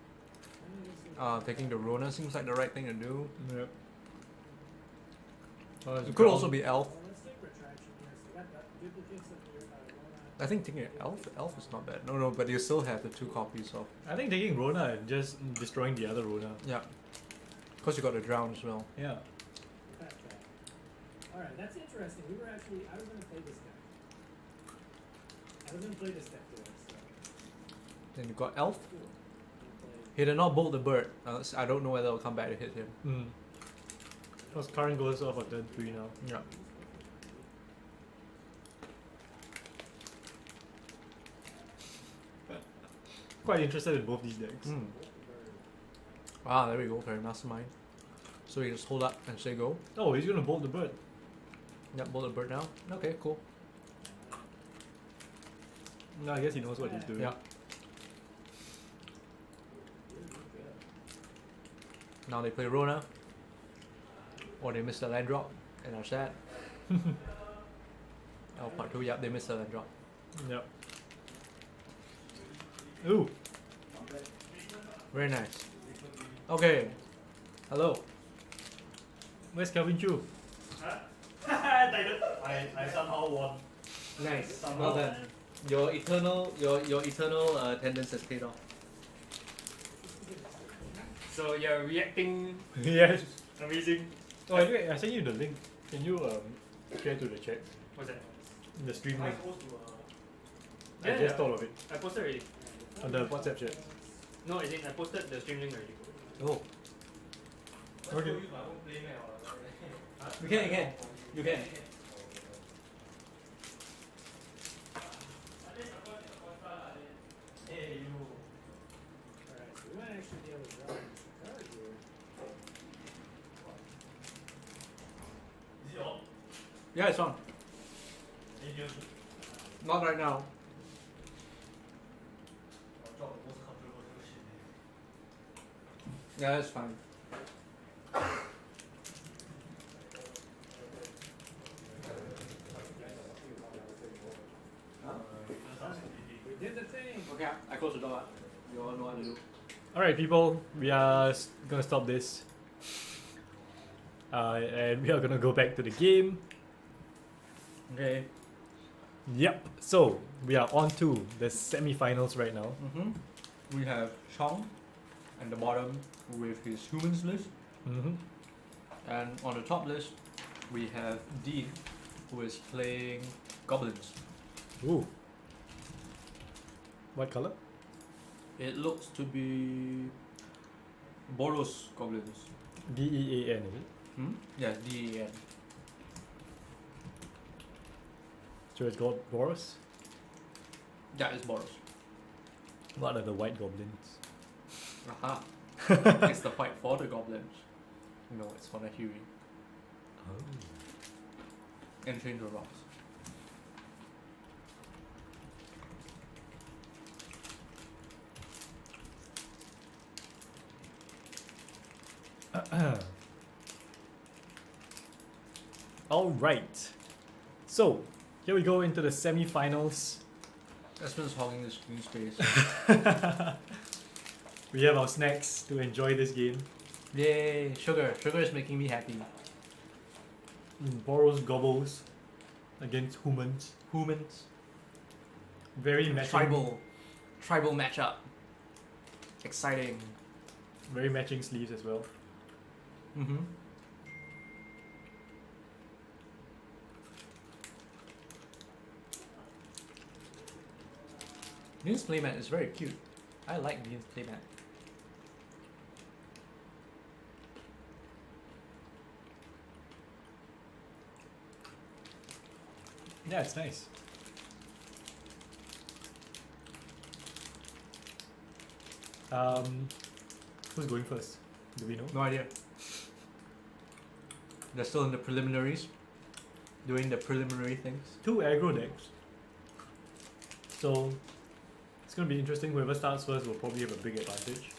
Playing against the Rona
Taking the Rona seems like the right thing to do.
Yep.
It could also be Elf.
Well, let's take retraction here. So we got duplicates of your Rona.
I think taking an Elf is not bad. No, but you still have the two copies of.
I think taking Rona and just destroying the other Rona.
Yeah. Because you got the drown as well.
Yeah.
Fat cat. Alright, that's interesting. I was gonna play this deck. I was gonna play this deck today, so
Then you got Elf.
cool. Gonna play-
He did not bolt the bird. I don't know whether it'll come back to hit him.
Because current goes off at turn 3 now.
Yeah.
Quite interested in both these decks.
Ah, there we go. Very mastermind. So you just hold up and say go.
Oh, he's gonna bolt the bird.
Yep, bolt the bird now. Okay, cool.
No, I guess he knows what he's doing.
Yeah. Now they play Rona. Or they miss the land drop and are sad. Oh, part 2, yep, they missed the land drop.
Yep. Ooh.
Very nice. Okay. Hello.
Where's Kelvin Chu?
I somehow won.
Nice.
Somehow.
Well done. Your eternal attendance has paid off.
So you're reacting
Yes.
amazing.
Oh, anyway, I sent you the link. Can you share to the chat?
What's that?
The stream link. I
Yeah,
just
yeah.
thought of it.
I posted already.
On the WhatsApp chat.
No, I didn't. I posted the stream link already.
Oh.
Okay.
You can. You can.
Alright, so we might actually be able to draw this card here.
Yeah, it's on. Not right now. Yeah, that's fine.
We did the thing!
Okay, I close the door. You all know what to do.
Alright, people, we are gonna stop this. And we are gonna go back to the game.
Okay.
Yep, so we are on to the semi-finals right now.
We have Chong at the bottom with his humans list.
Mm-hmm.
And on the top list, we have Dean, who is playing goblins.
Ooh. What color?
It looks to be Boros goblins.
D-E-A-N, is it?
Yeah, D-E-N.
So it's got Boros.
Yeah, it's Boros.
What are the white goblins?
Aha. It's the fight for the goblins. No, it's for the Huey.
Oh.
And change the rocks.
Alright. So, here we go into the semi-finals.
Espen's hogging the screen space.
We have our snacks to enjoy this game.
Yay, sugar. Sugar is making me happy.
Boros gobbles against humans.
Humans.
Very matching.
Tribal matchup. Exciting.
Very matching sleeves as well.
Mm-hmm. Dean's playmat is very cute. I like Dean's playmat.
Yeah, it's nice. Who's going first? Do we know?
No idea. They're still in the preliminaries, doing the preliminary things.
2 aggro decks. So it's gonna be interesting. Whoever starts first will probably have a big advantage.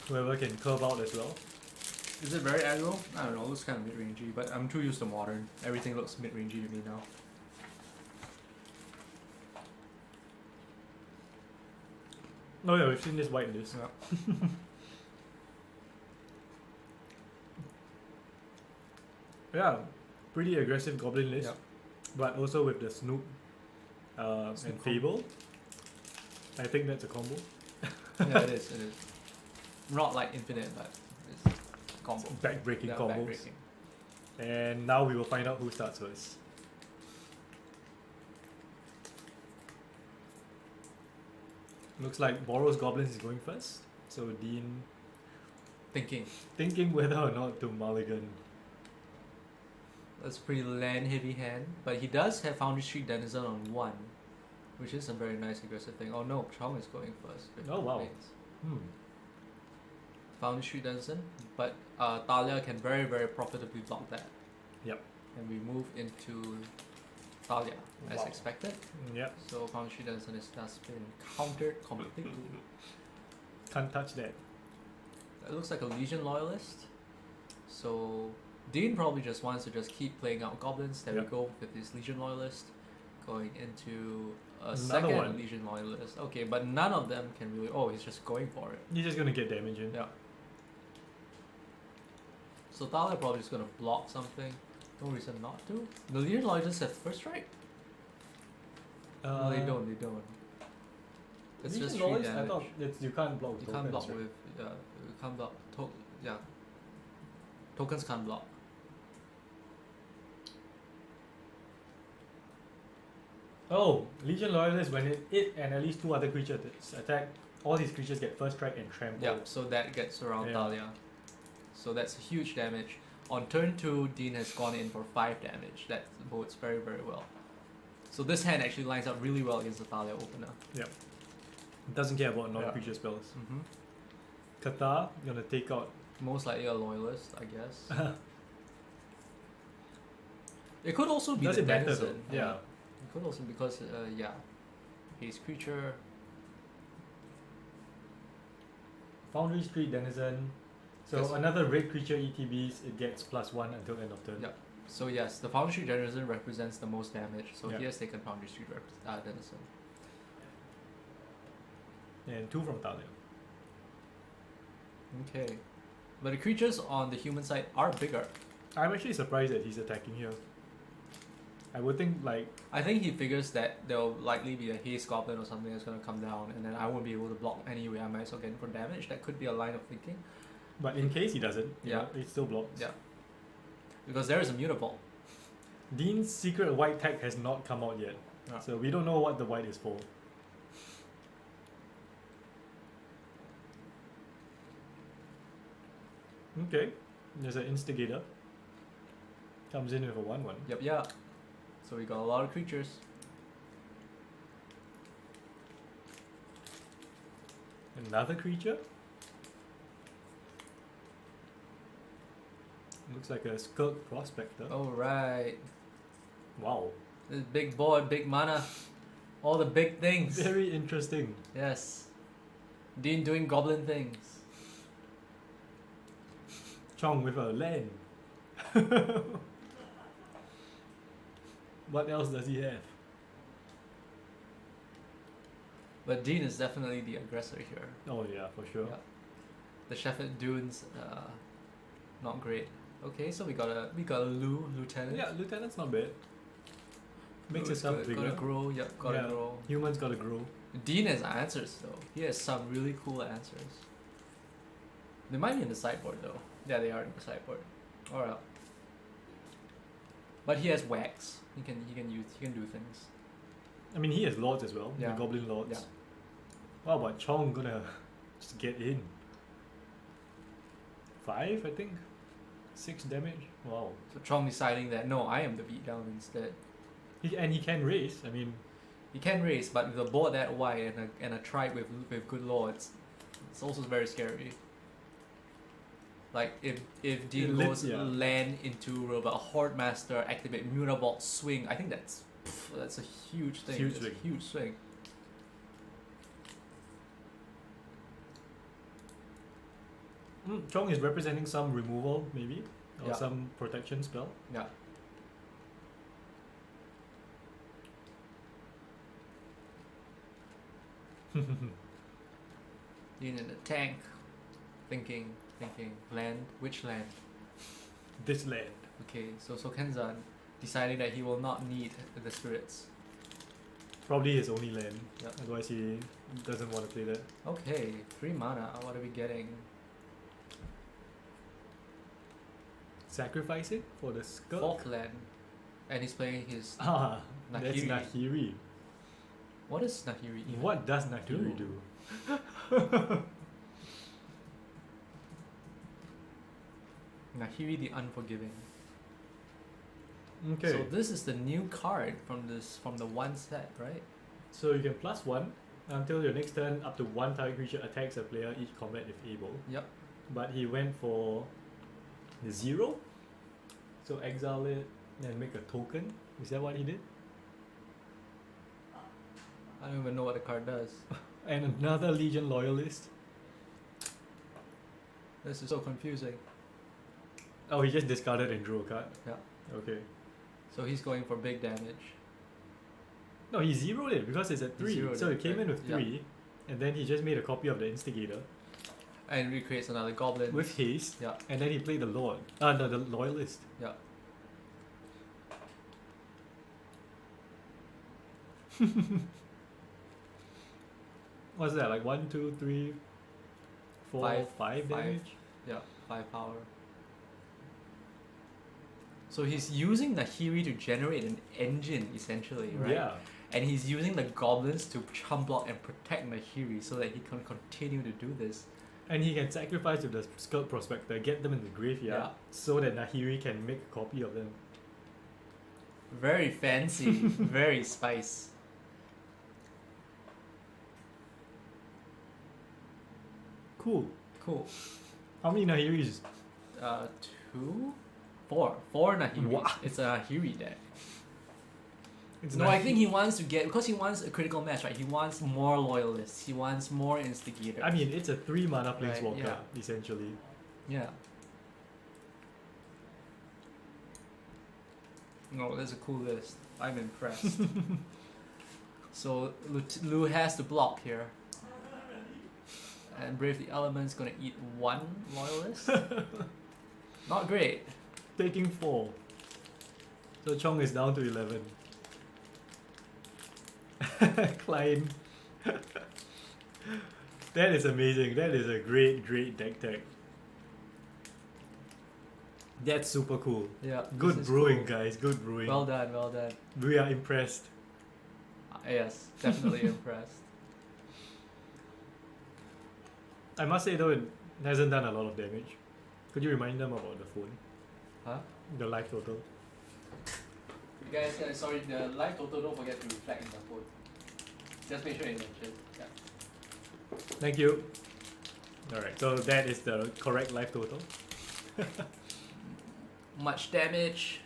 Whoever can curve out as well.
Is it very aggro? I don't know, it looks kind of mid-rangey, but I'm too used to modern. Everything looks mid-rangey to me now.
Oh yeah, we've seen this white list.
Yeah.
Yeah, pretty aggressive goblin list.
Yep.
But also with the Snoop,
Snoop
and Fable. I think that's a combo.
Yeah, it is, it is. Not like infinite, but it's combo.
Backbreaking
Yeah,
combos.
backbreaking.
And now we will find out who starts first. Looks like Boros Goblins is going first. So Dean thinking whether or not to mulligan.
That's a pretty land heavy hand, but he does have Foundry Street Denizen on 1, which is a very nice aggressive thing. Oh no, Chong is going first. with
Oh, wow.
planes. Foundry Street Denizen, but Thalia can very, very profitably block that.
Yep.
And we move into Thalia as
Wow.
expected.
Yep.
So Foundry Street Denizen has thus been countered completely.
Can't touch that.
It looks like a Legion Loyalist. So Dean probably just wants to just keep playing out goblins. There
Yep.
we go with his Legion Loyalist. Going into a
Another
second
one.
Legion Loyalist. Okay, but none of them can really... Oh, he's just going for it.
You're just gonna get damage in.
Yeah. So Thalia probably just gonna block something. No reason not to. The Legion Loyalists have first strike? No, they don't, they don't. It's
Legion
just 3
Loyalists,
damage.
I thought you can't block
You
tokens,
can't block
right?
with... you can't block... yeah. Tokens can't block.
Oh, Legion Loyalist, when it and at least 2 other creatures attack, all these creatures get first strike and trample.
Yeah, so that gets around
Yeah.
Thalia. So that's huge damage. On turn 2, Dean has gone in for 5 damage. That bodes very, very well. So this hand actually lines up really well against the Thalia opener.
It doesn't care about non-creature spells. Kata, gonna take out.
Most likely a Loyalist, I guess. It could also be
Does
the
it matter
Denizen.
though? Yeah.
It could also because, his creature...
Foundry Street Denizen. So
Yes.
another red creature ETBs, it gets +1 until end of turn.
Yeah. So yes, the Foundry Street Denizen represents the most damage. So
Yeah.
he has taken Foundry Street Denizen.
And 2 from Thalia.
Okay. But the creatures on the human side are bigger.
I'm actually surprised that he's attacking here. I would think like
I think he figures that there'll likely be a haste goblin or something that's gonna come down, and then I won't be able to block anyway. I might as well get in for damage. That could be a line of thinking.
but in case he doesn't, you
Yeah.
know, it still blocks.
Yeah. Because there is a mutable.
Dean's secret white tag has not come out yet.
Yeah.
So we don't know what the white is for. Okay. There's an instigator. Comes in with a 1/1.
Yep, yeah. So we got a lot of creatures.
Another creature. Looks like a Skirk Prospector.
Oh right.
Wow.
This big boy, big mana. All the big things.
Very interesting.
Yes. Dean doing goblin things.
Chong with a land. What else does he have?
But Dean is definitely the aggressor here.
Oh yeah, for sure.
Yeah. The Shepherd Dunes, not great. Okay, so we got a lieutenant.
Yeah, Lieutenant's not bad. Makes
Ooh,
itself
gotta,
bigger.
Gotta grow, yep, gotta
Yeah.
grow.
Humans gotta grow.
Dean has answers though. He has some really cool answers. They might be in the sideboard though. Yeah, they are in the sideboard. Alright. But he has wax. He can do things.
I mean, he has lords as well.
Yeah.
The goblin lords.
Yeah.
Wow, but Chong gonna just get in. 5, I think. 6 damage. Wow.
So Chong deciding that no, I am the beatdown instead.
And he can raise. I mean,
He can raise, but with a board that wide and a tribe with good lords, it's also very scary. Like if Dean goes land into a Horde Master, activate Mutavault, swing, I think that's a huge thing.
Huge
That's
swing.
a huge swing.
Chong is representing some removal, maybe, or
Yeah.
some protection spell.
Yeah. Dean in the tank, thinking, land, which land?
This land.
Okay, so Kenzan deciding that he will not need the spirits.
Probably his only land.
Yep.
Otherwise, he doesn't want to play that.
Okay, 3 mana. What are we getting?
Sacrificing for the skull.
4th land, and he's playing his.
Ah, that's
Nahiri.
Nahiri.
What is Nahiri even?
What does Nahiri do?
Nahiri the Unforgiving.
Okay.
So this is the new card from the one set, right?
So you can +1 until your next turn. Up to 1 target creature attacks a player each combat if able.
Yep.
But he went for the 0. So exile it and make a token. Is that what he did?
I don't even know what the card does.
And another Legion Loyalist.
This is so confusing.
Oh, he just discarded and drew a card.
Yeah.
Okay.
So he's going for big damage.
No, he zeroed it because it's at 3.
zeroed
So
it,
it came in
right.
with
Yeah.
3. And then he just made a copy of the Instigator
And recreates another goblin.
with haste.
Yeah.
And then he played the Lord. No, the Loyalist.
Yeah.
What's that? Like 1, 2, 3, 4,
Five.
5 damage?
Yeah. 5 power. So he's using Nahiri to generate an engine, essentially, right?
Yeah.
And he's using the goblins to chump block and protect Nahiri so that he can continue to do this.
And he can sacrifice with the Skirk Prospector, get them in the graveyard,
Yeah.
so that Nahiri can make a copy of them.
Very fancy, very spice.
Cool.
Cool.
How many Nahiris?
2? 4. 4 Nahiris.
Wow.
It's a Nahiri deck.
It's
No, I think he wants to get, because he wants a critical match, right? He wants more loyalists. He wants more instigators.
I mean, it's a 3 mana
Right,
planeswalker,
yeah.
essentially.
Yeah. No, that's a cool list. I'm impressed. So Lu has to block here. And Brave the Element's gonna eat 1 loyalist. Not great.
Taking 4. So Chong is down to 11. Klein. That is amazing. That is a great, great deck tech. That's super cool.
Yeah.
Good
this is
brewing,
cool.
guys. Good brewing.
Well done, well done.
We are impressed.
Yes, definitely impressed.
I must say though, it hasn't done a lot of damage. Could you remind them about the phone?
Huh?
The life total.
You guys, sorry, the live total, don't forget to reflect in the phone. Just make sure you mention. Yeah.
Thank you. Alright, so that is the correct life total.
Much damage.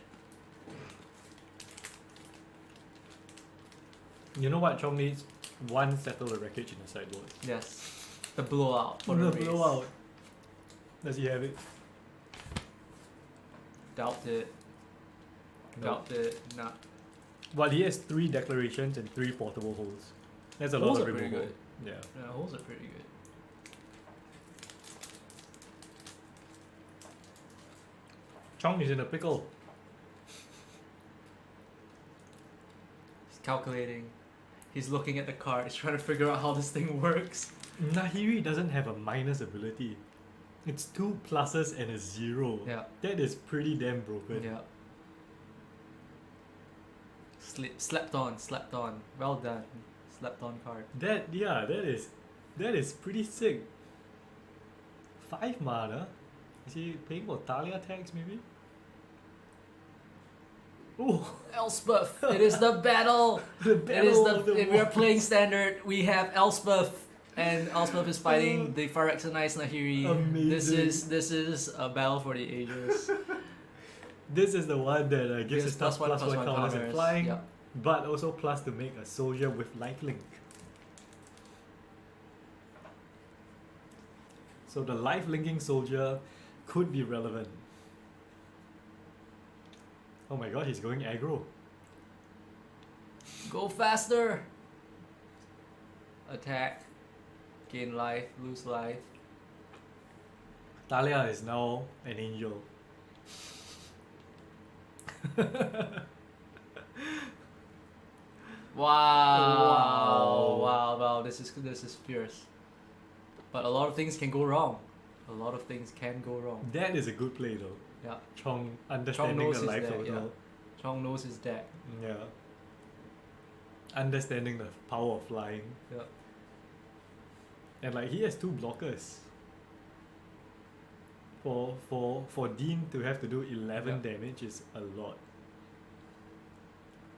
You know what Chong needs? 1 Settle the Wreckage in the sideboard.
Yes. The blowout for
The
the race.
blowout. Does he have it?
Doubt it.
Nope.
Doubt it. Nah.
Well, he has 3 declarations and 3 portable holes. That's a
Holes
lot of
are pretty
removal.
good.
Yeah.
Yeah, holes are pretty good.
Chong is in a pickle.
He's calculating. He's looking at the card. He's trying to figure out how this thing works.
Nahiri doesn't have a minus ability. It's 2 pluses and a 0.
Yeah.
That is pretty damn broken.
Yeah. Slept on. Well done. Slept on card.
That is pretty sick. 5 mana. Is he paying for Talia tags maybe? Ooh,
Elspeth! It is the battle!
the
It is
battle of the
if we're
world.
playing standard, we have Elspeth, and Elspeth is fighting the Phyrexianized Nahiri.
Amazing.
This is a battle for the ages.
This is the one that gives us
Gives
plus one counters and flying,
Yeah.
but also plus to make a soldier with lifelink. So the life-linking soldier could be relevant. Oh my god, he's going aggro.
Go faster! Attack. Gain life, lose life.
Talia is now an angel.
Wow, this is fierce. But a lot of things can go wrong.
That is a good play though.
Yeah.
Chong understanding
knows
the
his
life
deck,
total.
yeah. Chong knows his deck.
Yeah. Understanding the power of flying.
Yeah.
And like he has 2 blockers. For Dean to have to do 11
Yeah.
damage is a lot.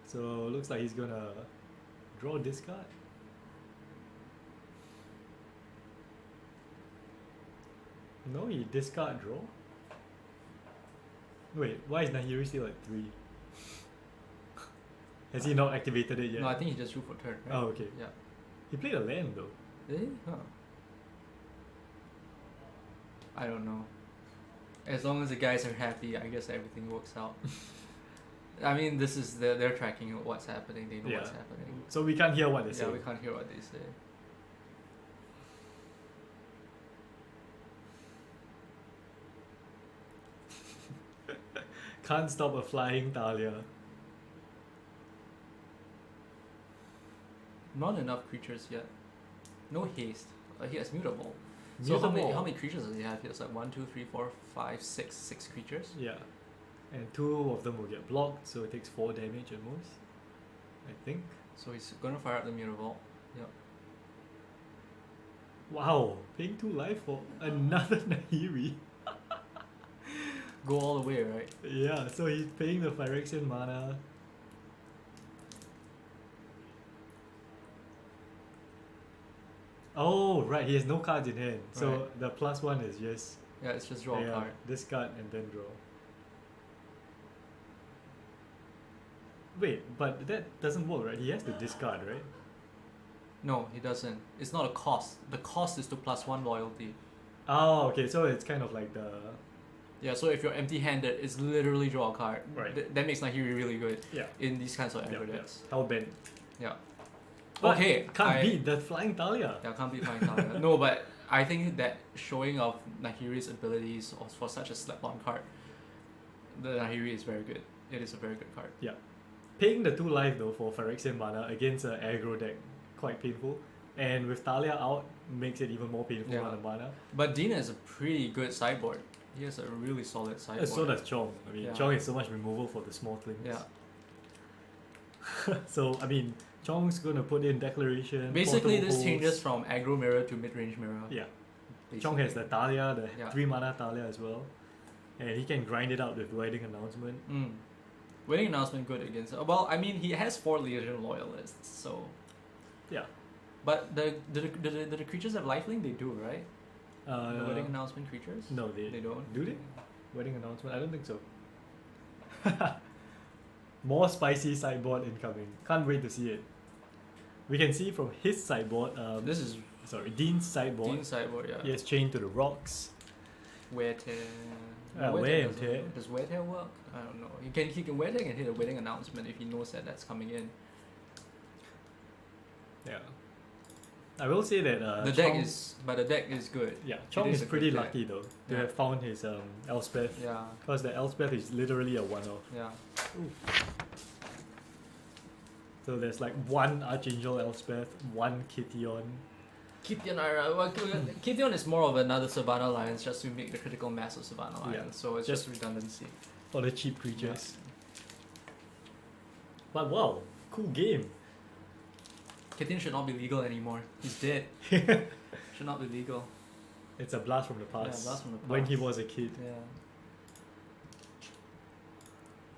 So looks like he's gonna draw this card. No, he discard draw. Wait, why is Nahiri still at 3? Has he not activated it yet?
No, I think he just drew for turn, right?
Oh, okay.
Yeah.
He played a land though.
Did he? Huh. I don't know. As long as the guys are happy, I guess everything works out. I mean, this is they're tracking what's happening. They know what's happening.
So we can't hear what they
Yeah,
say.
we can't hear what they say.
Can't stop a flying Talia.
Not enough creatures yet. No haste. He has mutable. So
Mutable.
how many creatures does he have? He has like 1, 2, 3, 4, 5, 6. 6 creatures.
Yeah. And 2 of them will get blocked, so it takes 4 damage at most. I think.
So he's gonna fire up the mutable. Yep.
Wow, paying 2 life for another Nahiri.
Go all the way, right?
Yeah, so he's paying the Phyrexian mana. Oh, right, he has no cards in hand. So
Right.
the +1 is just
Yeah, it's just draw a card.
discard and then draw. Wait, but that doesn't work, right? He has to discard, right?
No, he doesn't. It's not a cost. The cost is to +1 loyalty.
Oh, okay, so it's kind of like the...
Yeah, so if you're empty-handed, it's literally draw a card.
Right.
That makes Nahiri really good
Yeah.
in these kinds of
Yeah,
aggro
yeah.
decks.
Hellbent.
Yeah.
But
Okay,
can't beat the flying Talia.
Yeah, can't be flying Talia. No, but I think that showing of Nahiri's abilities for such a slap-on card, the Nahiri is very good. It is a very good card.
Yeah. Paying the 2 life though for Phyrexian mana against an aggro deck, quite painful. And with Talia out, makes it even more painful
Yeah.
on the mana.
But Dean has a pretty good sideboard. He has a really solid sideboard.
So does Chong. I mean,
Yeah.
Chong has so much removal for the small things.
Yeah.
So, I mean, Chong's gonna put in Declaration.
Basically,
Portable
this
Holes.
changes from aggro mirror to mid-range mirror.
Yeah.
Basically.
Chong has the Talia, the
Yeah.
3 mana Talia as well. And he can grind it out with Wedding Announcement.
Wedding announcement good against. Well, I mean, he has 4 Legion loyalists, so.
Yeah.
But the creatures have lifelink? They do, right? The wedding announcement creatures?
No, they
don't.
do they? Wedding Announcement? I don't think so. More spicy sideboard incoming. Can't wait to see it. We can see from his sideboard,
This is
Dean's sideboard.
Dean's sideboard, yeah.
He has chained to the rocks.
Wear tear.
Wear and
doesn't-
tear.
Does wear tear work? I don't know. He can wear tear and hit a wedding announcement if he knows that that's coming in.
Yeah. I will say that
the deck is good.
Yeah,
It
Chong
is
is
a
pretty
good deck.
lucky though to
Yeah.
have found his Elspeth.
Yeah,
Because the Elspeth is literally a one-off.
yeah.
So there's like 1 Archangel Elspeth, 1 Kition.
Kithion, Kithion is more of another Savannah Alliance just to make the critical mass of Savannah Alliance.
Yeah.
So it's just redundancy.
For the cheap creatures. But wow, cool game.
Kitten should not be legal anymore. He's dead. Should not be legal.
It's a blast from the past.
Yeah, blast from the
When he
past.
was a kid.
Yeah.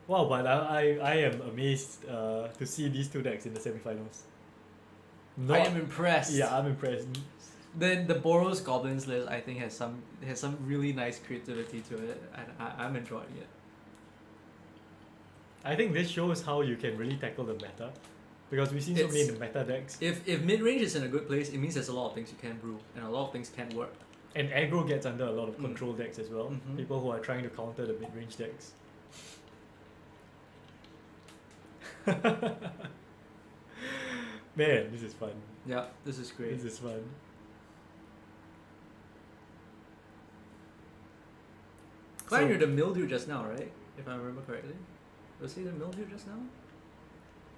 Wow, but I am amazed to see these two decks in the semifinals.
I am impressed.
Yeah, I'm impressed.
Then the Boros Goblins list I think has some really nice creativity to it, and I'm enjoying it.
I think this shows how you can really tackle the meta. Because we've seen so many in the meta decks.
If mid range is in a good place, it means there's a lot of things you can brew, and a lot of things can work.
And aggro gets under a lot of control decks as well.
Mhm.
People who are trying to counter the mid-range decks. Man, this is fun.
Yeah, this is great.
This is fun.
Klein,
So-
you're the mildew just now, right? If I remember correctly. Was he the mildew just now?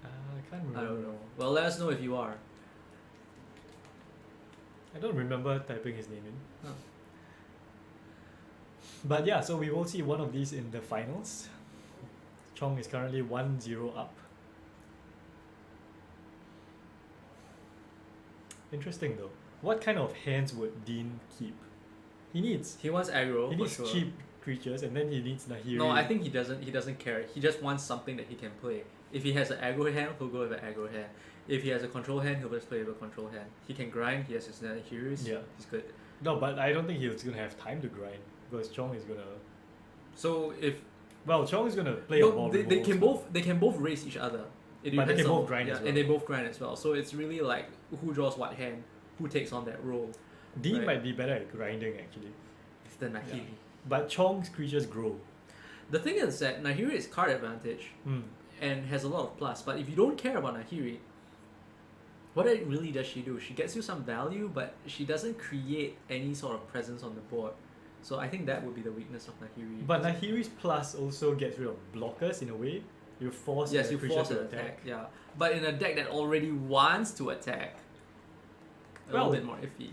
I can't remember.
I don't know. Well, let us know if you are.
I don't remember typing his name in.
Oh.
But yeah, so we will see one of these in the finals. Chong is currently 1-0 up. Interesting though. What kind of hands would Dean keep? He needs
He wants aggro.
he
for
needs
sure.
cheap creatures, and then he needs Nahiri.
No, I think he doesn't care. He just wants something that he can play. If he has an aggro hand, he'll go with an aggro hand. If he has a control hand, he'll just play with a control hand. He can grind, he has his Nahiris,
Yeah.
he's good.
No, but I don't think he's gonna have time to grind because Chong is gonna.
So if
Well, Chong is gonna play a
no,
ball.
they can both race each other. It
But they
depends
can
on-
both grind
yeah,
as well.
and they both grind as well. So it's really like who draws what hand, who takes on that role.
Dean
Right.
might be better at grinding actually,
It's the Nahiri.
but Chong's creatures grow.
The thing is that Nahiri is card advantage
Hmm.
and has a lot of plus, but if you don't care about Nahiri, what it really does she do? She gets you some value, but she doesn't create any sort of presence on the board. So I think that would be the weakness of Nahiri.
But Nahiri's plus also gets rid of blockers in a way. You force
yes,
the
you
creature
force
to
an
attack.
attack. Yeah, but in a deck that already wants to attack, a
Well,
little bit more iffy.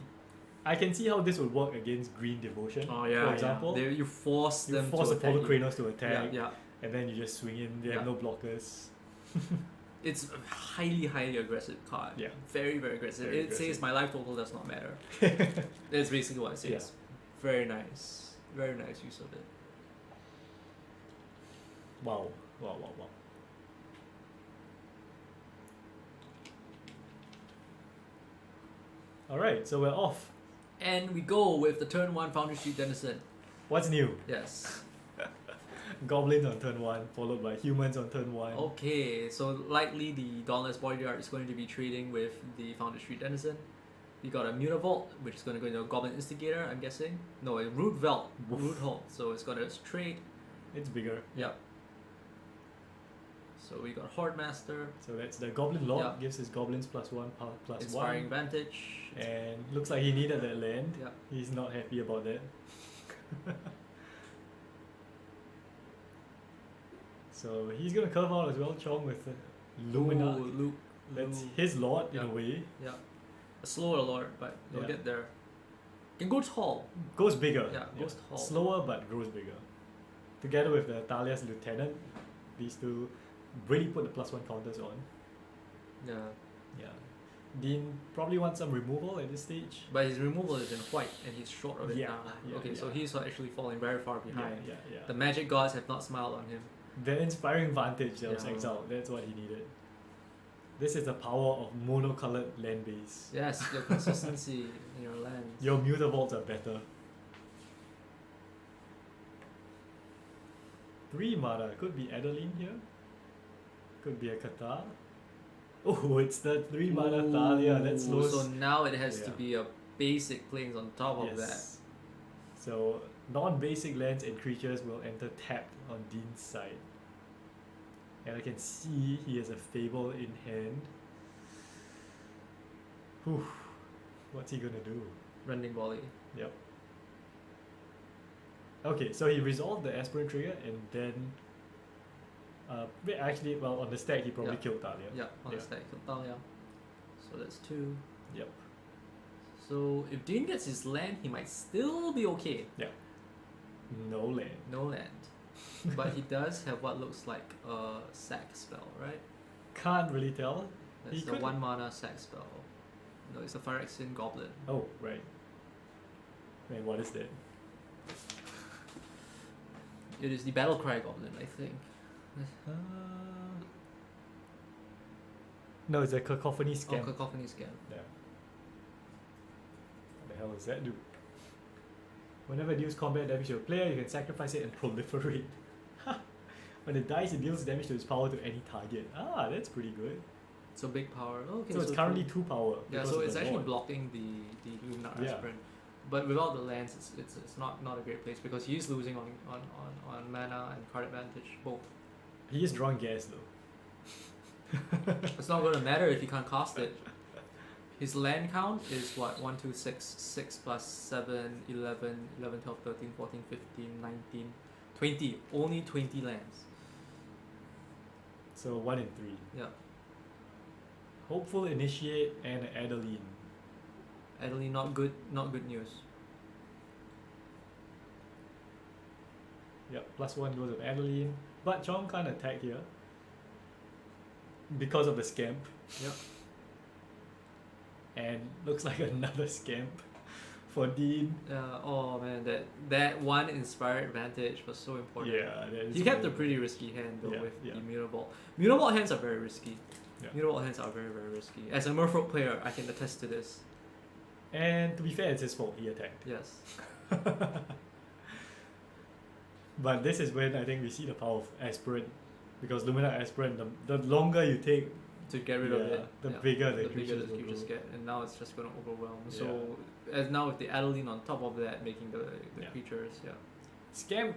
I can see how this would work against Green Devotion.
Oh yeah,
for example,
yeah. You force
you
them
force
to
the
attack
Polo
you.
Kranos to attack,
Yeah, yeah.
and then you just swing in. They have
Yeah.
no blockers.
It's a highly aggressive card.
Yeah.
Very aggressive.
Very
It
aggressive.
says my life total does not matter. That's basically what it says.
Yeah.
Very nice. Very nice use of it.
Wow. Alright, so we're off.
And we go with the turn 1 Foundry Street Denizen.
What's new?
Yes.
Goblins on turn 1, followed by humans on turn 1.
Okay, so likely the Dauntless Bodyguard is going to be trading with the Foundry Street Denizen. We got a Mutavault, which is going to go into a Goblin Instigator, I'm guessing. No, a Root Vault.
Woof.
Root Hold. So it's going to trade.
It's bigger.
Yep. So we got Horde Master.
So that's the Goblin Lord,
Yeah.
gives his goblins +1, +1.
Inspiring Vantage.
And looks like he needed that land.
Yeah.
He's not happy about that. So he's gonna curve out as well, Chong with the Luminarch.
Luke.
That's his lord in
Yeah.
a way.
Yeah. A slower lord, but we'll
Yeah.
get there. Can go tall.
Goes bigger.
Yeah, goes tall.
Slower but grows bigger. Together with the Thalia's Lieutenant, these two really put the +1 counters on.
Yeah.
Yeah. Dean probably wants some removal at this stage.
But his removal is in white and he's short of it
Yeah,
now.
yeah,
Okay, so
yeah.
he's actually falling very far behind.
Yeah.
The magic gods have not smiled on him.
The Inspiring Vantage that was
Yeah.
exiled, that's what he needed. This is the power of monocolored land base.
Yes, your consistency in your lands.
Your Mutavaults are better. 3 mana, could be Adeline here. Could be a Qatar. Oh, it's the 3 mana Thalia, that
Ooh,
slows.
So now it has to
Yeah.
be a basic plains on top of that.
Yes. So non-basic lands and creatures will enter tapped on Dean's side. And I can see he has a Fable in hand. Whew. What's he gonna do?
Rending volley.
Yep. Okay, so he resolved the Aspirant trigger and then wait, actually, well, on the stack he probably
Yeah.
killed Thalia.
Yeah, on
Yeah.
the stack. Talia. So that's 2.
Yep.
So if Dean gets his land, he might still be okay.
No land.
No land. But he does have what looks like a sack spell, right?
Can't really tell.
That's
He
the
could-
1 mana sack spell. No, it's a Phyrexian Goblin.
Oh, right. Man, what is that?
It is the Battlecry Goblin, I think.
Uh, no, it's a Cacophony Scam.
Oh, Cacophony Scam.
Yeah. What the hell does that do? Whenever it deals combat damage to a player, you can sacrifice it and proliferate. When it dies, it deals damage to its power to any target. Ah, that's pretty good.
So big power. Okay,
so it's currently 2 power.
Yeah,
because
so
of
it's
the
actually
board.
blocking the Luminar
Yeah.
Aspirant. But without the lands, it's not a great place because he's losing on mana and card advantage both.
He is drawing gas though.
It's not going to matter if he can't cast it. His land count is what? 1, 2, 6, 6 plus 7, 11, 11, 12, 13, 14, 15, 19, 20. Only 20 lands.
So 1 in 3.
Yeah.
Hopeful Initiate and Adeline.
Adeline, not good news.
Yep, +1 goes of Adeline. But Chong can't attack here. Because of the Scamp.
Yep.
And looks like another Scamp for Dean.
Oh man, that one Inspired Advantage was so important.
Yeah, that is
He kept a
cool.
pretty risky hand though
Yeah,
with
yeah.
the Mutable. Mutable hands are very risky.
Yeah.
Mutable hands are very, very risky. As a Merfolk player, I can attest to this.
And to be fair, it's his fault. He attacked.
Yes.
But this is when I think we see the power of Aspirant. Because Luminar Aspirant, the longer you take,
To get rid of
Yeah,
it.
the bigger the
bigger
creatures
the
will
creatures
grow.
get, and now it's just gonna overwhelm.
Yeah.
So as now with the Adeline on top of that, making the
Yeah.
creatures, yeah.
Scamp,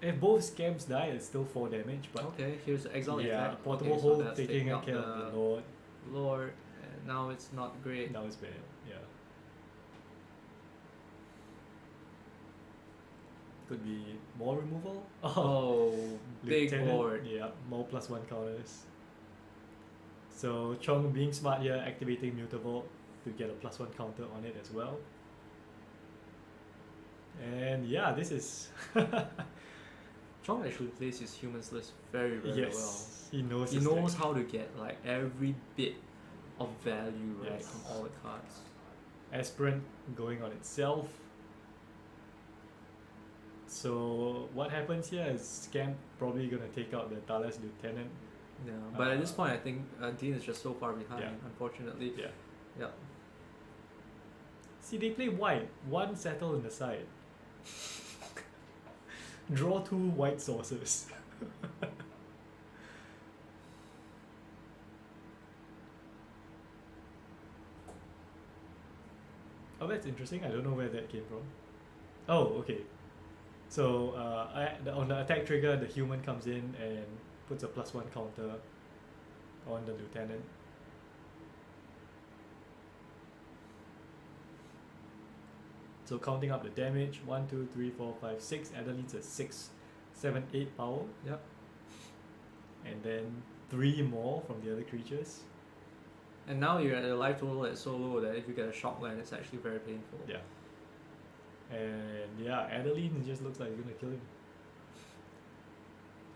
if both Scamps die, it's still 4 damage. But
Okay, here's the exile
yeah,
effect.
Portable
Okay, so
Hold
that's
taking
out
care of the Lord.
Lord, and now it's not great.
Now it's bad. Yeah. Could be more removal.
Oh, big
Lieutenant,
board.
Yeah, more +1 counters. So Chong being smart here, activating Mutavolt to get a +1 counter on it as well. And yeah, this is
Chong actually plays his humans list very, very well.
yes, he knows.
He
his
knows
deck.
how to get like every bit of value right
Yes.
from all the cards.
Aspirant going on itself. So what happens here is Scamp probably gonna take out the Thales Lieutenant.
Yeah, but at this point, I think Dean is just so far behind.
Yeah.
Unfortunately.
Yeah.
Yeah.
See, they play white. 1 settle in the side. Draw 2 white sources. Oh, that's interesting. I don't know where that came from. Oh, okay. So on the attack trigger, the human comes in and puts a +1 counter on the lieutenant. So counting up the damage, 1, 2, 3, 4, 5, 6. Adeline's a 6, 7, 8 power.
Yep.
And then 3 more from the other creatures.
And now you're at a life total that's so low that if you get a shock land, it's actually very painful.
Yeah. And yeah, Adeline just looks like it's gonna kill him.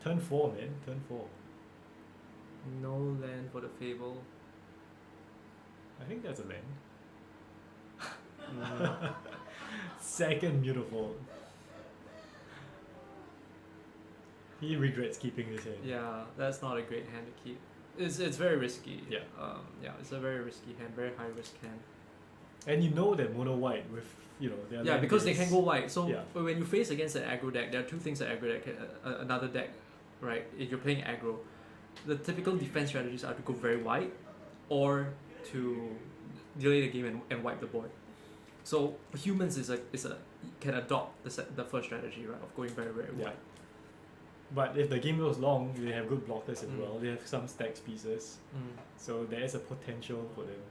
Turn 4, man. Turn 4.
No land for the Fable.
I think that's a land.
Mm.
Second Mutavolt. He regrets keeping this hand.
Yeah, that's not a great hand to keep. It's very risky.
Yeah.
Yeah, it's a very risky hand, very high risk hand.
And you know that mono white with, their
Yeah,
land
because they
base-
can go white. So
Yeah.
when you face against an aggro deck, there are 2 things that aggro deck another deck, right? If you're playing aggro, the typical defense strategies are to go very white, or to delay the game and wipe the board. So humans can adopt the first strategy, right, of going very, very
Yeah.
white.
But if the game goes long, they have good blockers as
Mm.
well. They have some stacks pieces. So there is a potential for them.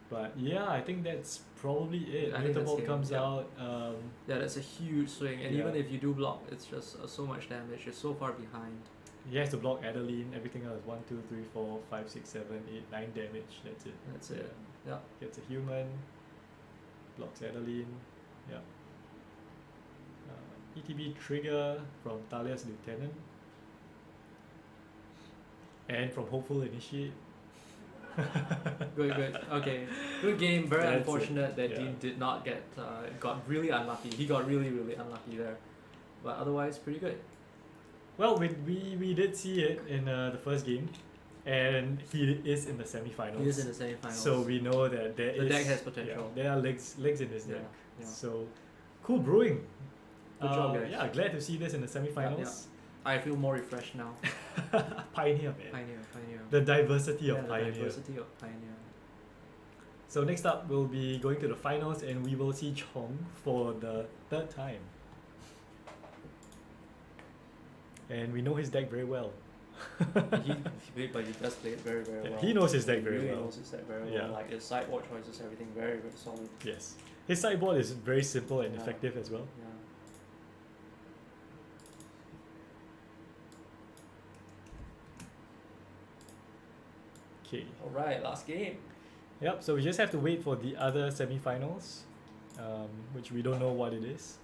But yeah, I think that's probably it.
I think that's
Mutavolt
it,
comes
yeah.
out.
Yeah, that's a huge swing, and
Yeah.
even if you do block, it's just so much damage. You're so far behind.
He has to block Adeline. Everything else 1, 2, 3, 4, 5, 6, 7, 8, 9 damage. That's it.
That's it. Yeah.
Gets a human. Blocks Adeline. Yeah. ETB trigger from Talia's Lieutenant. And from Hopeful Initiate.
Good. Okay. Good game. Very
That's it.
unfortunate that
Yeah.
Dean did not got really unlucky. He got really unlucky there. But otherwise, pretty good.
Well, we did see it in the first game, and he is in the semifinals.
He is in the semifinals.
So we know that there
The
is
deck has potential.
there are legs in this
Yeah,
deck.
yeah.
So cool brewing.
Good job, guys.
Yeah, glad to see this in the semifinals.
I feel more refreshed now.
Pioneer, man.
Pioneer.
The diversity of
The
Pioneer.
diversity of Pioneer.
So next up, we'll be going to the finals, and we will see Chong for the third time. And we know his deck very well.
But he does play it very
Yeah,
well.
he knows his deck
He
very
really
well.
knows his deck very
Yeah.
well. Like his sideboard choices, everything very solid.
Yes. His sideboard is very simple and
Yeah.
effective as well.
Yeah.
Okay.
Alright, last game.
Yep, so we just have to wait for the other semifinals, which we don't know what it is.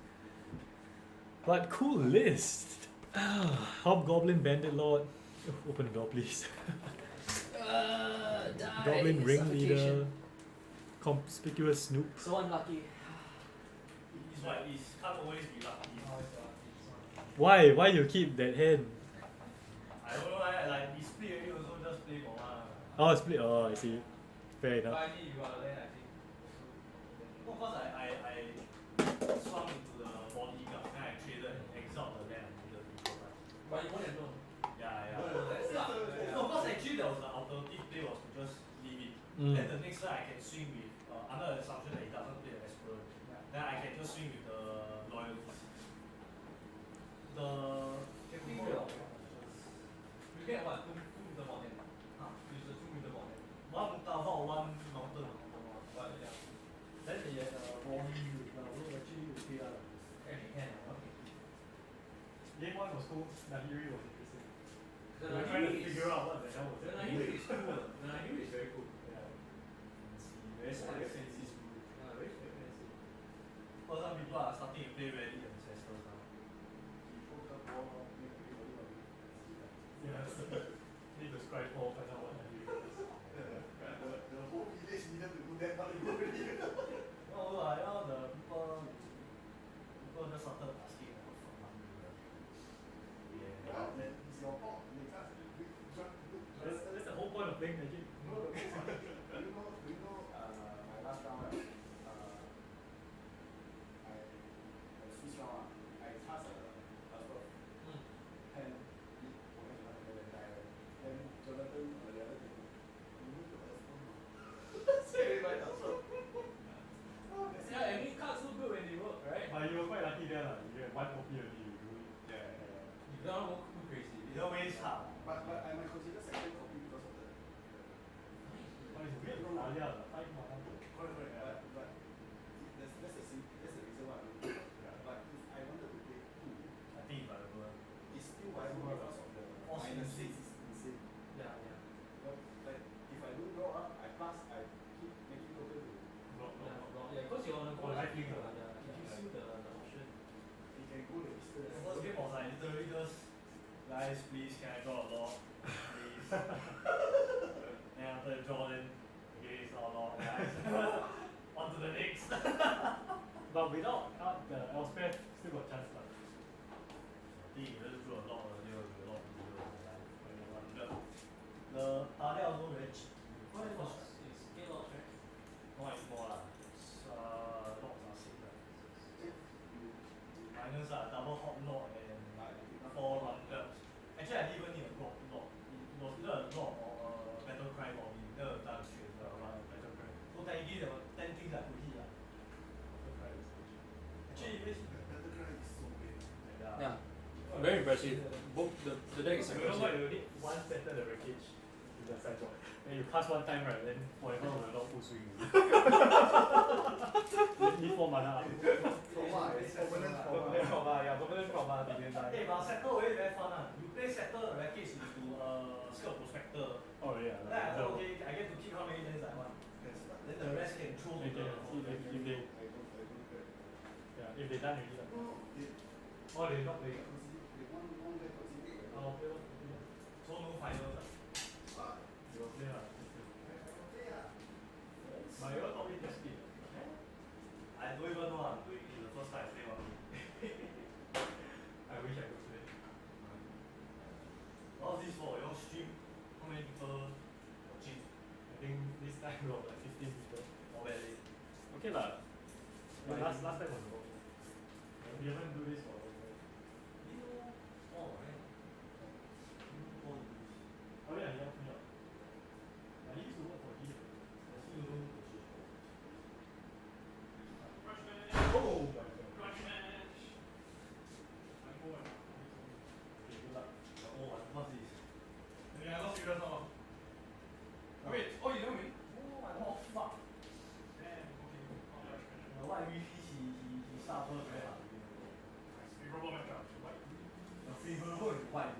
But cool list! Hobgoblin Bandit Lord. Oh, open the door, please. Goblin Ringleader. Conspicuous Snoop.
So unlucky.
He's like, he can't always be lucky.
Why? Why you keep that hand?
I don't know, like he split already also just play for one.
Oh, split. Oh, I see. Fair enough.
But I think you got land, I think. No, cause I swung into the body guard, then I traded and exiled the land and the people right.
But you want to know.
Yeah.
That's not.
No, cause actually there was the alternative play was to just leave it.
Mm.
Then the next time I can swing with, under the assumption that he doesn't play the Explorer, then I can just swing with the loyalties. The
You get what? 2 meter more than. Use the 2 meter more than.
one Mutava or one mountain.
But yeah.
Then he had Wally with actually with Kira.
Okay.
Game 1 was cool, Nahiri was interesting.
The
We were trying to
Nahiri
figure out what the hell was
The
that.
Nahiri is cool. The Nahiri is very cool.
Yeah. Very fancy school.
Very fancy.
For some people are starting to play rally ancestors now. Yes. Need to scribe all, find out what Nahiri is.
The whole village needed to do that, now you already.
No, the people just started asking for money. Yeah.
It's your fault. You can't
That's the whole point of playing Magic.
No, the thing is, do you know, my last round, right? I Swiss round, I cast a Earthworm. And then Jonathan, the other thing, remove the Earthworm. Say my Earthworm.
Yeah, I mean cards look good when they work, right?
But you were quite lucky there, lah. You had one OP only, you do it.
Yeah.
You don't go too crazy.
You don't waste hard.
But I might consider second copy because of the.
Oh, it's weird. Talia, 5 mana.
Correct. But that's the reason why I'm doing it. But if I wanted to play 2,
I think if I remember.
it's still viable because of the minus 6 is insane.
Yeah.
But like if I don't draw up, I pass, I keep making token to
Yeah, because you're on a
Oh, life link,
Yeah, it gives you the option.
he can go the distance.
The first game was like literally just, guys, please, can I draw a lot? Please. Then after the draw, then, okay, it's not a lot, guys. On to the next.
But without the Elspeth, still got chance, lah.
I think if you just drew a lot earlier, it will be a lot easier in life. When you want the Talia also very cheap.
It's Gaylord, right?
No, it's more lah. Lots are 6 right? Minus double hot lot and 4 runkers. Actually, I didn't even need a lot. It was either a lot or a battle cry for me. That was done straight as well, battle cry. So technically there were 10 things I could hit lah. Battle cry is actually
Battle cry is so big.
Yeah. Very impressive. Both the deck is
You know what,
impressive.
you need one center the wreckage to the sideboard. Then you cast one time, right? Then forever will not full swing. Need 4 mana.
Trauma, it's permanent trauma.
Permanent trauma, yeah, permanent trauma, didn't
Hey,
die.
but Settle always very fun lah. You play Settle the wreckage into skill Prospector.
Oh yeah.
Then I thought, okay, I get to keep how many lands I want. Then the rest can throw to
They can see
the
if they,
I don't care.
yeah, if they done already.
No,
Oh, they not playing.
they one guy considered.
Oh, okay,
So no finals lah. You will play lah. But you all told me test it. I don't even know what I'm doing. It's the first time I play one. I wish I could play. What's this for? Your stream? How many people watching? I think this time we got like 15 people. Not bad leh.
Okay lah.
But
Last time was wrong.
We haven't do this for a while. You know, oh right. Oh yeah, he helped me out. I used to work for him. I still don't know the shit.
Crush match.
Oh my god.
Crush match. I'm going.
Okay, good luck. Oh, what's this?
Yeah, I lost you guys all. Oh, wait, oh, you know me?
Oh, I oh fuck.
Damn, okay. I'll crush match.
What I wish he suffer very hard.
Nice. Favorable matchup. What?
The favorable is white.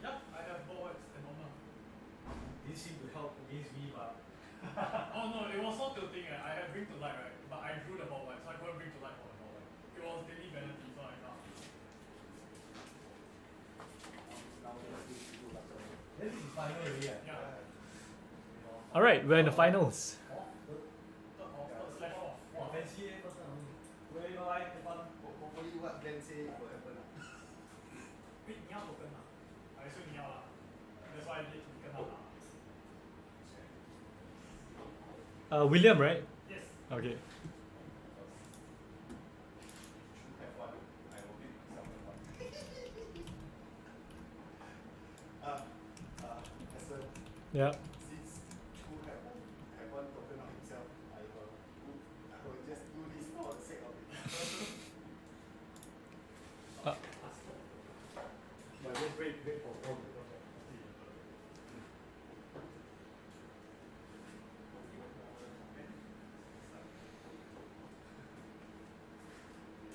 Yep, I have ball whites and honor.
Didn't seem to help against me, but
Oh no, it was so tilting. I had bring to light, right? But I drew the ball white, so I couldn't bring to light for the ball white. It was daily vanity, so I can't.
then this is final already.
Yeah.
Alright, we're in the finals.
Third slash off.
Wow, fancy first time. Where you like the fun?
Hopefully what Glenn say will happen.
诶，你要token啊？还是你要啦？That's why I did 你跟他拿。
William, right?
Yes.
Okay.
Have one. I will pick myself one. Esther,
Yeah.
since Chu have one token of himself, I will just do this for the sake of it.
But just wait for all the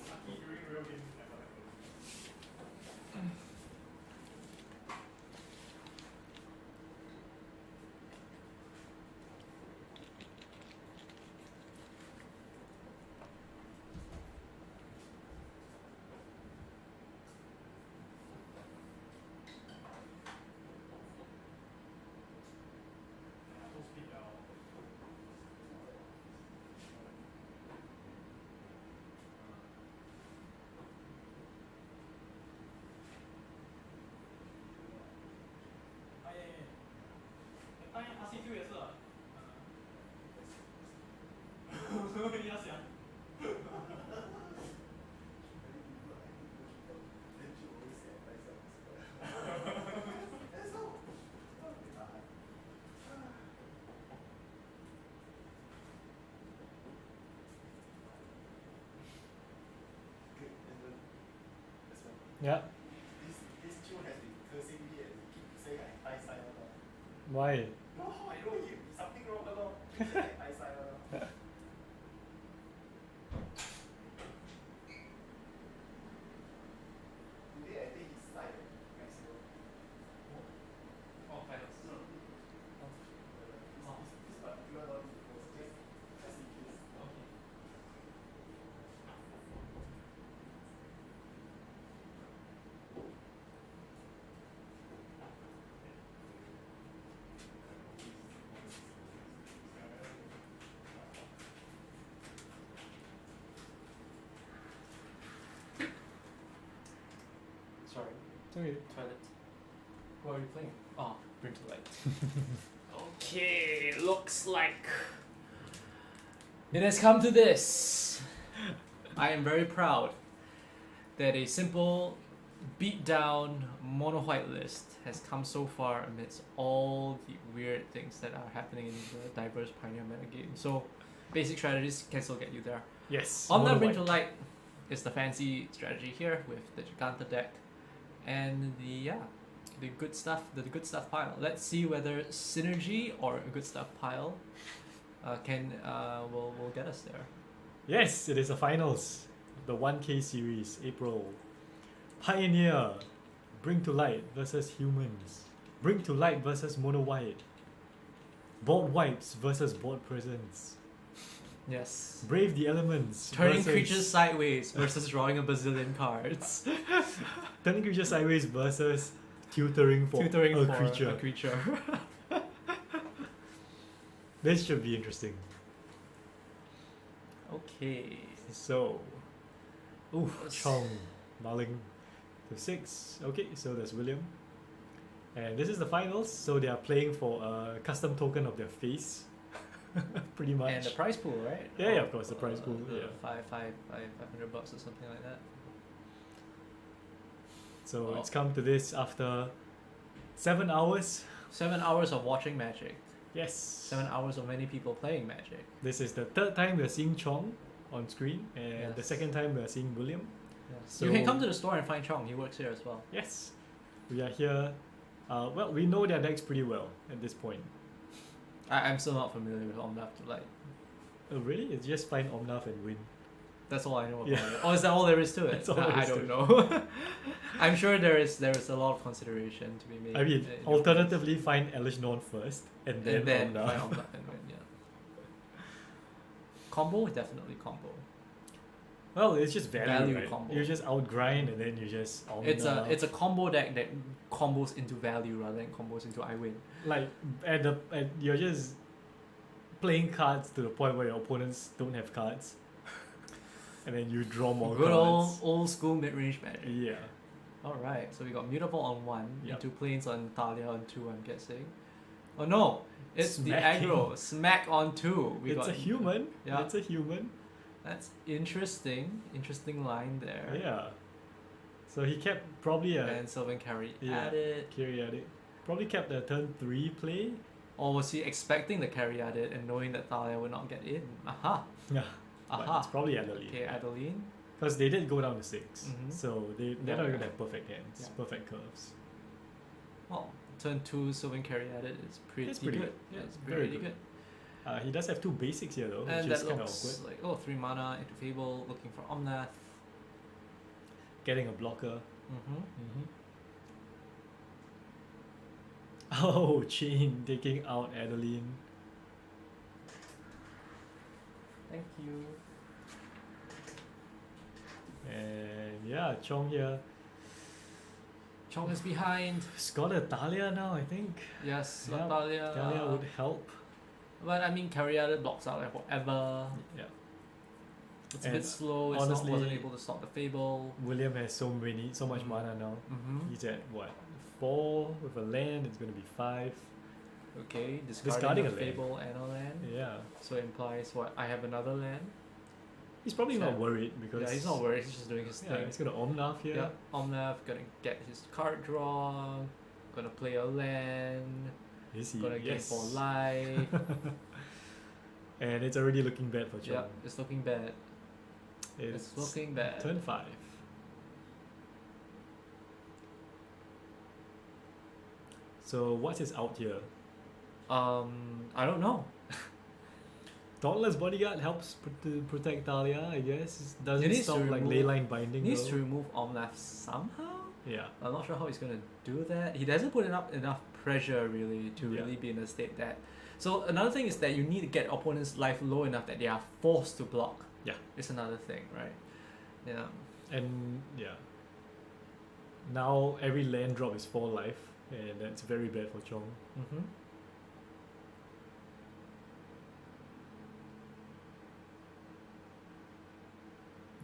Lucky during real game never happened. Full speed now.哎，当然 RCQ 也是啊。你要想。
Then Chu always say advice on this. That's all. Good, and then that's one.
Yeah.
This Chu has been cursing me and keep saying I tie side one.
Why?
No, I know he something wrong one. He say I tie side one. Today I think his side maximum.
Oh, finals.
This particular one was just in case.
Okay.
Sorry.
Okay.
Toilet. What are you playing? Oh, Bring to Light. Okay, looks like it has come to this. I am very proud that a simple beat-down mono-white list has come so far amidst all the weird things that are happening in the diverse Pioneer metagame. So, basic strategies can still get you there.
Yes.
On that
mono
Bring
white.
to Light is the fancy strategy here with the Giganta deck and the good stuff pile. Let's see whether synergy or a good stuff pile will get us there.
Yes, it is the finals. The 1K series, April. Pioneer, Bring to Light versus Humans. Bring to Light versus Mono White. Board Wipes versus Board Presence.
Yes.
Brave the Elements.
Turning
versus-
creatures sideways versus drawing a bazillion cards.
Turning creatures sideways versus tutoring for
Tutoring
a
for
creature.
a creature.
This should be interesting.
Okay.
So, Chong, Marling to 6. Okay, so there's William. And this is the finals, so they are playing for a custom token of their face. Pretty much.
And the prize pool, right?
Yeah, yeah, of course, the prize pool,
The
yeah.
$500 or something like that.
So
Oh.
it's come to this after 7 hours.
7 hours of watching Magic.
Yes.
7 hours of many people playing Magic.
This is the third time we're seeing Chong on screen, and the
Yes.
second time we're seeing William.
So you can come
So-
to the store and find Chong. He works here as well.
Yes, we are here. Well, we know their decks pretty well at this point.
I'm still not familiar with Omnath to like.
Oh, really? It's just find Omnath and win.
That's all I know about
Yeah.
it. Oh, is that all there is to it?
That's all there
I
is to
don't
it.
know. I'm sure there is a lot of consideration to be made.
I mean,
in your
alternatively, find Elishnorn first, and
case.
then,
and then
Omnath.
find Omnath and win. Yeah. Combo, definitely combo.
Well, it's just value,
Value
right?
combo.
You just outgrind, and then you just Omnath.
It's a combo deck that combos into value rather than combos into I win.
like you're just playing cards to the point where your opponents don't have cards, and then you draw more
Good
cards.
old school mid range Magic.
Yeah.
Alright, so we got Mutable on 1,
Yep.
into Plains on Thalia on 2, I'm guessing. Oh no! It's
Smacking.
the aggro. Smack on 2. We
It's
got
a human.
Yeah.
It's a human.
That's interesting. Interesting line there.
Yeah. So he kept probably a
And Sylvan Carry
Yeah.
added.
carry at it. Probably kept a turn 3 play.
Or was he expecting the carry added and knowing that Thalia would not get in? Aha!
Yeah. But
Aha!
it's probably Adeline.
Okay, Adeline.
Because they did go down to 6.
Mhm.
So they're
Yeah,
not
yeah.
gonna have perfect hands,
Yeah.
perfect curves.
Well, turn 2 Sylvan Carry added is pretty,
It's pretty
good.
good. Yeah,
it's
very
pretty
good.
good.
He does have 2 basics here though,
And
which is
that
kind of
looks
awkward.
like, oh, 3 mana into Fable, looking for Omnath.
Getting a blocker.
Mm-hmm.
Oh, Chain taking out Adeline.
Thank you.
And yeah, Chong here.
Chong is behind.
He's got a Thalia now, I think.
Yes,
Yeah,
Thalia.
Thalia would help.
But I mean, carry added blocks out like whatever.
Yeah.
It's a
And
bit slow. It's
honestly-
wasn't able to stop the Fable.
William has so much mana now.
Mm-hmm.
He's at what? 4 with a land, it's gonna be 5.
Okay,
Discarding
discarding a
a land.
Fable and a land.
Yeah.
So it implies what? I have another land.
He's probably
Yeah.
not worried because
Yeah, he's not worried. He's just doing his
Yeah,
thing.
he's gonna Omnath here.
Yeah, Omnath gonna get his card draw. Gonna play a land.
Is he?
Gonna gain
Yes.
for life.
And it's already looking bad for Chong.
Yeah, it's looking bad. It's looking bad.
Turn 5. So what's his out here?
I don't know.
Dauntless Bodyguard helps to protect Thalia, I guess. Doesn't
needs
stop
to
like
remove-
leyline binding.
He needs
though.
to remove Omnath somehow.
Yeah.
I'm not sure how he's gonna do that. He doesn't put enough pressure really to
Yeah.
really be in a state that. So another thing is that you need to get opponents' life low enough that they are forced to block.
Yeah.
It's another thing, right? Yeah.
And yeah. Now every land drop is 4 life, and that's very bad for Chong.
Mm-hmm.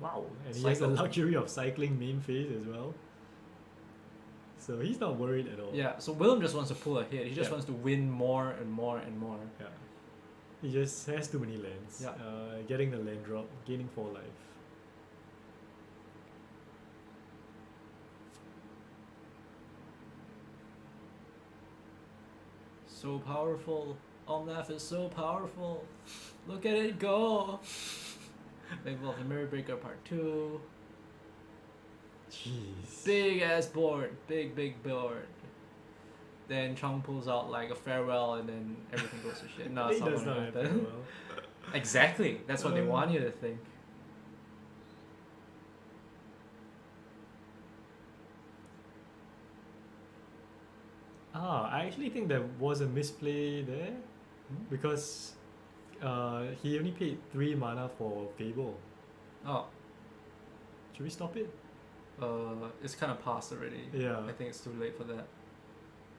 Wow. And he has the
Cycle.
luxury of cycling main phase as well. So he's not worried at all.
Yeah. So Willem just wants to pull ahead. He just
Yeah.
wants to win more and more and more.
Yeah. He just has too many lands.
Yeah.
Getting the land drop, gaining 4 life.
So powerful. Omnath is so powerful. Look at it go. Fable of the Mirror Breaker Part 2.
Jeez.
Big ass board. Big board. Then Chong pulls out like a farewell and then everything goes to shit. No,
He
it's not
does
gonna
not have
happen.
farewell.
Exactly. That's what they want you to think.
I actually think there was a misplay there because he only paid 3 mana for Fable.
Oh,
Should we stop it?
it's kind of past already.
Yeah.
I think it's too late for that.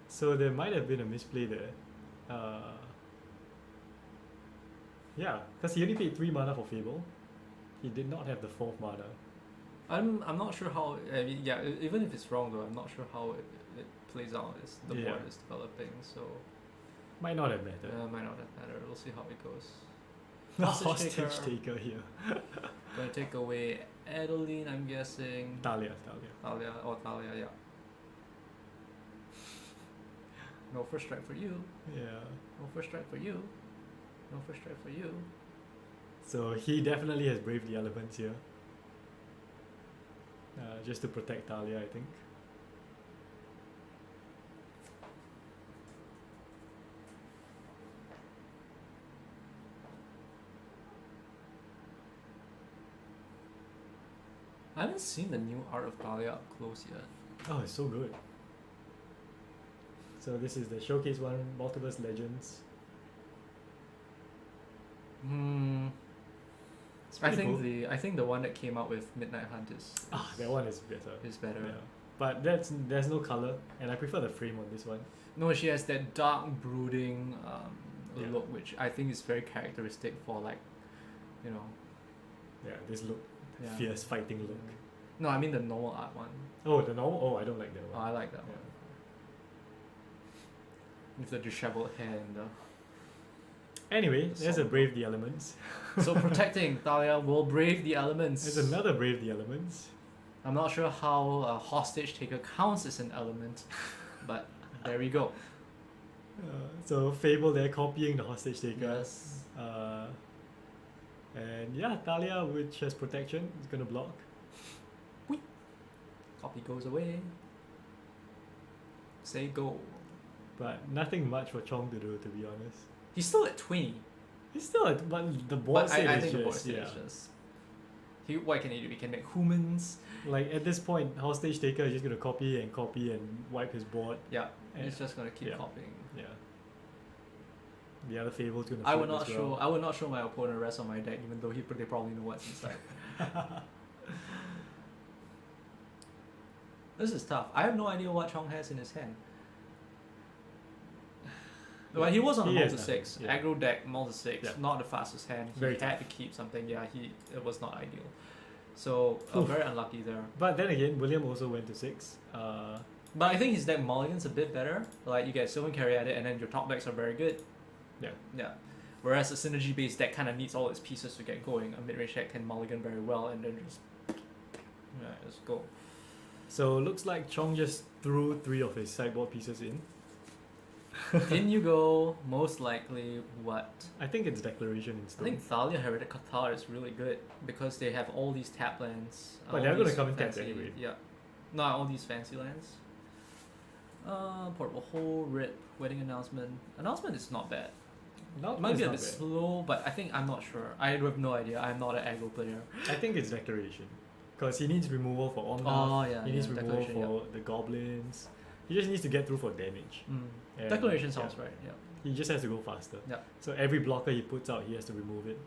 So there might have been a misplay there. Yeah, because he only paid 3 mana for Fable. He did not have the 4th mana.
I'm not sure how. I mean, yeah, even if it's wrong though, I'm not sure how it plays out as the
Yeah.
board is developing. So
Might not have mattered.
might not have mattered. We'll see how it goes.
Hostage
Hostage
taker here.
Gonna take away Adeline, I'm guessing.
Talia.
Talia, yeah. No first strike for you.
Yeah.
No first strike for you. No first strike for you.
So he definitely has braved the elements here. Just to protect Talia, I think.
I haven't seen the new art of Talia up close yet.
Oh, it's so good. So this is the Showcase 1 Multiverse Legends. It's
I
pretty
think
cool.
I think the one that came out with Midnight Hunt is
That one is better.
is better.
Yeah. But there's no color, and I prefer the frame on this one.
No, she has that dark brooding
Yeah.
look, which I think is very characteristic for like, you know,
Yeah, this look,
yeah.
fierce fighting look.
No, I mean the normal art one.
Oh, the normal. Oh, I don't like that
Oh,
one.
I like that
Yeah.
one. With the disheveled hair and
Anyway,
The
there's a
solid
Brave the Elements.
so protecting Thalia will brave the elements.
There's another Brave the Elements.
I'm not sure how a hostage taker counts as an element, but there we go.
So Fable, they're copying the Hostage Taker.
Yes.
And yeah, Talia, which has protection, is gonna block.
Copy goes away. Say go.
But nothing much for Chong to do, to be honest.
He's still at 20.
He's still at, but the board
But
state
I
is
think the board
just,
state
yeah.
is just. What can he do? He can make humans.
Like at this point, Hostage Taker is just gonna copy and wipe his board.
Yeah,
Yeah.
he's just gonna keep
Yeah.
copying.
Yeah. The other Fable's gonna.
I would
flip
not
as
show.
well.
I would not show my opponent rest on my deck, even though they probably know what's inside. This is tough. I have no idea what Chong has in his hand. But he was on a
He has
multi-6,
nothing, yeah.
aggro deck, multi-6,
Yeah.
not the fastest hand. He
Very
had
tough.
to keep something. Yeah, it was not ideal. So
Oof.
very unlucky there.
But then again, William also went to 6.
But I think his deck mulligans a bit better. Like you get Sylvan Carry at it, and then your top decks are very good.
Yeah.
Yeah. Whereas a synergy based deck kind of needs all its pieces to get going. A mid range deck can mulligan very well, and then just go.
So looks like Chong just threw 3 of his sideboard pieces in.
In you go. Most likely, what?
I think it's Declaration in
I
stone.
think Thalia Heretic Qatar is really good because they have all these tap lands.
But
all
they're gonna
these
come in tapped
fancy-
anyway.
Yeah. Not all these fancy lands. Portable Hole, Rip, Wedding Announcement. Announcement is not bad. It might be a bit slow, but I'm not sure. I have no idea. I'm not an aggro player.
I think it's Declaration. Because he needs removal for Omnath.
Oh, yeah,
He needs
yeah,
removal
Declaration,
for the goblins. He just needs to get through for damage. And,
Declaration sounds
yeah,
right, yeah.
He just has to go faster.
Yeah.
So every blocker he puts out, he has to remove it.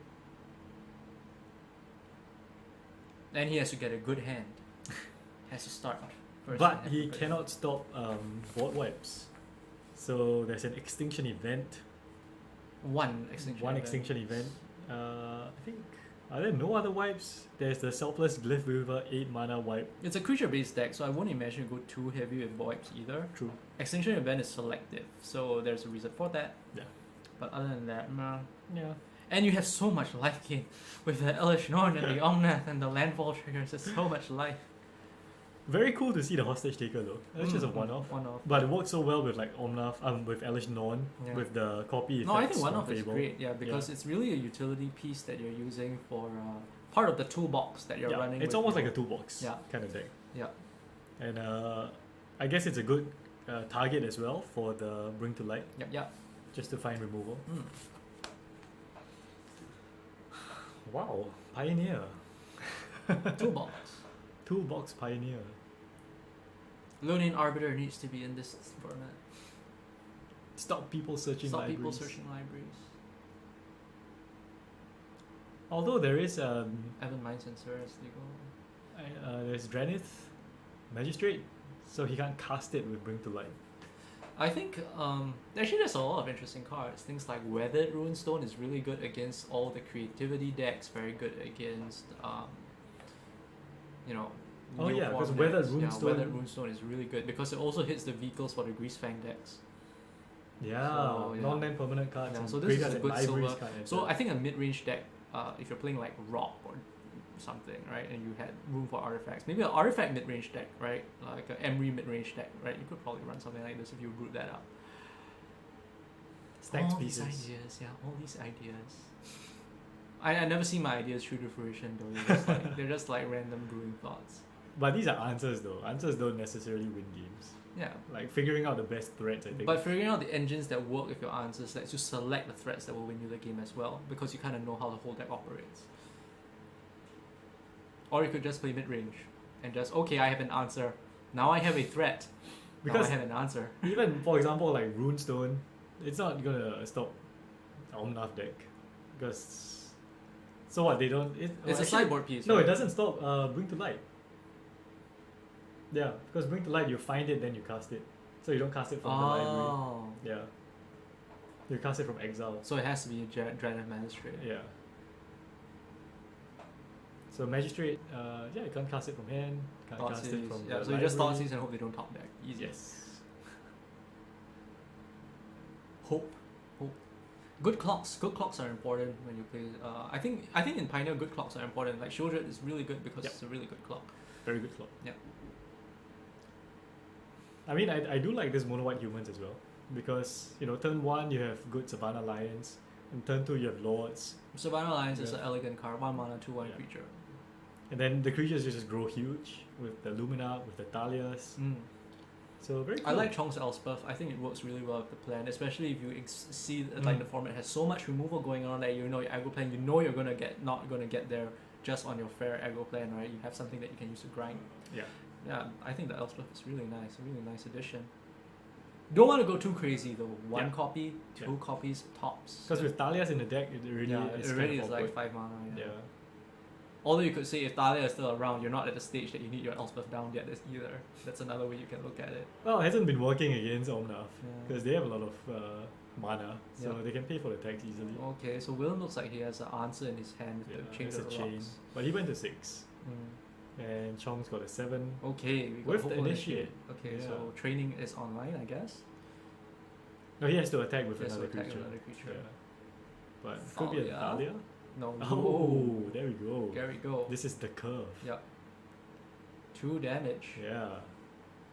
And he has to get a good hand. Has to start first.
But
and
he
have to-
cannot stop board wipes. So there's an extinction event.
One extinction.
One
event.
extinction event. I think. Are there no other wipes? There's the Selfless Glyph Weaver 8 mana wipe.
It's a creature based deck, so I won't imagine you go too heavy with wipes either.
True.
Extinction event is selective, so there's a reason for that.
Yeah.
But other than that, nah.
Yeah.
And you have so much life gain with the Elish Norn and the Omnath and the landfall triggers. There's so much life.
Very cool to see the Hostage Taker though. That's just a one-off.
One off.
But it works so well with like Omnath, with Elish Norn,
Yeah.
with the copy effects
No, I think one
from
off is
Fable.
great. Yeah, because it's really a utility piece that you're using for part of the toolbox that you're
Yeah,
running.
it's
with
almost
your-
like a toolbox
Yeah.
kind of deck.
Yeah.
And I guess it's a good target as well for the Bring to Light,
Yep.
just to find removal.
Mm.
Wow, Pioneer.
Toolbox.
Toolbox Pioneer.
Lunin Arbiter needs to be in this format.
Stop people searching
Stop
libraries.
people searching libraries.
Although there is
Evan Mind Sensor is legal.
there's Dranith Magistrate, so he can't cast it with Bring to Light.
I think actually there's a lot of interesting cards. Things like Weathered Runestone is really good against all the creativity decks. Very good against you know.
Oh
new
yeah,
form
because Weathered
decks.
Runestone.
Yeah, Weathered Runestone is really good because it also hits the vehicles for the Greasefang decks.
Yeah,
So, yeah.
non-land permanent cards.
Yeah,
and
so this is
graveyards
a
and
good
libraries
silver.
can't
So
enter.
I think a mid-range deck, if you're playing like Rock or something, right, and you had room for artifacts, maybe an artifact mid-range deck, right, like an Emery mid-range deck, right, you could probably run something like this if you root that up.
Stacks
all
pieces.
these ideas, yeah, all these ideas. I never see my ideas true to fruition though. They're just like random brewing thoughts.
But these are answers though. Answers don't necessarily win games.
Yeah.
Like figuring out the best threads, I think.
But figuring out the engines that work with your answers lets you select the threats that will win you the game as well, because you kind of know how the whole deck operates. Or you could just play mid-range and just, okay, I have an answer. Now I have a threat.
Because
now I have an answer.
even for example like Runestone, it's not gonna stop Omnath deck. Because so what, they don't
It's a
actually-
sideboard piece.
No,
right?
it doesn't stop Bring to Light. Yeah, because Bring to Light you find it then you cast it. So you don't cast it from the library.
Oh.
Yeah. You cast it from exile.
So it has to be a Dread of Magistrate.
Yeah. So Magistrate, yeah, you can't cast it from hand, can't cast it from
yeah,
the
so you just
library.
Thoughtseize and hope they don't top deck. Easy.
Yes.
Hope. Good clocks are important when you play. I think in Pioneer good clocks are important. Like Shieldred is really good because
Yep.
it's a really good clock.
Very good clock.
Yeah.
I mean, I do like this mono white humans as well, because you know turn 1 you have good Savannah Lions, and turn 2 you have Lords,
Savannah Alliance is
Yeah.
an elegant card. 1 mana, 2/1
Yeah.
creature.
and then the creatures just grow huge with the Lumina, with the Thalias. So very cool.
I like Chong's Elspeth. I think it works really well with the plan, especially if you see that, like the format has so much removal going on that you know your aggro plan. You know you're not gonna get there just on your fair aggro plan, right? You have something that you can use to grind.
Yeah.
Yeah, I think the Elspeth is really nice. A really nice addition. Don't want to go too crazy though. One
Yeah.
copy, two
Yeah.
copies tops.
Because with Thalias in the deck, it really
yeah,
is
it really
kind
is
of
like
awkward.
5 mana.
Yeah.
Although you could say if Thalia is still around, you're not at the stage that you need your Elspeth down yet either. That's another way you can look at it.
Well, it hasn't been working against Omnath
Yeah.
because they have a lot of mana, so
Yeah.
they can pay for the tax easily.
Okay, so Willem looks like he has an answer in his hand with
Yeah,
the chain
it's
of
a
the
chain,
rocks.
but he went to 6,
Mm.
and Chong's got a 7.
Okay, we got
With the
Hopeful
initiate.
Okay,
Yeah.
so training is online, I guess.
No, he has to attack with
He has to
another
attack
creature.
another creature.
Yeah. But it could be a
Thalia?
Thalia.
No.
Oh, there we go.
There we go.
This is the curve.
Yeah. 2 damage.
Yeah.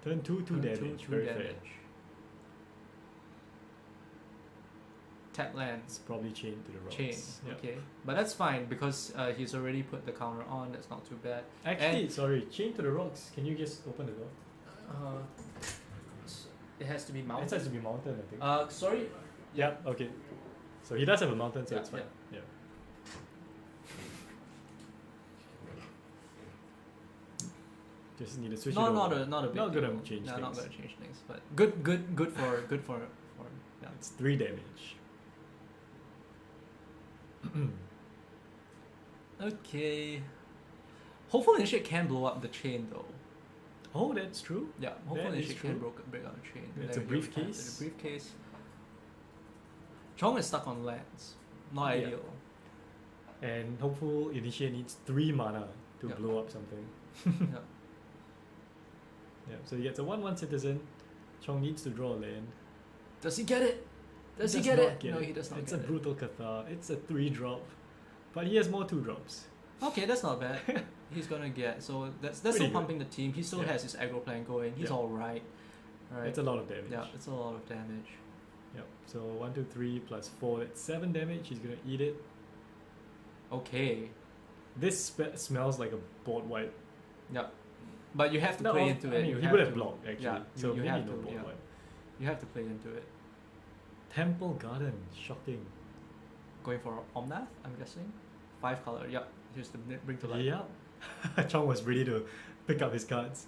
Turn 2, 2
Turn
damage.
two
Very fair.
damage. Tap lands.
It's probably chained to the rocks.
Chain.
Yeah.
Okay. But that's fine because he's already put the counter on. That's not too bad.
Actually, sorry, chain to the rocks. Can you just open the door?
It has to be
It
mounted.
has to be mountain, I think.
Sorry.
Yeah, okay. So he does have a mountain, so
Yeah,
it's fine. Yeah. Just need to switch it over.
Not a big
Not
deal.
gonna change
Not
things.
gonna change things, but good for yeah.
It's 3 damage.
Okay. Hopeful Initiate can blow up the chain though.
Oh, that's true.
Yeah, Hopeful
That is
Initiate can
true.
break out the chain.
It's
There
a
we go, we have
briefcase.
it, a briefcase. Chong is stuck on lands. Not
Yeah.
ideal.
And Hopeful Initiate needs 3 mana to
Yeah.
blow up something.
Yeah.
Yeah, so he gets a 1/1 citizen. Chong needs to draw a land.
Does he get it? Does he
does
get
not
it? No, he does not
It's
get
a
it.
brutal Cathar. It's a 3-drop. But he has more 2-drops.
Okay, that's not bad. He's gonna get so that's
Pretty
still
good.
pumping the team. He still
Yeah.
has his aggro plan going. He's
Yeah.
alright. Alright.
It's a lot of damage.
Yeah, it's a lot of damage.
Yep. So 1, 2, 3 plus 4, that's 7 damage. He's gonna eat it.
Okay.
This smells like a board wipe.
Yeah. But you have to
No,
play into
I
it.
mean,
You
he
have
would have
to-
blocked actually.
Yeah,
so
you
maybe
have
no
to,
board
yeah.
wipe.
You have to play into it.
Temple Garden, shocking.
Going for Omnath, I'm guessing. 5 color. Yep. Here's the bring to life.
Yep. Chong was ready to pick up his cards.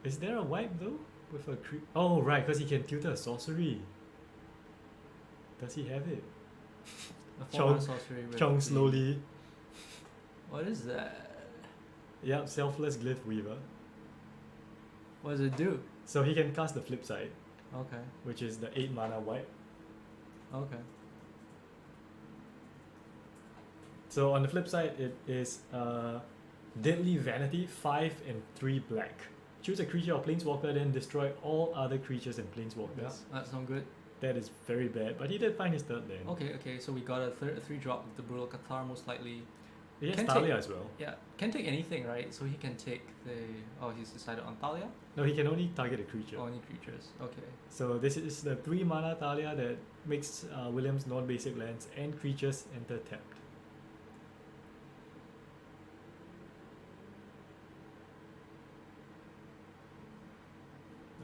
Is there a wipe though? With a oh right, because he can tutor a sorcery. Does he have it?
A
Chong-
4-mana sorcery with
Chong
the-
slowly.
What is that?
Yep, Selfless Glyph Weaver.
What does it do?
So he can cast the flip side,
Okay.
which is the 8 mana wipe.
Okay.
So on the flip side, it is Deadly Vanity, 5 and 3 black. Choose a creature or planeswalker, then destroy all other creatures and planeswalkers.
Yeah, that sounds good.
That is very bad, but he did find his third land.
Okay, so we got a 3-drop with the Brutal Cathar, most likely.
He has
Can
Thalia
take-
as well.
Yeah, can take anything, right? So he can take the. Oh, he's decided on Thalia?
No, he can only target a creature.
Only creatures. Okay.
So this is the 3 mana Thalia that makes William's non-basic lands and creatures enter tapped.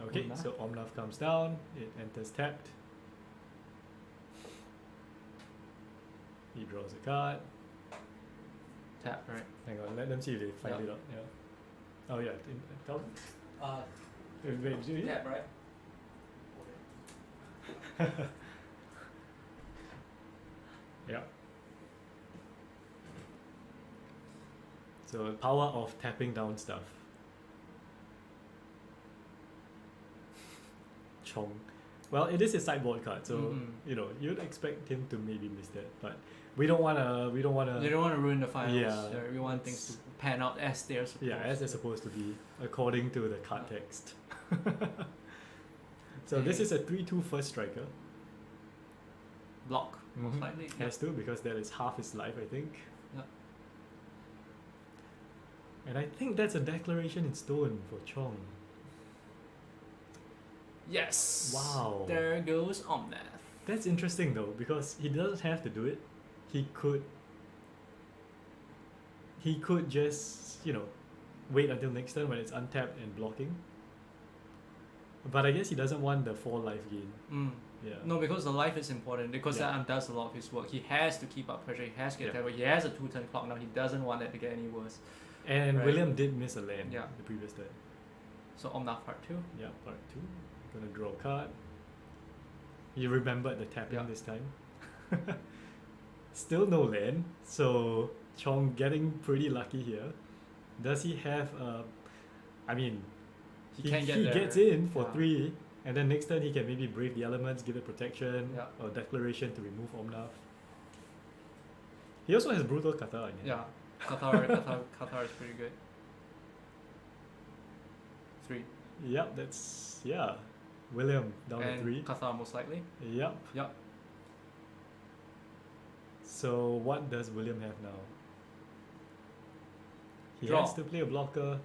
Okay,
Omnath.
so Omnath comes down, it enters tapped. He draws a card.
Tap, right?
Hang on, let them see if they find
Yeah.
it out. Yeah. Oh yeah, tell them. Wait, do you?
Tap, right?
Yeah. So power of tapping down stuff. Chong. Well, it is a sideboard card, so
Mhm.
you know you'd expect him to maybe miss that, but we don't wanna.
They don't want to ruin the finals.
yeah,
We want things to pan out as they're supposed
Yeah, as they're supposed to be according to the card text. So this is a 3/2 first striker.
Block, most
Mhm.
likely.
Has to, because that is half his life, I think.
Yeah.
And I think that's a declaration in stone for Chong.
Yes.
Wow.
There goes Omnath.
That's interesting though, because he doesn't have to do it. He could just, wait until next turn when it's untapped and blocking. But I guess he doesn't want the 4 life gain.
Mm.
Yeah.
No, because the life is important. Because
Yeah.
that undoes a lot of his work. He has to keep up pressure. He has to get
Yeah.
that. He has a 2-turn clock now. He doesn't want that to get any worse.
And
Right.
William did miss a land
Yeah.
the previous turn.
So Omnath part 2.
Yeah, part 2. Gonna draw a card. You remembered the tapping
Yeah.
this time. Still no land, so Chong getting pretty lucky here. Does he have
He can get
he
there.
gets in for
Yeah.
3, and then next turn he can maybe brave the elements, give it protection,
Yeah.
or declaration to remove Omnath. He also has Brutal Cathar in it.
Yeah. Qatar is pretty good. 3.
Yep, that's William down to
And
3.
Qatar most likely.
Yep.
Yep.
So what does William have now? He
Draw.
has to play a blocker.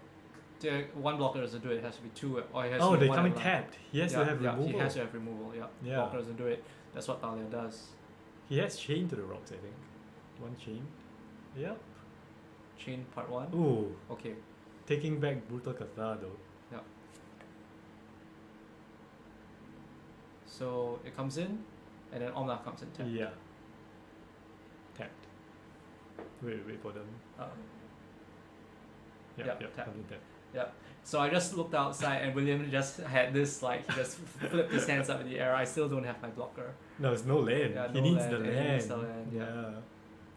One blocker doesn't do it. It has to be 2. Or it has
Oh,
to be
they
one
come in
at a
tapped. He has
yeah,
to have
yeah,
removal.
He has to have removal. Yeah.
Yeah.
Blocker doesn't do it. That's what Thalia does.
He has chain to the rocks, I think. 1 chain. Yep.
Chain part 1.
Ooh,
Okay.
taking back Brutal Cathar though.
Yeah. So it comes in, and then Omnath comes in tap.
Yeah. Tapped. Wait for them.
Yeah,
Yep,
tap.
comes in tapped.
Yeah. So I just looked outside, and William just had this he just flipped his hands up in the air. I still don't have my blocker.
No, it's no land.
Yeah,
he
no
needs
land,
the
and he
land.
needs the land, yeah.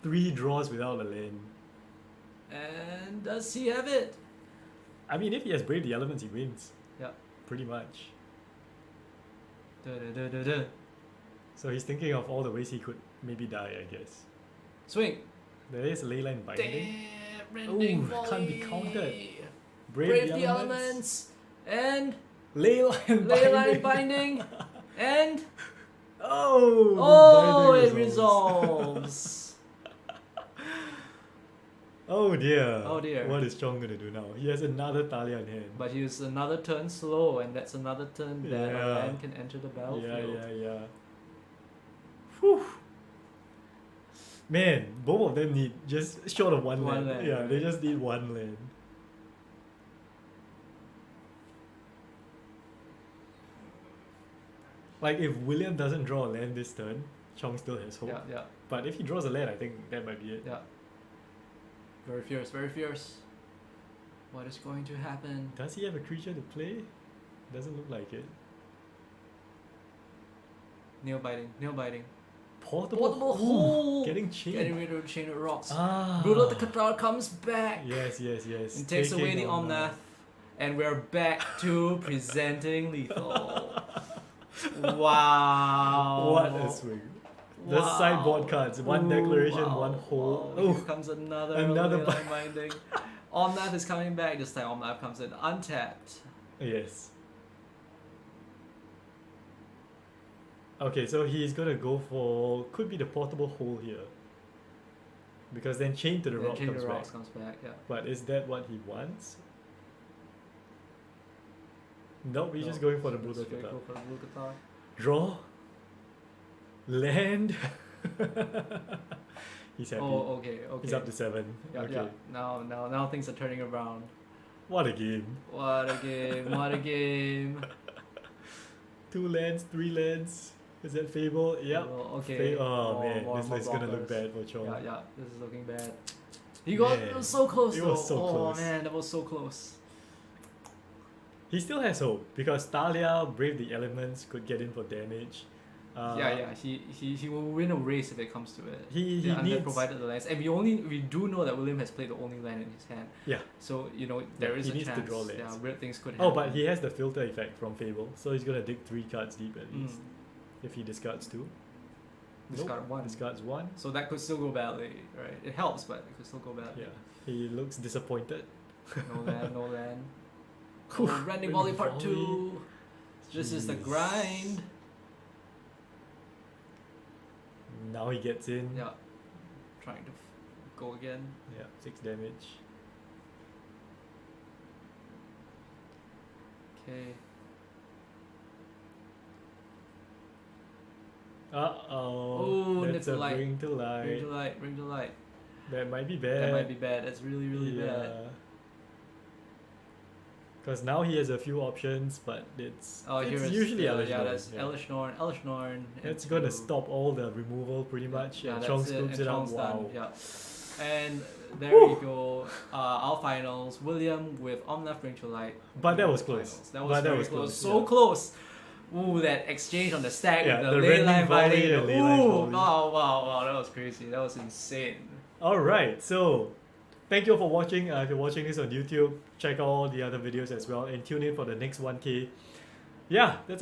3 draws without a land.
And does he have it?
I mean, if he has Brave the Elements, he wins.
Yeah.
Pretty much.
Da-da-da-da-da.
So he's thinking of all the ways he could maybe die, I guess.
Swing.
There is Leyline Binding.
Damn, rending
Ooh, can't be
volley.
counted.
Brave the elements. And
Leyline
Leyline binding. And
Oh!
it
Binding
resolves.
Oh dear.
Oh dear.
What is Chong gonna do now? He has another Thalia in hand.
But he's another turn slow, and that's another turn that a
Yeah.
land can enter the battlefield.
Yeah. Whew. Man, both of them need just short of one
One
land.
land,
Yeah, they
right.
just need 1 land. Like if William doesn't draw a land this turn, Chong still has hope.
Yeah.
But if he draws a land, I think that might be it.
Yeah. Very fierce, very fierce. What is going to happen?
Does he have a creature to play? Doesn't look like it.
Nail biting.
Portable
Ooh,
Ooh, getting chained.
Getting rid of the chain of rocks.
Ah.
Brutal the Qatar comes back
Yes.
and takes away the
Taking
Omnath. And we're back to presenting lethal. Wow.
What a swing. The
Wow.
sideboard cards, one declaration,
wow,
one hole.
wow. Here comes another
Another
leyline binding. Omnath is coming back this time. Omnath comes in untapped.
Yes. Okay, so he's gonna go for, could be the portable hole here. Because then Chain to the
Then
Rock
Chain
comes
to
back.
Rocks comes back, yeah.
But is that what he wants? Nope, he's
No,
just going for the
just
blue
straight
guitar.
go for the blue guitar.
Draw. Land. He's happy.
Oh, okay, okay.
He's up to 7.
Yeah,
okay.
yeah. Now things are turning around.
What a game.
What a game! What a game!
2 lands, 3 lands. Is that Fable? Yep.
Well, okay.
Oh man,
more
this is gonna look
blockers.
bad for Chong.
Yeah, yeah. This is looking bad. He got
Man,
it was so close
it
though.
was so
oh
close.
man, that was so close.
He still has hope because Talia, Brave the Elements could get in for damage.
Yeah. He will win a race if it comes to it.
He
The undead
needs.
provided the lands, and we do know that William has played the only land in his hand.
Yeah.
So there is
he
a
needs to
chance.
draw lands.
Yeah, weird things could happen.
Oh, but he has the filter effect from Fable, so he's gonna dig 3 cards deep at least. If he discards 2.
Discard
Nope,
one.
Discards 1.
So that could still go badly, right? It helps, but it could still go badly.
Yeah. He looks disappointed.
No land, no land.
Whew,
Oh, Rending Volley Part
Volley.
2. This is the
Jeez.
grind.
Now he gets in.
Yeah. Trying to go again.
Yeah, 6 damage.
Okay.
Uh-oh.
Ooh,
That's
Nip
a
to Light.
bring to light.
Bring to light, bring to light.
That might be bad.
That might be bad. That's really, really bad.
Because now he has a few options, but it's usually Elish
yeah,
Norn,
that's Elish Norn. Elish Norn.
It's
into-
gonna stop all the removal pretty much.
Yeah,
and
that's
Chong
it.
scoops
And
it up.
Chong's done.
Wow.
Yeah. And there we go. Our finals. William with Omnath Bring to Light.
But that was
Finals.
close.
That was
But
very
that was
close.
close,
So
yeah.
close. Ooh, that exchange on the stack
Yeah,
with
the
the
Rending
leyline
Volley
fighting.
and leyline
Ooh,
volley.
wow, that was crazy. That was insane.
Alright, so thank you all for watching. If you're watching this on YouTube, check out all the other videos as well and tune in for the next 1K. Yeah, that's